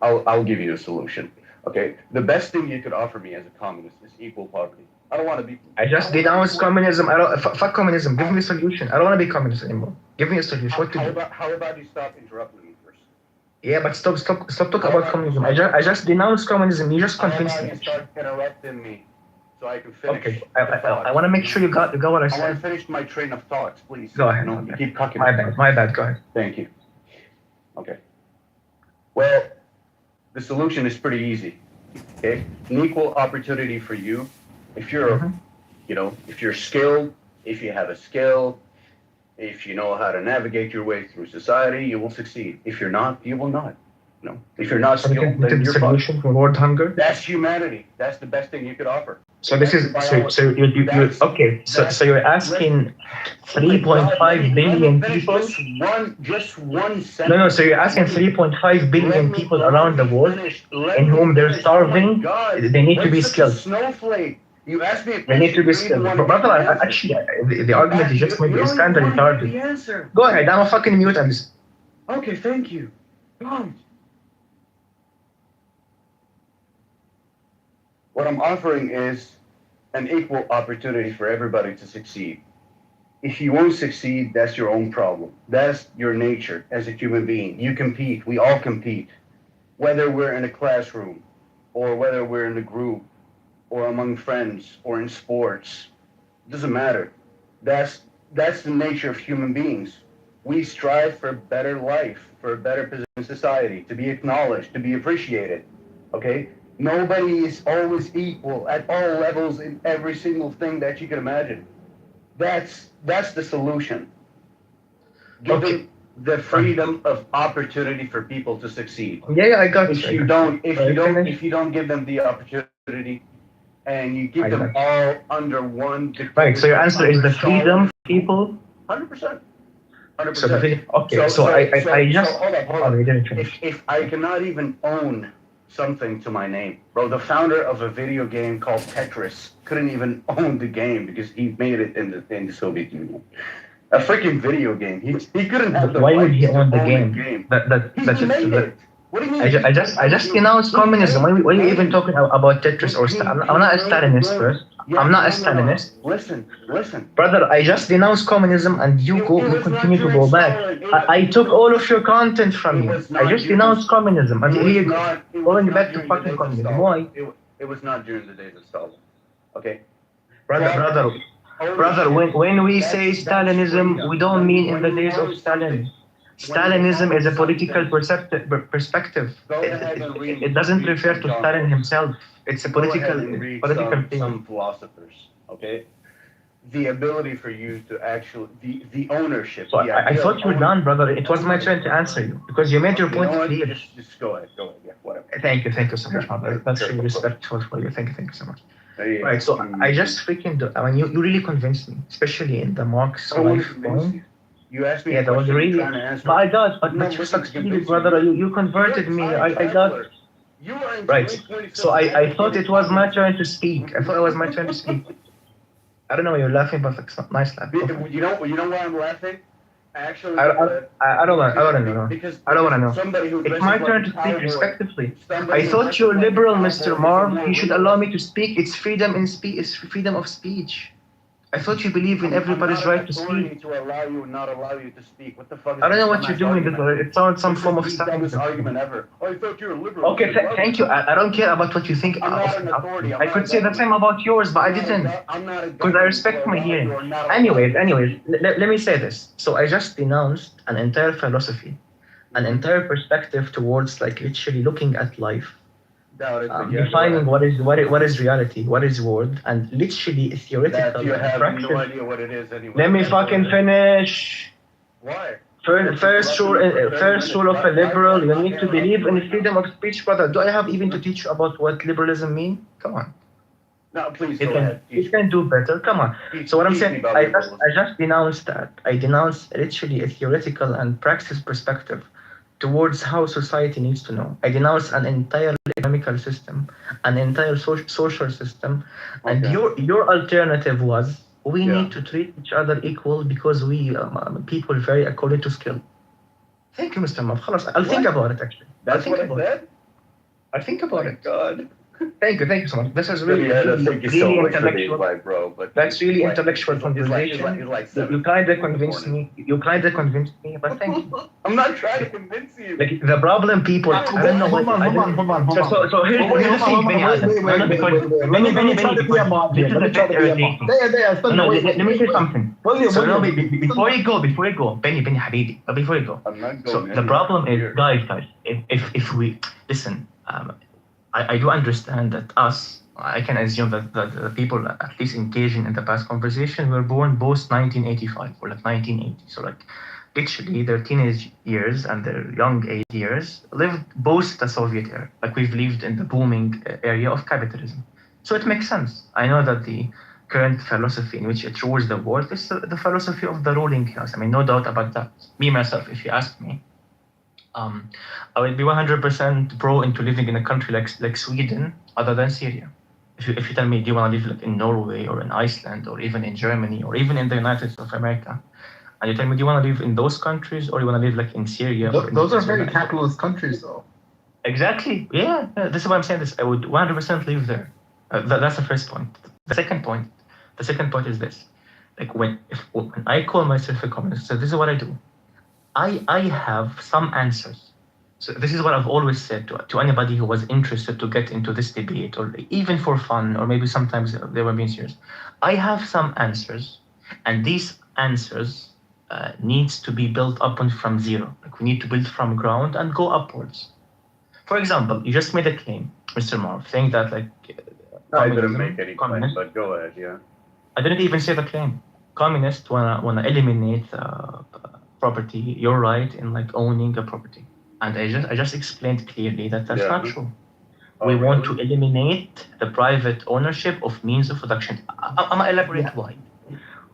I'll give you a solution. Okay. The best thing you could offer me as a communist is equal poverty. I don't want to be. I just denounced communism. I don't fuck communism. Give me a solution. I don't want to be communist anymore. Give me a solution. What to do? How about you stop interrupting me first? Yeah, but stop talking about communism. I just denounced communism. You just convinced me. Start interrupting me, so I can finish. Okay. I want to make sure you got what I I want to said. finish my train of thoughts, please. Go ahead. No, you keep cucking. My bad. Go ahead. Thank you. Okay. Well, the solution is pretty easy. Okay, an equal opportunity for you. If you're, if you're skilled, if you have a skill, if you know how to navigate your way through society, you will succeed. If you're not, you will not. No. If you're not skilled, then you're solution for world hunger. That's humanity. That's the best thing you could offer. So this is so you okay. So you're asking 3.5 billion people. Just one sentence. No. So you're asking 3.5 billion people around the world in whom they're starving. They need to be skilled. Snowflake. You asked me a They need to be skilled. But brother, actually, the argument is just maybe is kind of retarded. The answer. Go ahead. I'm a fucking mute and listen. Okay, thank you. God. What I'm offering is an equal opportunity for everybody to succeed. If you won't succeed, that's your own problem. That's your nature as a human being. You compete. We all compete. Whether we're in a classroom or whether we're in a group or among friends or in sports, it doesn't matter. That's the nature of human beings. We strive for a better life, for a better position in society, to be acknowledged, to be appreciated. Okay? Nobody is always equal at all levels in every single thing that you can imagine. That's the solution. Give them the freedom of opportunity for people to succeed. Yeah, I got If you. if you don't give them the opportunity and you keep them all under one Right. So your answer is the freedom for people. 100%. So the 100%. freedom. Okay. I just hold oh, on. you didn't finish. If I cannot even own something to my name, bro, the founder of a video game called Tetris couldn't even own the game because he made it in the Soviet Union. A freaking video game. He couldn't have the Why would rights he to own the own game? He made it. What do you mean? I just denounced communism. Why are you even talking about Tetris or I'm not a Stalinist first. I'm not a Stalinist. Listen. Brother, I just denounced communism and you continue to go back. I took all of your content from you. I just denounced communism and here you go. Going back to fucking communism. Why? It was not during the days of Stalin. Okay? Brother, when we say Stalinism, we don't mean in the days of Stalin. Stalinism is a political perspective. It doesn't refer to Stalin himself. It's a political thing. Some philosophers, okay? The ability for you to actually the ownership. So I thought you were done, brother. It was my turn to answer you because you made your point clear. Just go ahead. Yeah, whatever. Thank you so much, brother. That's really respectful for you. Thank you so much. Right, so I just freaking you really convinced me, especially in the Marx life point. You asked me. Yeah, that was really. But you succeeded, brother. You converted me. I got. Right. So I thought it was my turn to speak. I thought it was my turn to speak. I don't know why you're laughing, but it's not nice laugh. You know why I'm laughing? Actually, I don't want to know. I don't want to know. It's my turn to speak respectively. I thought you're liberal, Mr. Marv. You should allow me to speak. It's freedom in speech. It's freedom of speech. I thought you believe in everybody's right to speak. To allow you or not allow you to speak. What the fuck? I don't know what you're doing. It sounds some form of dumbest argument ever. Oh, I thought you were a liberal. Okay, thank you. I don't care about what you think. I could say the same about yours, but I didn't. Because I respect my hearing. Anyways, let me say this. So I just denounced an entire philosophy, an entire perspective towards like literally looking at life. Defining what is reality, what is world, and literally theoretical. You have no idea what it is anyway. Let me fucking finish. Why? First rule of a liberal, you need to believe in freedom of speech, brother. Do I have even to teach you about what liberalism means? Come on. No, please go ahead. You can do better. Come on. So what I'm saying, I just denounced that. I denounced literally a theoretical and practice perspective towards how society needs to know. I denounce an entire economical system, an entire social system, and your alternative was we need to treat each other equal because we people vary according to skill. Thank you, Mr. Maf. I'll think about it actually. That's what I said? I'll think about it. God. Thank you so much. This is really intellectual. That's really intellectual conversation. You kind of convinced me. But thank you. I'm not trying to convince you. Like the problem, people. I don't know. Hold on. So here's the thing, let me say something. So no, before you go, Benny, Habibi, before you go. So the problem is, guys, if we listen. I do understand that I can assume that the people at least engaging in the past conversation were born post 1985 or like 1980. So like literally their teenage years and their young age years lived post the Soviet era. Like we've lived in the booming area of capitalism. So it makes sense. I know that the current philosophy in which it rules the world is the philosophy of the ruling class. I mean, no doubt about that. Me, myself, if you ask me, I would be 100% pro into living in a country like Sweden, other than Syria. If you tell me, do you want to live like in Norway or in Iceland or even in Germany or even in the United States of America, and you tell me, do you want to live in those countries or you want to live like in Syria? Those are very capitalist countries, though. Exactly. Yeah. This is why I'm saying this. I would 100% live there. That's the first point. The second point is this. like when I call myself a communist, so this is what I do. I have some answers. So this is what I've always said to anybody who was interested to get into this debate, or even for fun, or maybe sometimes they were being serious. I have some answers, and these answers needs to be built up from zero. Like we need to build from ground and go upwards. For example, you just made a claim, Mr. Marv, saying that like I didn't make any claim, but go ahead, yeah. I didn't even say the claim. Communists wanna eliminate property, your right in like owning a property, and I just explained clearly that that's not true. We want to eliminate the private ownership of means of production. I'm gonna elaborate why.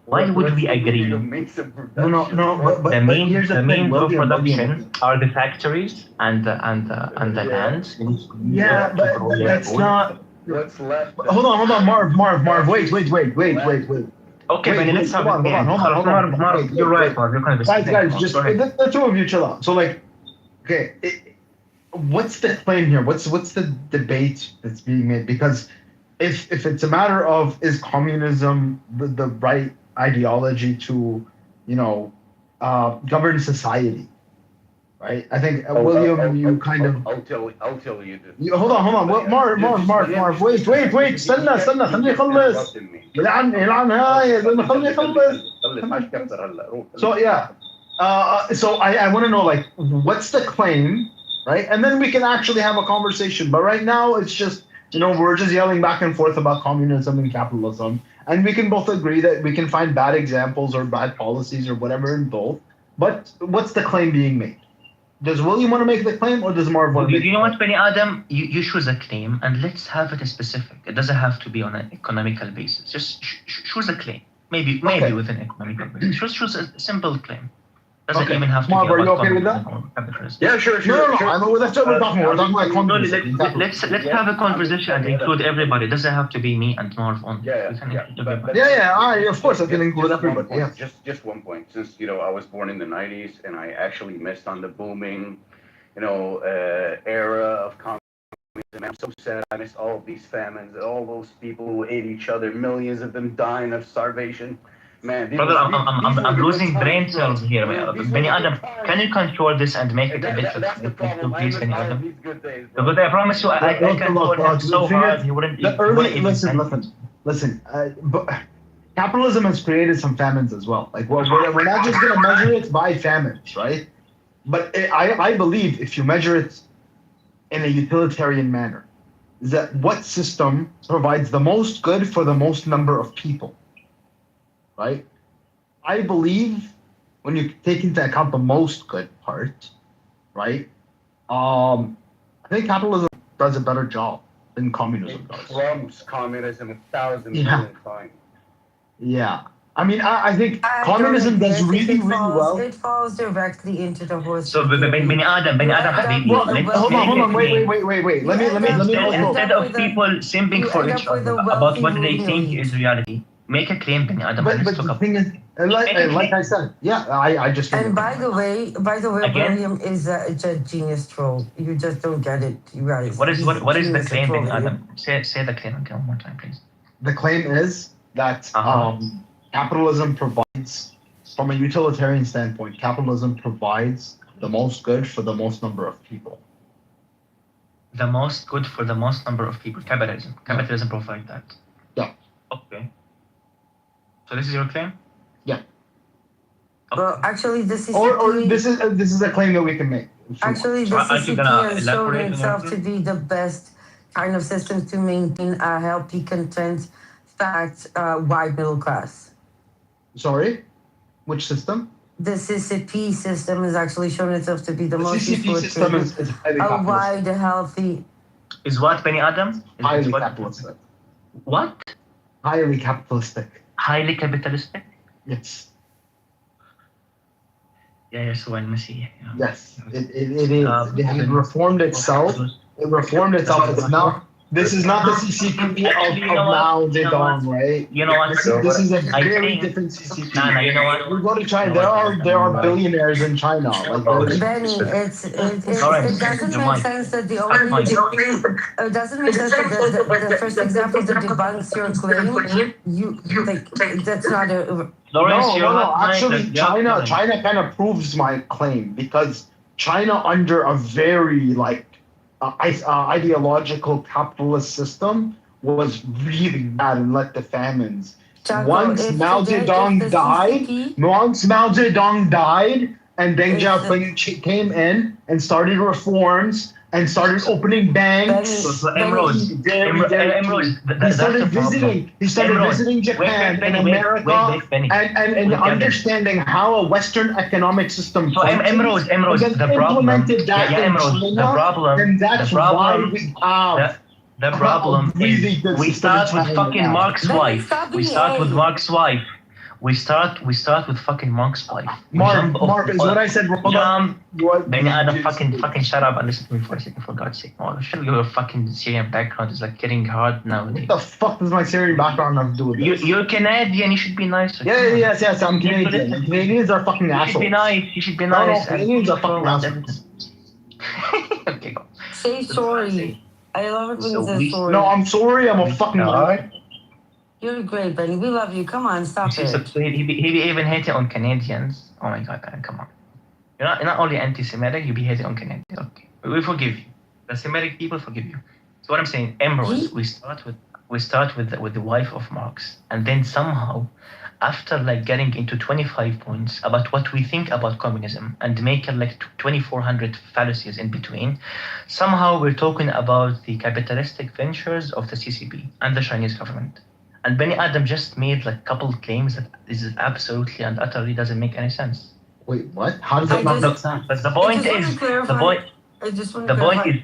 Why would we agree? No, But the means of production are the factories and the lands. Yeah, but that's not. What's left? Hold on, Marv. Wait. Okay, but let's have hold on. Marv, you're right, Marv. You're kind of guys, just the two of you chill out. So like, okay, what's the claim here? What's the debate that's being made? Because if it's a matter of is communism the right ideology to, govern society, right? I think William, you kind of. I'll tell you this. Hold on. What, Marv. Wait. استنى خليه يخلص. يلعن هاي خليه يخلص. So yeah, so I want to know like what's the claim, right? And then we can actually have a conversation. But right now it's just we're just yelling back and forth about communism and capitalism, and we can both agree that we can find bad examples or bad policies or whatever in both. But what's the claim being made? Does William want to make the claim, or does Marv want to make? You know what, Benny Adam, you choose a claim, and let's have it specific. It doesn't have to be on an economical basis. Just choose a claim. Maybe with an economical basis. Just choose a simple claim. Doesn't even have to Marv, be are you okay with that? Yeah, sure. No. I know that's what we're talking about. We're talking about communism. Let's have a conversation and include everybody. It doesn't have to be me and Marv only. Of course I can include everybody. Yeah. Just one point. Since I was born in the '90s and I actually missed on the booming, era of communism. I'm so sad. I missed all of these famines, all those people who ate each other, millions of them dying of starvation. Man, brother, I'm losing brain cells here. Benny Adam, can you control this and make it a bit please, Benny Adam? Because I promise you, I can control him so hard, he wouldn't Listen, but capitalism has created some famines as well. Like, we're not just going to measure it by famines, right? But I believe if you measure it in a utilitarian manner, is that what system provides the most good for the most number of people? Right? I believe when you take into account the most good part, right? I think capitalism does a better job than communism does. It trumps communism 1,000 million times. Yeah. I mean, I think communism does really well. It falls directly into the horse. So, Benny Adam, Habibi. Hold on. Wait. Let me. Instead of people simping for each other about what they think is reality, make a claim, Benny Adam. But the thing is, like I said, I just. And by the way, William is a genius troll. You just don't get it, you guys. What is the claim, Benny Adam? Say the claim again one more time, please. The claim is that capitalism provides, from a utilitarian standpoint, capitalism provides the most good for the most number of people. The most good for the most number of people. Capitalism provides that. Yeah. Okay. So this is your claim? Yeah. Okay. Well, actually, this is this is a claim that we can make. Actually, the CCP has shown itself to be the best kind of system to maintain a healthy, content, wide middle class. Sorry? Which system? The CCP system has actually shown itself to be the most useful system is a wide, healthy. Is what, Benny Adam? Highly capitalistic. What? Highly capitalistic. Highly capitalistic? Yes. Yeah, so I'm messy. Yes, it is. It has reformed itself. It reformed itself. It's now This is not the CCP of Mao Zedong, right? You know what? This is a I very think- different CCP. Nah, you know what? You go to China, there are billionaires in China. Like Benny, it doesn't make sense that the only it doesn't make sense that the first example that debunks your claim, you like that's not a. No. Actually, China kind of proves my claim because China under a very ideological capitalist system was really bad and led to famines. Once Mao Zedong died, and Deng Xiaoping came in and started reforms and started opening banks. He started visiting Japan and America and understanding how a Western economic system functions. The problem is we start with fucking Mark's wife. We start with Mark's wife. We start with fucking Mark's wife. Mark is what I said wrong. Benny Adam, fucking shut up and listen to me for a second, for God's sake. Oh, should your fucking Syrian background is like getting hard nowadays. What the fuck does my Syrian background have to do with this? You're Canadian. You should be nice. Yes. I'm Canadian. Canadians are fucking assholes. You should be nice. Canadians are fucking assholes. Okay, go. Say sorry. I love it when you say sorry. No, I'm sorry. I'm a fucking guy. You're great, Benny. We love you. Come on, stop it. He be even hating on Canadians. Oh my God, man, come on. You're not only anti-Semitic, you be hating on Canadians. Okay, we forgive you. The Semitic people forgive you. So what I'm saying, Emerald, we start with the wife of Marx, and then somehow, after like getting into 25 points about what we think about communism and making like 2,400 fallacies in between, somehow we're talking about the capitalistic ventures of the CCP and the Chinese government. And Benny Adam just made like a couple claims that this is absolutely and utterly doesn't make any sense. Wait, what? How does that not make sense? But the point is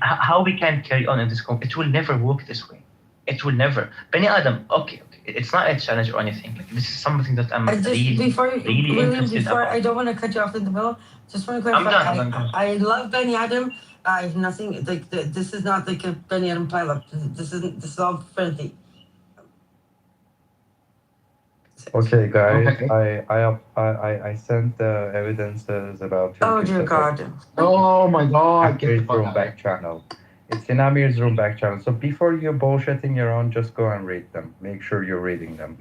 how we can carry on in this. It will never work this way. It will never. Benny Adam, okay. It's not a challenge or anything. Like this is something that I'm really interested about. I don't want to cut you off in the middle. Just want to clarify. I'm done. I love Benny Adam. I have nothing like this is not like a Benny Adam pileup. This is all friendly. Okay, guys. Okay. I sent the evidences about. Oh dear God! Oh my God! Amir's room back channel. It's in Amir's room back channel. So before you're bullshitting your own, just go and read them. Make sure you're reading them.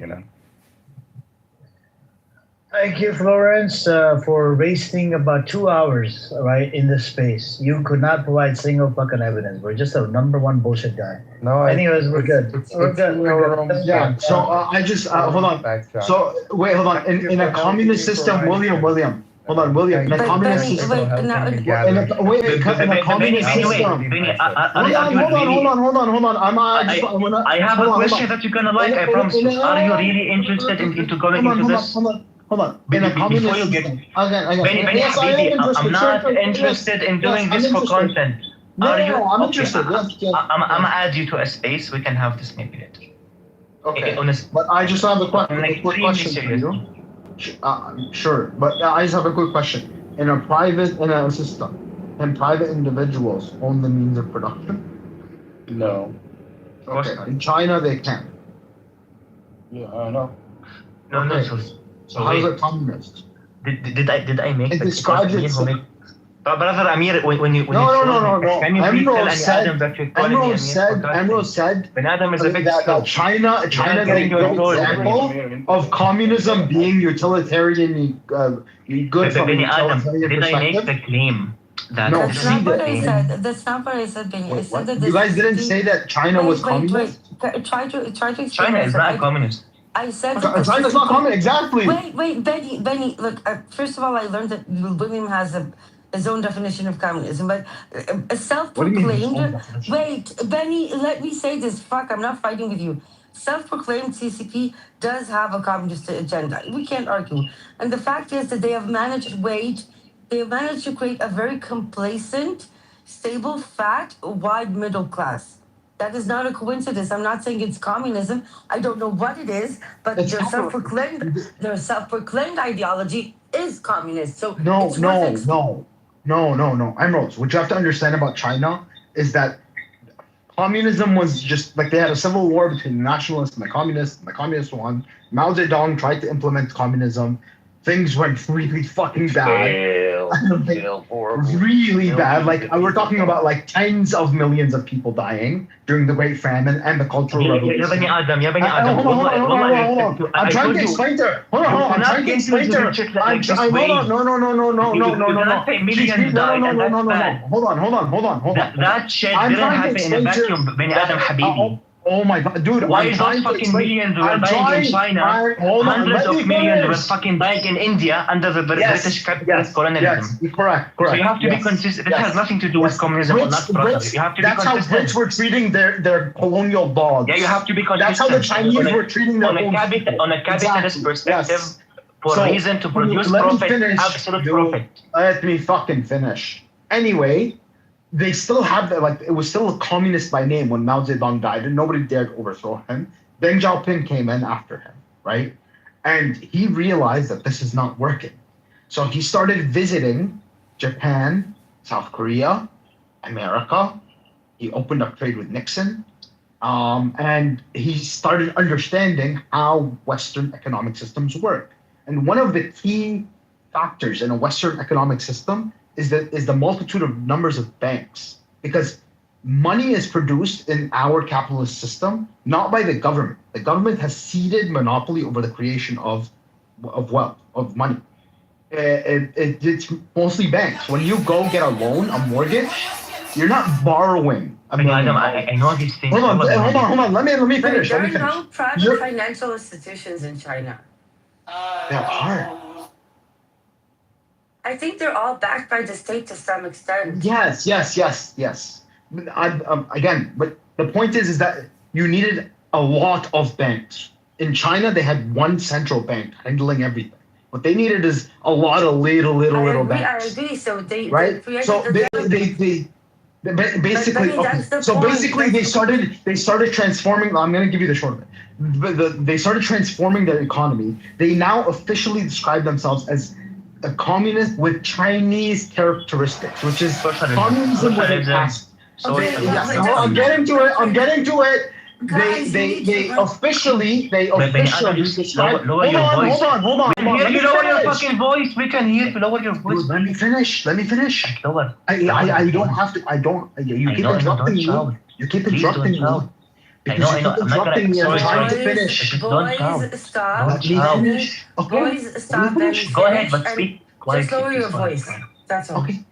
Thank you, Florence, for wasting about 2 hours, right, in this space. You could not provide single fucking evidence. We're just a #1 bullshit guy. No, anyways, we're good. We're good. Yeah. So I just hold on. So wait, hold on. In a communist system, William. Hold on, William. In a communist system. In a communist system. Hold on. I have a question that you're gonna like. I promise you. Are you really interested into going into this? Hold on. In a communist system. I'm not interested in doing this for content. I'm interested. I'm gonna add you to a space. We can have this maybe later. Okay. But I just have a quick question for you. Sure, but I just have a quick question. In a system, can private individuals own the means of production? No. Okay. In China, they can. Yeah, I know. No. So how is it communist? Did I make it? Describes it. Brother Amir, when you no. Can you please tell Adam that you're calling me Emerald said Ben Adam is a big that China is an example of communism being utilitarian good from Ben Adam, utilitarian did I make the claim that That's not what I said. That's not what I said, Benny. I said that you guys didn't say that China was communist? Try to explain. China is not communist. I said China's not communist, exactly. Wait, Benny, look, first of all, I learned that William has his own definition of communism, but a self-proclaimed... Wait, Benny, let me say this. Fuck, I'm not fighting with you. Self-proclaimed CCP does have a communist agenda. We can't argue. And the fact is that they have managed to create a very complacent, stable, fat, wide middle class. That is not a coincidence. I'm not saying it's communism. I don't know what it is, but their self-proclaimed ideology is communist. So No. Emeralds, what you have to understand about China is that communism was just like they had a civil war between the nationalists and the communists won. Mao Zedong tried to implement communism. Things went really fucking bad. Really bad. Like we're talking about like tens of millions of people dying during the Great Famine and the Cultural Revolution. Hold on. I'm trying to explain to her. Hold on. I'm trying to explain to her. No. That shit didn't happen in a vacuum, Bani Adam Habibi. Oh my god, dude! Why those fucking millions were dying in China? Hundreds of millions were fucking dying in India under the British capitalist colonialism. Yes, correct. So you have to be consistent. It has nothing to do with communism or not, brother. You have to be consistent. That's how Brits were treating their colonial dogs. Yeah, you have to be consistent. That's how the Chinese were treating their own. On a capitalist perspective, for a reason to produce profit, absolute profit. Let me fucking finish. Anyway. They still have that, like, it was still a communist by name when Mao Zedong died, and nobody dared overthrow him. Deng Xiaoping came in after him, right? And he realized that this is not working. So he started visiting Japan, South Korea, America. He opened up trade with Nixon. And he started understanding how Western economic systems work. And one of the key factors in a Western economic system is the multitude of numbers of banks, because money is produced in our capitalist system not by the government. The government has ceded monopoly over the creation of wealth, of money. It's mostly banks. When you go get a loan, a mortgage, you're not borrowing. I know these things. Hold on. Let me finish. There are no private financial institutions in China. There are. I think they're all backed by the state to some extent. Yes. Again, but the point is that you needed a lot of banks. In China, they had one central bank handling everything. What they needed is a lot of little banks. I agree. So they created. So they basically they started transforming. I'm going to give you the short of it. They started transforming their economy. They now officially describe themselves as a communist with Chinese characteristics, which is communism with a past. I'm getting to it. They officially describe. Hold on. You lower your fucking voice. We can hear you. Lower your voice. Let me finish. Lower. I don't have to. I don't. You keep interrupting me. You keep interrupting me. Because you keep interrupting me. I'm trying to finish. Boys, stop. Boys, stop. Go ahead, but speak. Just lower your voice. That's all. Okay.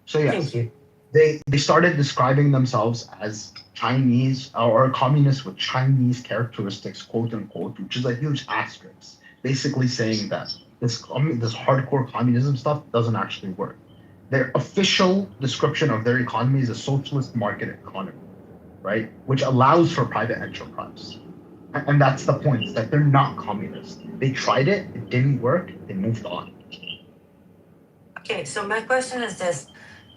So yes. Thank you. They started describing themselves as Chinese or communists with Chinese characteristics, quote unquote, which is a huge asterisk, basically saying that this hardcore communism stuff doesn't actually work. Their official description of their economy is a socialist market economy, right? Which allows for private enterprise. And that's the point, is that they're not communist. They tried it didn't work, they moved on. Okay, so my question is this.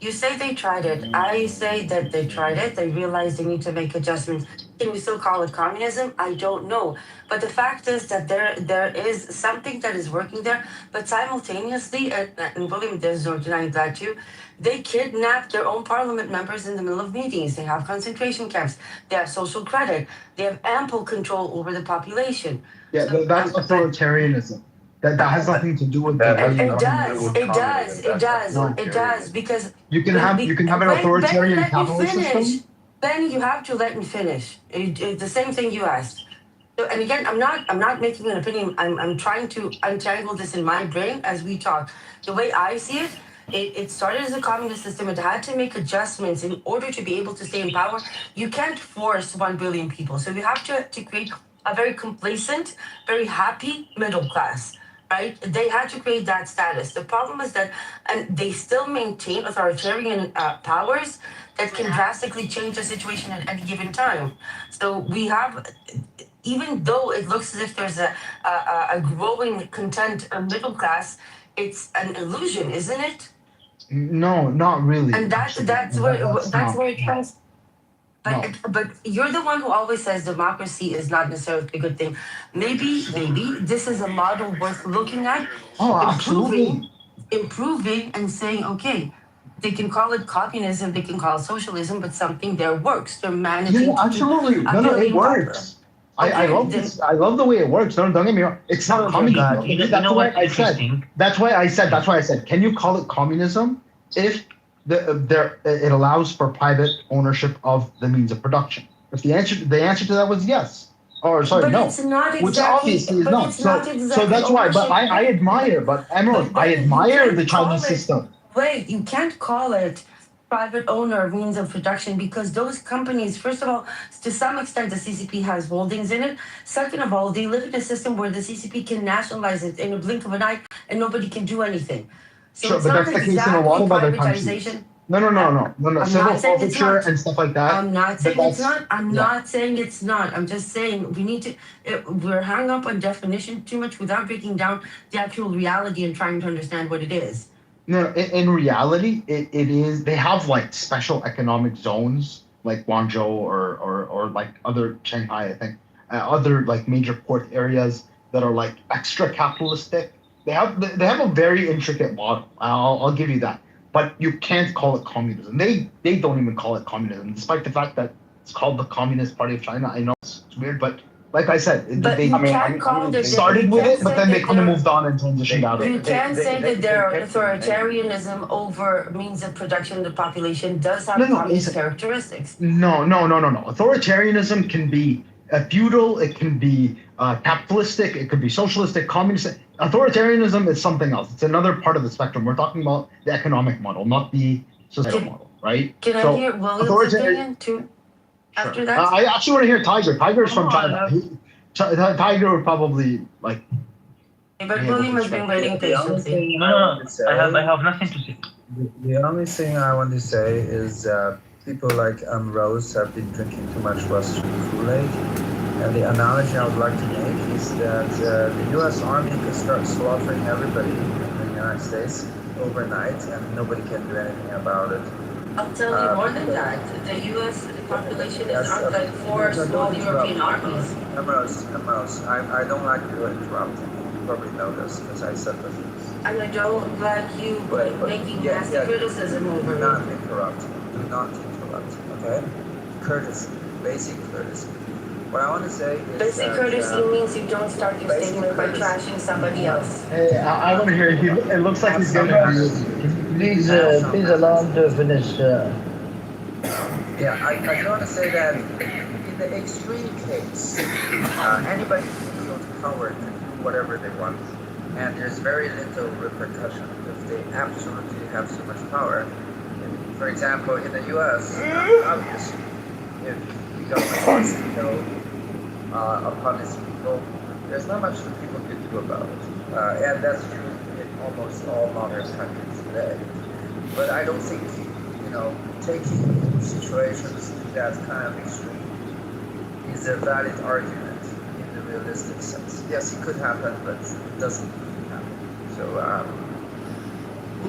You say they tried it. I say that they tried it. They realized they need to make adjustments. Can we still call it communism? I don't know. But the fact is that there is something that is working there. But simultaneously, and William, there's no denying that too, they kidnap their own parliament members in the middle of meetings. They have concentration camps. They have social credit. They have ample control over the population. Yeah, so, that's authoritarianism. That has nothing to do with that. It does because you can have an authoritarian capitalist system. Ben, you have to let me finish. It's the same thing you asked. So, and again, I'm not making an opinion. I'm trying to untangle this in my brain as we talk. The way I see it, it started as a communist system. It had to make adjustments in order to be able to stay in power. You can't force 1 billion people. So you have to create a very complacent, very happy middle class. Right? They had to create that status. The problem is that, and they still maintain authoritarian powers that can drastically change the situation at any given time. So we have, even though it looks as if there's a growing content middle class, it's an illusion, isn't it? No, not really. And that's where it comes. But you're the one who always says democracy is not necessarily a good thing. Maybe this is a model worth looking at. Oh, absolutely. Improving and saying, okay, They can call it communism, they can call it socialism, but something there works. They're managing Yeah, absolutely. No, it works. I love then- this. I love the way it works. Don't get me wrong. It's not Oh my communism. God. You know That's why what's I said. interesting? That's why I said. Can you call it communism if it allows for private ownership of the means of production? If the answer to that was yes, or sorry, But no, it's not which exactly- obviously is but not. it's So not so exactly that's why. But ownership. I admire. But Emerald, I admire the Chinese system. Wait, you can't call it private owner of means of production because those companies, first of all, to some extent, the CCP has holdings in it. Second of all, they live in a system where the CCP can nationalize it in a blink of an eye and nobody can do anything. So Sure, it's but not that's the case in a lot of other countries. privatization. No. I'm Civil not saying it's forfeiture not. and stuff like that. I'm not but saying it's that's- not. I'm yeah. not saying it's not. I'm just saying we need to. We're hung up on definition too much without breaking down the actual reality and trying to understand what it is. No, in reality, it is. They have like special economic zones, like Guangzhou or like other Shanghai, I think, other like major port areas that are like extra capitalistic. They have a very intricate model. I'll give you that. But you can't call it communism. They don't even call it communism, despite the fact that it's called the Communist Party of China. I know it's weird, but like I said, But they you can't call it- they started with you it, can't but say then they that kind of they're- moved on and transitioned out of You it. can say that their authoritarianism over means of production of the population does have communist characteristics. No. Authoritarianism can be feudal, it can be capitalistic, it could be socialistic, communist. Authoritarianism is something else. It's another part of the spectrum. We're talking about the economic model, not the societal model, right? Can I hear William's opinion too? After that? I actually want to hear Tiger. Tiger's from China. Tiger would probably like. But William has been waiting patiently. No, I have nothing to say. The only thing I want to say is people like Rose have been drinking too much Russian Kool-Aid. And the analogy I would like to make is that the U.S. Army could start slaughtering everybody in the United States overnight and nobody can do anything about it. I'll tell you more than that. The U.S. population is not like 4 small European armies. Rose, I don't like you interrupting. You probably know this because I said this. And I don't like you making nasty criticism over Do not interrupt. Do not interrupt. Okay? Courtesy. Basic courtesy. What I want to say is basic courtesy means you don't start your statement by trashing somebody else. Hey, I want to hear you. It looks like he's going to. Please allow him to finish. Yeah, I want to say that in the extreme case, anybody can feel empowered to do whatever they want, and there's very little repercussion if they absolutely have so much power. For example, in the U.S., obviously, if the government wants to go upon its people, there's not much that people can do about it, and that's true in almost all modern countries today. But I don't think, taking situations to that kind of extreme is a valid argument in the realistic sense. Yes, it could happen, but it doesn't happen. So,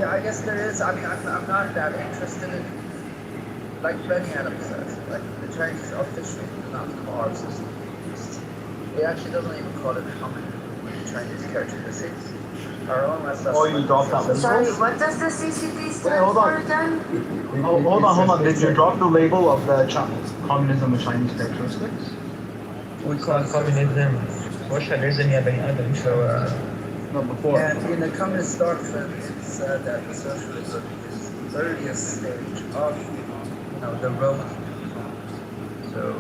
I guess there is. I mean, I'm not that interested in, like Benny Adams says, like the Chinese officially do not call it socialist. It actually doesn't even call it communism when the Chinese characteristics. Oh, you dropped that. Sorry, what does the CCP stand hold for on. again? Oh, hold on. Did you drop the label of the communism with Chinese characteristics? We call it communism. Socialism, yeah, Bani Adam. So, no, before. And in the communist doctrine, it said that the socialism is the earliest stage of, the road. So,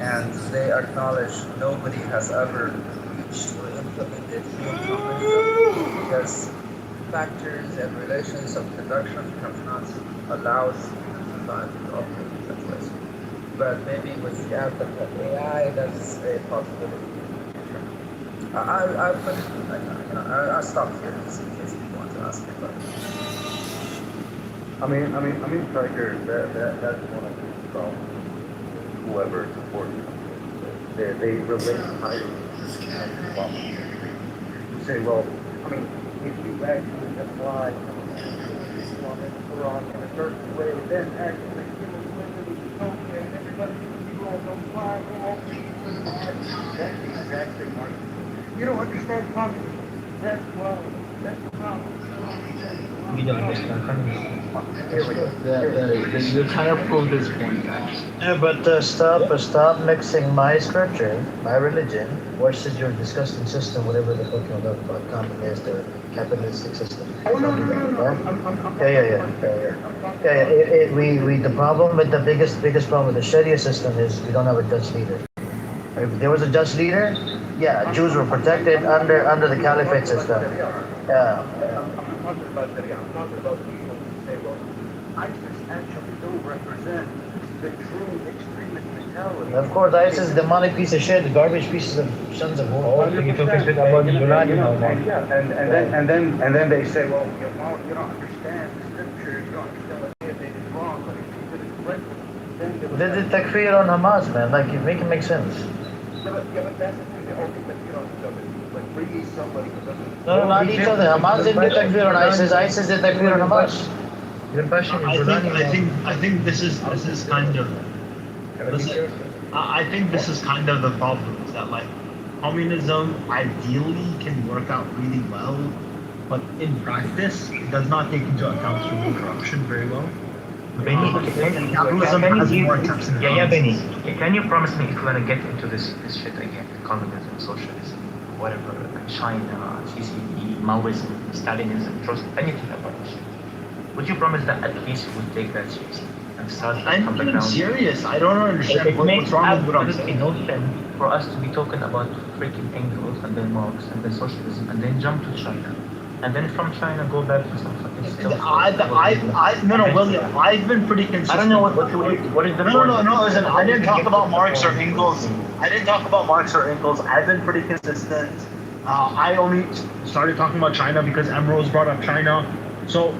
and they acknowledge nobody has ever reached or implemented real communism because factors and relations of production have not allowed society to operate in such ways. But maybe with the advent of AI, that's a possibility. I'll stop here just in case you want to ask me about it. I mean, Tiger, that's one of the problems. Whoever supports them, they relate highly to problems. You say, well, I mean, if you actually apply Islam and the Quran in a certain way, then actually okay, and everybody can go on those fire, go off the that's the exact thing, Mark. You don't understand communism. That's the problem. We don't understand communism. You kind of proved this point, guys. Yeah, but stop mixing my scripture, my religion, versus your disgusting system, whatever the fuck you're talking about, communist or capitalistic system. Oh, no. The problem with the biggest problem with the Sharia system is we don't have a Dutch leader. If there was a Dutch leader, yeah, Jews were protected under the caliphate system. Yeah. I'm talking about Sharia. I'm talking about people who say, well, ISIS actually do represent the true extremist mentality. Of course, ISIS is a demonic piece of shit, garbage pieces of sons of war. And then they say, well, you don't understand the scriptures, you don't understand what they did wrong, but if you did it correctly, then They did takfir on Hamas, man. Like, make it make sense. Yeah, but that's the thing. Okay, but but bringing somebody who doesn't. No, not each other. Hamas didn't do takfir on ISIS. ISIS did takfir on Hamas. I think this is kind of I think this is kind of the problem, is that like communism ideally can work out really well, but in practice it does not take into account human corruption very well. Benny, Capitalism has more attempts in Benny, can you promise me if we're gonna get into this shit again, communism, socialism, whatever, China, CCP, Maoism, Stalinism, trust anything about this shit? Would you promise that at least you would take that seriously and start I'm being serious. I don't understand what's wrong with what I'm saying. No sense for us to be talking about freaking Engels and then Marx and then socialism and then jump to China. And then from China go back to some fucking stuff. William, I've been pretty consistent. I don't know what is the No, listen, I didn't talk about Marx or Engels. I've been pretty consistent. I only started talking about China because Ambrose brought up China. So,